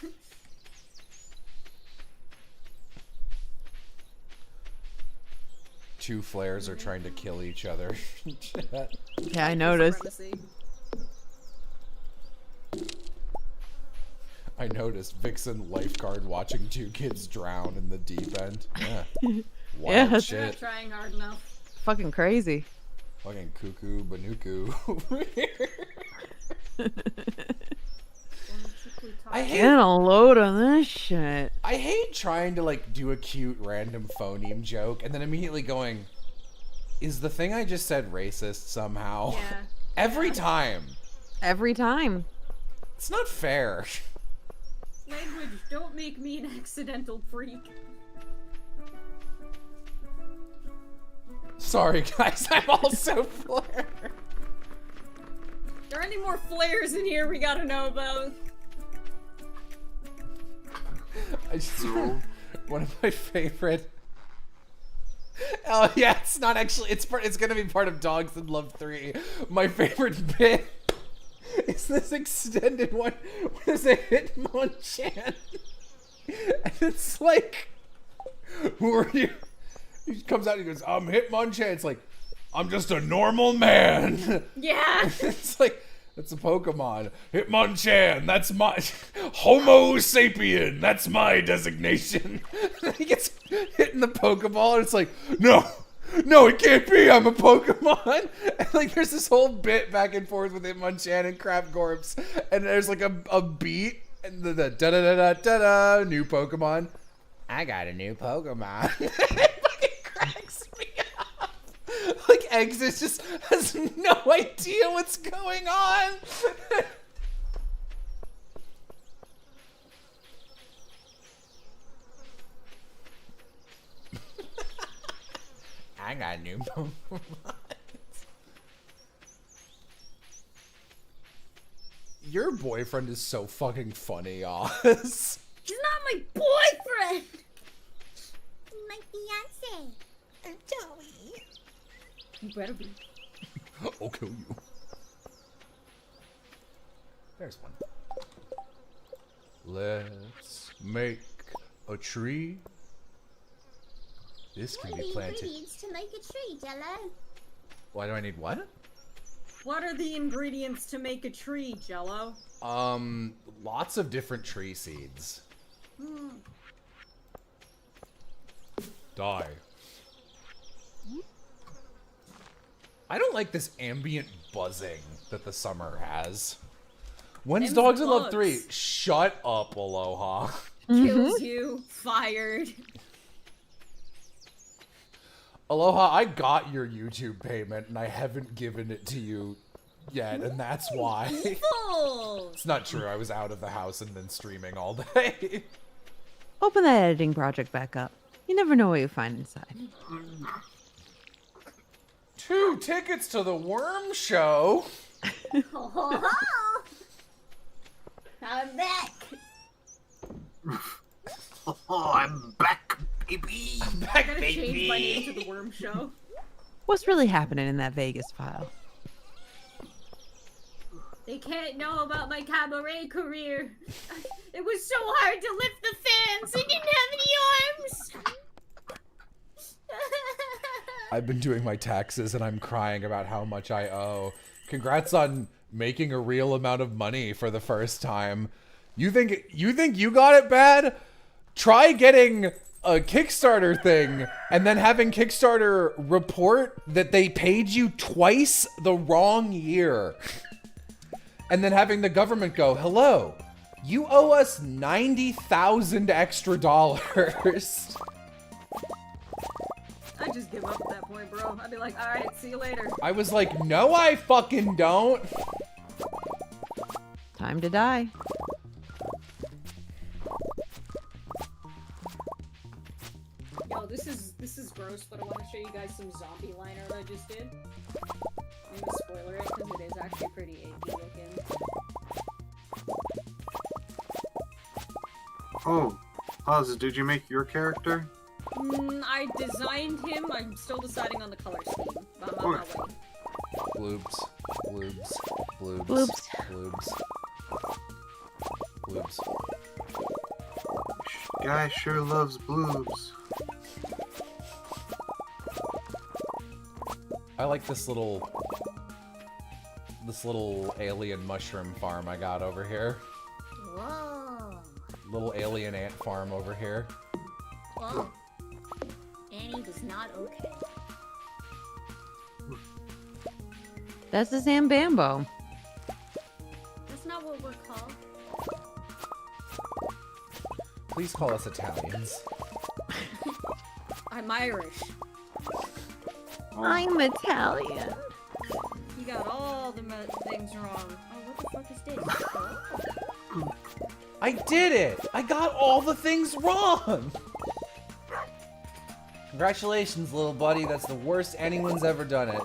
Two flares are trying to kill each other. Yeah, I noticed. I noticed Vixen lifeguard watching two kids drown in the deep end. Yeah. Wild Yeah, They're not trying hard enough. Fucking crazy. Fucking cuckoo banuku over here. I hate Get a load of this shit. I hate trying to like do a cute random phoneme joke and then immediately going, is the thing I just said racist somehow? Yeah. Every time. Every time. It's not fair. Language, don't make me an accidental freak. Sorry guys, I'm also Flair. There any more flares in here we gotta know about? I just one of my favorite. Oh yeah, it's not actually. It's gonna be part of Dogs in Love 3. My favorite bit is this extended one. Where's a Hitmonchan? And it's like, who are you? He comes out and he goes, I'm Hitmonchan. It's like, I'm just a normal man. Yeah. It's like, that's a Pokemon. Hitmonchan, that's my Homo sapien, that's my designation. He gets hit in the Pokeball and it's like, no, it can't be, I'm a Pokemon. And like there's this whole bit back and forth with Hitmonchan and Crabcorpse, and there's like a beat and the da-da-da-da-da-da, new Pokemon. I got a new Pokemon. It fucking cracks me up. Like Exit just has no idea what's going on. I got a new Pokemon. Your boyfriend is so fucking funny, Oz. He's not my boyfriend! my fiance. I'm Joey. You better be. I'll kill you. There's one. Let's make a tree. This can What are be the planted. ingredients to make a tree, Jello? Why do I need what? What are the ingredients to make a tree, Jello? Lots of different tree seeds. Die. I don't like this ambient buzzing that the summer has. When's Them's Dogs in Love bugs. 3? Shut up, Aloha. Kills you. Fired. Aloha, I got your YouTube payment and I haven't given it to you yet, and that's why. Evil. It's not true. I was out of the house and then streaming all day. Open that editing project back up. You never know what you find inside. 2 tickets to the Worm Show. Ho ho ho! I'm back. Oh, I'm back, baby. I gotta change my name to the Worm Show. What's really happening in that Vegas file? They can't know about my cabaret career. It was so hard to lift the fans. I didn't have any arms. I've been doing my taxes and I'm crying about how much I owe. Congrats on making a real amount of money for the first time. You think you got it bad? Try getting a Kickstarter thing and then having Kickstarter report that they paid you twice the wrong year. And then having the government go, "Hello, you owe us 90,000 extra dollars." I'd just give up at that point, bro. I'd be like, alright, see you later. I was like, no, I fucking don't. Time to die. Yo, this is gross, but I want to show you guys some zombie line art I just did. I'm gonna spoiler it because it is actually pretty AP looking. Oh, Oz, did you make your character? I designed him. I'm still deciding on the color scheme, but I'm on my way. Bloobs. Bloobs. Bloobs. Bloobs. Bloobs. Bloobs. Guy sure loves bloobs. I like this little alien mushroom farm I got over here. Whoa. Little alien ant farm over here. Whoa. Annie was not okay. That's the Zambambo. That's not what we're called. Please call us Italians. I'm Irish. I'm Italian. You got all the things wrong. Oh, what the fuck is this? Oh. I did it! I got all the things wrong! Congratulations, little buddy. That's the worst anyone's ever done it.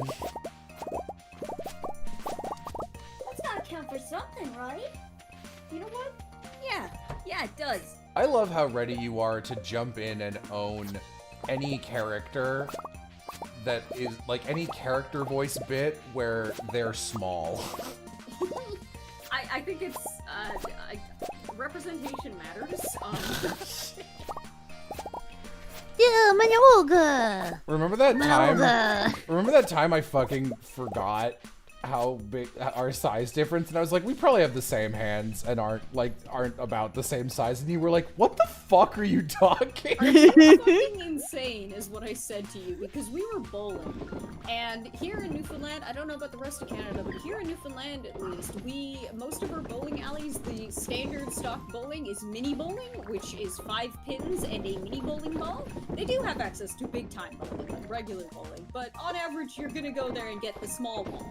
That's gotta count for something, right? You know what? Yeah, it does. I love how ready you are to jump in and own any character that is, like, any character voice bit where they're small. I think it's, representation matters. Yeah, Manoga. Remember that time? Manoga. Remember that time I fucking forgot how big our size difference, and I was like, we probably have the same hands and aren't about the same size, and you were like, what the fuck are you talking? Fucking insane is what I said to you, because we were bowling, and here in Newfoundland, I don't know about the rest of Canada, but here in Newfoundland at least, most of our bowling alleys, the standard stock bowling is mini bowling, which is 5 pins and a mini bowling ball. They do have access to big time bowling, like regular bowling, but on average, you're gonna go there and get the small ball.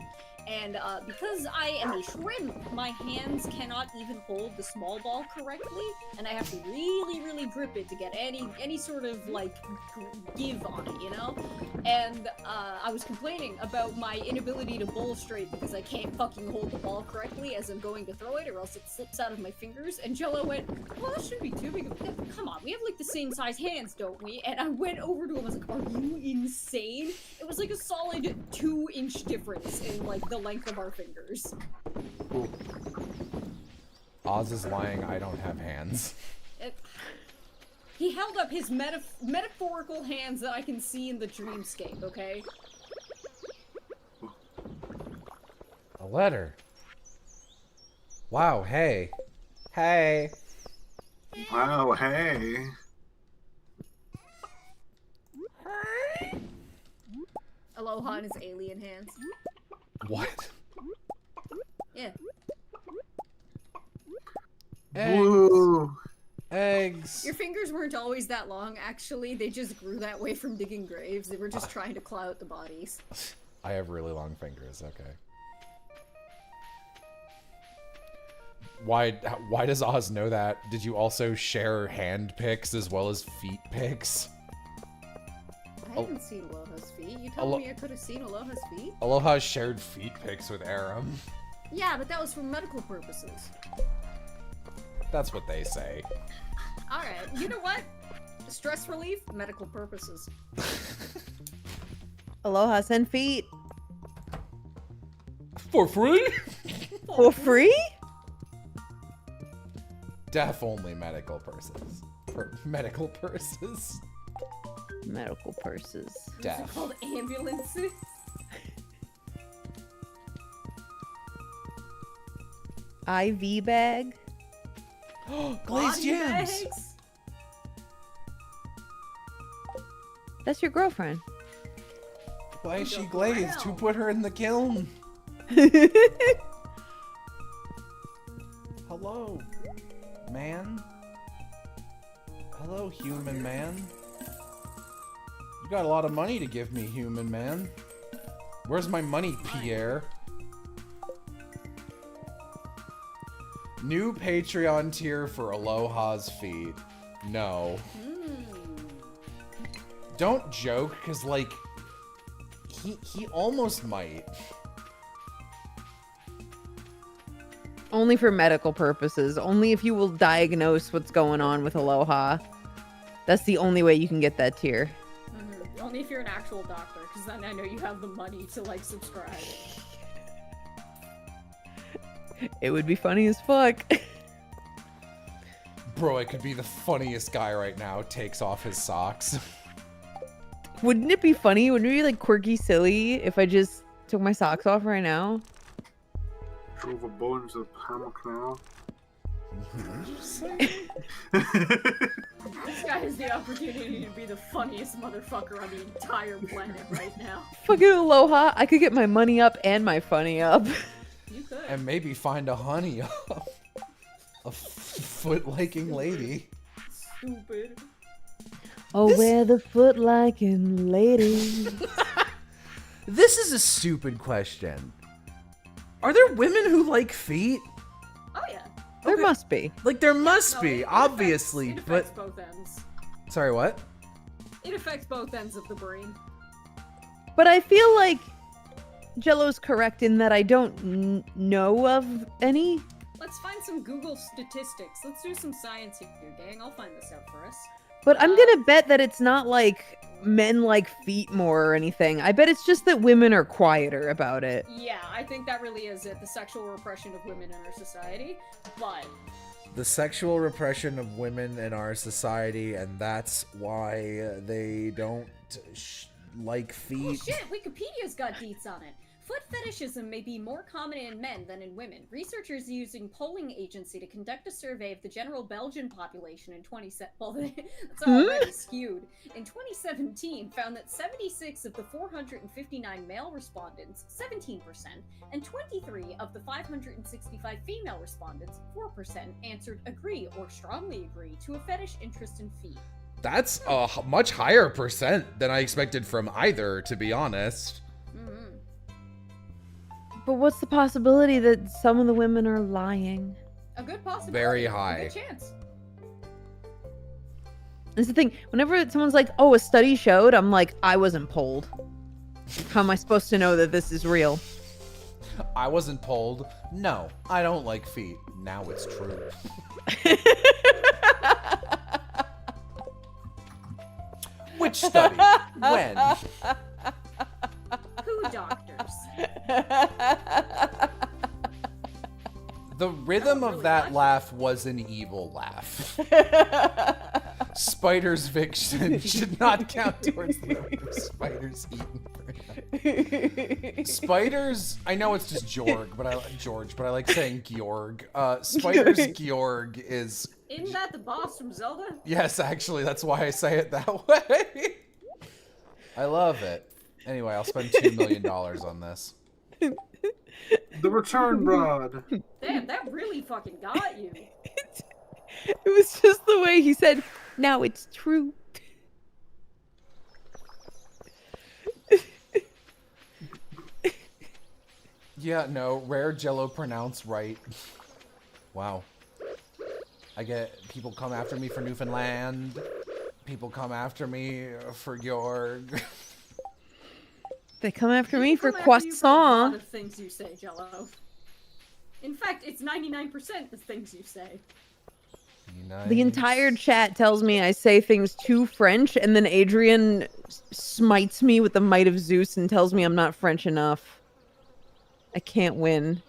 And because I am a shrimp, my hands cannot even hold the small ball correctly, and I have to really, really grip it to get any sort of like give on it, you know? And I was complaining about my inability to bowl straight because I can't fucking hold the ball correctly as I'm going to throw it, or else it slips out of my fingers. And Jello went, "Well, that shouldn't be too big of a deal. Come on, we have like the same size hands, don't we?" And I went over to him. I was like, "Are you insane?" It was like a solid 2-inch difference in like the length of our fingers. Oz is lying. I don't have hands. He held up his metaphorical hands that I can see in the dreamscape, okay? A letter. Wow, hey. Hey. Wow, hey. Aloha in his alien hands. What? Yeah. Eggs. Eggs. Your fingers weren't always that long, actually. They just grew that way from digging graves. They were just trying to claw out the bodies. I have really long fingers, okay. Why does Oz know that? Did you also share hand pics as well as feet pics? I haven't seen Aloha's feet. You told me I could have seen Aloha's feet? Aloha shared feet pics with Aram. Yeah, but that was for medical purposes. That's what they say. Alright, you know what? Stress relief, medical purposes. Aloha, send feet. For free? For free? Def only medical purses. Medical purses. Medical purses. Def. What's it called? Ambulances? IV bag. Glazed yams. Bags? That's your girlfriend. Why is she glazed? Who put her in the kiln? Hello, man. Hello, human man. You got a lot of money to give me, human man. Where's my money, Pierre? New Patreon tier for Aloha's feet. No. Don't joke, cause like he almost might. Only for medical purposes. Only if you will diagnose what's going on with Aloha. That's the only way you can get that tier. Only if you're an actual doctor, because then I know you have the money to like subscribe. It would be funny as fuck. Bro, I could be the funniest guy right now. Takes off his socks. Wouldn't it be funny? Wouldn't it be like quirky silly if I just took my socks off right now? Drove a boat into the Panama Canal. This guy has the opportunity to be the funniest motherfucker on the entire planet right now. Fucking Aloha, I could get my money up and my funny up. You could. And maybe find a honey up. A foot-liking lady. Stupid. Oh, where the foot-liking lady. This is a stupid question. Are there women who like feet? Oh yeah. There must be. Like, there must No, be, it obviously, affects but... both ends. Sorry, what? It affects both ends of the brain. But I feel like Jello's correct in that I don't know of any. Let's find some Google statistics. Let's do some science here, gang. I'll find this out for us. But I'm gonna bet that it's not like men like feet more or anything. I bet it's just that women are quieter about it. Yeah, I think that really is it. The sexual repression of women in our society. But The sexual repression of women in our society, and that's why they don't like oh feet. shit, Wikipedia's got deets on it. Foot fetishism may be more common in men than in women. Researchers using polling agency to conduct a survey of the general Belgian population in that's already skewed. In 2017, found that 76 of the 459 male respondents, 17%, and 23 of the 565 female respondents, 4%, answered agree or strongly agree to a fetish interest in feet. That's a much higher percent than I expected from either, to be honest. But what's the possibility that some of the women are lying? A good possibility. Very A high. good chance. That's the thing. Whenever someone's like, "Oh, a study showed," I'm like, "I wasn't polled. How am I supposed to know that this is real?" I wasn't polled. No, I don't like feet. Now it's true. Which study? When? Who doctors? The rhythm of that laugh was an evil laugh. Spider's Vixen should not count towards the number of spiders eaten. Spiders, I know it's just Georg, but I like saying Georg. Spider's Georg is... Isn't that the boss from Zelda? Yes, actually, that's why I say it that way. I love it. Anyway, I'll spend $2 million on this. The return rod. Damn, that really fucking got you. It was just the way he said, "Now it's true." Yeah, no, rare Jello pronounced right. Wow. I get people come after me for Newfoundland. People come after me for Georg. They come after me for Come after you for a lot croissant. of things you say, Jello. In fact, it's 99% the things you say. The entire chat tells me I say things too French, and then Adrian smites me with the might of Zeus and tells me I'm not French enough. I can't win.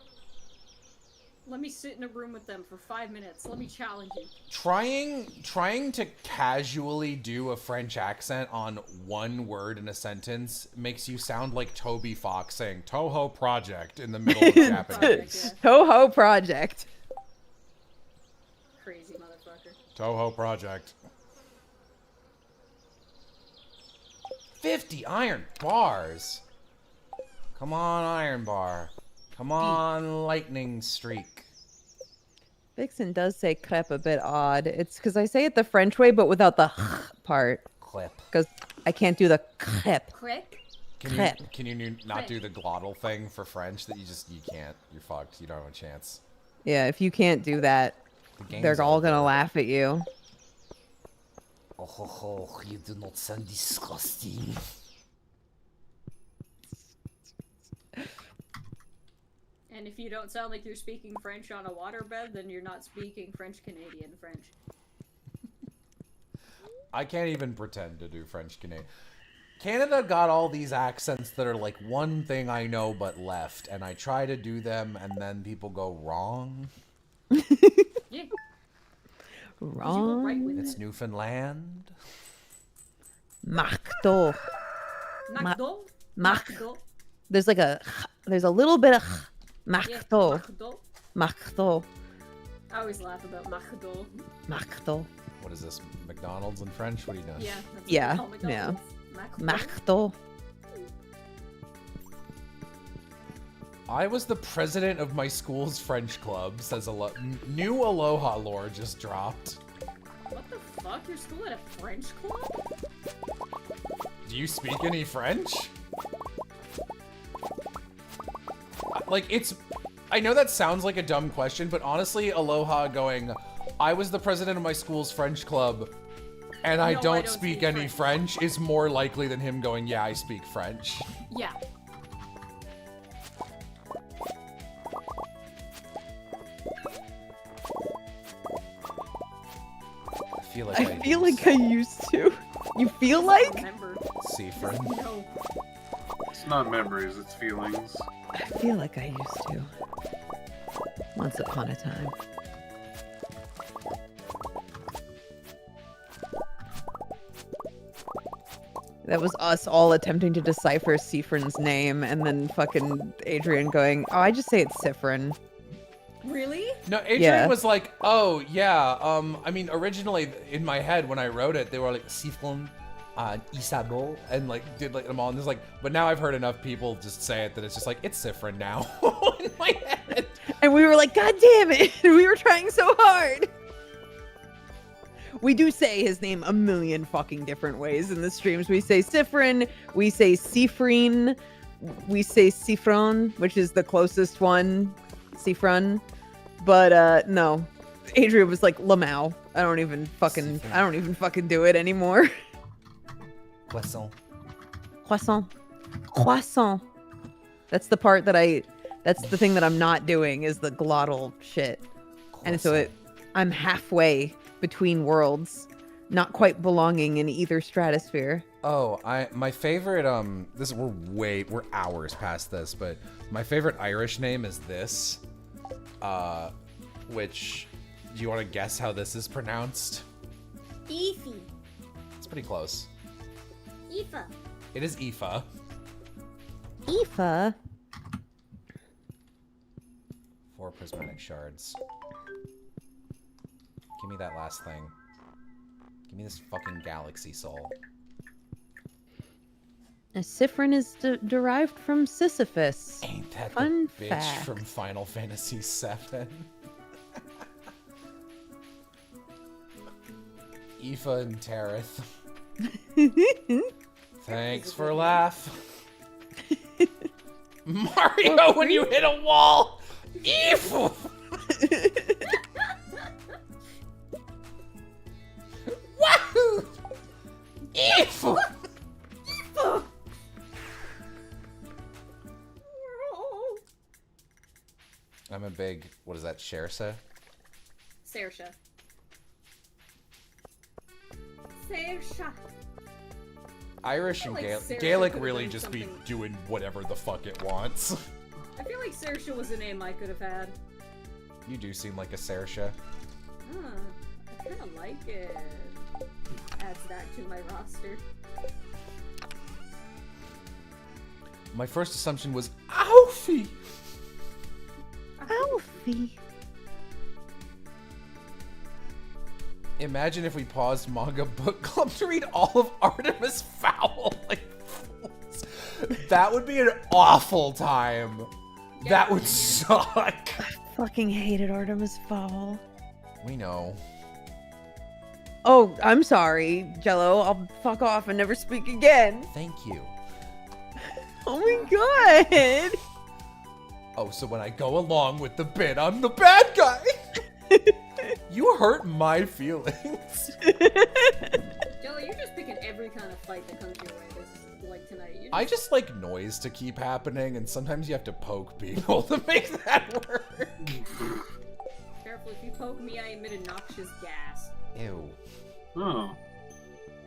Let me sit in a room with them for 5 minutes. Let me challenge you. Trying to casually do a French accent on one word in a sentence makes you sound like Toby Fox saying Toho Project in the middle of Japanese. Toho Project. Crazy motherfucker. Toho Project. 50 iron bars. Come on, iron bar. Come on, lightning streak. Vixen does say crepe a bit odd. It's because I say it the French way, but without the part. Clip. Because I can't do the crepe. Crick? Can you not do the glottal thing for French that you can't? You're fucked. You don't have a chance. Yeah, if you can't do that, game's they're all gonna laugh at you. Oh, you do not sound disgusting. And if you don't sound like you're speaking French on a waterbed, then you're not speaking French-Canadian French. I can't even pretend to do French Canadian. Canada got all these accents that are like one thing I know but left, and I try to do them, and then people go wrong. Yeah. Wrong. It's Newfoundland. Marteau. Marteau? Marteau. There's a little bit of marteau. Marteau. Marteau. I always laugh about marteau. Marteau. What is this? McDonald's in French? What are you doing? Yeah. That's what Yeah. they call McDonald's. Marteau. I was the president of my school's French club, says new Aloha lore just dropped. What the fuck? Your school had a French club? Do you speak any French? I know that sounds like a dumb question, but honestly, Aloha going, I was the president of my school's French club, and I don't speak any French is more likely than him going, yeah, I speak French. Yeah. I feel like I used to. You feel like? Seaford. No. It's not memories, it's feelings. I feel like I used to. Once upon a time. That was us all attempting to decipher Sifrin's name, and then fucking Adrian going, "Oh, I just say it's Sifrin." Really? No, Adrian was like, oh, yeah, I mean, originally in my head when I wrote it, they were like, Sifron, Isabel, and like, did like them all, and there's like, but now I've heard enough people just say it that it's just like, it's Sifrin now in my head. And we were like, God damn it! We were trying so hard! We do say his name a million fucking different ways in the streams. We say Sifrin, we say Sifrin, we say Cifron, which is the closest one, Cifron. But no, Adria was like Lamau. I don't even fucking do it anymore. Croissant. Croissant. That's the part that that's the thing that I'm not doing is the glottal shit. And so I'm halfway between worlds, not quite belonging in either stratosphere. Oh, my favorite we're hours past this, but my favorite Irish name is this. Which do you want to guess how this is pronounced? Eefy. It's pretty close. Aoife. It is Aoife. Aoife. 4 prismatic shards. Give me that last thing. Give me this fucking galaxy soul. A Cifron is derived from Sisyphus. Ain't that Fun the bitch fact. from Final Fantasy VII? Aoife and Tareth. Thanks for laugh. Mario, when you hit a wall! Aoife! Wahoo! Aoife! I'm a big, what is that, Shersa? Saoirse. Saoirse. Irish and like Saoirse Gaelic could've really been just be something- doing whatever the fuck it wants. I feel like Saoirse was a name I could have had. You do seem like a Saoirse. I kind of like it. Adds that to my roster. My first assumption was Alfie! Alfie. Imagine if we paused Manga Book Club to read all of Artemis Fowl. Like, that would be an awful time. That would suck. I fucking hated Artemis Fowl. We know. Oh, I'm sorry, Jello. I'll fuck off and never speak again. Thank you. Oh my god. Oh, so when I go along with the bit, I'm the bad guy. You hurt my feelings. Jello, you're just picking every kind of fight that comes your way this, like tonight. I just like noise to keep happening, and sometimes you have to poke people to make that work. Careful, if you poke me, I emit a noxious gas. Ew. Oh.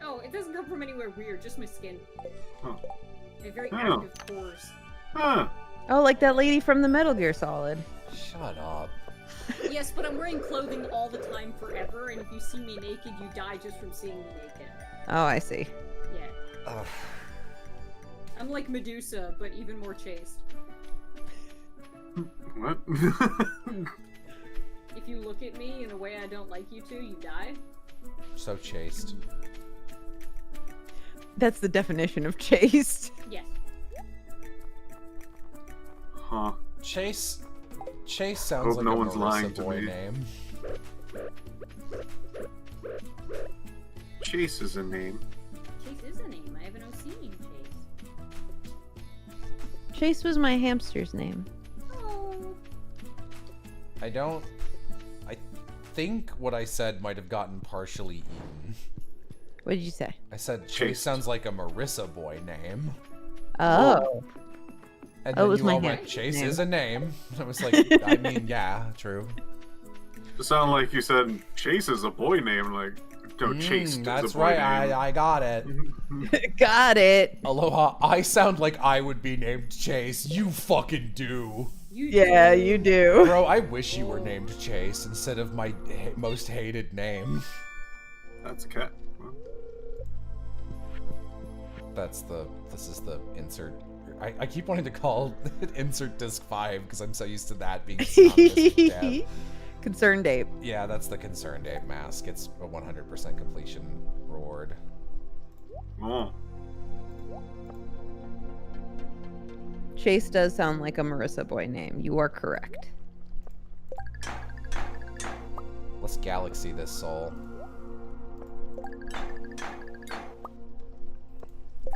Oh, it doesn't come from anywhere weird, just my skin. Oh. I have very Oh. active pores. Huh. Oh, like that lady from the Metal Gear Solid. Shut up. Yes, but I'm wearing clothing all the time forever, and if you see me naked, you die just from seeing me naked. Oh, I see. Yeah. Ugh. I'm like Medusa, but even more chaste. What? If you look at me in a way I don't like you to, you die. So chaste. That's the definition of chaste. Yes. Huh. Chase sounds Hope like no a one's lying Marissa to boy me. name. Chase is a name. Chase is a name. I have an OC named Chase. Chase was my hamster's name. Oh. I think what I said might have gotten partially eaten. What did you say? I said Chase Chase. sounds like a Marissa boy name. Oh. And Oh, it then was you my all went, hamster's Chase name. is a name. I was like, I mean, yeah, true. It sounded like you said Chase is a boy name. Like, no, Chase is That's a boy right, name. I got it. Got it. Aloha, I sound like I would be named Chase. You fucking do. Yeah, you do. Bro, I wish you were named Chase instead of my most hated name. That's a cat. Well, This is the insert. I keep wanting to call it insert disc 5 because I'm so used to that being synonymous with death. Concerned ape. Yeah, that's the Concerned Ape mask. It's a 100% completion reward. oh. Chase does sound like a Marissa boy name. You are correct. Let's galaxy this soul.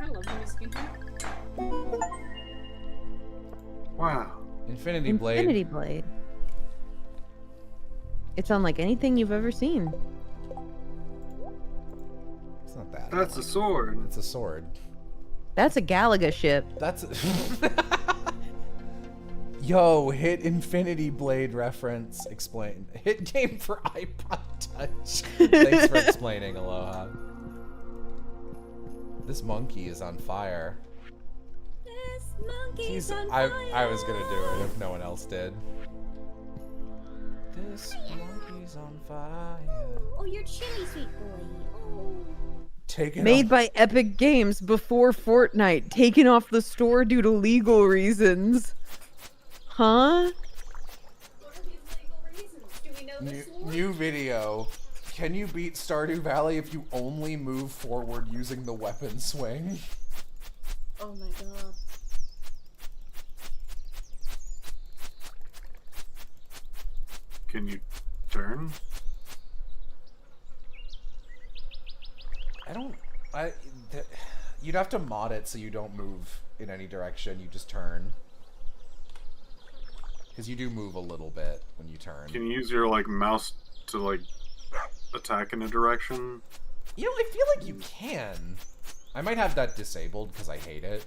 I love the music in here. Wow. Infinity Blade. Infinity Blade. It's unlike anything you've ever seen. It's not that. That's a sword. It's a sword. That's a Galaga ship. That's Yo, hit Infinity Blade reference. Explain. Hit game for iPod Touch. Thanks for explaining, Aloha. This monkey is on fire. This monkey's on fire. I was gonna do it if no one else did. This monkey's on fire. Oh, you're chilly, sweet boy. Oh. Take it Made off. by Epic Games before Fortnite, taken off the store due to legal reasons. Huh? New video. Can you beat Stardew Valley if you only move forward using the weapon swing? Oh my god. Can you turn? You'd have to mod it so you don't move in any direction, you just turn. Because you do move a little bit when you turn. Can you use your like mouse to like attack in a direction? You know, I feel like you can. I might have that disabled because I hate it.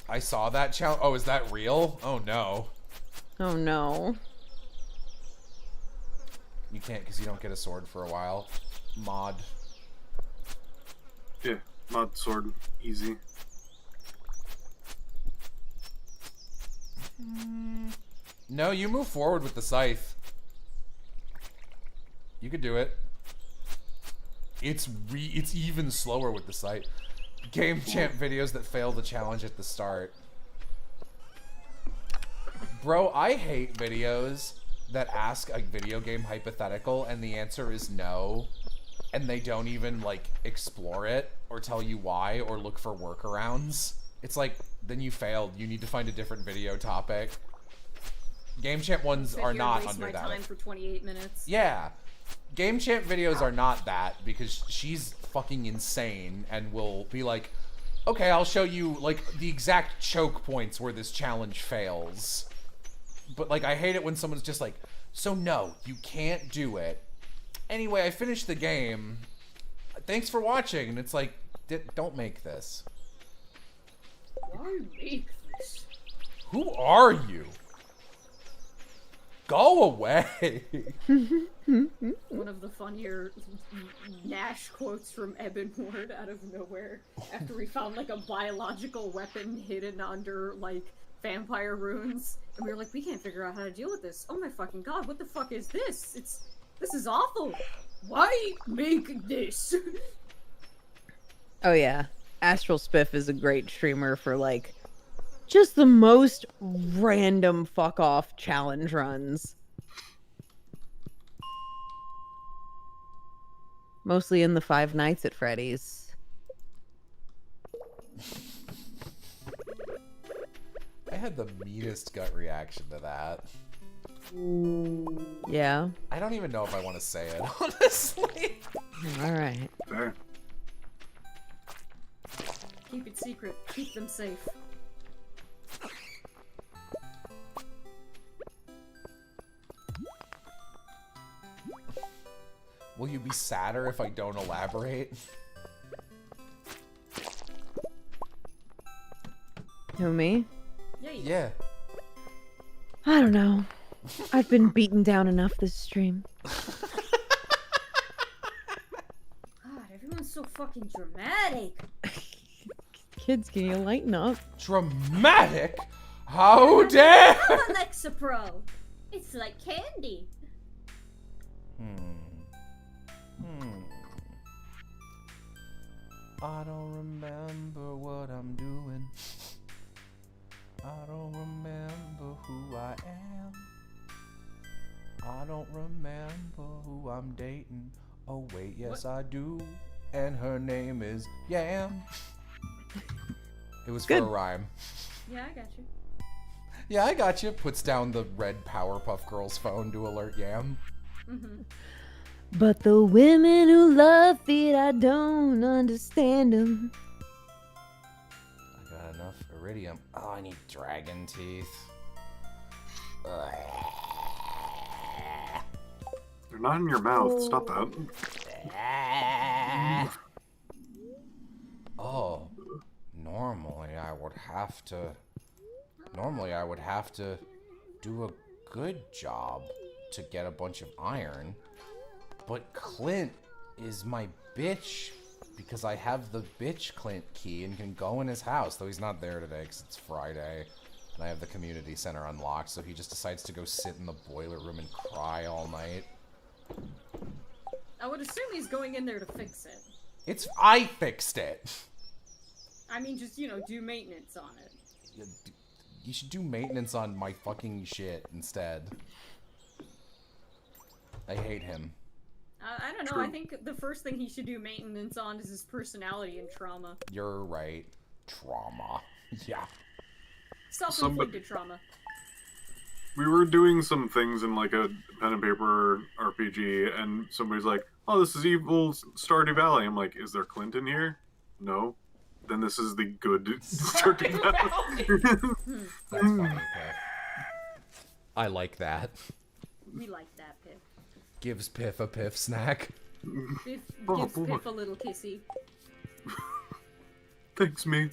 I saw that challenge. Oh, is that real? Oh no. Oh no. You can't because you don't get a sword for a while. Mod. Yeah, mod sword, easy. No, you move forward with the scythe. You could do it. It's even slower with the scythe. Game champ videos that fail the challenge at the start. Bro, I hate videos that ask a video game hypothetical and the answer is no, and they don't even like explore it or tell you why or look for workarounds. It's like, then you failed. You need to find a different video topic. Game champ ones are not under that. Time for 28 minutes. Yeah. Game champ videos are not that because she's fucking insane and will be like, okay, I'll show you like the exact choke points where this challenge fails. But like, I hate it when someone's just like, so no, you can't do it. Anyway, I finished the game. Thanks for watching. And it's like, don't make this. Why make this? Who are you? Go away. One of the funnier Nash quotes from Eben Ward out of nowhere after we found like a biological weapon hidden under like vampire runes, and we were like, we can't figure out how to deal with this. Oh my fucking god, what the fuck is this? This is awful. Why make this? Oh yeah. Astral Spiff is a great streamer for like just the most random fuck off challenge runs. Mostly in the Five Nights at Freddy's. I had the meanest gut reaction to that. Yeah. I don't even know if I want to say it, honestly. Alright. Fair. Keep it secret. Keep them safe. Will you be sadder if I don't elaborate? Who, me? Yeah. I don't know. I've been beaten down enough this stream. God, everyone's so fucking dramatic. Kids, can you lighten up? Dramatic? How dare! Alexa Pro. It's like candy. I don't remember what I'm doing. I don't remember who I am. I don't remember who I'm dating. Oh wait, yes I do. And her name is Yam. It was for a rhyme. Yeah, I got you. Yeah, I got you. Puts down the red Powerpuff Girls phone to alert Yam. But the women who love it, I don't understand them. I iridium. Oh, I need dragon teeth. They're not in your mouth. Stop that. Oh, normally I would have to do a good job to get a bunch of iron, but Clint is my bitch because I have the bitch Clint key and can go in his house, though he's not there today because it's Friday and I have the community center unlocked, so he just decides to go sit in the boiler room and cry all night. I would assume he's going in there to fix it. I fixed it. I mean, just, you know, do maintenance on it. You should do maintenance on my fucking shit instead. I hate him. I don't know, I think the first thing he should do maintenance on is his personality and trauma. You're right. Trauma. Yeah. Self-inflicted trauma. We were doing some things in like a pen and paper RPG, and somebody's like, "Oh, this is evil Stardew Valley." I'm like, "Is there Clint in here?" No. Then this is the good Stardew Valley. That's funny, Piff. I like that. We like that, Piff. Gives Piff a Piff snack. Piff Oh, gives boy. Piff a little kissy. Thanks, me.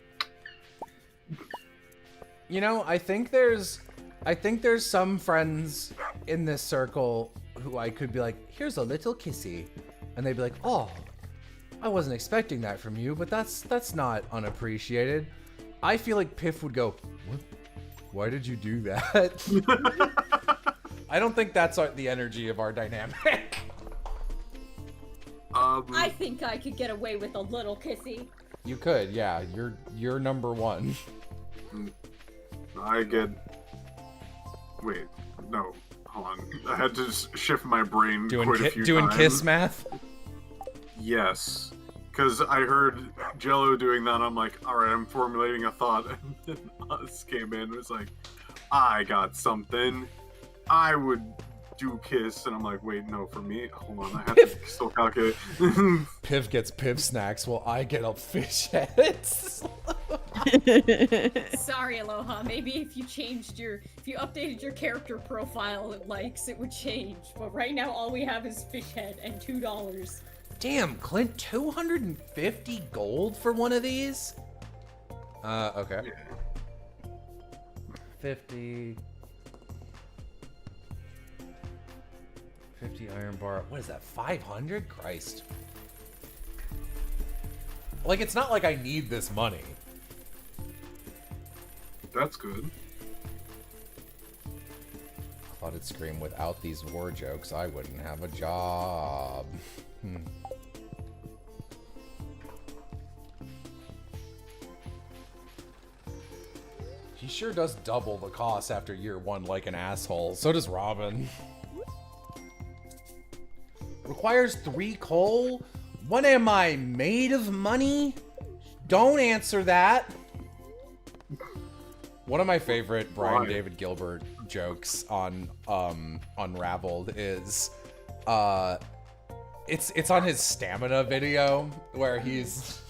You know, I think there's some friends in this circle who I could be like, "Here's a little kissy," and they'd be like, "Oh, I wasn't expecting that from you, but that's not unappreciated." I feel like Piff would go, "What? Why did you do that?" I don't think that's the energy of our dynamic. I think I could get away with a little kissy. You could, yeah. You're number one. I get... Wait, no. Hold on. I had to shift my brain quite a few times. Kiss math? Yes. Because I heard Jello doing that, and I'm like, alright, I'm formulating a thought. And then Oz came in and was like, I got something. I would do kiss. And I'm like, wait, no, for me? Hold on, I have to still calculate. Piv gets Piv snacks while I get up fish heads. Sorry, Aloha. Maybe if you updated your character profile it would change. But right now, all we have is fish head and $2. Damn, Clint, 250 gold for one of these? Okay. 50 iron bar. What is that, 500? Christ. Like, it's not like I need this money. That's good. I thought it'd scream, without these war jokes, I wouldn't have a job. He sure does double the cost after year one like an asshole. So does Robin. Requires 3 coal? What am I, made of money? Don't answer that. One of my favorite Brian David Gilbert jokes on Unraveled is it's on his stamina video where he's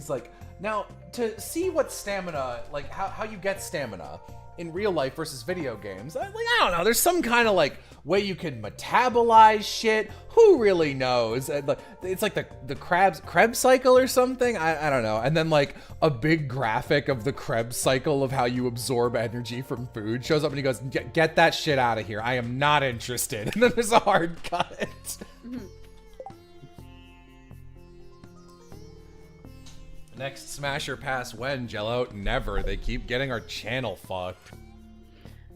like, now to see what stamina, like how you get stamina in real life versus video games, I don't know, there's some kind of like way you can metabolize shit. Who really knows? And it's like the Krebs cycle or something. I don't know. And then like a big graphic of the Krebs cycle of how you absorb energy from food shows up, and he goes, "Get that shit out of here. I am not interested." And then there's a hard cut. Next Smasher Pass when, Jello? Never. They keep getting our channel fucked.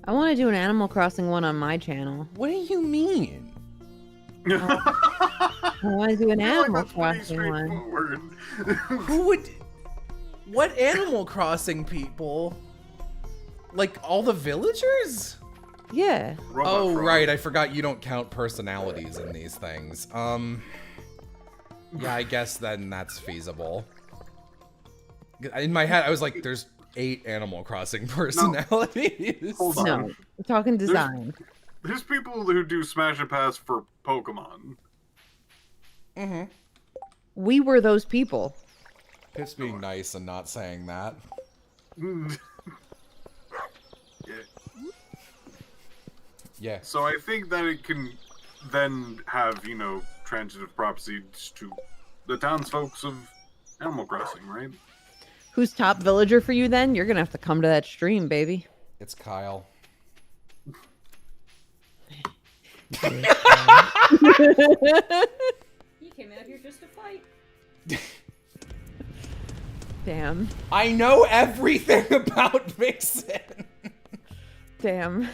I want to do an Animal Crossing one on my channel. What do you mean? I want to do an Animal Crossing one. Who would... What Animal Crossing people? Like, all the villagers? Yeah. Oh, right. I forgot you don't count personalities in these things. Yeah, I guess then that's feasible. In my head, I was like, there's 8 Animal Crossing personalities. No, hold on. No, we're talking design. There's people who do Smash and Pass for Pokemon. Mm-hmm. We were those people. Piff's being nice and not saying that. Yeah. So I think that it can then have, transitive properties to the townsfolk of Animal Crossing, right? Who's top villager for you then? You're gonna have to come to that stream, baby. It's Kyle. He came out here just to fight. Damn. I know everything about Vixen. Damn.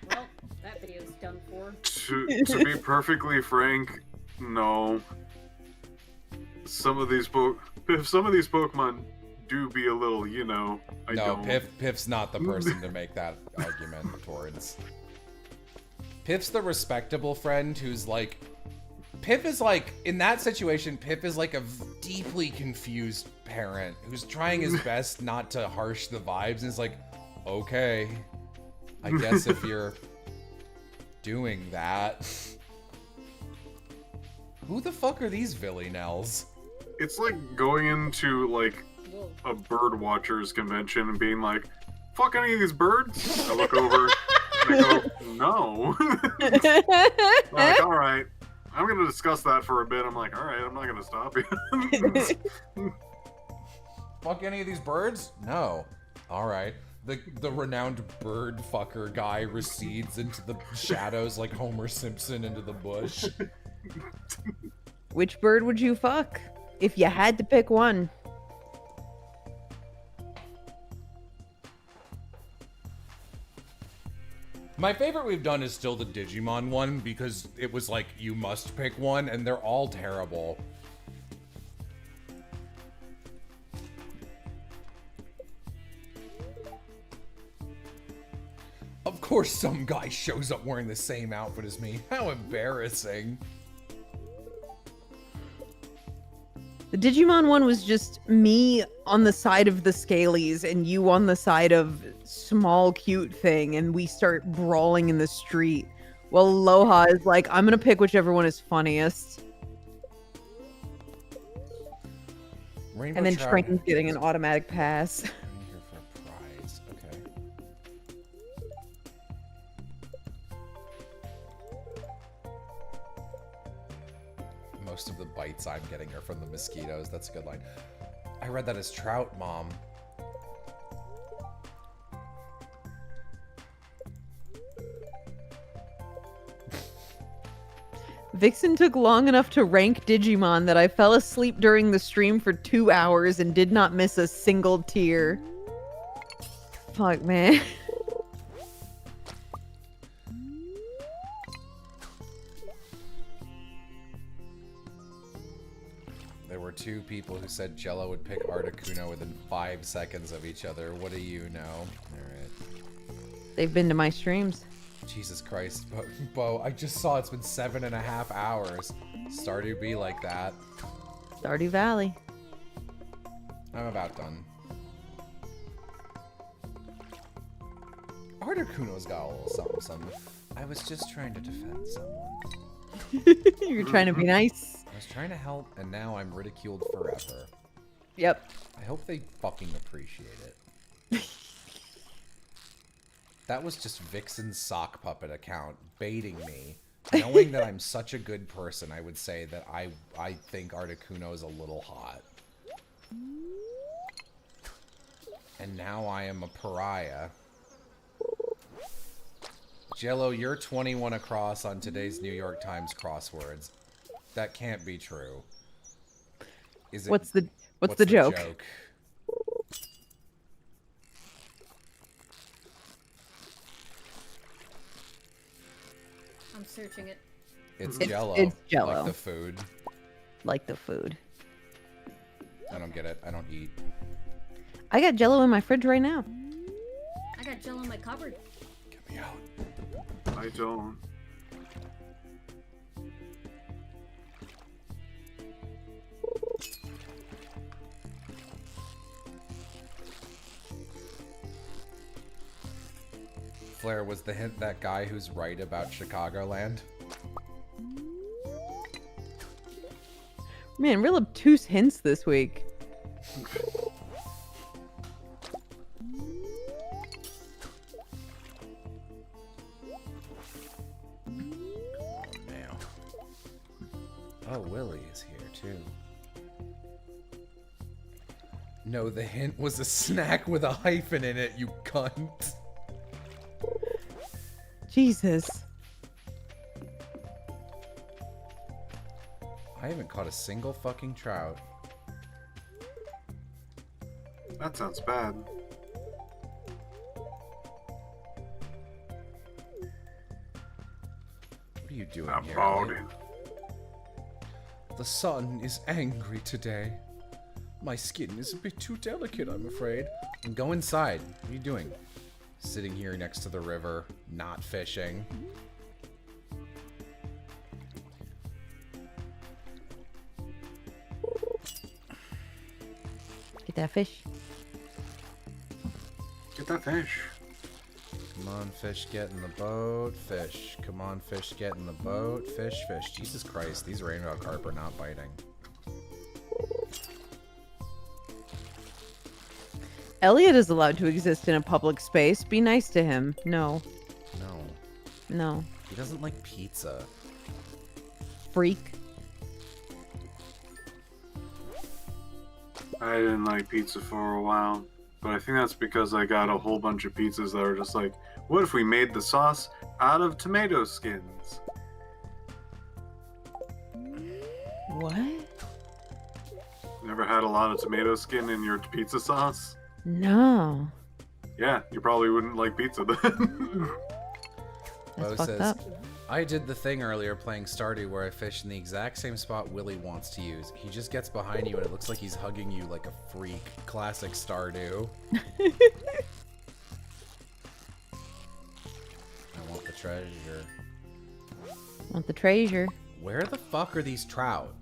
Well, that video's done for. To be perfectly frank, no. If some of these Pokemon do be a little, I don't. Piff's not the person to make that argument towards. Piff's the respectable friend who's like... Piff is like, in that situation, Piff is like a deeply confused parent who's trying his best not to harsh the vibes and is like, okay, I guess if you're doing that. Who the fuck are these Villanelles? It's like going into, like, a bird watchers convention and being like, fuck any of these birds? I look over and I go, no. I'm like, alright. I'm gonna discuss that for a bit. I'm like, alright, I'm not gonna stop you. Fuck any of these birds? No. Alright. The renowned bird fucker guy recedes into the shadows like Homer Simpson into the bush. Which bird would you fuck? If you had to pick one. My favorite we've done is still the Digimon one because it was like, you must pick one, and they're all terrible. Of course some guy shows up wearing the same outfit as me. How embarrassing. The Digimon one was just me on the side of the Scalies and you on the side of small cute thing, and we start brawling in the street. Well, Aloha is like, I'm gonna pick whichever one is funniest. Rainbow And then Trout Train's getting an automatic pass. I'm here for a prize. Okay. Most of the bites I'm getting are from the mosquitoes. That's a good line. I read that as trout, Mom. Vixen took long enough to rank Digimon that I fell asleep during the stream for 2 hours and did not miss a single tear. Fuck, man. There were 2 people who said Jello would pick Articuno within 5 seconds of each other. What do you know? Alright. They've been to my streams. Jesus Christ, Bo, I just saw it's been 7.5 hours. Stardew be like that. Stardew Valley. I'm about done. Articuno's got a little something, something. I was just trying to defend someone. You're trying to be nice. I was trying to help, and now I'm ridiculed forever. Yep. I hope they fucking appreciate it. That was just Vixen's sock puppet account baiting me. Knowing that I'm such a good person, I would say that I think Articuno is a little hot. And now I am a pariah. Jello, you're 21 across on today's New York Times crosswords. That can't be true. Is it? What's the joke? I'm searching it. It's Jello. It's Jello. Like the food. Like the food. I don't get it. I don't eat. I got Jello in my fridge right now. I got Jello in my cupboard. Get me out. I don't. Flair, was the hint that guy who's right about Chicagoland? Man, real obtuse hints this week. Oh, Willie is here too. No, the hint was a snack with a hyphen in it, you cunt. Jesus. I haven't caught a single fucking trout. That sounds bad. What are you doing I'm here? balding. Elliot? The sun is angry today. My skin is a bit too delicate, I'm afraid. And go inside. What are you doing? Sitting here next to the river, not fishing. Get that fish. Get that fish. Come on, fish, get in the boat. Fish. Come on, fish, get in the boat. Fish, fish. Jesus Christ, these rainbow carp are not biting. Elliot is allowed to exist in a public space. Be nice to him. No. No. No. He doesn't like pizza. Freak. I didn't like pizza for a while, but I think that's because I got a whole bunch of pizzas that were just like, what if we made the sauce out of tomato skins? What? Never had a lot of tomato skin in your pizza sauce? No. Yeah, you probably wouldn't like pizza then. Bo fucked says, up. I did the thing earlier playing Stardew where I fish in the exact same spot Willie wants to use. He just gets behind you and it looks like he's hugging you like a freak. Classic Stardew. I want the treasure. Want the treasure. Where the fuck are these trout?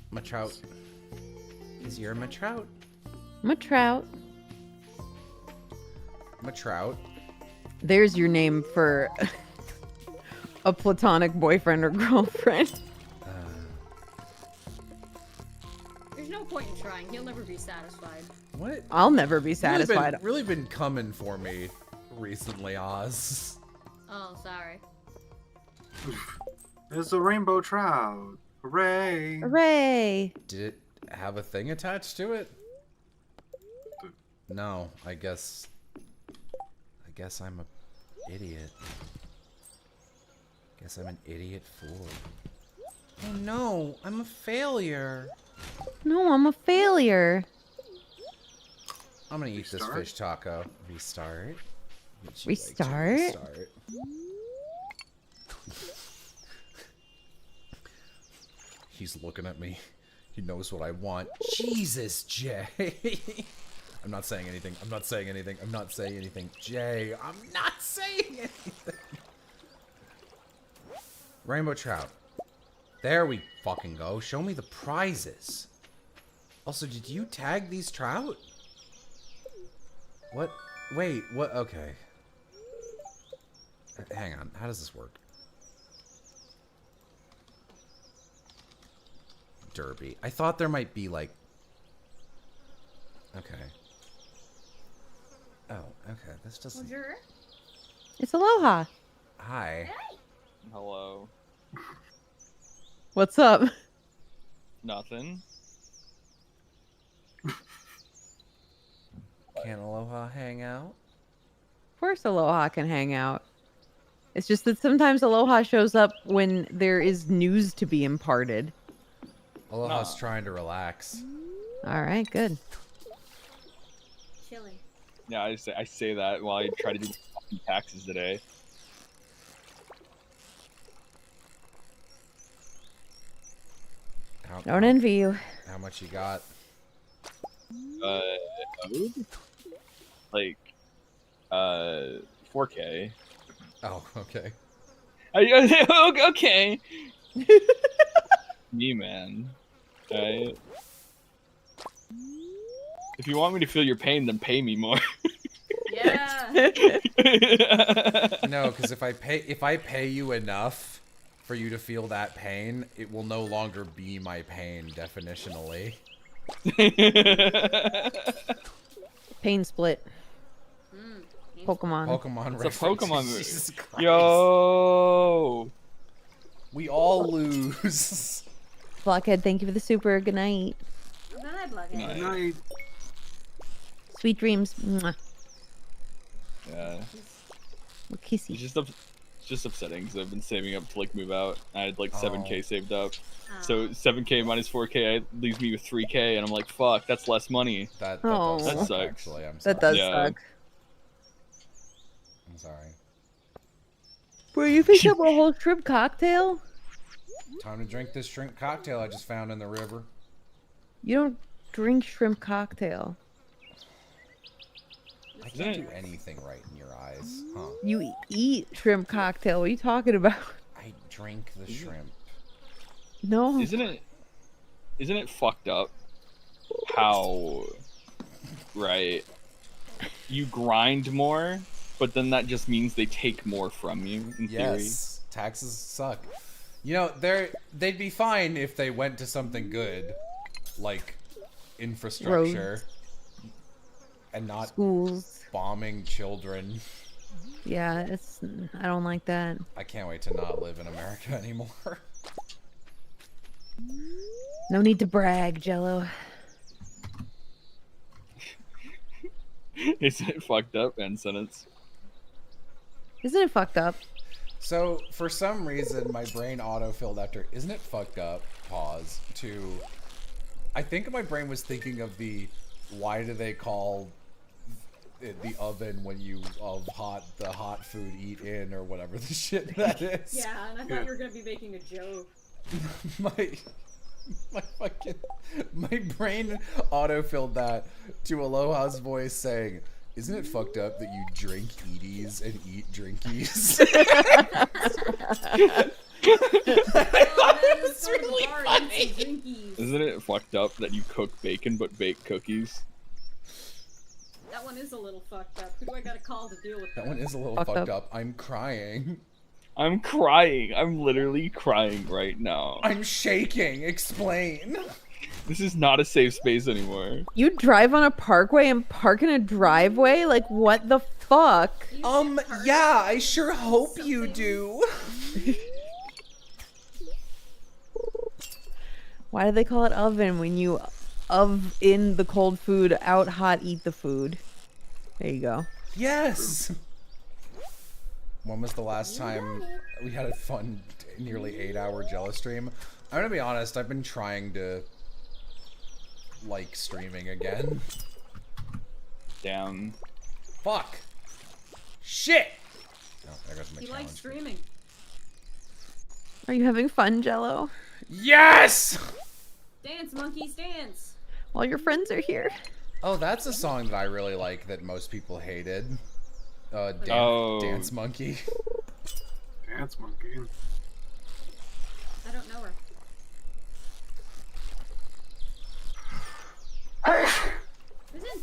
My trout. Is your my trout? I'm a trout. My trout. There's your name for a platonic boyfriend or girlfriend. There's no point in trying. He'll never be satisfied. What? I'll never be satisfied. Really been coming for me recently, Oz. Oh, sorry. There's a rainbow trout. Hooray! Hooray! Did it have a thing attached to it? No, I guess I'm a idiot. Guess I'm an idiot fool. Oh no, I'm a failure. No, I'm a failure. I'm gonna eat this Restart? fish taco. Restart. Would you like to Restart? restart? He's looking at me. He knows what I want. Jesus, Jay. I'm not saying anything. I'm not saying anything. I'm not saying anything. Jay, I'm not saying anything. Rainbow trout. There we fucking go. Show me the prizes. Also, did you tag these trout? What? Wait, what? Okay. Hang on. How does this work? Derby. I thought there might be like... Okay. Oh, okay. This doesn't... It's Aloha. Hi. Hello. What's up? Nothing. Can Aloha hang out? Of course Aloha can hang out. It's just that sometimes Aloha shows up when there is news to be imparted. Aloha's trying to relax. Alright, good. Chilly. Yeah, I say that while I try to do fucking taxes today. Don't envy you. How much you got? Like, 4K. Oh, okay. Okay. Me, man. Alright. If you want me to feel your pain, then pay me more. Yeah. No, because if I pay you enough for you to feel that pain, it will no longer be my pain, definitionally. Pain split. Pokemon. Pokemon It's a reference. Pokemon movie. Jesus Christ. Yo. We all lose. Blockhead, thank you for the super. Good night. Bye, Blockhead. Good night. Sweet dreams. Mwah. Yeah. Well, kissy. It's just upsetting because I've been saving up to like move out. I had like 7K Oh. saved up. So 7K minus 4K leaves me with 3K, and I'm like, fuck, that's less money. That Oh. does That suck, sucks. actually. I'm sorry. That does Yeah. suck. I'm sorry. Bro, you picked up a whole shrimp cocktail? Time to drink this shrimp cocktail I just found in the river. You don't drink shrimp cocktail. I can't do anything right in your eyes, huh? You eat shrimp cocktail. What are you talking about? I drink the shrimp. No. Isn't it fucked up how, right, you grind more, but then that just means they take more from you, in theory? Yes, taxes suck. You know, they'd be fine if they went to something good, like infrastructure, and not schools, bombing children. Yeah, I don't like that. I can't wait to not live in America anymore. No need to brag, Jello. Isn't it fucked up? End sentence. Isn't it fucked up? So, for some reason, my brain autofilled after, isn't it fucked up? Pause. To, I think my brain was thinking of why do they call it the oven when you the hot food eat in, or whatever the shit that is. Yeah, and I thought you were gonna be making a joke. my brain autofilled that to Aloha's voice saying, isn't it fucked up that you drink Eaties and eat Drinkies? That's really funny. Isn't it fucked up that you cook bacon but bake cookies? That one is a little fucked up. Who do I gotta call to deal with that? That one is a little fucked up. I'm crying. I'm crying. I'm literally crying right now. I'm shaking. Explain. This is not a safe space anymore. You drive on a parkway and park in a driveway? Like, what the fuck? Yeah, I sure hope you do. Why do they call it oven when you in the cold food, out hot eat the food? There you go. Yes. When was the last time we had a fun, nearly 8-hour Jello stream? I'm gonna be honest, I've been trying to like streaming again. Damn. Fuck. Shit. Oh, there goes my He challenge. likes streaming. Are you having fun, Jello? Yes! Dance, monkeys, dance! While your friends are here. Oh, that's a song that I really like that most people hated. Dance Monkey. Dance Monkey. I don't know her.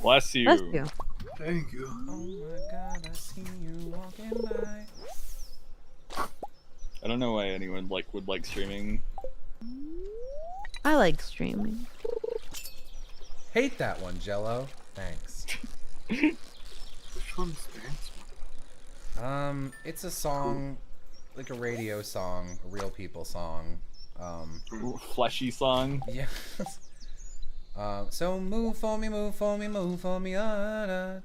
Bless you. Bless you. Thank you. Oh my god, I see you walking by. I don't know why anyone would like streaming. I like streaming. Hate that one, Jello. Thanks. Which one's Dance Monkey? It's a song, like a radio song, a real people song. Fleshy song. Yeah. So move for me, move for me, move for me. It's hard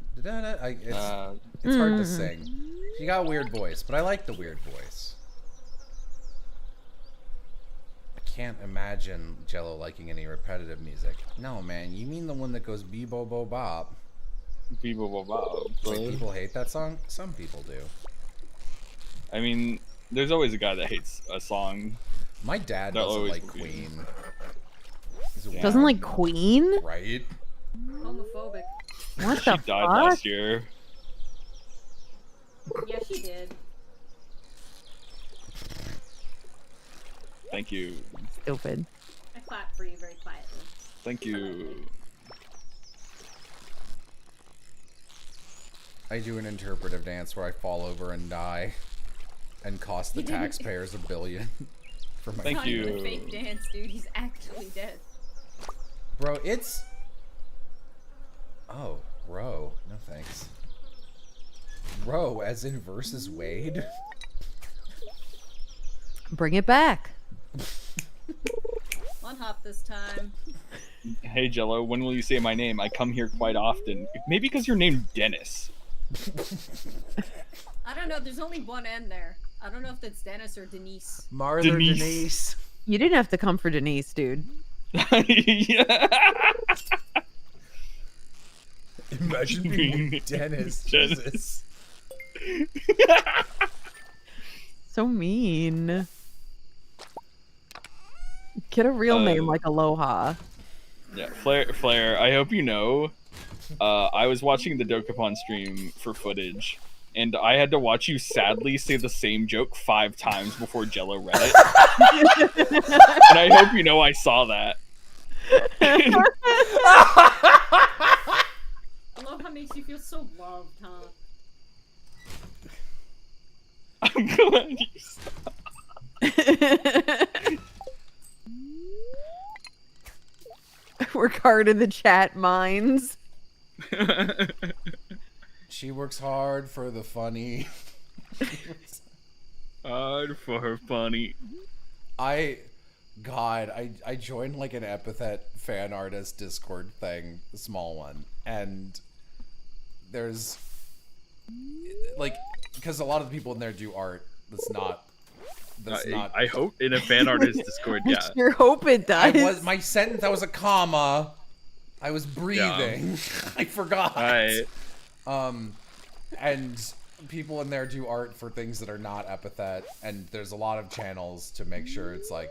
to sing. She got a weird voice, but I like the weird voice. I can't imagine Jello liking any repetitive music. No, man, you mean the one that goes bee-bo bo bob. Bee-bo bo bob. Wait, people hate that song? Some people do. I mean, there's always a guy that hates a song. My dad That'll doesn't always like be. Queen. Doesn't like Queen? Right? Homophobic. What She the died fuck? last year. Yeah, she did. Thank you. Stupid. I clapped for you very quietly. Thank you. I do an interpretive dance where I fall over and die and cost the taxpayers $1 billion for my Thank Not even a you. fake dance, dude. He's actually dead. Bro, it's... Oh, Roe. No thanks. Roe, as in versus Wade? Bring it back. One hop this time. Hey Jello, when will you say my name? I come here quite often. Maybe because you're named Dennis. I don't know. There's only one N there. I don't know if that's Dennis or Denise. Martha Denise. You didn't have to come for Denise, dude. Imagine being Dennis. Jesus. So mean. Get a real name like Aloha. Yeah, Flair, I hope you know, I was watching the Dokapon stream for footage, and I had to watch you sadly say the same joke 5 times before Jello read it. And I hope you know I saw that. Aloha makes you feel so loved, huh? I'm glad you stopped. Work hard in the chat, minds. She works hard for the funny. Hard for her funny. I joined like an epithet fan artist Discord thing, a small one, and there's like, because a lot of the people in there do art that's not. I hope in a fan artist Discord, yeah. I sure hope it does. I was my sentence. That was a comma. I was breathing. I forgot. Right. And people in there do art for things that are not epithet, and there's a lot of channels to make sure it's like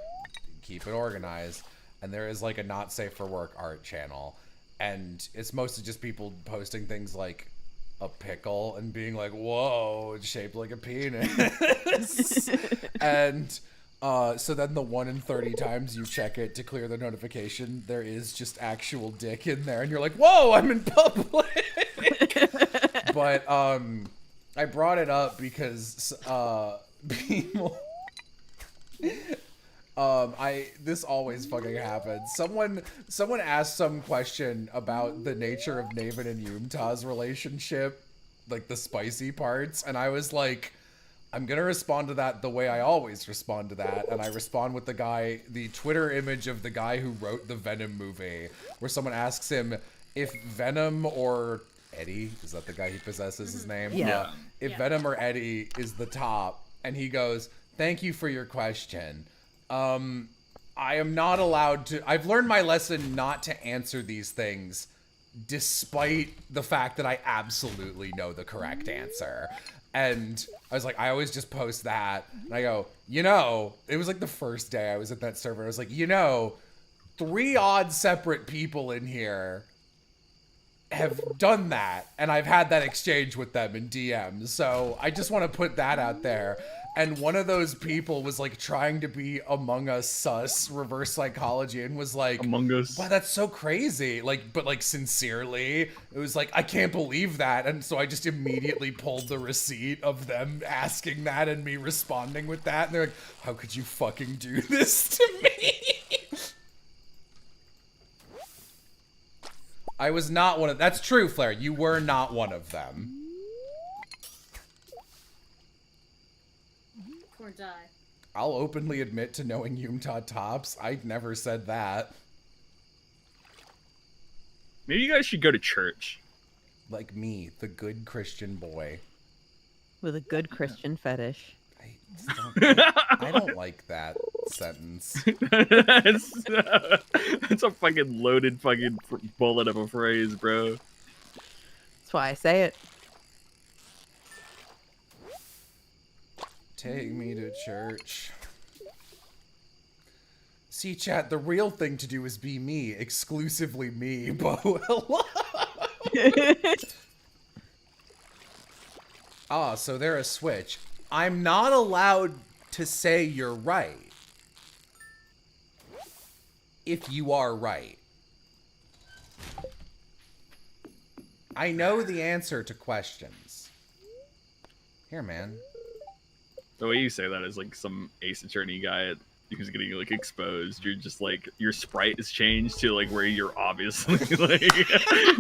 keep it organized. And there is like a not safe for work art channel, and it's mostly just people posting things like a pickle and being like, whoa, it's shaped like a penis. And so then the 1 in 30 times you check it to clear the notification, there is just actual dick in there, and you're like, whoa, I'm in public. But I brought it up because people this always fucking happens. Someone asked some question about the nature of Naven and Yumta's relationship, like the spicy parts, and I was like, I'm gonna respond to that the way I always respond to that, and I respond with the Twitter image of the guy who wrote the Venom movie, where someone asks him if Venom or Eddie, is that the guy he possesses his name? Yeah. If Venom or Eddie is the top, and he goes, thank you for your question. I am not allowed to. I've learned my lesson not to answer these things, despite the fact that I absolutely know the correct answer. And I was like, I always just post that. And I go, it was like the first day I was at that server. I was like, 3 odd separate people in here have done that. And I've had that exchange with them in DMs. So I just want to put that out there. And one of those people was like trying to be Among Us sus reverse psychology and was like, Among Us. wow, that's so crazy. But sincerely, it was like, I can't believe that. And so I just immediately pulled the receipt of them asking that and me responding with that. And they're like, how could you fucking do this to me? I was not one of, that's true, Flair. You were not one of them. Or die. I'll openly admit to knowing Yumta tops. I never said that. Maybe you guys should go to church. Like me, the good Christian boy. With a good Christian fetish. I don't like that sentence. That's a fucking loaded fucking bullet of a phrase, bro. That's why I say it. Take me to church. See, chat, the real thing to do is be me. Exclusively me, but hello. So they're a switch. I'm not allowed to say you're right. If you are right. I know the answer to questions. Here, man. The way you say that is like some Ace Attorney guy at who's getting like exposed. You're just like your sprite is changed to like where you're obviously like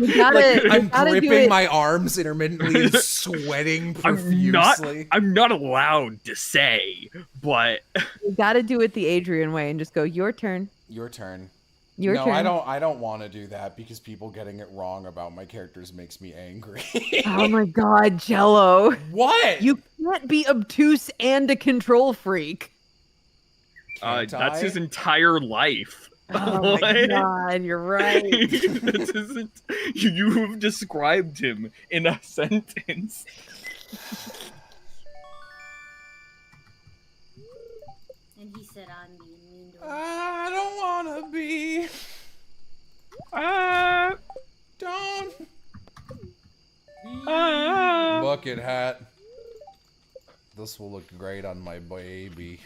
I'm gripping my arms intermittently, sweating profusely. I'm not allowed to say, but You gotta do it the Adrian way and just go, your turn. Your turn. Your no, turn. I don't want to do that because people getting it wrong about my characters makes me angry. Oh my god, Jello. What? You can't be obtuse and a control freak. That's his entire life. Oh my god, you're right. This isn't, you have described him in a sentence. And he said I'm being mean to him. I don't want to be. Don't. Bucket hat. This will look great on my baby.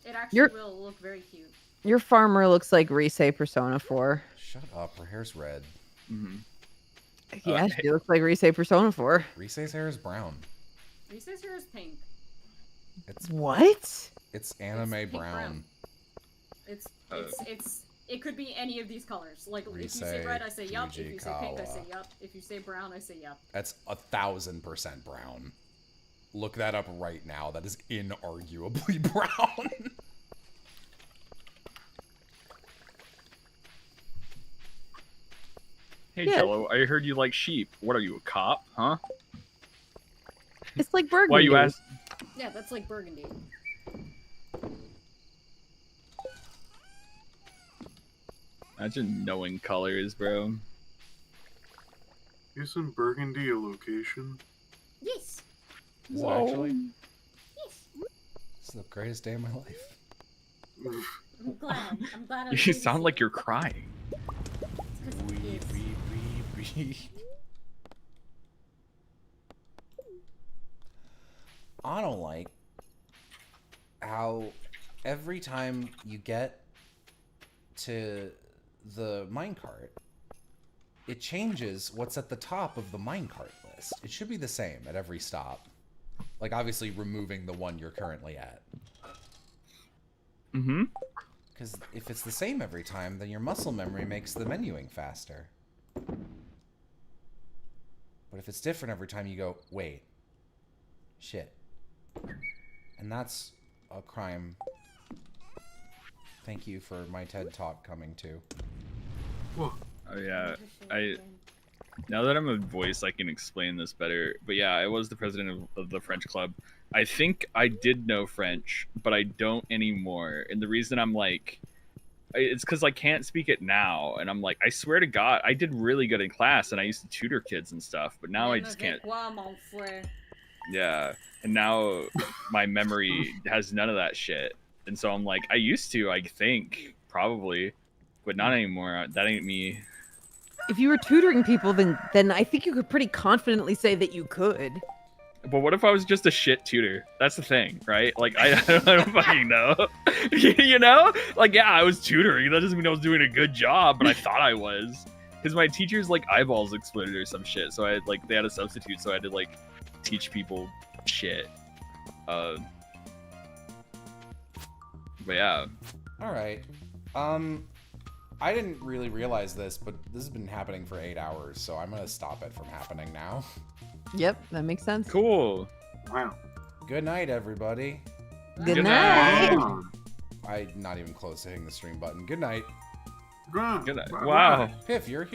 It actually You're- will look very cute. Your farmer looks like Rise Persona 4. Shut up, her hair's red. Yeah, she looks like Rise Persona 4. Rise's hair is brown. Reese's hair is pink. It's What? It's anime pink brown. brown. It could be any of these colors. Like if you say Rise, red, I say yup. If you say pink, I say Fujikawa. yup. If you say brown, I say yup. That's 1000% brown. Look that up right now. That is inarguably brown. Hey Yeah. Jello, I heard you like sheep. What are you, a cop? Huh? It's like burgundy. Why you ask? Yeah, that's like burgundy. Imagine knowing colors, bro. Isn't Burgundy a location? Yes. Is it actually? This is the greatest day of my life. I'm glad. I'm glad. I'm You sound like you're crying. I don't like how every time you get to the minecart, it changes what's at the top of the minecart list. It should be the same at every stop. Like, obviously removing the one you're currently at. Mm-hmm. Because if it's the same every time, then your muscle memory makes the menuing faster. But if it's different every time, you go, wait, shit. And that's a crime. Thank you for my TED Talk coming too. Oh yeah, now that I'm a voice, I can explain this better. But yeah, I was the president of the French club. I think I did know French, but I don't anymore. And the reason I'm like, it's because I can't speak it now. And I'm like, I swear to God, I did really good in class, and I used to tutor kids and stuff. But now I just can't. Yeah, and now my memory has none of that shit. And so I'm like, I used to, I think, probably, but not anymore. That ain't me. If you were tutoring people, then I think you could pretty confidently say that you could. But what if I was just a shit tutor? That's the thing, right? Like, I don't fucking know. You know? Like, yeah, I was tutoring. That doesn't mean I was doing a good job, but I thought I was. Because my teacher's, like, eyeballs exploded or some shit. So I had, like, they had a substitute, so I had to, like, teach people shit. But yeah. Alright. I didn't really realize this, but this has been happening for 8 hours, so I'm gonna stop it from happening now. Yep, that makes sense. Cool. Wow. Good night, everybody. Good night. I'm not even close to hitting the stream button. Good night. Good night. Wow. Piff, you're here.